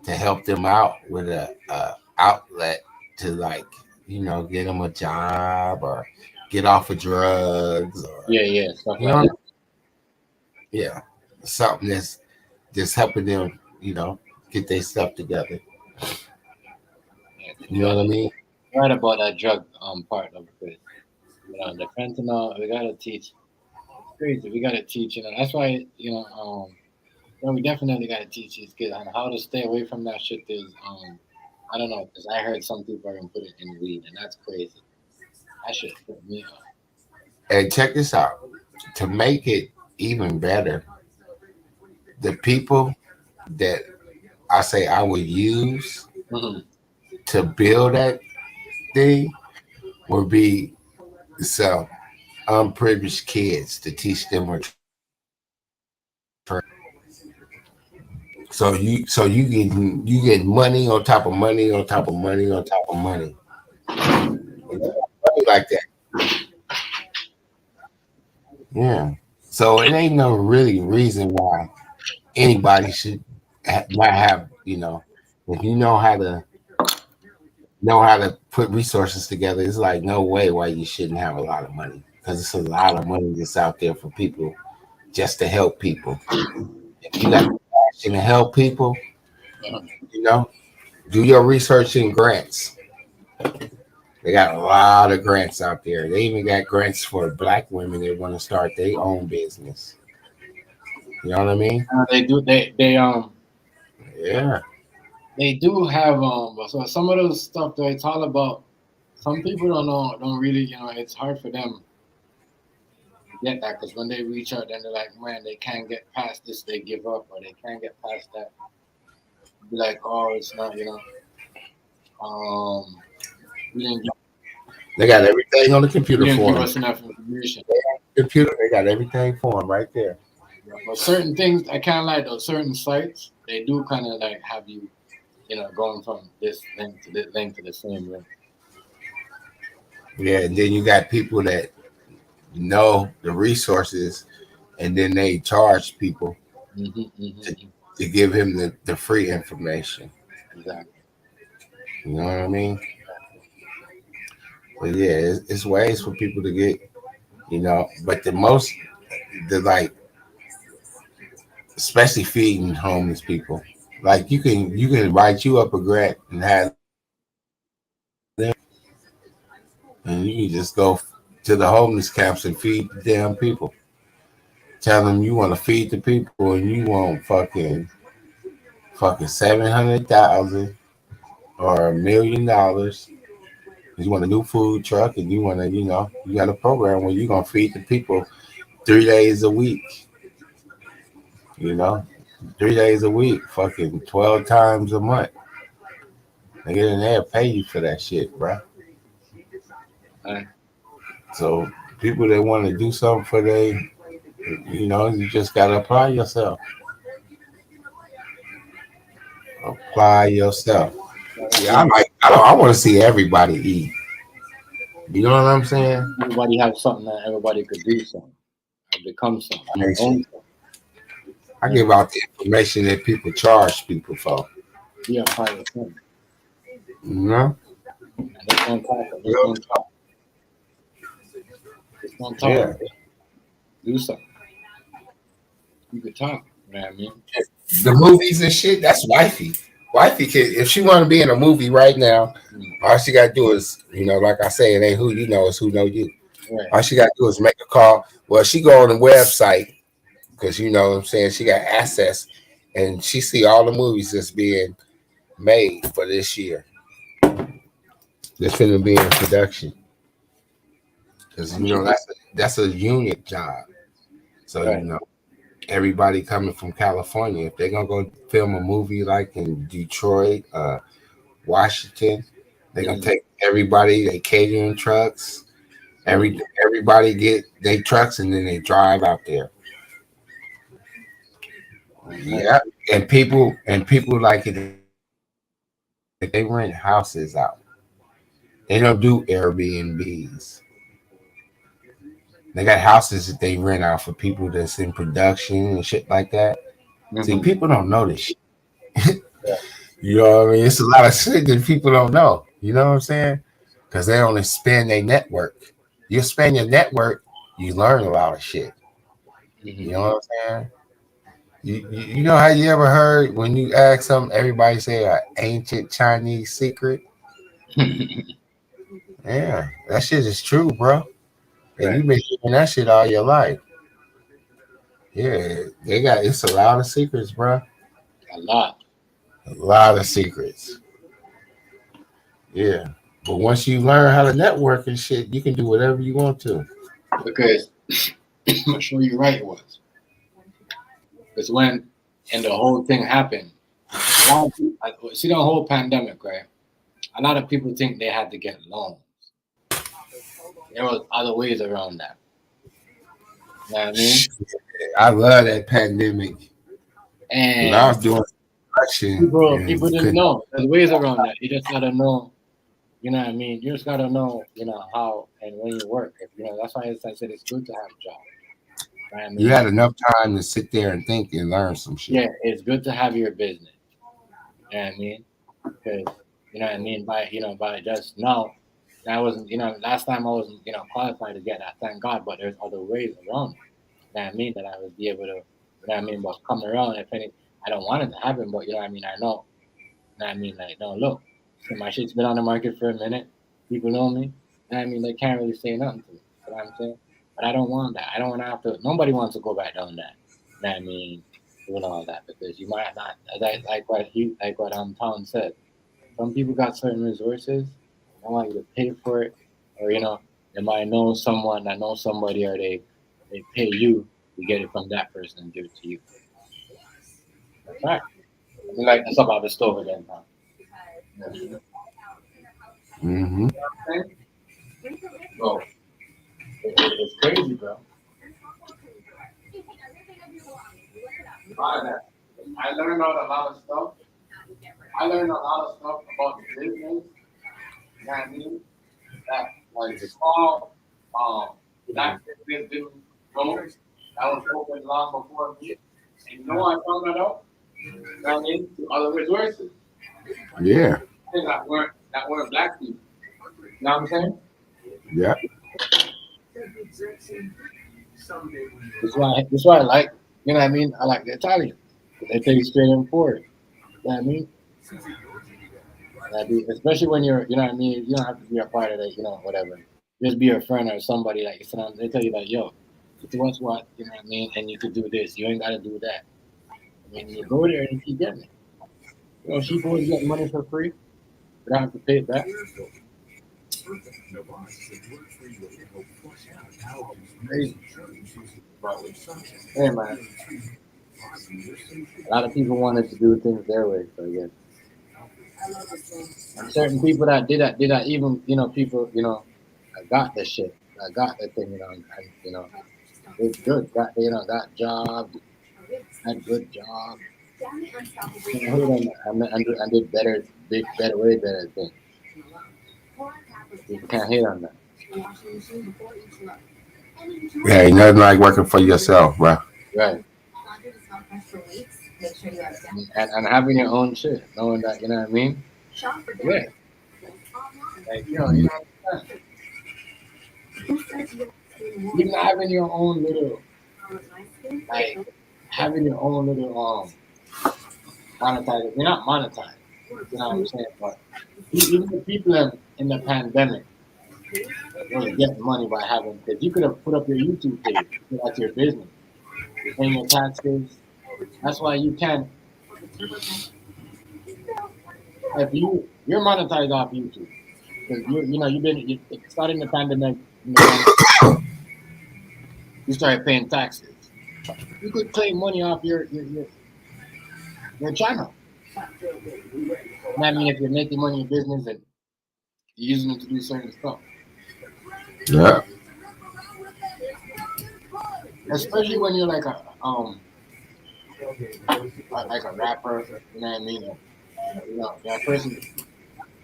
to help them out with a outlet to, like, you know, get them a job or get off of drugs or
stuff
you
like
know,
that.
yeah, something that's just helping them, you know, get their stuff together. You know what I mean?
Right about that drug part of it. You know, the fentanyl, we gotta teach. It's crazy. We gotta teach, you know. That's why, you know, we definitely gotta teach these kids on how to stay away from that shit. Is I don't know, because I heard some people are gonna put it in weed, and that's crazy. That shit put me off.
And check this out. To make it even better, the people that I say I would use to build that thing would be some unprivileged kids to teach them a trade. So you get money on top of money on top of money on top of money. Money like that. Yeah. So it ain't no really reason why anybody should not have, you know, if you know how to put resources together, it's like no way why you shouldn't have a lot of money, because it's a lot of money that's out there for people just to help people. If you got the passion to help people, you know, do your research in grants. They got a lot of grants out there. They even got grants for Black women that want to start their own business. You know what I mean?
They do.
Yeah.
They do have so some of those stuff that it's all about. Some people don't really, you know, it's hard for them to get that, because when they reach out, then they're like, man, they can't get past this, they give up, or they can't get past that. Be like, oh, it's not, you know, we didn't get,
They got everything on the computer
didn't
for
give
them.
us enough information.
Computer, they got everything for them right there.
But certain things, I can't lie though, certain sites, they do kind of like have you going from this link to this link to the same link.
Yeah, and then you got people that know the resources, and then they charge people to give him the free information.
Exactly.
You know what I mean? But yeah, it's ways for people to get, but the like, especially feeding homeless people. Like you can write you up a grant and have them, and you can just go to the homeless camps and feed the damn people. Tell them you want to feed the people and you want fucking 700,000 or $1 million. You want a new food truck and you want to, you got a program where you're gonna feed the people 3 days a week. You know, 3 days a week, fucking 12 times a month. They get in there, pay you for that shit, bro.
Right.
So people that want to do something for you just gotta apply yourself. Apply yourself. Yeah, I want to see everybody eat. You know what I'm saying?
Everybody have something that everybody could do something, become something.
I give out the information that people charge people for.
Yeah, part of the thing.
You know?
And it's on top. It's on top.
Yeah.
Do something. You could talk. You know what I mean?
The movies and shit, that's wifey. Wifey can, if she want to be in a movie right now, all she got to do is, like I say, it ain't who you know, it's who know you.
Right.
All she got to do is make a call. Well, she go on the website because, you know what I'm saying, she got access and she see all the movies that's being made for this year. That's going to be in production. Because, that's a unit job. So,
Right.
Everybody coming from California, if they're gonna go film a movie like in Detroit, Washington, they're gonna take everybody, they catering trucks, everybody get their trucks and then they drive out there. Yeah, and people like it. They rent houses out. They don't do Airbnbs. They got houses that they rent out for people that's in production and shit like that. See, people don't know this shit. You know what I mean? It's a lot of shit that people don't know. You know what I'm saying? Because they only spend their network. You spend your network, you learn a lot of shit. You know what I'm saying? You know how you ever heard when you ask something, everybody say an ancient Chinese secret? Yeah, that shit is true, bro. And you've been hearing that shit all your life. Yeah, it's a lot of secrets, bro.
A lot
of secrets. Yeah. But once you learn how to network and shit, you can do whatever you want to.
Because I'm sure you're right, it was. Because when the whole thing happened, see the whole pandemic, right? A lot of people think they had to get loans. There was other ways around that. You know what I mean?
I love that pandemic.
And
when I was doing production,
people didn't know. There's ways around that. You just gotta know. You know what I mean? You just gotta know, how and when you work. That's why I said it's good to have a job. Right? I mean,
you had enough time to sit there and think and learn some shit.
Yeah, it's good to have your business. You know what I mean? Because you know what I mean by just now. I wasn't, last time I wasn't, qualified to get that. Thank God, but there's other ways around it. You know what I mean? That I would be able to, but come around. If any, I don't want it to happen, but I know. You know what I mean? Like, no, look, see, my shit's been on the market for a minute. People know me. You know what I mean? They can't really say nothing to me. You know what I'm saying? But I don't want that. I don't want to have to. Nobody wants to go back down that. You know what I mean? Doing all that because you might not. Like what Tom said. Some people got certain resources. I want you to pay for it, or they might know someone that knows somebody, or they pay you to get it from that person and give it to you. That's right. I mean, like that's about the store again, huh?
Mm-hmm.
Bro, it's crazy, bro. I learned out a lot of stuff. I learned a lot of stuff about the business. You know what I mean? That like small black business didn't go. That was open long before me. And you know I found that out? You know what I mean? To other resources.
Yeah.
That weren't black people. You know what I'm saying?
Yeah.
That's why I like, you know what I mean? I like the Italian. They take it straight and forward. You know what I mean? Especially when you're, you know what I mean? You don't have to be a part of it, you know, whatever. Just be a friend or somebody like they tell you like, yo, it's what, you know what I mean? And you could do this. You ain't got to do that. I mean, you go there and you keep getting it. You know, sheep always get money for free. You don't have to pay it back. Crazy. But, hey, man. A lot of people wanted to do things their way, so yeah. And certain people that did that, even, you know, people, you know, I got this shit. I got that thing, you know, and you know, it's good. Got, you know, got jobs, had good jobs. And did better, way better things. People can't hate on that.
Yeah, ain't nothing like working for yourself, bro.
Right. And having your own shit, knowing that, you know what I mean? Yeah. Like, you know even having your own little, like, having your own little, monetized, you're not monetized, you know what I'm saying? But even the people in the pandemic was getting money by having, because you could have put up your YouTube page, that's your business. You're paying your taxes. That's why you can't, if you're monetized off YouTube, because you know, you starting the pandemic, you started paying taxes. You could claim money off your channel. I mean, if you're making money in business and you're using it to do certain stuff.
Yeah.
Especially when you're like a rapper, you know what I mean? You know, that person,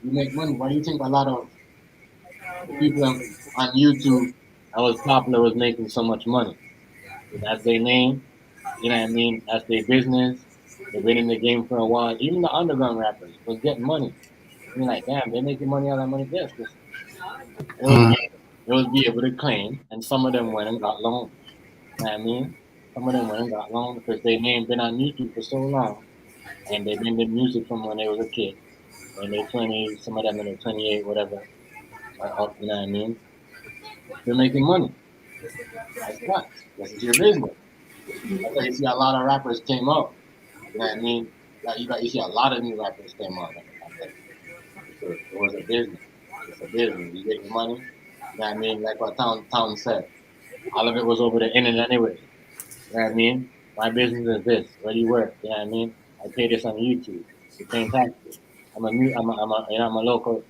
you make money. Why do you think a lot of the people on YouTube that was popular was making so much money? That's their name, you know what I mean? That's their business. They've been in the game for a while. Even the underground rappers was getting money. You're like, damn, they're making money out of that money. Yes, because they would be able to claim, and some of them went and got loans. You know what I mean? Some of them went and got loans because their name been on YouTube for so long, and they've been in music from when they was a kid. When they're 20, some of them in their 28, whatever. You know what I mean? They're making money. That's nuts. This is your business. That's why you see a lot of rappers came up. You know what I mean? Like you see a lot of new rappers came up. It was a business. It's a business. You get your money. You know what I mean? Like what Town said. All of it was over the internet anyway. You know what I mean? My business is this. Where do you work? You know what I mean? I pay this on YouTube. You paying taxes. I'm a local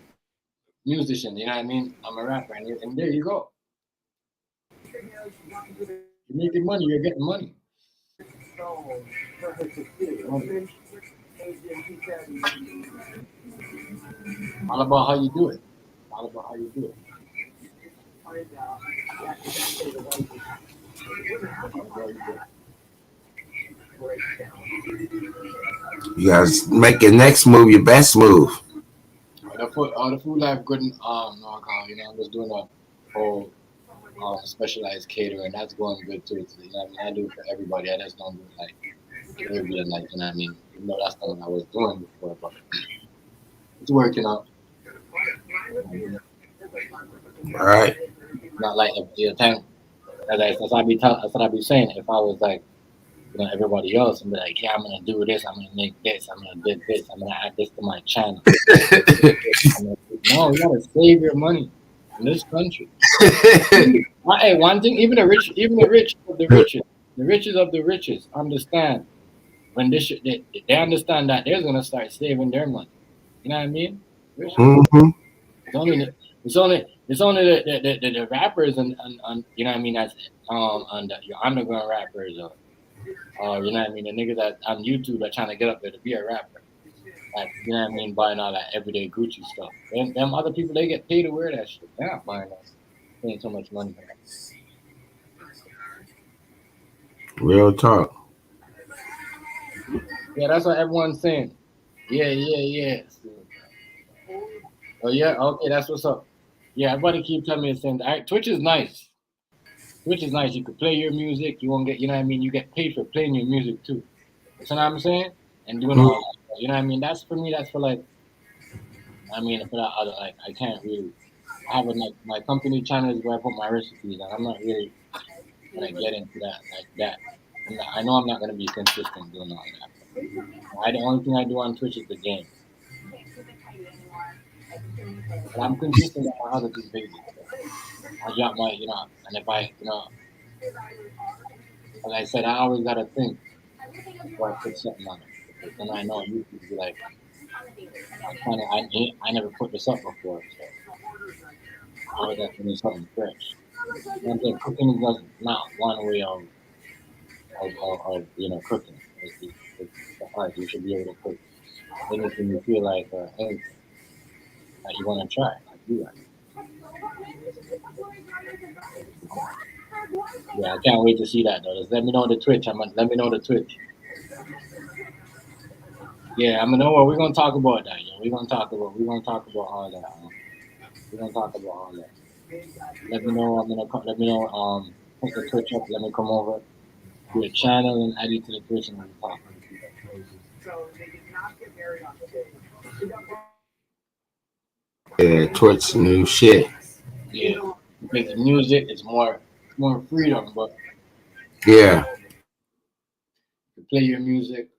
musician. You know what I mean? I'm a rapper, and there you go. You're making money. You're getting money. All about how you do it. All about how you do it.
You guys make your next move your best move.
The food life couldn't no, you know, I'm just doing a whole specialized catering. That's going good too. So, you know what I mean? I do it for everybody. I just don't do it like Caribbean, like, you know what I mean? Even though that's something I was doing before, but it's working out.
All right.
Not like the time. That's what I be saying. If I was like, you know, everybody else and be like, yeah, I'm gonna do this, I'm gonna make this, I'm gonna do this, I'm gonna add this to my channel. No, you gotta save your money in this country. Hey, one thing, even the rich of the richest of the richest understand when this shit, they understand that they're gonna start saving their money. You know what I mean?
Mm-hmm.
It's only the rappers and you know what I mean, that's on your underground rappers or you know what I mean, the niggas that on YouTube are trying to get up there to be a rapper. Like, you know what I mean, buying all that everyday Gucci stuff. Them other people, they get paid to wear that shit. They're not buying that. Paying so much money for that.
Real talk.
Yeah, that's what everyone's saying. Yeah. Oh yeah, okay, that's what's up. Yeah, everybody keep telling me the same. Twitch is nice. Twitch is nice. You could play your music. You won't get, you know what I mean. You get paid for playing your music too. You know what I'm saying? And doing all that. You know what I mean? That's for me. That's for like. I mean, for that other, like, I can't really. I have like my company channel is where I put my recipes, and I'm not really gonna get into that like that. I know I'm not gonna be consistent doing all that. The only thing I do on Twitch is the game. But I'm consistent on my other two pages. I drop my, and if I, like I said, I always gotta think before I put something on it. Because then I know YouTube will be like, I never put this up before, so I always have to do something fresh. And then cooking is not one way of cooking. It's the art. You should be able to cook anything you feel like, anything that you want to try. Like do that. Yeah, I can't wait to see that though. Just let me know the Twitch. Let me know the Twitch. Yeah, I mean, no, we're gonna talk about that. Yeah, we're gonna talk about all that. We're gonna talk about all that. Let me know. Let me know. Put the Twitch up. Let me come over to your channel and add you to the Twitch and we'll talk.
Yeah, Twitch new shit.
Yeah, because the music is more freedom, but
yeah,
you play your music.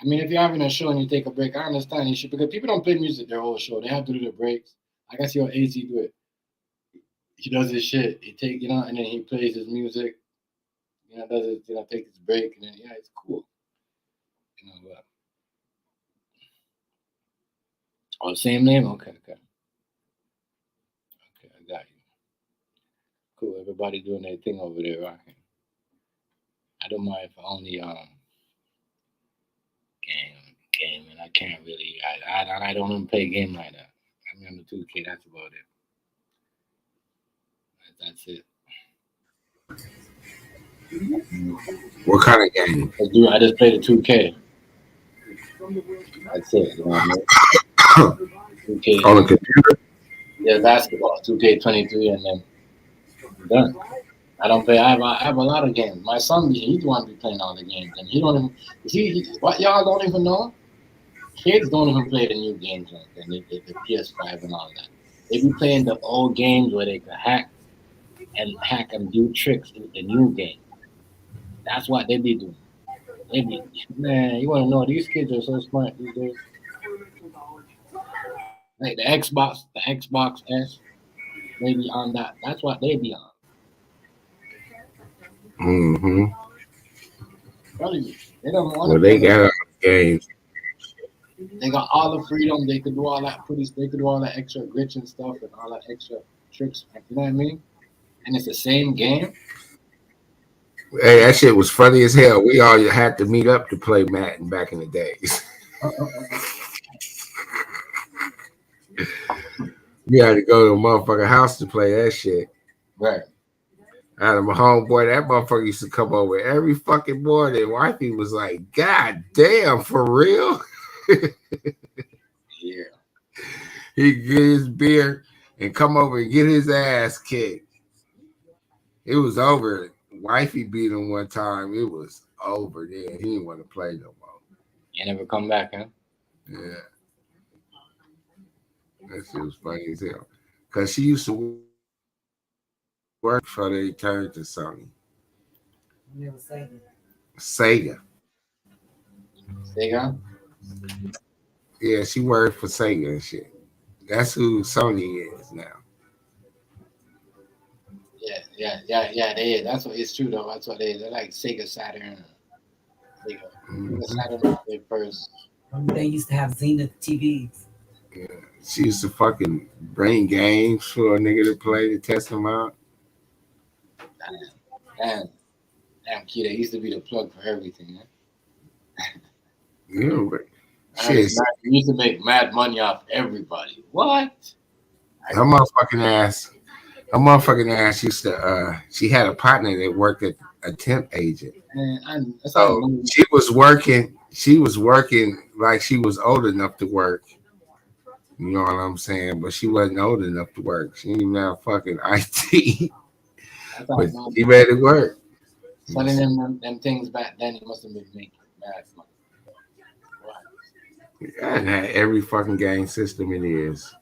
I mean, if you're having a show and you take a break, I understand you should, because people don't play music their whole show. They have to do their breaks. I can see how AZ do it. He does his shit. He take, and then he plays his music. Does his, take his break, and then it's cool. But oh, same name. Okay, I got you. Cool. Everybody doing their thing over there, rocking. I don't mind if only game, and I can't really. I don't even play a game like that. I mean, I'm a 2K. That's about it. That's it.
What kind of game?
I just play the 2K. That's it. You know what I mean? 2K.
On the computer?
Yeah, basketball. 2K23, and then I'm done. I don't play. I have a lot of games. My son, he's the one be playing all the games, and he don't even. What y'all don't even know? Kids don't even play the new games like that. The PS5 and all that. They be playing the old games where they can hack and do tricks in the new game. That's what they be doing. Man, you want to know? These kids are so smart these days. Like the Xbox S, they be on that. That's what they be on.
Mm-hmm.
They don't want.
Well, they got games.
They got all the freedom. They could do all that They could do all that extra glitch and stuff and all that extra tricks. You know what I mean? And it's the same game.
Hey, that shit was funny as hell. We all had to meet up to play Madden back in the days. You had to go to a motherfucking house to play that shit.
Right.
Out of my homeboy, that motherfucker used to come over every fucking morning. Wifey was like, God damn, for real?
Yeah.
He'd get his beer and come over and get his ass kicked. It was over. Wifey beat him one time. It was over then. He didn't want to play no more.
You never come back, huh?
Yeah. That shit was funny as hell. Because she used to work before they turned to Sony. Sega.
Sega?
Yeah, she worked for Sega and shit. That's who Sony is now.
Yeah, they is. That's what it's true though. That's what they is. They're like Sega Saturn. Sega Saturn they first.
They used to have Zenith TVs.
Yeah. She used to fucking bring games for a nigga to play to test them out.
Damn, kid, they used to be the plug for everything, man.
Yeah, but Shit.
You used to make mad money off everybody. What?
Her motherfucking ass used to she had a partner that worked at a temp agent.
Man,
So she was working like she was old enough to work. You know what I'm saying? But she wasn't old enough to work. She didn't even have fucking IT. But she made it work.
Selling them things back then, he must have been making mad money.
I had every fucking game system it is.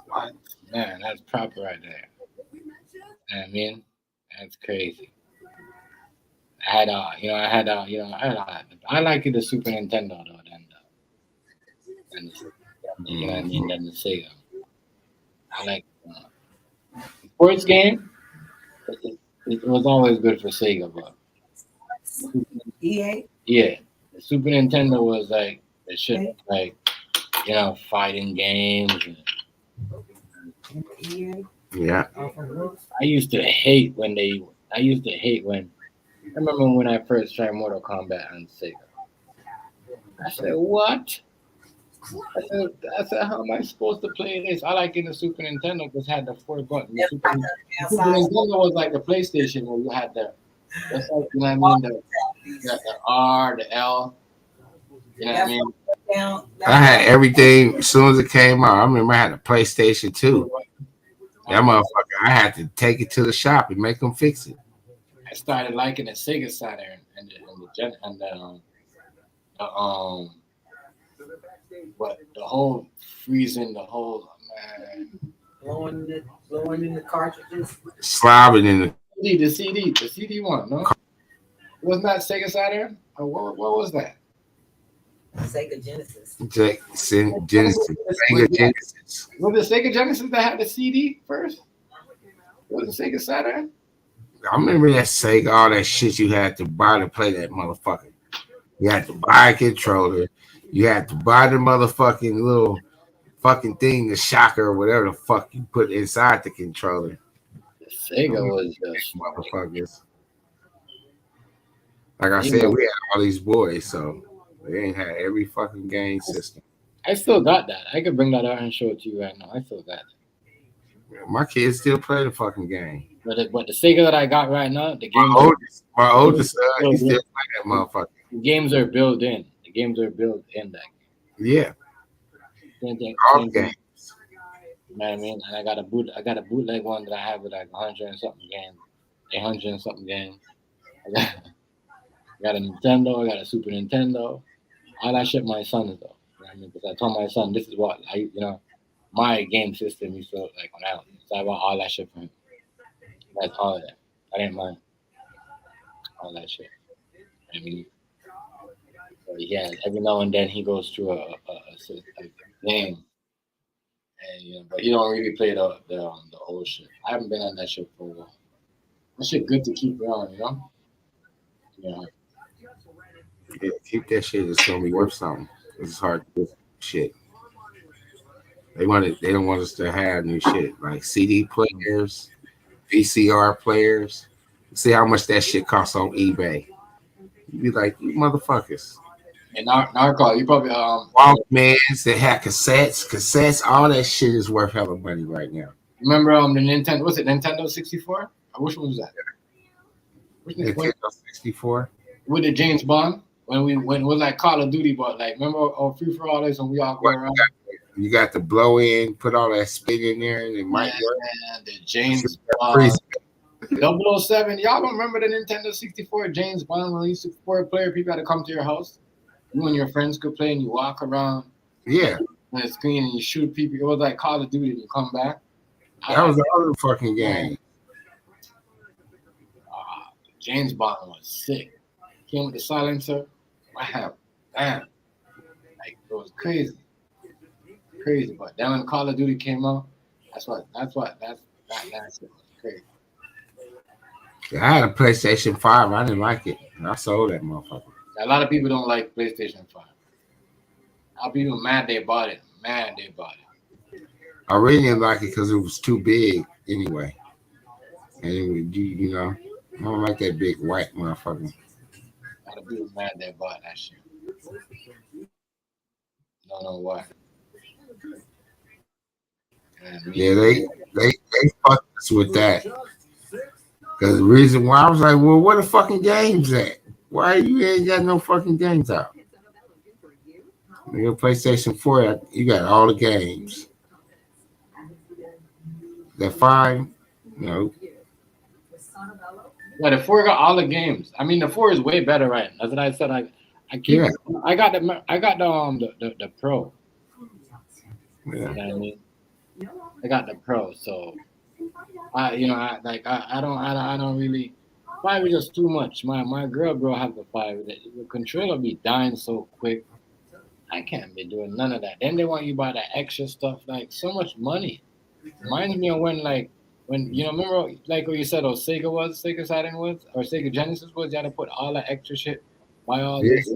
What? Man, that's proper right there. I mean, that's crazy. I like the Super Nintendo though, than you know what I mean, than the Sega. I like sports game. It was always good for Sega, but
EA.
Yeah, the Super Nintendo was like the shit, like fighting games.
Yeah.
I used to hate when I remember when I first tried Mortal Kombat on Sega. I said, what? I said, how am I supposed to play this? I like in the Super Nintendo because it had the 4 buttons. The Super Nintendo was like the PlayStation where you had that's like, you know what I mean? The R, the L. You know what I mean?
I had everything as soon as it came out. I remember I had a PlayStation 2. That motherfucker, I had to take it to the shop and make them fix it.
I started liking the Sega Saturn and but the whole freezing, the whole
blowing in the cartridges,
slobbing in
the CD one. No, wasn't that Sega Saturn? Or what was that?
Sega Genesis.
Genesis. Sega Genesis.
Was it Sega Genesis that had the CD first? Was it Sega Saturn?
I remember that Sega, all that shit you had to buy to play that motherfucker. You had to buy a controller. You had to buy the motherfucking little fucking thing, the shocker or whatever the fuck you put inside the controller.
The Sega was just
motherfuckers. Like I said, we had all these boys, so they ain't had every fucking game system.
I still got that. I could bring that out and show it to you right now. I still got it.
My kids still play the fucking game.
But the Sega that I got right now, the games.
My oldest son, he still play that motherfucker.
The games are built in. The games are built in that game.
Yeah.
All games. You know what I mean? And I got a bootleg one that I have with like 100 and something games, 800 and something games. I got a Nintendo. I got a Super Nintendo. All that shit my son is though. You know what I mean? Because I told my son this is what my game system used to like when I was. So I bought all that shit for him. That's all of that. I didn't mind all that shit. I mean, so yeah, every now and then he goes through a game, and but he don't really play the old shit. I haven't been on that shit for a while. That shit good to keep around, Yeah.
Yeah, keep that shit. It's gonna be worth something. It's hard to do shit. They don't want us to have new shit like CD players, VCR players. See how much that shit costs on eBay. You be like, you motherfuckers.
And Narco, you probably
Walkmans, they had cassettes, all that shit is worth hella money right now.
Remember the Nintendo? Was it Nintendo 64? Which one was that?
Nintendo 64
with the James Bond when it was like Call of Duty, but like remember Free for All this when we all go around.
You got the blow in, put all that spit in there, and it might work.
The James Bond 007. Y'all don't remember the Nintendo 64 James Bond when you used to 4-player? People had to come to your house. You and your friends could play, and you walk around.
Yeah.
On the screen, and you shoot people. It was like Call of Duty, and you come back.
That was the other fucking game.
James Bond was sick. Came with the silencer. Wow, damn. Like it was crazy. But then when Call of Duty came out, that shit was crazy.
I had a PlayStation 5. I didn't like it. I sold that motherfucker.
A lot of people don't like PlayStation 5. A lot of people mad they bought it.
I really didn't like it because it was too big anyway. And it would, I don't like that big white motherfucker.
lot of people mad they bought that shit. Don't know why.
Yeah, they fucked us with that. Because the reason why I was like, well, where the fucking games at? Why you ain't got no fucking games out? Your PlayStation 4, you got all the games. The 5, no.
Yeah, the 4 got all the games. I mean, the 4 is way better, right? That's what I said. I got the Pro.
Yeah.
You know what I mean? I got the Pro, so I don't really. 5 is just too much. My girl, bro, have the 5. The controller be dying so quick. I can't be doing none of that. Then they want you to buy that extra stuff, like so much money. Reminds me of when remember like what you said, Sega Saturn was, or Sega Genesis was. You had to put all that extra shit, buy all this.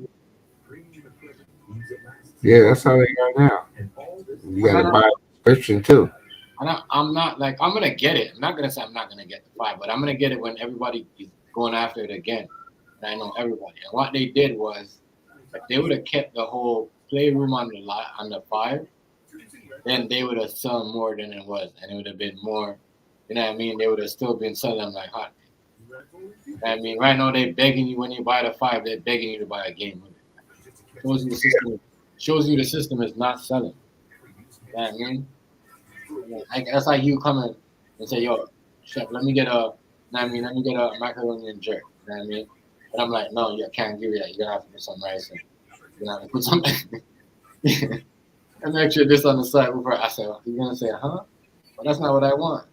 Yeah, that's how they got now. You gotta buy a subscription too.
I'm not like I'm gonna get it. I'm not gonna say I'm not gonna get the 5, but I'm gonna get it when everybody is going after it again. And I know everybody. And what they did was, if they would have kept the whole playroom on the 5, then they would have sold more than it was, and it would have been more. You know what I mean? They would have still been selling like hot. You know what I mean, right now they're begging you when you buy the 5. They're begging you to buy a game with it. Shows you the system is not selling. You know what I mean? That's like you coming and say, "Yo, chef, let me get a macaroni and jerk." You know what I mean? But I'm like, "No, you can't give you that. You're gonna have to put some rice in. You're gonna have to put some." And make sure this on the side before I say, "You're gonna say, huh?" But that's not what I want.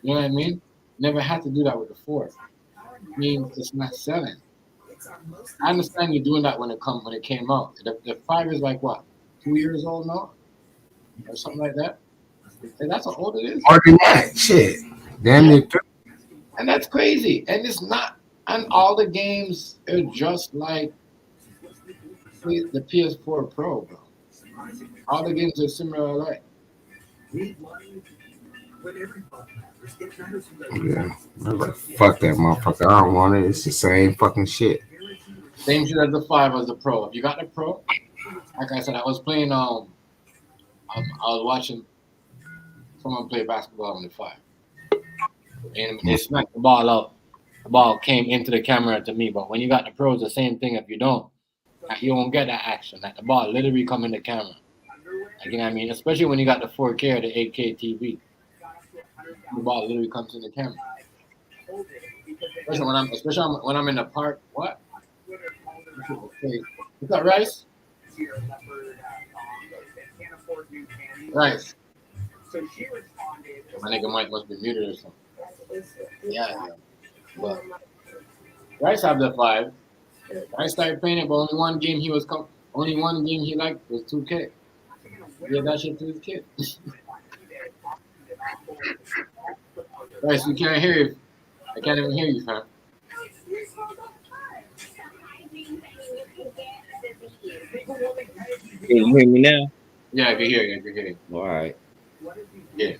You know what I mean? Never had to do that with the 4. I mean, it's not selling. I understand you doing that when it came out. The 5 is like what, 2 years old now, or something like that. And that's how old it is.
More than that, shit. Damn it.
And that's crazy. And it's not. And all the games are just like the PS4 Pro, bro. All the games are similar alike.
Yeah. I was like, fuck that motherfucker. I don't want it. It's the same fucking shit.
Same shit as the 5 as the Pro. If you got the Pro, like I said, I was playing. I was watching someone play basketball on the 5, and they smacked the ball out. The ball came into the camera to me. But when you got the Pro, it's the same thing. If you don't get that action. Like the ball literally come in the camera. Like, you know what I mean? Especially when you got the 4K or the 8K TV. The ball literally comes in the camera. Especially when I'm in the park. What? What's up, Rice? Rice. My nigga Mike must be muted or something. Yeah. But Rice have the 5. I started playing it, but only one game he liked was 2K. Yeah, that shit to his kid. Rice, we can't hear you. I can't even hear you, fam.
Can you hear me now?
Yeah, I can hear you.
All right.
Yeah.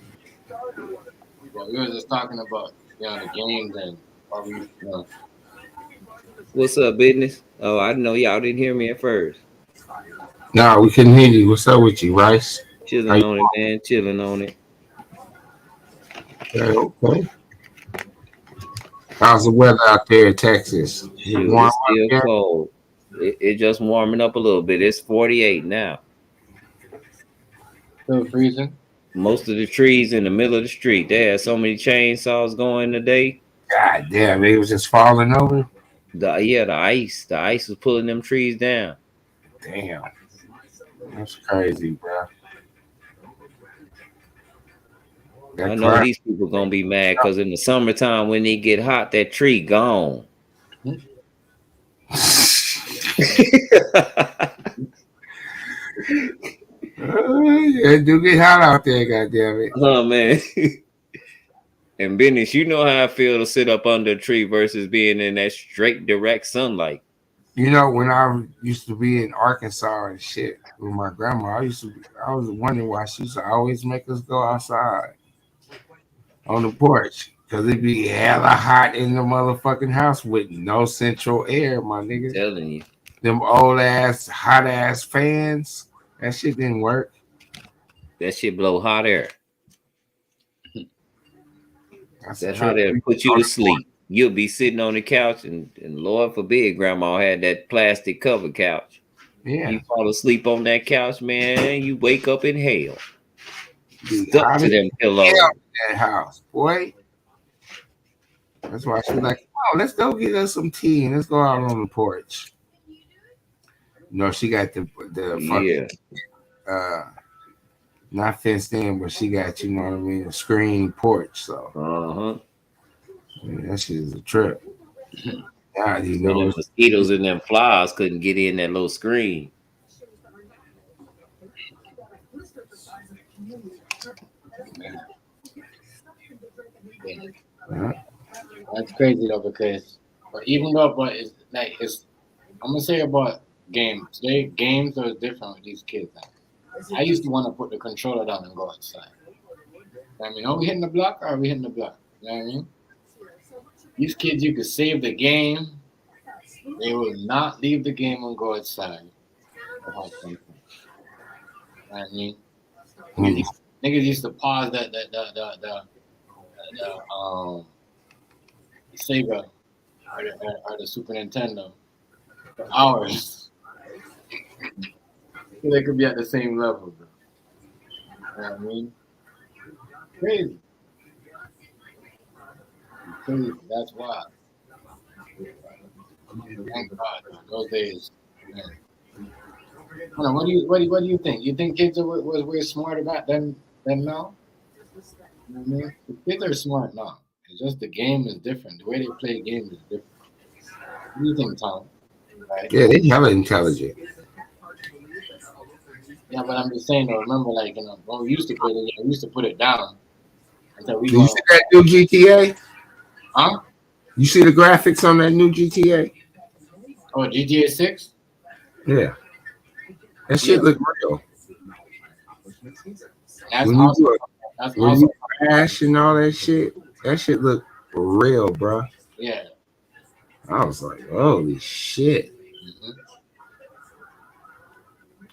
We were just talking about, the games and all these,
What's up, business? Oh, I know y'all didn't hear me at first.
No, we couldn't hear you. What's up with you, Rice?
Chilling on it, man. Chilling on it.
Okay. How's the weather out there in Texas?
Shoot, it's still cold. It's just warming up a little bit. It's 48 now.
Still freezing.
Most of the trees in the middle of the street. They had so many chainsaws going today.
God damn, it was just falling over.
The ice was pulling them trees down.
Damn, that's crazy, bro.
I know these people gonna be mad because in the summertime when they get hot, that tree gone.
It do get hot out there, goddamn it.
Oh man. And business, you know how I feel to sit up under a tree versus being in that straight direct sunlight.
You know, when I used to be in Arkansas and shit with my grandma, I was wondering why she used to always make us go outside on the porch. Cause it be hella hot in the motherfucking house with no central air, my nigga.
Telling you.
Them old ass, hot ass fans. That shit didn't work.
That shit blow hot air. That hot air put you to sleep. You'll be sitting on the couch, and Lord forbid, Grandma had that plastic cover couch.
Yeah.
You fall asleep on that couch, man. You wake up in hell. Stuck to them pillows.
That house, boy. That's why she's like, "Oh, let's go get us some tea and let's go out on the porch." No, she got the fucking not fenced in, but she got, you know what I mean, a screen porch. So yeah, that shit is a trip. God, you know,
the mosquitoes and them flies couldn't get in that little screen.
That's crazy though, because even though, but it's like I'm gonna say about games. Games are different with these kids. I used to want to put the controller down and go outside. I mean, are we hitting the block or are we hitting the block? You know what I mean? These kids, you could save the game. They will not leave the game and go outside. You know what I mean? Niggas used to pause the Sega or the Super Nintendo for hours. So they could be at the same level, bro. You know what I mean? Crazy. That's wild. Thank God, those days. Man. What do you think? You think kids was way smarter back then now? You know what I mean? The kids are smart now. It's just the game is different. The way they play games is different. What do you think, Tom? Right?
Yeah, they hella intelligent.
Yeah, but I'm just saying, though, remember, like, you know, when we used to play the game, we used to put it down.
Do you see that new GTA?
Huh?
You see the graphics on that new GTA?
Oh, GTA 6?
Yeah. That shit look real.
That's
when
awesome.
When you crash and all that shit look real, bro.
Yeah.
I was like, holy shit.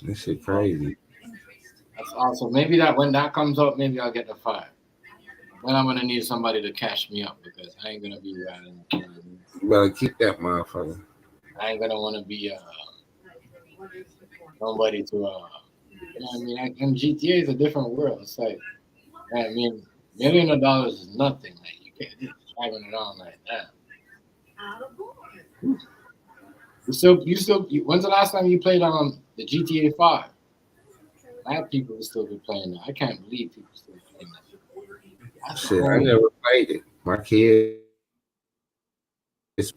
That shit crazy.
That's awesome. Maybe that when that comes up, maybe I'll get the 5. Then I'm gonna need somebody to cash me up because I ain't gonna be riding.
You better keep that motherfucker.
I ain't gonna want to be nobody to you know what I mean? And GTA is a different world. It's like, I mean, $1 million is nothing. Like you can't just driving around like that. When's the last time you played on the GTA 5? I have people who still be playing that. I can't believe people still playing that.
Shit, I never played it. My kid.
That's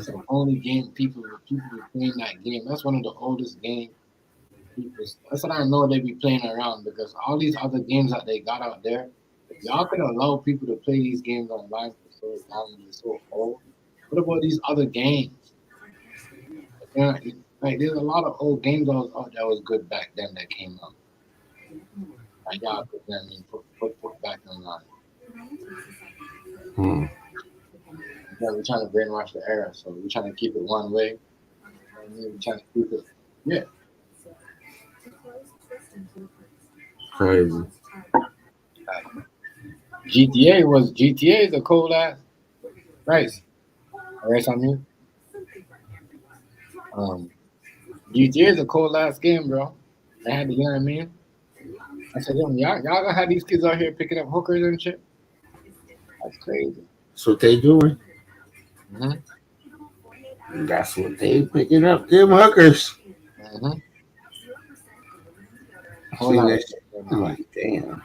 the only game people are playing that game. That's one of the oldest games. That's what I know they be playing around because all these other games that they got out there, if y'all could allow people to play these games online for so long and so old, what about these other games? Yeah, like there's a lot of old games that was good back then that came out. Like y'all could put back online. Yeah, we're trying to brainwash the era, so we're trying to keep it one way. We're trying to keep it, yeah.
Crazy.
GTA is a cool ass. Nice. Alright, I mean. GTA is a cold ass game, bro. I had to, you know what I mean? I said, y'all gonna have these kids out here picking up hookers and shit? That's crazy.
That's what they doing.
Mm-hmm.
That's what they picking up, them hookers.
Mm-hmm.
I'm like, damn.
I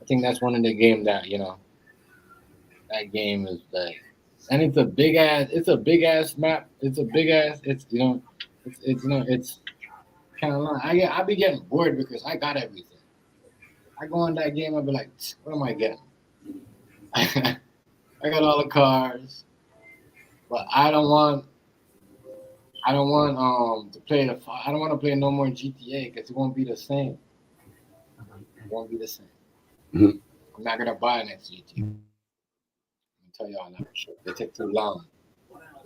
think that's one of the games that, you know, that game is like, and it's a big ass map. It's you know, it's kind of long. I be getting bored because I got everything. I go on that game, I'll be like, what am I getting? I got all the cars, but I don't want to play I don't want to play no more GTA because it won't be the same. It won't be the same.
Mm-hmm.
I'm not gonna buy next GTA. I'm gonna tell y'all that for sure. They take too long.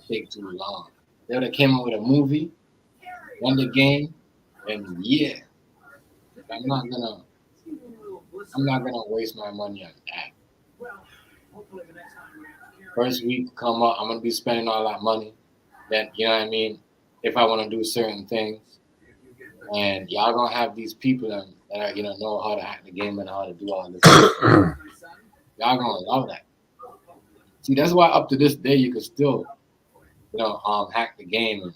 They take too long. They would have came out with a movie, won the game, and yeah. I'm not gonna waste my money on that. First week come up, I'm gonna be spending all that money. Then you know what I mean? If I wanna do certain things. And y'all gonna have these people that are, know how to hack the game and how to do all this. Y'all gonna love that. See, that's why up to this day you can still, hack the game and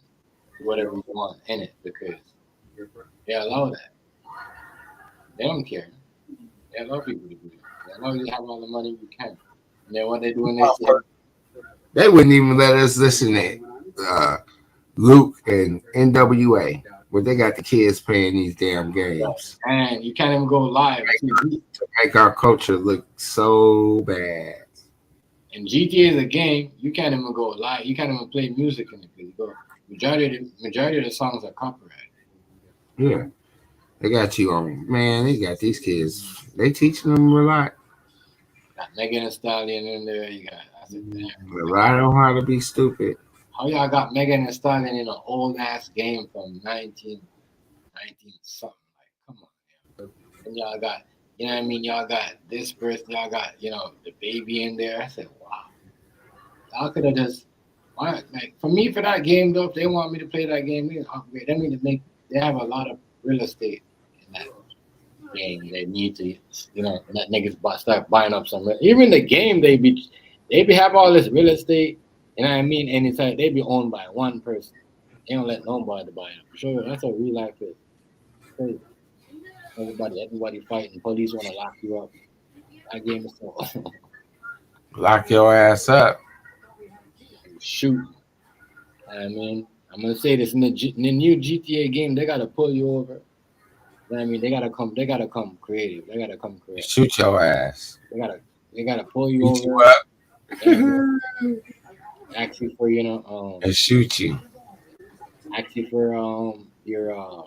do whatever you want in it because they allow that. They don't care. They allow people to do it. They allow you to have all the money you can. And then what they do in their
they wouldn't even let us listen to Luke and NWA. Where they got the kids playing these damn games.
And you can't even go live.
To make our culture look so bad.
And GTA is a game, you can't even go live. You can't even play music in it because majority of the songs are copyrighted.
Yeah. They got you on, man, they got these kids. They teaching them a lot.
Got Megan Thee Stallion in there. You got, I said,
damn. I don't know how to be stupid.
How y'all got Megan Thee Stallion in an old ass game from 19 something? Like, come on, man. And y'all got, you know what I mean? Y'all got this person, y'all got, the baby in there. I said, wow. Y'all could have just, like, for me, for that game, though, if they want me to play that game, they upgrade. They have a lot of real estate in that game. They need to, let niggas start buying up some. Even the game, they be have all this real estate. You know what I mean? And it's like they be owned by one person. They don't let nobody buy it. For sure, that's what real life is. Crazy. Everybody fighting. Police want to lock you up. That game is so.
Lock your ass up.
Shoot. I mean, I'm gonna say this in the new GTA game. They gotta pull you over. You know what I mean? They gotta come creative. They gotta come creative.
Shoot your ass.
They gotta pull you over.
You up.
Ask you for
and shoot you.
Ask you for your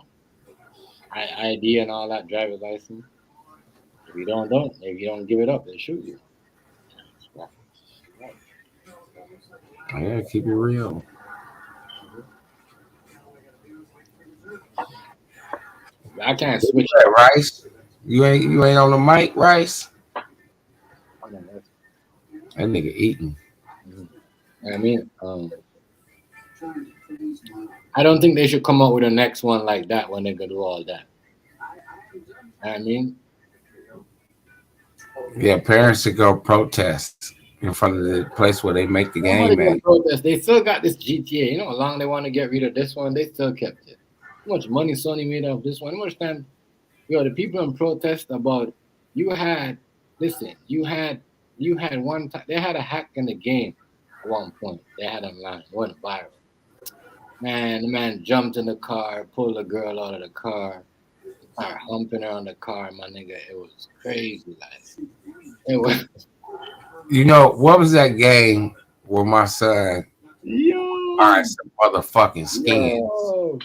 ID and all that, driver's license. If you don't give it up, they shoot you.
Yeah, keep it real.
I can't switch
that, Rice. You ain't on the mic, Rice. That nigga eating.
I mean, I don't think they should come up with a next one like that when they gonna do all that. I mean,
yeah, parents should go protest in front of the place where they make the game at.
Protest. They still got this GTA. You know how long they want to get rid of this one? They still kept it. How much money Sony made off this one? How much time? The people in protest about you had one time they had a hack in the game at one point. They had online, went viral. Man, the man jumped in the car, pulled a girl out of the car, started humping her on the car, my nigga. It was crazy, like it was.
What was that game where my son bought some motherfucking skins?
Yo.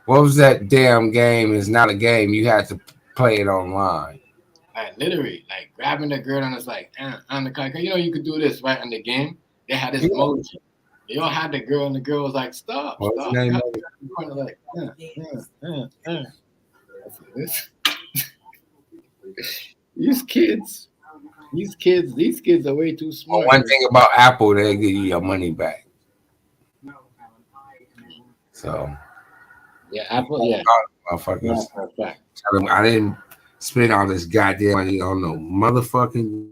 What was that damn game? It's not a game. You had to play it online.
Like literally, like grabbing the girl and it's like on the car. You could do this right in the game. They had this motion. They all had the girl and the girl was like, stop.
What's
stop.
The name
Like, These kids are way too smart.
One thing about Apple, they give you your money back. So
yeah, Apple, yeah.
Motherfuckers. I didn't spend all this goddamn money on no motherfucking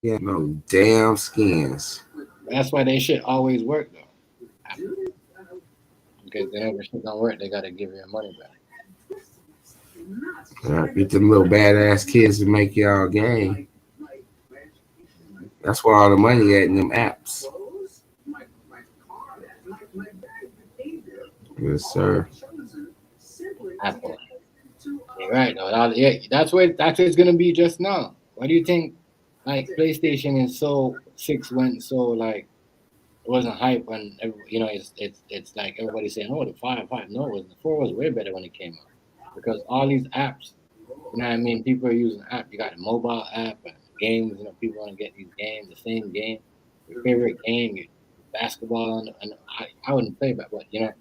no damn skins.
That's why they shit always work though. Apple. Because whenever shit don't work, they gotta give you your money back.
Get them little badass kids to make y'all game. That's where all the money at in them apps. Yes, sir.
Apple. You're right. No, yeah, that's what it's gonna be just now. Why do you think like PlayStation is so 6 went so like it wasn't hype when it's like everybody's saying, oh, the 5. No, it wasn't. The 4 was way better when it came out because all these apps You know what I mean? People are using app. You got a mobile app and games. You know, people want to get these games, the same game, your favorite game, your basketball. And I wouldn't play, but you know,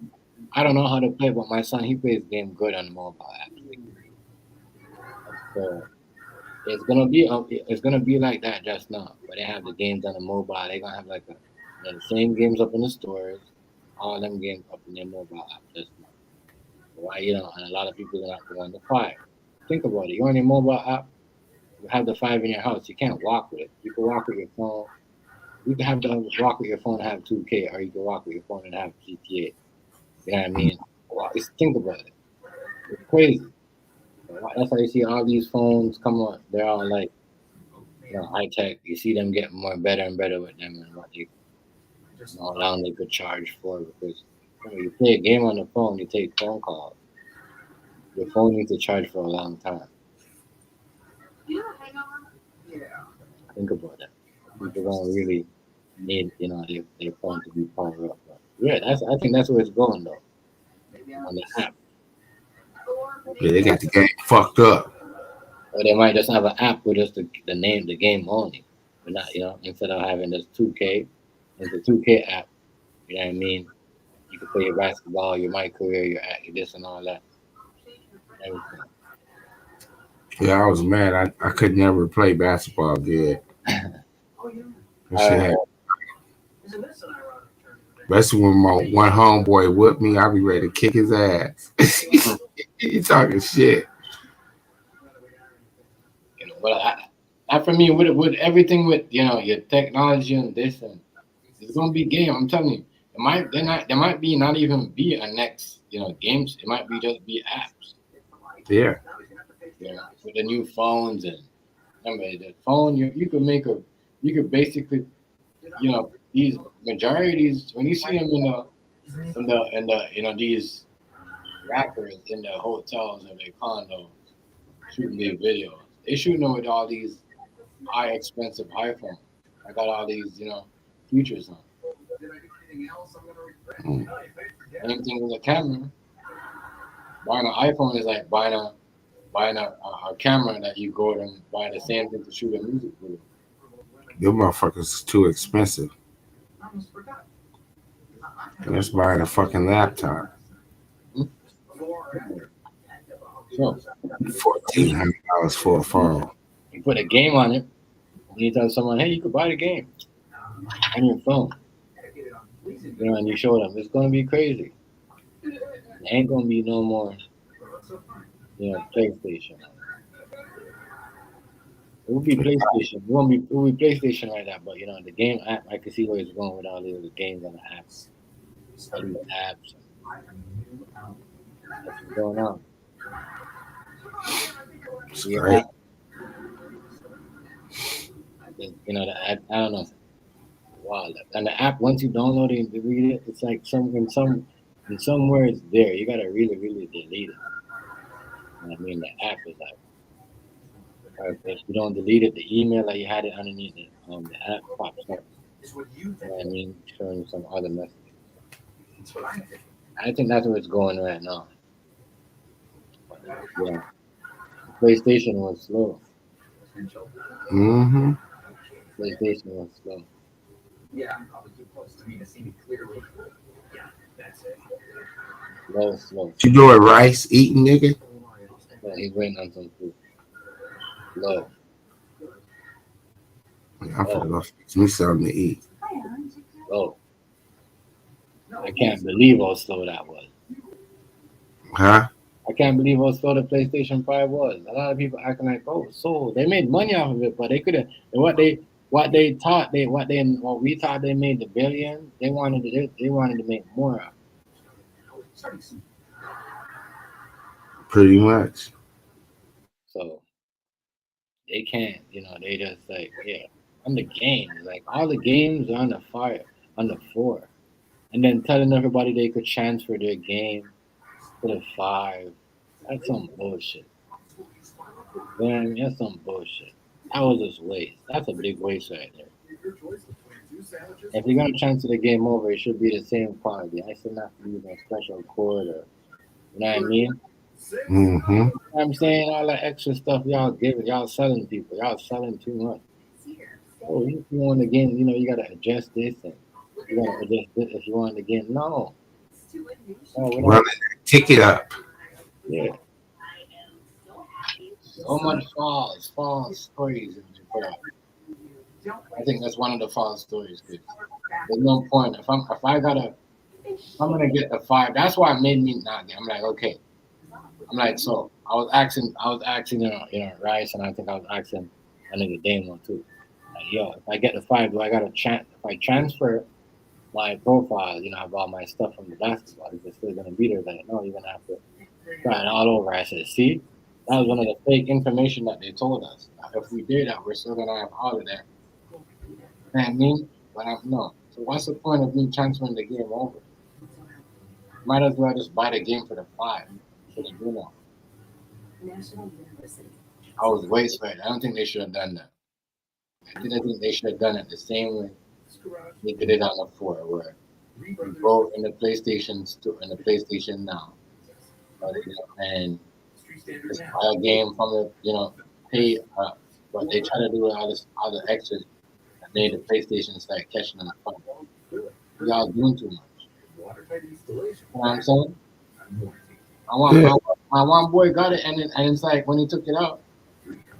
I don't know how to play. But my son, he plays game good on the mobile app. So it's gonna be like that just now. But they have the games on the mobile. They're gonna have like the same games up in the stores, all them games up in their mobile app just now. Why, you know, and a lot of people are not going to 5. Think about it. You're on your mobile app. You have the 5 in your house. You can't walk with it. You can walk with your phone. You can have to walk with your phone and have 2K, or you can walk with your phone and have GTA. You know what I mean? Well, just think about it. It's crazy. That's why you see all these phones come on. They're all like, you know, high tech. You see them getting more better and better with them and what they, how long they could charge for. Because you know, you play a game on the phone, you take phone calls. Your phone needs to charge for a long time. Think about that. People don't really need, you know, their phone to be powered up. But yeah, I think that's where it's going though. On the app.
Yeah, they got the game fucked up.
Or they might just have an app with just the name, the game only. But not, you know, instead of having this 2K, it's a 2K app. You know what I mean? You can play your basketball, your my career, your this and all that. Everything.
Yeah, I was mad. I could never play basketball good. That shit had, especially when my one homeboy whipped me, I'd be ready to kick his ass. He talking shit.
You know, but for me, with everything with, you know, your technology and this, and it's gonna be game. I'm telling you, there might be not even be a next, you know, games. It might be just be apps.
Yeah.
You know, with the new phones and remember the phone, you could basically, you know, these majorities when you see them in the you know, these rappers in the hotels and their condos shooting their videos. They shooting them with all these high expensive iPhones. I got all these, you know, features on. Same thing with a camera. Buying an iPhone is like buying a camera that you go and buy the same thing to shoot a music video.
Them motherfuckers is too expensive. Let's buy a fucking laptop.
So
$1,400 for a phone.
you put a game on it, and you tell someone, hey, you could buy the game on your phone. You know, and you show them, it's gonna be crazy. It ain't gonna be no more, you know, PlayStation. It will be PlayStation. It won't be. It will be PlayStation like that. But you know, the game app, I can see where it's going with all the games on the apps, all these apps. That's what's going on.
It's great.
You know, I don't know. Wow, and the app, once you download it and delete it, it's like in somewhere it's there. You gotta really delete it. I mean, the app is like, if you don't delete it, the email that you had it underneath it, the app pops up. You know what I mean, showing some other messages. I think that's where it's going right now. Yeah, PlayStation was slow.
Mm-hmm.
PlayStation was slow.
Yeah, I'm probably too close to me to see me clearly. Yeah, that's it.
Slow.
You doing rice eating, nigga?
Yeah, he's waiting on some food. Slow.
I'm finna go fix me something to eat.
Slow. I can't believe how slow that was.
Huh?
I can't believe how slow the PlayStation 5 was. A lot of people acting like, oh, so they made money off of it, but they could have. What we thought they made the billion. They wanted to make more of it.
Pretty much.
So they can't, you know, they just like, yeah, on the games, like all the games are on the 4, and then telling everybody they could transfer their game to the 5. That's some bullshit. You know what I mean? That's some bullshit. That was just waste. That's a big waste right there. If you're gonna transfer the game over, it should be the same quality. I should not be using a special cord or, you know what I mean?
Mm-hmm.
I'm saying all that extra stuff y'all giving, y'all selling people, y'all selling too much. Oh, if you want to gain, you gotta adjust this and you gotta adjust this if you want to gain. No, we're
Running
not.
that ticket up.
Yeah, so much false stories in the put out. I think that's one of the false stories. Cause there's no point if I'm gonna get the 5. That's why it made me not get. I'm like, okay. I'm like, so I was asking, Rice, and I think I was asking a nigga Damon too. Like, yo, if I get the 5, do I got a chance? If I transfer my profile, I have all my stuff from the basketball, is it still gonna be there? Like, no, you're gonna have to try it all over. I said, see, that was one of the fake information that they told us. If we did that, we're still gonna have all of that. You know what I mean? But no. So what's the point of me transferring the game over? Might as well just buy the game for the 5. Shouldn't do that. I was wasteful. I don't think they should have done that. I think they should have done it the same way they did it on the 4, where you go in the PlayStation now, and just buy a game from the pay. But they try to do all the extras that made the PlayStation start catching on the phone. Y'all doing too much. You know what I'm saying? My one boy got it, and it's like when he took it out,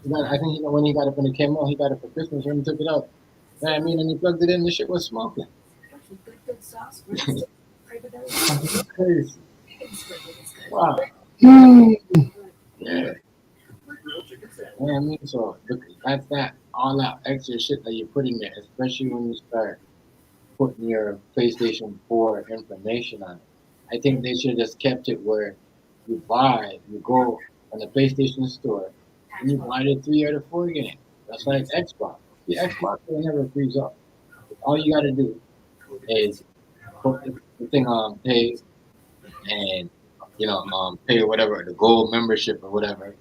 when he got it when it came out, he got it for Christmas. When he took it out, and he plugged it in, the shit was smoking. Crazy. Wow. Yeah. So that's that all that extra shit that you put in there, especially when you start putting your PlayStation 4 information on it. I think they should have just kept it where you go on the PlayStation store and you buy the 3 or the 4 game. That's like Xbox. The Xbox will never freeze up. All you gotta do is put the thing on pay and pay whatever, the gold membership or whatever,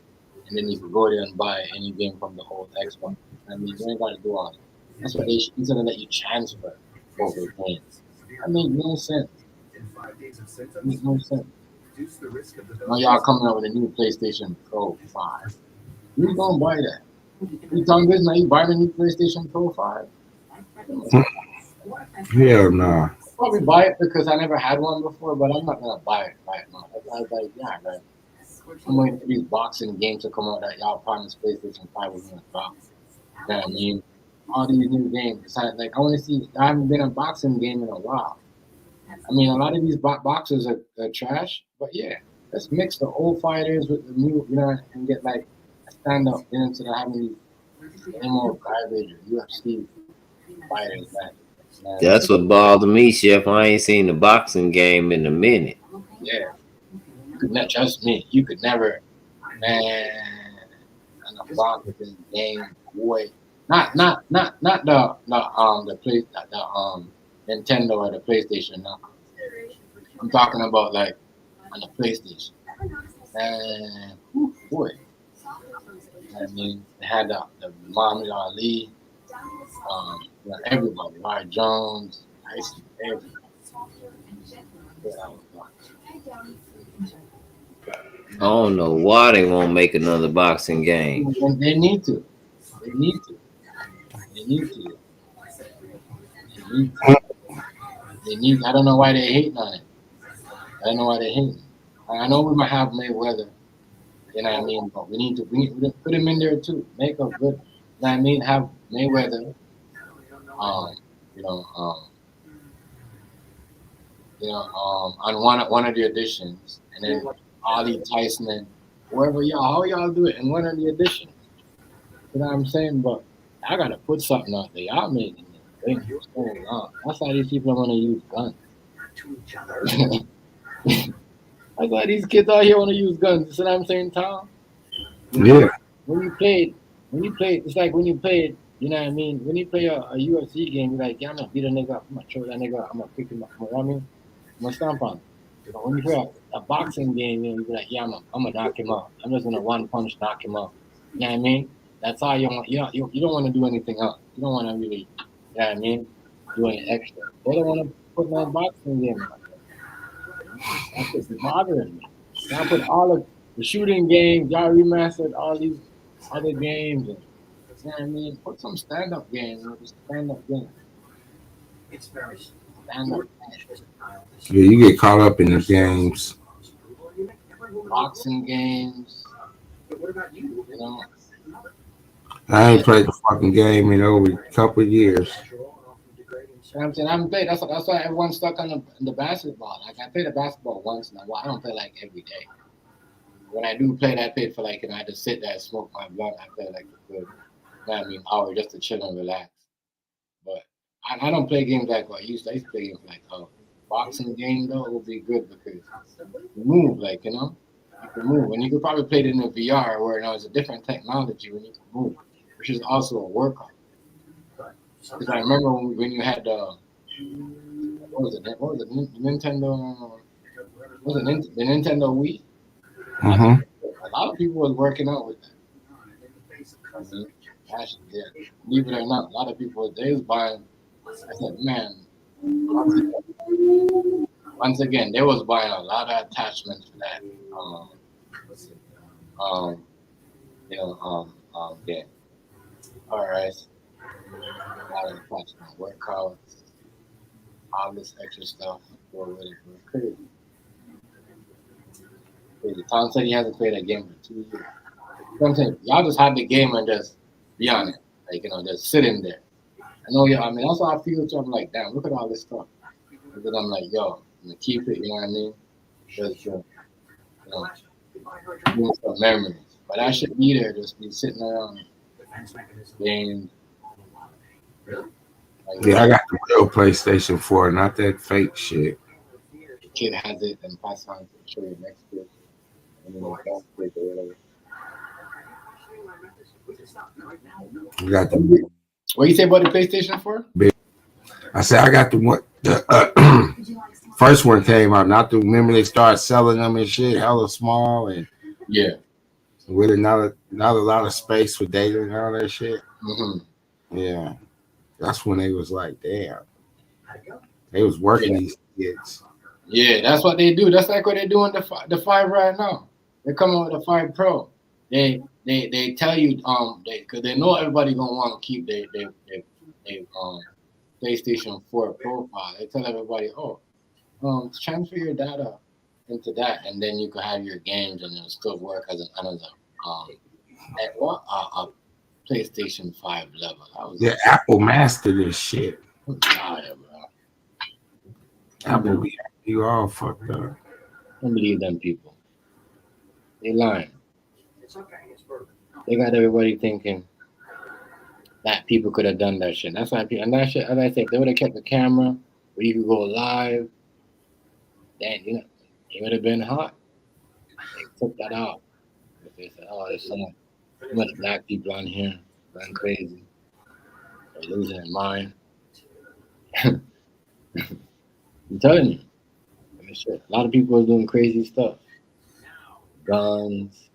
and then you can go there and buy any game from the old Xbox. You ain't gotta do all that. That's what they should, instead of let you transfer over games. That makes no sense. That makes no sense. Now y'all coming out with a new PlayStation Pro 5. Who's gonna buy that? You telling this now you buying a new PlayStation Pro 5?
Hell nah.
I'll probably buy it because I never had one before, but I'm not gonna buy it now. I was like, yeah, right. I'm waiting for these boxing games to come out that y'all promised PlayStation 5 was gonna drop. You know what I mean? All these new games. Besides, I want to see. I haven't been a boxing game in a while. A lot of these boxers are trash, but yeah, let's mix the old fighters with the new, and get a stand up instead of having these same old garbage UFC fighters.
That's what bothered me, Chef. I ain't seen the boxing game in a minute.
Yeah, you could not trust me. You could never, man, on a boxing game, boy. Not the Nintendo or the PlayStation. No. I'm talking about on the PlayStation. And boy, they had the Muhammad Ali, everybody, Roy Jones, Tyson, everybody.
I don't know why they won't make another boxing game.
They need to. I don't know why they hating on it. I don't know why they hating. I know we might have Mayweather, but we need to put him in there too. Make a good, have Mayweather, on one of the editions, and then Ali, Tyson, and whoever how y'all do it in one of the editions. You know what I'm saying? But I gotta put something out there. Y'all making it. That's why these people want to use guns. That's why these kids out here want to use guns. You see what I'm saying, Tom?
Yeah.
When you played, it's like when you played, when you play a UFC game, you're like, yeah, I'm gonna beat a nigga up, I'm gonna choke that nigga up, I'm gonna pick him up, I'm gonna stomp on him. But when you play a boxing game, you're like, yeah, I'm gonna knock him out. I'm just gonna one punch knock him out. You know what I mean? That's all you want. You don't want to do anything else. You don't want to really, do any extra. They don't want to put no boxing game. That's just bothering me. I put all of the shooting games, y'all remastered all these other games. And, you know what I mean? Put some stand-up games. Just stand-up games.
It's very
Stand-up.
Yeah, you get caught up in the games.
Boxing games.
What about you?
You know.
I ain't played the fucking game in over a couple of years.
You know what I'm saying? I haven't played. That's why everyone's stuck on the basketball. Like I play the basketball once in a while. I don't play like every day. When I do play, I play for like, I just sit there and smoke my blunt. I play like a good, you know what I mean, hour just to chill and relax. But I don't play games like what I used to play games like boxing game though. It would be good because you move, like, you know, you can move, and you could probably play it in the VR where it's a different technology when you can move, which is also a workout. Because I remember when you had the Nintendo? The Nintendo Wii?
Mm-hmm.
A lot of people was working out with that. I mean, actually, yeah. Believe it or not, a lot of people they was buying. I said, man, once again, they was buying a lot of attachments for that. Game. All right, a lot of attachment workouts, all this extra stuff. Crazy. Tom said he hasn't played that game for 2 years. You know what I'm saying? Y'all just have the game and just be on it. Like, just sitting there. I know, I mean, that's how I feel too. I'm like, damn, look at all this stuff. Because I'm like, yo, I'm going to keep it, you know what I mean? Just, doing some memories. But I should be there, just be sitting around games. Like,
Yeah, I got the real PlayStation 4, not that fake shit.
The kid has it and pass on to show you next year.
You got the
what you say about the PlayStation 4?
I said I got the first one came out. Not the remember they started selling them and shit, hella small and
yeah,
with not a lot of space for data and all that shit.
Mm-hmm.
Yeah, that's when they was like, damn, they was working these kids.
Yeah, that's what they do. That's like what they're doing the 5 right now. They're coming with the 5 Pro. They tell you because they know everybody gonna want to keep their PlayStation 4 profile. They tell everybody, transfer your data into that, and then you can have your games, and it'll still work as another a PlayStation 5 level.
Yeah, Apple mastered this shit.
Tired, bro.
Apple, you all fucked up.
I don't believe them people. They lying. They got everybody thinking that people could have done that shit. That's why people, and that shit, as I said, if they would have kept the camera where you could go live, then it would have been hot. They took that out. They said, there's so much black people on here going crazy. They're losing their mind. I'm telling you. I mean, shit, a lot of people are doing crazy stuff. Guns.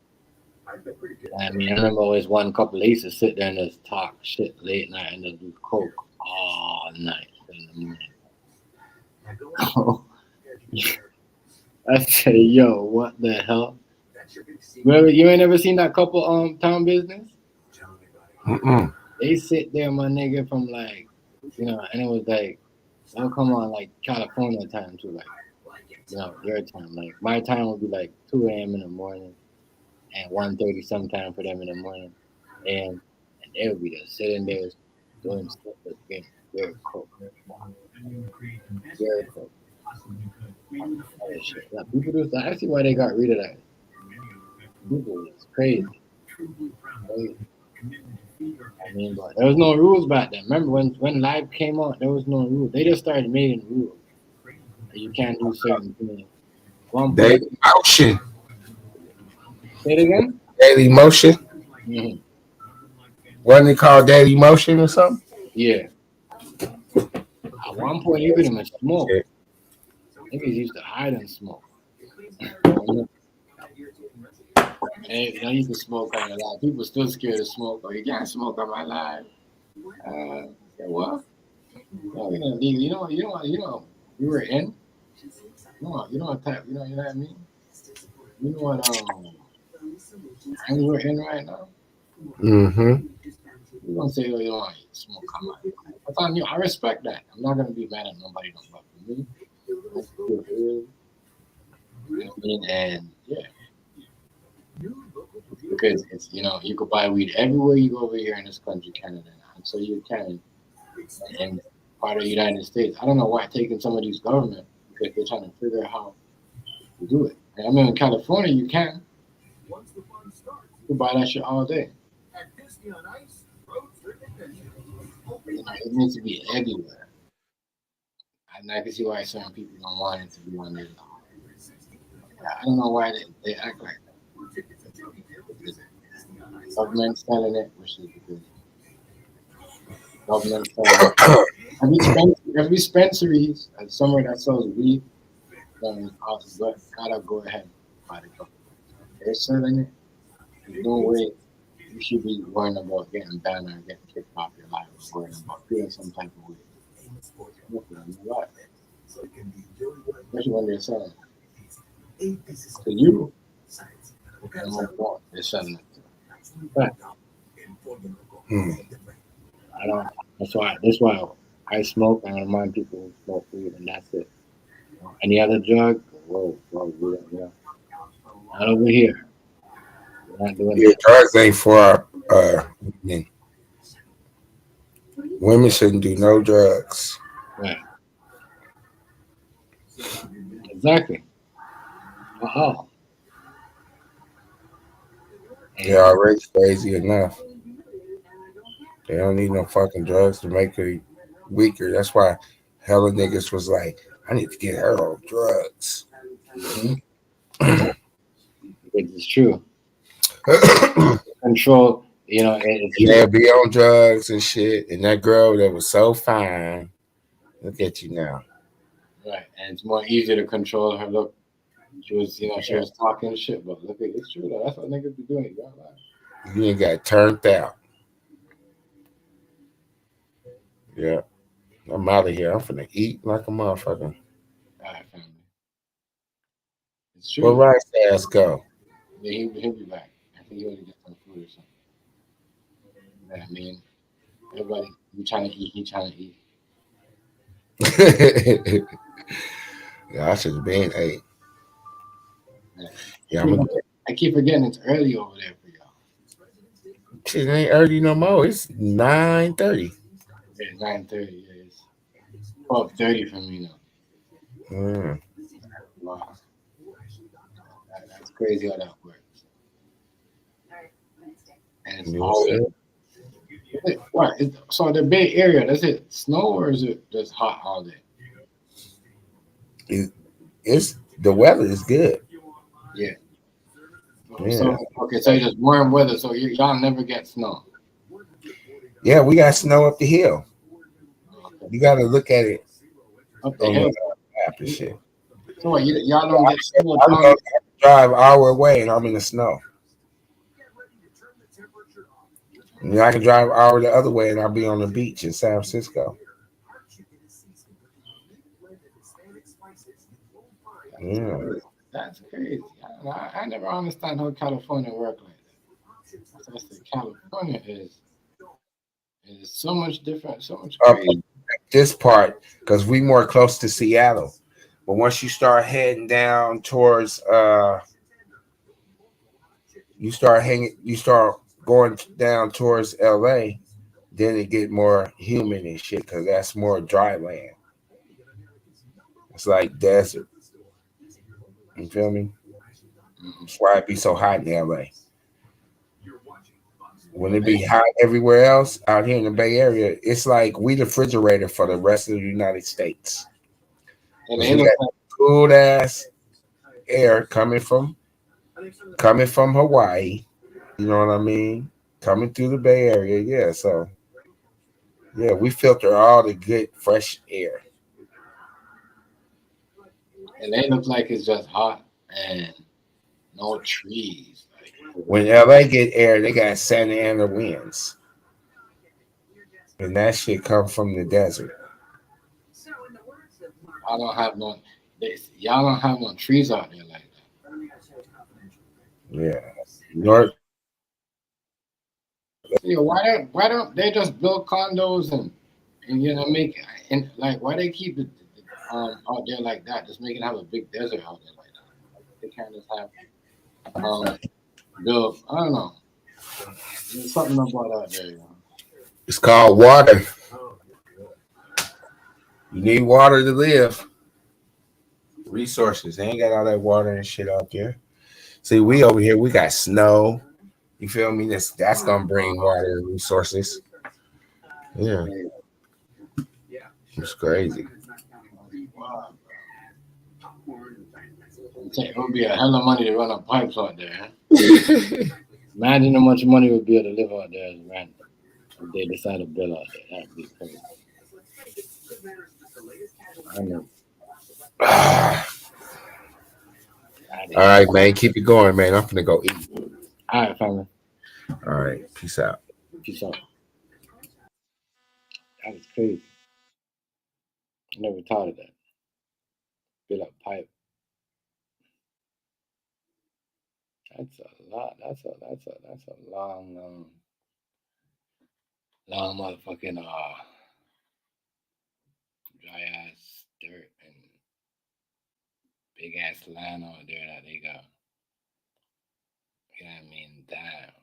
I mean, I remember always one couple they used to sit there and just talk shit late night and just do coke all night in the morning. I say, yo, what the hell? You ain't never seen that couple Town Business?
Mm-mm.
They sit there, my nigga, from like, and it was like, they'll come on like California time too, like, your time. Like my time would be like 2 a.m. in the morning and 1:30 sometime for them in the morning. And they would be just sitting there doing stuff that's getting very cold. Very cold. Like, people do stuff. I see why they got rid of that. People is crazy. I mean, but there was no rules back then. Remember when live came out, there was no rules. They just started making rules. You can't do certain things.
Daily Motion.
Say it again?
Daily Motion.
Mm-hmm.
Wasn't it called Daily Motion or something?
Yeah. At one point, you couldn't even smoke. Niggas used to hide and smoke. Hey, you can smoke on your live. People still scared to smoke. You can't smoke on my live. What? No, you were in. No, you know what type. You know what I mean. You know what And we're in right now.
Mm-hmm.
You don't say, oh, you don't want to smoke. Come on. That's on you. I respect that. I'm not gonna be mad at nobody. Don't fuck with me. You know what I mean? And yeah, because it's you could buy weed everywhere you go over here in this country, Canada, and so you can in part of the United States. I don't know why taking some of these government because they're trying to figure out how to do it. And I mean, in California, you can buy that shit all day. It needs to be everywhere. And I can see why certain people don't want it to be on their law. I don't know why they act like that. Government selling it, which is good. Government selling it. Every dispensaries and somewhere that sells weed, gotta go ahead and buy the government. They're selling it. There's no way you should be worrying about getting banned or getting kicked off your life or worrying about feeling some type of way. Especially when they're selling it. To you, they're selling it. But I don't. That's why I smoke and I don't mind people who smoke weed, and that's it. Any other drug? Whoa, yeah. Not over here. We're not doing that.
Drugs ain't for women. Women shouldn't do no drugs.
Right. Exactly. Oh.
They're already crazy enough. They don't need no fucking drugs to make her weaker. That's why hella niggas was like, I need to get her on drugs.
Mm-hmm. It's true. Control,
they'll be on drugs and shit. And that girl that was so fine, look at you now.
Right, and it's more easier to control her look. She was talking shit, but look, it's true though. That's what niggas be doing.
You ain't got turned out. Yeah, I'm out of here. I'm finna eat like a motherfucker.
All right, family. It's true.
Where Rice ass go?
Yeah, he'll be back. I think he already get some food or something. You know what I mean? Everybody, you trying to eat, he trying to eat.
Yeah, I should have been ate.
Yeah, I keep forgetting it's early over there for y'all.
Shit ain't early no more. It's 9:30.
Yeah, 9:30. Yeah, it's 12:30 for me now. Wow, that's crazy how that works. And it's always what? So the Bay Area, does it snow or is it just hot all day?
It's the weather is good.
Yeah. So it's just warm weather, so y'all never get snow.
Yeah, we got snow up the hill. Okay. You got to look at it
up the hill.
Map and shit.
So what, y'all don't get snow?
I'm gonna drive our way and I'm in the snow. And I can drive hour the other way and I'll be on the beach in San Francisco. Yeah.
That's crazy. I never understand how California works like that. That's the California is so much different, so much crazy.
This part, because we more close to Seattle. But once you start heading down towards you start going down towards LA, then it get more humid and shit because that's more dry land. It's like desert. You feel me? That's why it be so hot in LA. When it be hot everywhere else out here in the Bay Area, it's like we the refrigerator for the rest of the United States. And we got cool ass air coming from Hawaii. You know what I mean? Coming through the Bay Area, yeah. So yeah, we filter all the good fresh air.
And they look like it's just hot and no trees.
When LA get air, they got Santa Ana winds. And that shit come from the desert.
Y'all don't have no trees out there like that.
Yeah. North.
Yeah, why don't they just build condos and make and like why they keep it out there like that? Just make it have a big desert out there like that. They can't just have build. I don't know. There's something about out there.
It's called water. You need water to live. Resources. They ain't got all that water and shit out there. See, we over here, we got snow. You feel me? That's gonna bring water and resources. Yeah. It's crazy.
It would be a hell of money to run up pipes out there. Imagine how much money would be able to live out there as rent if they decide to build out there. That'd be crazy. I know.
All right, man. Keep it going, man. I'm finna go eat.
All right, family.
All right. Peace out.
Peace out. That was crazy. I never thought of that. Build up pipe. That's a lot. That's a long motherfucking dry ass dirt and big ass land out there that they got. You know what I mean? Damn.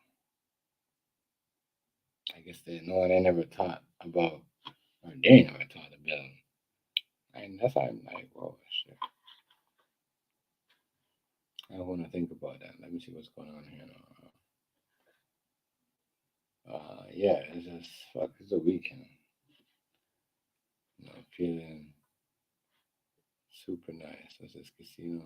I guess they never thought about, or they never thought to build. And that's why I'm like, whoa, shit. I don't want to think about that. Let me see what's going on here now. Yeah, it's just fuck. It's a weekend. Feeling super nice. This is casino.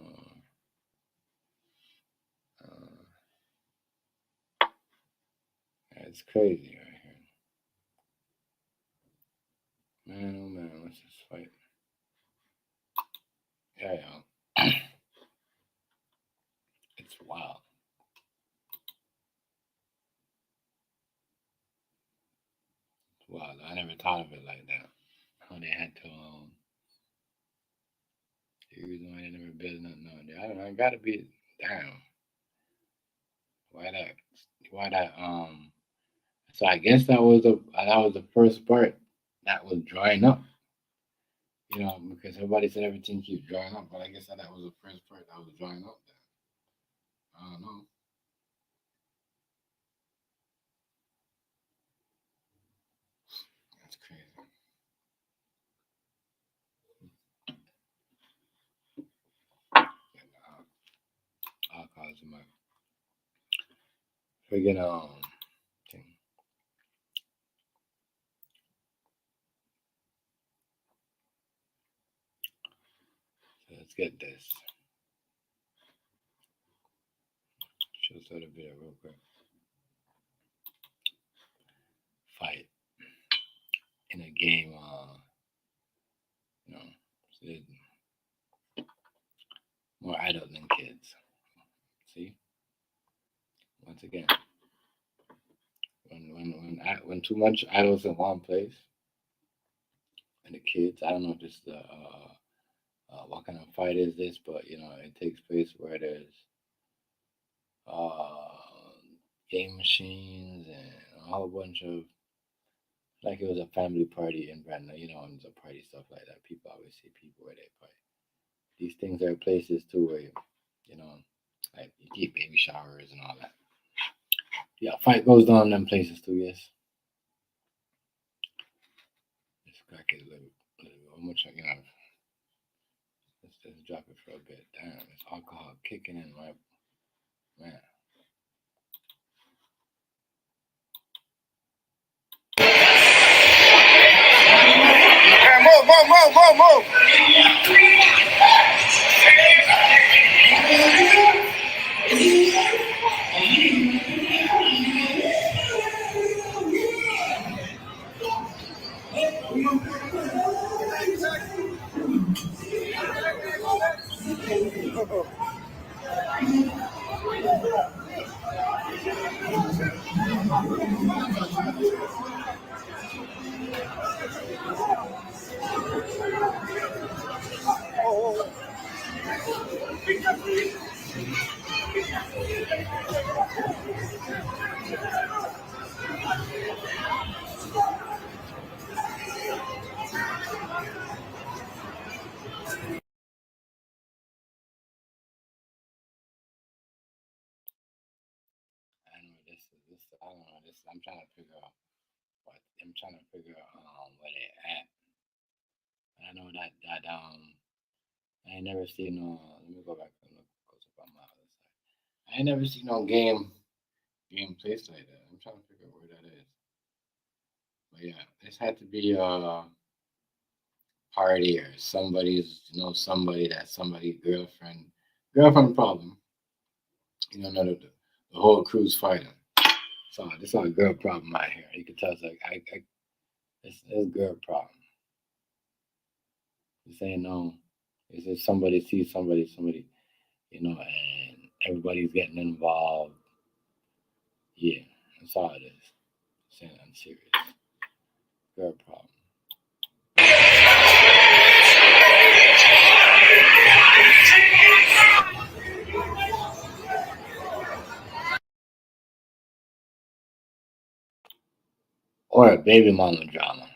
It's crazy right here. Man, oh man, let's just fight. Yeah. It's wild. It's wild. I never thought of it like that. How they had to the reason why they never built nothing out there. I don't know, it gotta be damn. Why that so I guess that was the first part that was drying up. Because everybody said everything keeps drying up, but I guess that was the first part that was drying up there. I don't know. That's crazy. I'll cause my friggin' thing. So let's get this. Show us a video real quick. Fight in a game, more adult than kids. See, once again, when too much adults in one place, and the kids, I don't know if this is what kind of fight is this, but it takes place where there's game machines and a whole bunch of, like it was a family party in Brandon, and it's a party stuff like that. People always see people where they fight. These things are places too where like you keep baby showers and all that. Yeah, fight goes down in them places too, yes. Let's crack it a little bit. How much let's just drop it for a bit. Damn, it's alcohol kicking in my man.
Move.
I don't know this. I'm trying to figure out what I'm trying to figure out where they at. I know that I ain't never seen no. Let me go back and look close up on my other side. I ain't never seen no game place like that. I'm trying to figure out where that is. But yeah, this had to be a party or somebody's somebody that somebody's girlfriend problem. The whole crew's fighting. So this is a girl problem out here. You can tell it's like it's a girl problem. This ain't no. It's just somebody sees somebody, and everybody's getting involved. Yeah, that's all it is. It's I'm serious. Girl problem. Or a baby mama drama.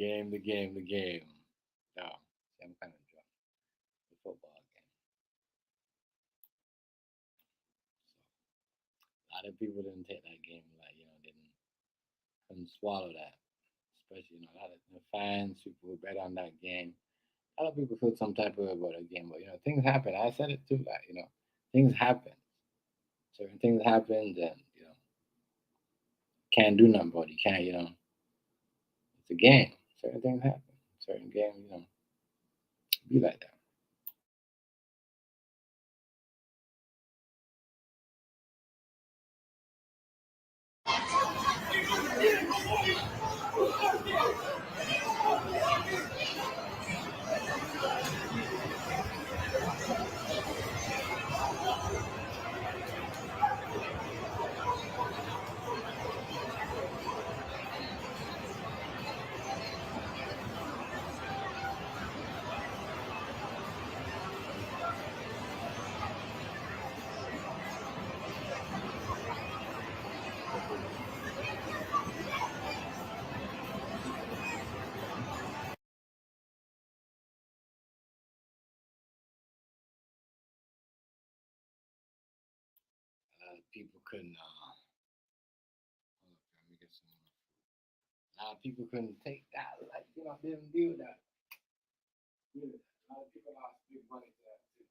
Game. The game. Oh, I'm kind of drunk. The football game. So, a lot of people didn't take that game couldn't swallow that. Especially, a lot of the fans, people who bet on that game. A lot of people feel some type of way about that game, but things happen. I said it too, things happen. Certain things happen, and can't do nothing about it. You can't, it's a game. Certain things happen. Certain games, be like that. People couldn't. Let me get some more. A lot of people couldn't take that. Didn't deal with that. A lot of people lost big money to that too.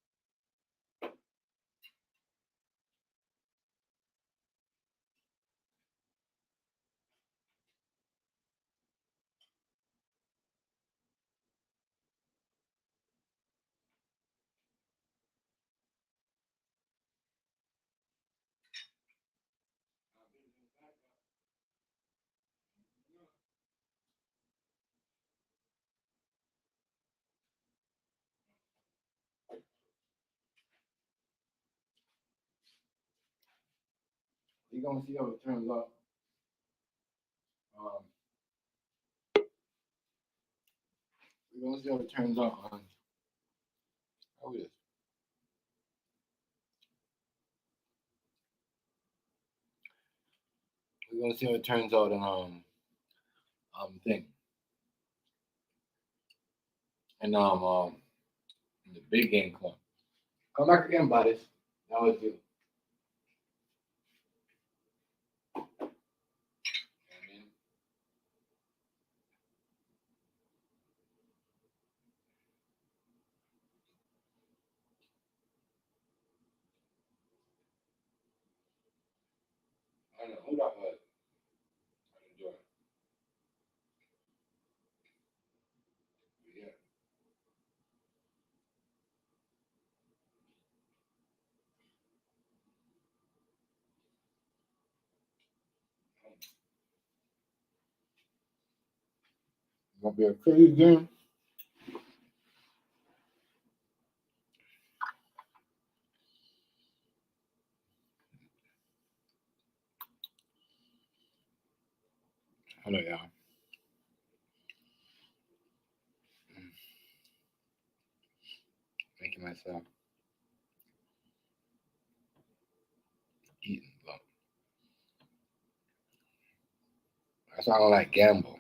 We're gonna see how it turns out. We're gonna see how it turns out. How it is. We're gonna see how it turns out in thing. And in the big game club. Come back again, buddies. That was you.
I don't know who that was. I enjoy it. Yeah. Gonna be a crazy game. Hello, y'all. Making myself eating. But that's why I don't like gamble or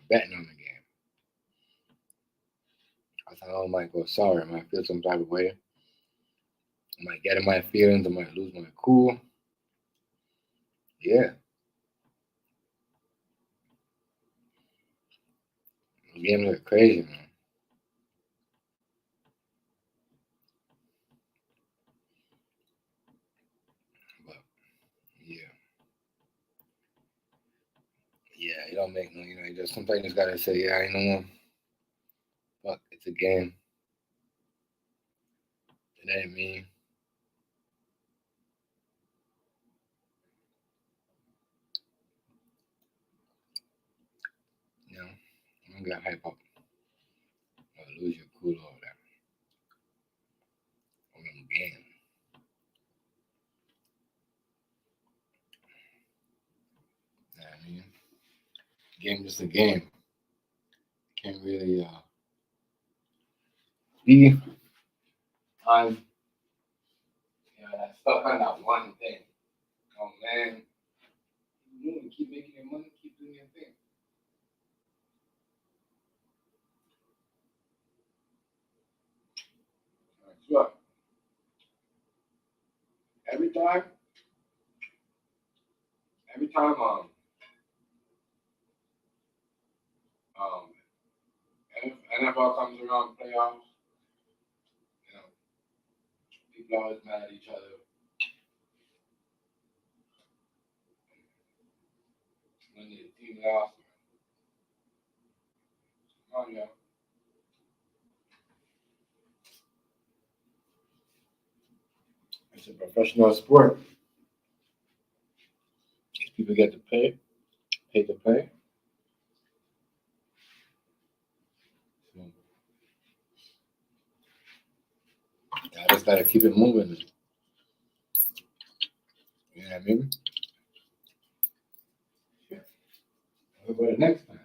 betting on the game. I thought I might go sorry. I might feel some type of way. I might get in my feelings. I might lose my cool. Yeah. The games are crazy, man. But yeah. Yeah, it don't make no, you just sometimes you just gotta say, yeah, you know what? Fuck, it's a game. It ain't me. You know, you don't get hype up or lose your cool over that on them game. You know what I mean? Game just a game. Can't really be on that stuck on that one thing. Oh man, keep making your money, keep doing your thing. Sure. Every time NFL comes around playoffs, you know, people are always mad at each other. When the team lost, oh yeah. It's a professional sport. People get to pay to play. So, I just gotta keep it moving. You know what I mean? Yeah. What about the next time?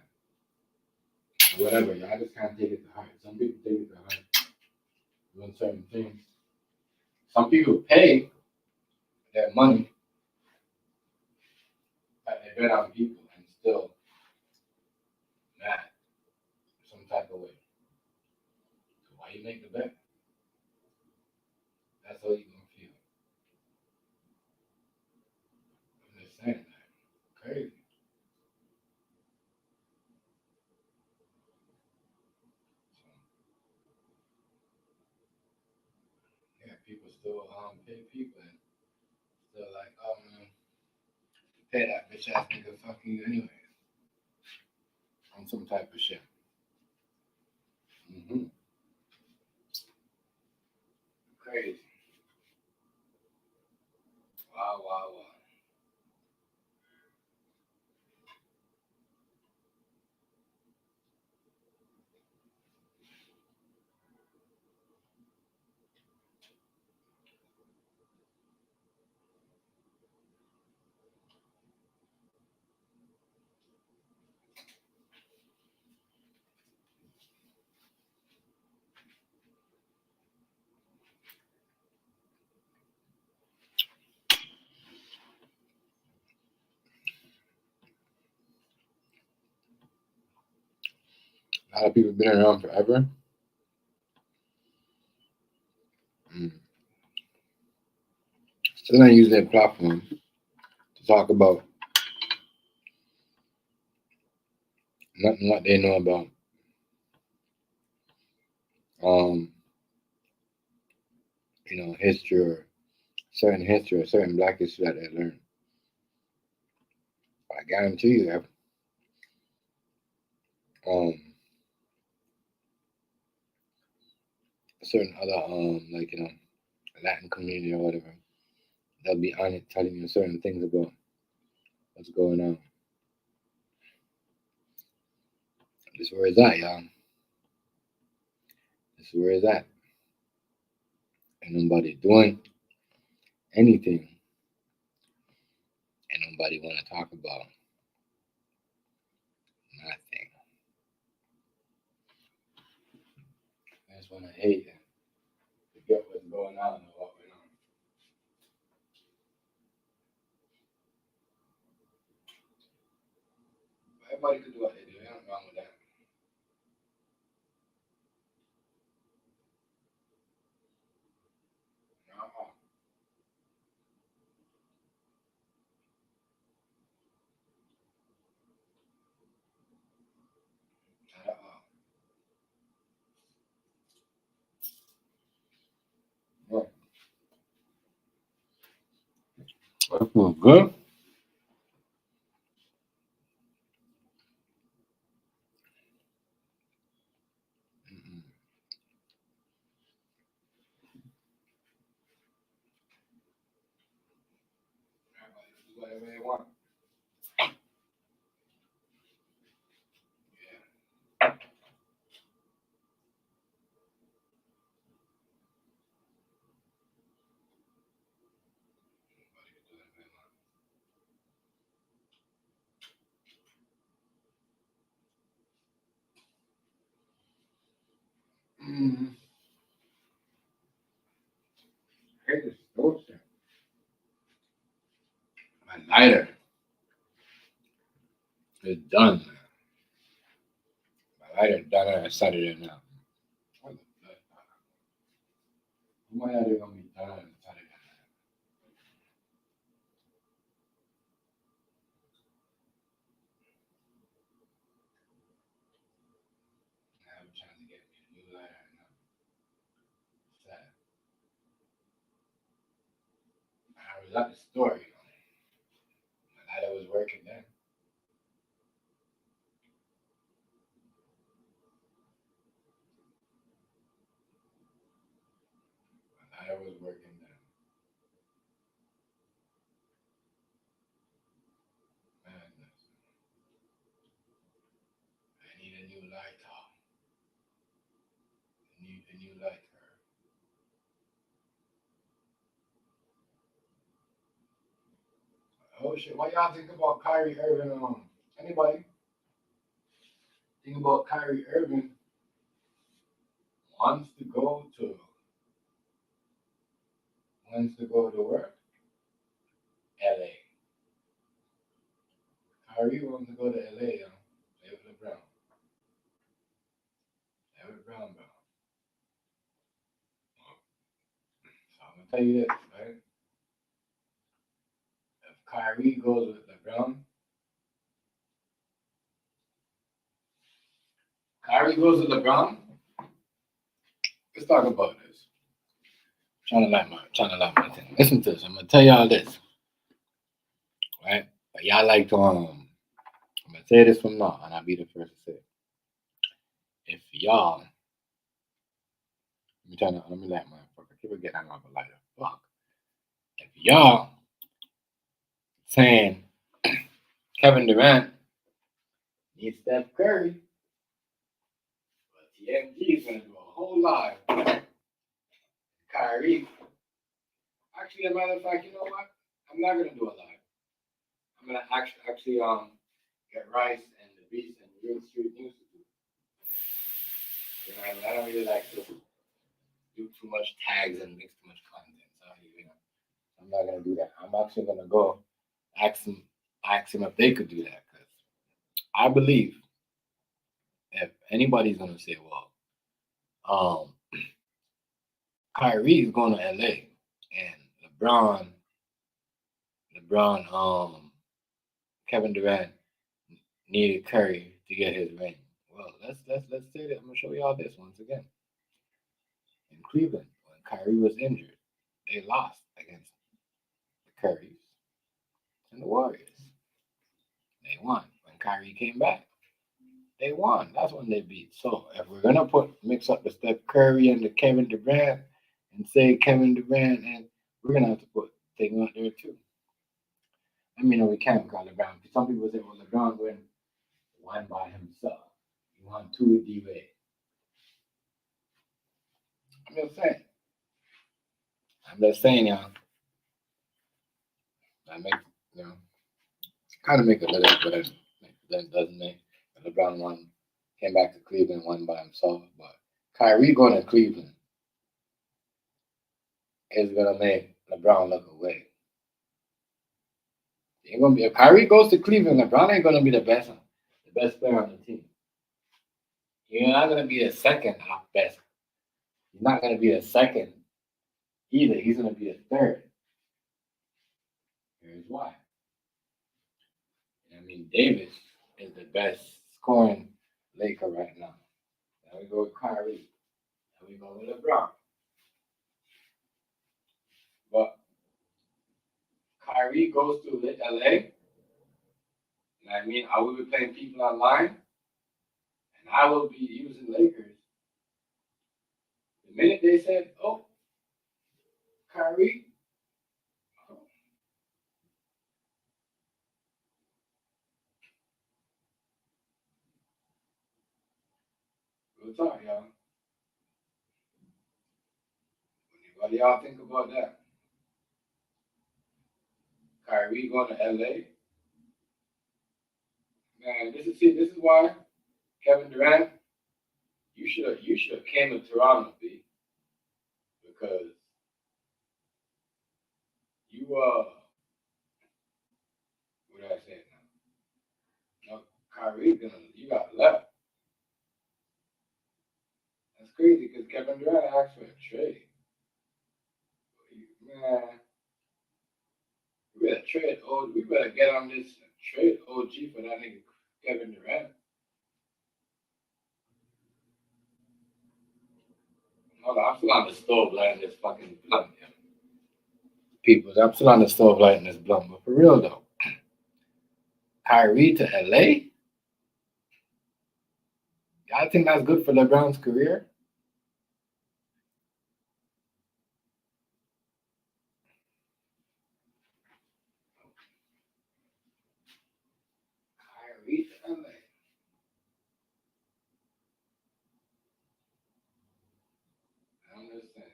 Whatever, I just can't take it to heart. Some people take it to heart doing certain things. Some people pay their money that they bet on people and still mad some type of way. So why you make the bet? That's how you gonna feel. I'm just saying that. Crazy. So, yeah, people still pay people and still like, oh man, pay that bitch ass nigga fuck you anyways. On some type of shit. Mm-hmm. Crazy. Wow, wow, wow. A lot of people been around forever. Still not use their platform to talk about nothing what they know about history or certain black history that they learn.
I guarantee you, if certain other like Latin community or whatever, they'll be on it telling you certain things about what's going on. This is where it's at, y'all. This is where it's at. Ain't nobody doing anything. Ain't nobody want to talk about nothing. I just want to hate it. Forget what's going on and what went on. Everybody can do what they do. Ain't nothing wrong with that. Uh-uh. Yeah. That feels good. Mm-mm. Everybody can do whatever they want. Yeah. Everybody can do whatever they want. Mm-hmm. I hate this toaster. My lighter is done. My lighter done and I started it now. What the fuck? My lighter gonna be done and started it now. I'm trying to get me a new lighter and I'm sad. I was at the store, My lighter was working then. My lighter was working then. Madness. I need a new lighter. I need a new lighter. Oh shit, what y'all think about Kyrie Irving? Anybody think about Kyrie Irving wants to go to where? LA. Kyrie wants to go to LA, Play with LeBron. Play with Brown, bro. So I'm gonna tell you this, right? If Kyrie goes with LeBron, let's talk about this. Trying to like my thing. Listen to this. I'm gonna tell y'all this, right? But y'all like to I'm gonna say this from now, and I'll be the first to say it. If y'all, let me light my fuck. I keep forgetting I'm a lighter. Fuck. If y'all saying Kevin Durant needs Steph Curry, but TMG is gonna do a whole lot. Kyrie. Actually, as a matter of fact, you know what? I'm not gonna do a live. I'm gonna actually get Rice and the Beast and Real Street News to do. You know, I don't really like to do too much tags and mix too much content. So I'm not gonna do that. I'm actually gonna go ask him if they could do that, because I believe if anybody's gonna say, well, Kyrie is going to LA and LeBron, Kevin Durant needed Curry to get his ring. Well, let's say that. I'm gonna show y'all this once again. In Cleveland, when Kyrie was injured, they lost against the Currys and the Warriors. They won. When Kyrie came back, they won. That's when they beat. So if we're gonna mix up the Steph Curry and the Kevin Durant and say Kevin Durant, and we're gonna have to put thing out there too. I mean, no, we can't call LeBron. Some people say, well, LeBron won one by himself. He won 2 with D-Wade. I'm just saying, y'all. I make, kind of make a little bit, but then doesn't make. LeBron won, came back to Cleveland, won by himself. But Kyrie going to Cleveland is gonna make LeBron look away. Ain't gonna be, if Kyrie goes to Cleveland, LeBron ain't gonna be the best player on the team. You're not gonna be the second best. He's not gonna be the second either. He's gonna be the third. Here's why. I mean, Davis is the best scoring Laker right now. Now we go with Kyrie. Now we go with LeBron. But Kyrie goes to LA. And I mean, I will be playing people online. And I will be using Lakers. The minute they said, oh, Kyrie, we'll talk, y'all. What do y'all think about that? Kyrie going to LA? Man, this is why Kevin Durant, you should have came to Toronto, B. Because you what did I say now? No, Kyrie you got left. That's crazy because Kevin Durant asked for a trade. Man, we better get on this trade OG for that nigga Kevin Durant. Hold on, I'm still on the stove lighting this fucking blunt. People, I'm still on the stove lighting this blunt, but for real though, Kyrie to LA? Y'all think that's good for LeBron's career? Kyrie to LA. I'm just saying.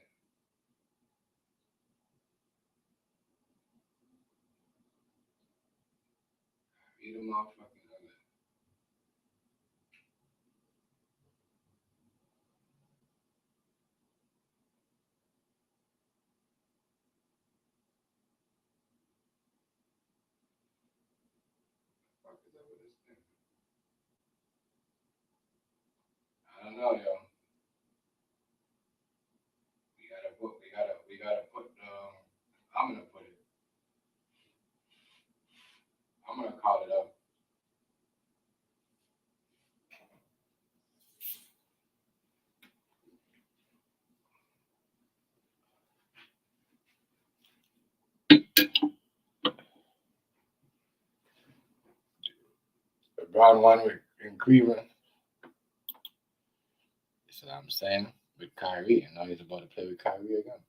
Kyrie to motherfucking LA. What the fuck is up with this thing? I don't know, yo. We gotta put, I'm gonna put it. I'm gonna call it up. LeBron won in Cleveland. That's what I'm saying. With Kyrie. And now he's about to play with Kyrie again.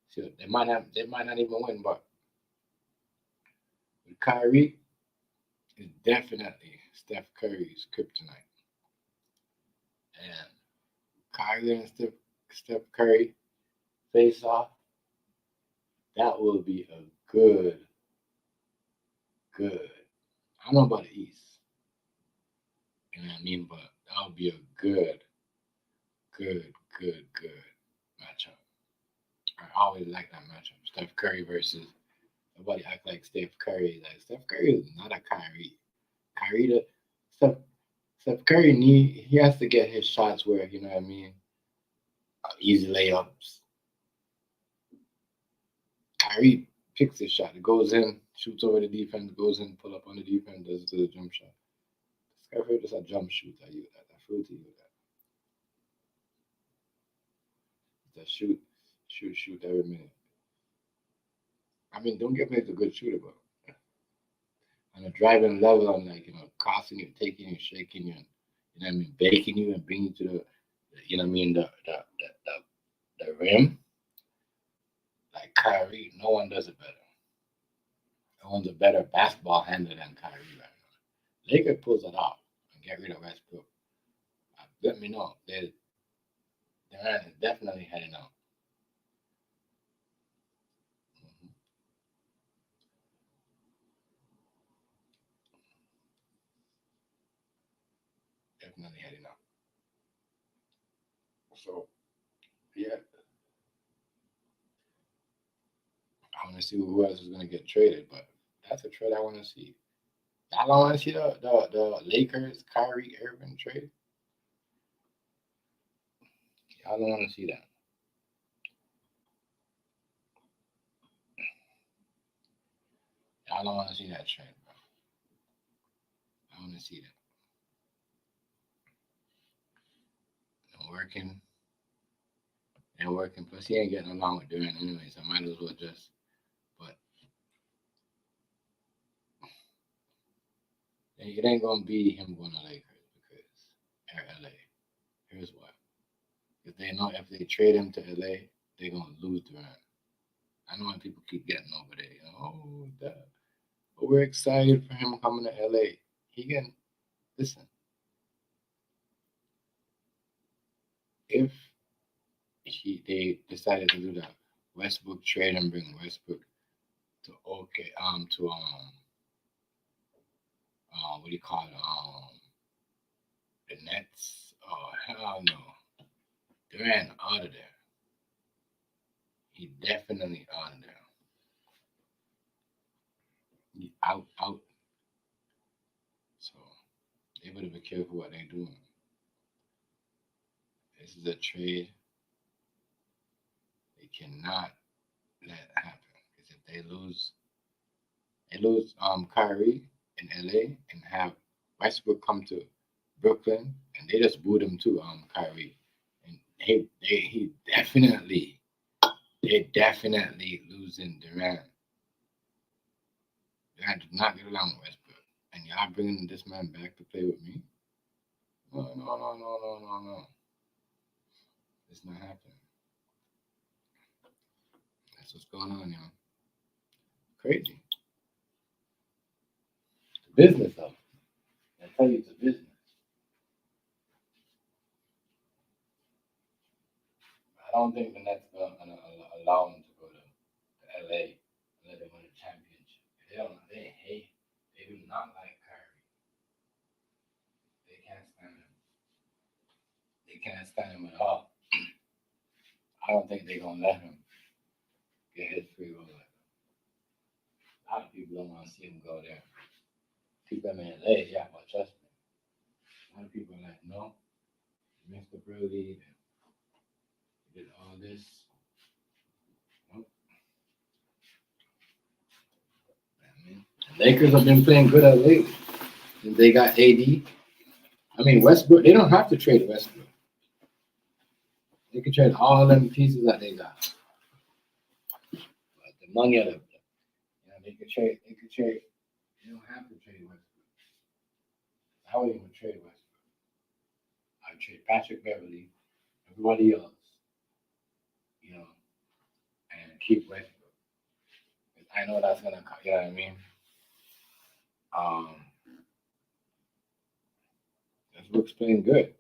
So they might not even win, but with Kyrie, it's definitely Steph Curry's kryptonite. And Kyrie and Steph Curry face off. That will be a good. I don't know about the East. You know what I mean? But that would be a good matchup. I always like that matchup. Steph Curry versus nobody act like Steph Curry. Like Steph Curry is not a Kyrie. Steph Curry he has to get his shots where, you know what I mean, easy layups. Kyrie picks his shot. It goes in, shoots over the defense, goes in, pull up on the defense, does it to the jump shot. Steph Curry just a jump shoot. I feel to you that. Just shoot every minute. I mean, don't get me as a good shooter, but on a driving level, I'm like, crossing you, taking you, shaking you, and, you know what I mean, baking you and bringing you to the you know what I mean, the rim. Like Kyrie, no one does it better. No one's a better basketball handler than Kyrie right now. Lakers pulls it off and get rid of Westbrook. Let me know. Durant is definitely heading out. Definitely heading out. So, yeah. I want to see who else is going to get traded, but that's a trade I want to see. I don't want to see the Lakers, Kyrie Irving trade. I don't want to see that. I don't want to see that trade, bro. I want to see that. And working. Plus, he ain't getting along with Durant anyway, so I might as well just. But it ain't gonna be him going to Lakers because or LA. Here's why. If they know if they trade him to LA, they're gonna lose Durant. I know why people keep getting over there. But we're excited for him coming to LA. He can listen. If they decided to do that, Westbrook trade and bring Westbrook to what do you call it? The Nets? Oh hell no. Durant out of there. He definitely out of there. He out. So they better be careful what they're doing. This is a trade they cannot let happen. Because if they lose Kyrie in LA and have Westbrook come to Brooklyn and they just booed him too, Kyrie. And they're definitely losing Durant. Durant did not get along with Westbrook. And y'all bringing this man back to play with me? No. It's not happening. That's what's going on, y'all. Crazy. It's a business, though. I tell you, it's a business. I don't think the Nets are going to allow him to go to LA and let them win a championship. They do not like Kyrie. They can't stand him. They can't stand him at all. I don't think they're going to let him get his free will. A lot of people don't want to see him go there. People in LA, yeah, but trust me. A lot of people are like, no, he missed the Pro League, he did all this. Nope. The Lakers have been playing good at late. And they got AD. I mean, Westbrook, they don't have to trade Westbrook. They can trade all them pieces that they got. But the money of them, they could trade. You don't have to trade Westbrook. I wouldn't even trade Westbrook. I'd trade Patrick Beverly, everybody else, and keep Westbrook. I know that's gonna, you know what I mean? Westbrook's playing good.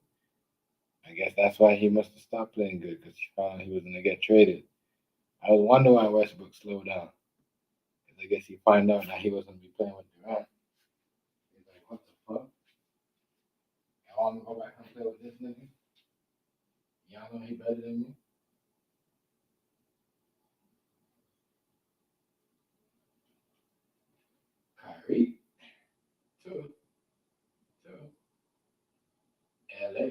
I guess that's why he must have stopped playing good, because he found he was gonna get traded. I was wondering why Westbrook slowed down. Because I guess he found out that he wasn't gonna be playing with Durant. He's like, what the fuck? Y'all want me to go back and play with this nigga? Y'all know he better than me? Kyrie to LA.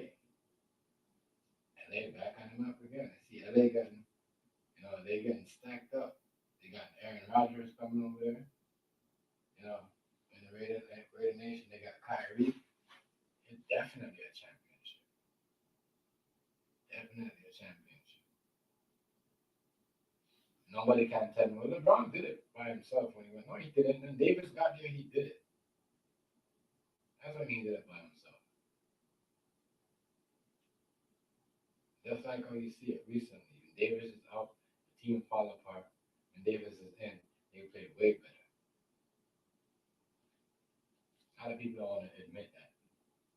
LA back on him up again. See, LA getting, they getting stacked up. They got Aaron Rodgers coming over there. In the Raider Nation, they got Kyrie. It's definitely a championship. Definitely a championship. Nobody can tell me, well, LeBron did it by himself when he went. No, he didn't. And Davis got there, he did it. That's when he did it by himself. Just like how you see it recently. When Davis is out, the team fall apart. When Davis is in, they play way better. A lot of people don't want to admit that.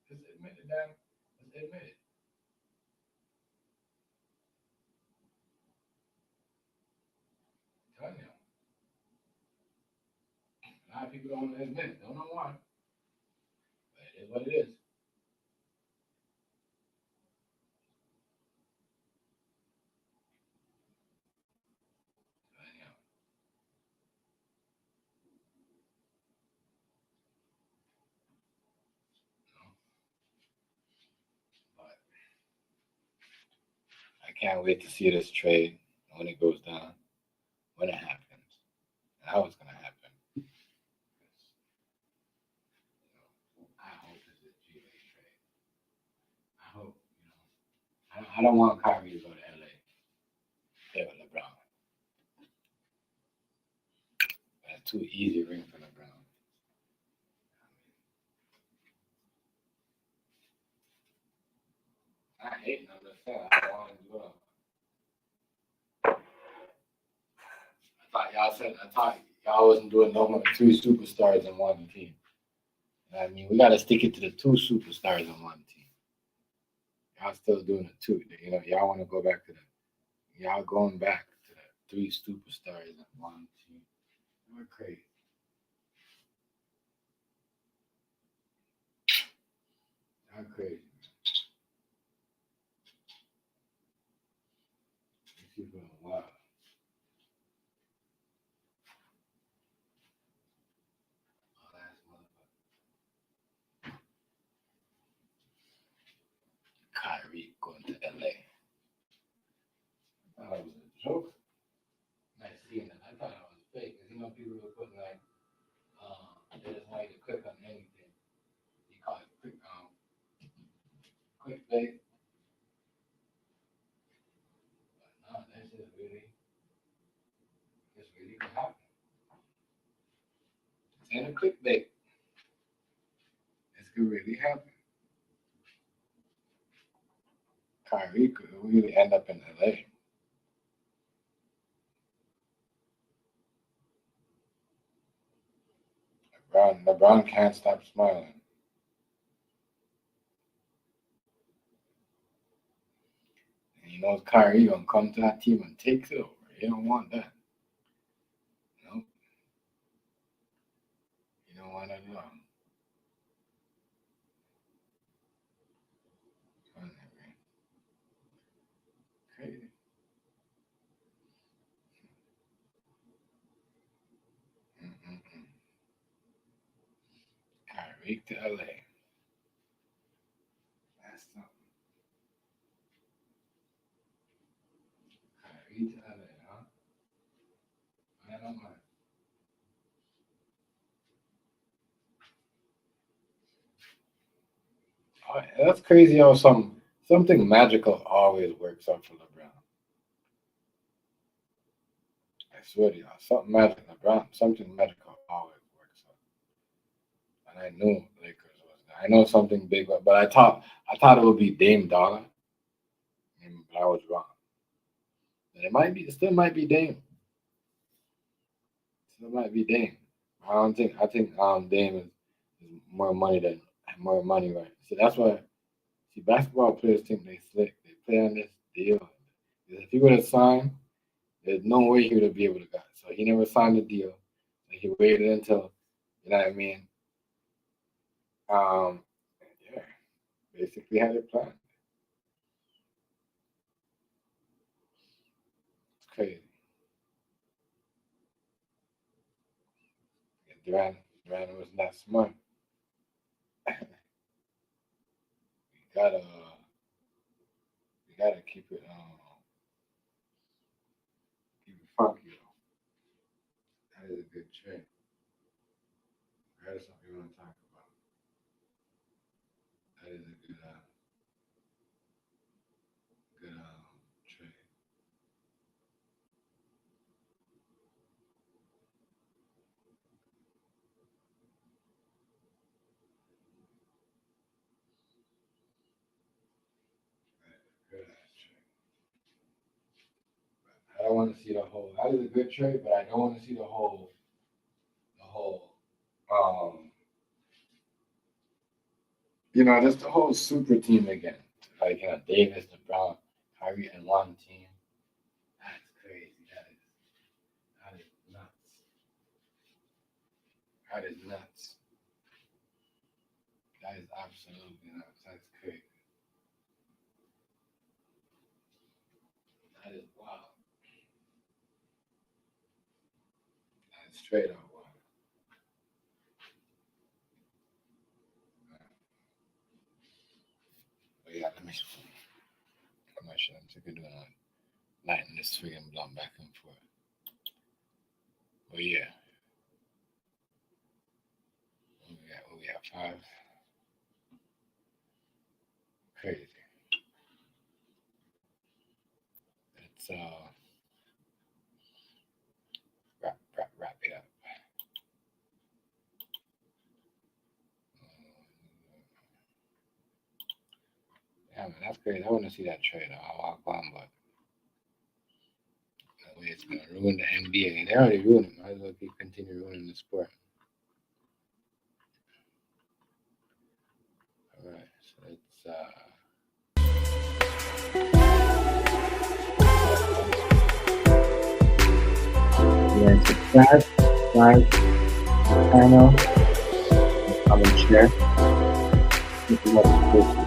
Just admit it, damn. Just admit it. I'm telling you. A lot of people don't want to admit it. Don't know why. But it is what it is. Anyhow. But I can't wait to see this trade when it goes down, when it happens, and how it's going to happen. I hope it's a GA trade. I hope, I don't want Kyrie to go to LA. Play with LeBron. That's too easy ring for LeBron. I hate him. I'm just saying. I don't want him to go. I thought y'all wasn't doing no more than 2 superstars in one team. I mean, we got to stick it to the 2 superstars in one team. Y'all still doing the 2. Y'all want to go back to y'all going back to the 3 superstars in one team. You're crazy. Y'all crazy, man. These people are wild. Kyrie going to LA. I thought it was a joke. Nice seeing it. I thought it was fake. Because people were putting they just wanted to click on anything. You call it quick bait. But no, that shit really can happen. It's ain't a clickbait. This could really happen. Kyrie could really end up in LA. LeBron can't stop smiling. And he knows Kyrie gonna come to that team and take it over. He don't want that. Nope. You don't want that at all. Crazy. Kyrie to LA. That's something. Kyrie to LA, huh? I don't mind. Oh, that's crazy how something magical always works out for LeBron. I swear to you, something magical. LeBron, something magical always works out. And I knew Lakers was there. I know something big, but I thought it would be Dame Dollar, but I was wrong. And it still might be Dame. Still might be Dame. I think Dame is more money, right? So that's why. See, basketball players think they slick. They play on this deal. If he would have signed, there's no way he would be able to get it. So he never signed the deal. So he waited until, you know what I mean? Yeah, basically had it planned. It's crazy. Durant was not smart. we gotta keep it funky. That is a good trade. That is something you want to talk about. That is a good trade. I don't want to see the whole. That is a good trade, but I don't want to see the whole. You know, just the whole super team again. Like Davis, LeBron, Kyrie, and one team. That's crazy. That is nuts. That is nuts. That is absolutely nuts. That's crazy. That is wild. That is straight up wild. But yeah, let me. I'm not sure I'm sick of doing lighting this friggin' blunt back and forth. But yeah. We got 5. Crazy. Let's wrap it up. Yeah, man, that's crazy. I want to see that trade. I'll walk on, but that way it's gonna ruin the NBA. And they already ruined it. Might as well continue ruining the sport. All right, so let's
yeah, subscribe, like, channel, comment, share. This is what it's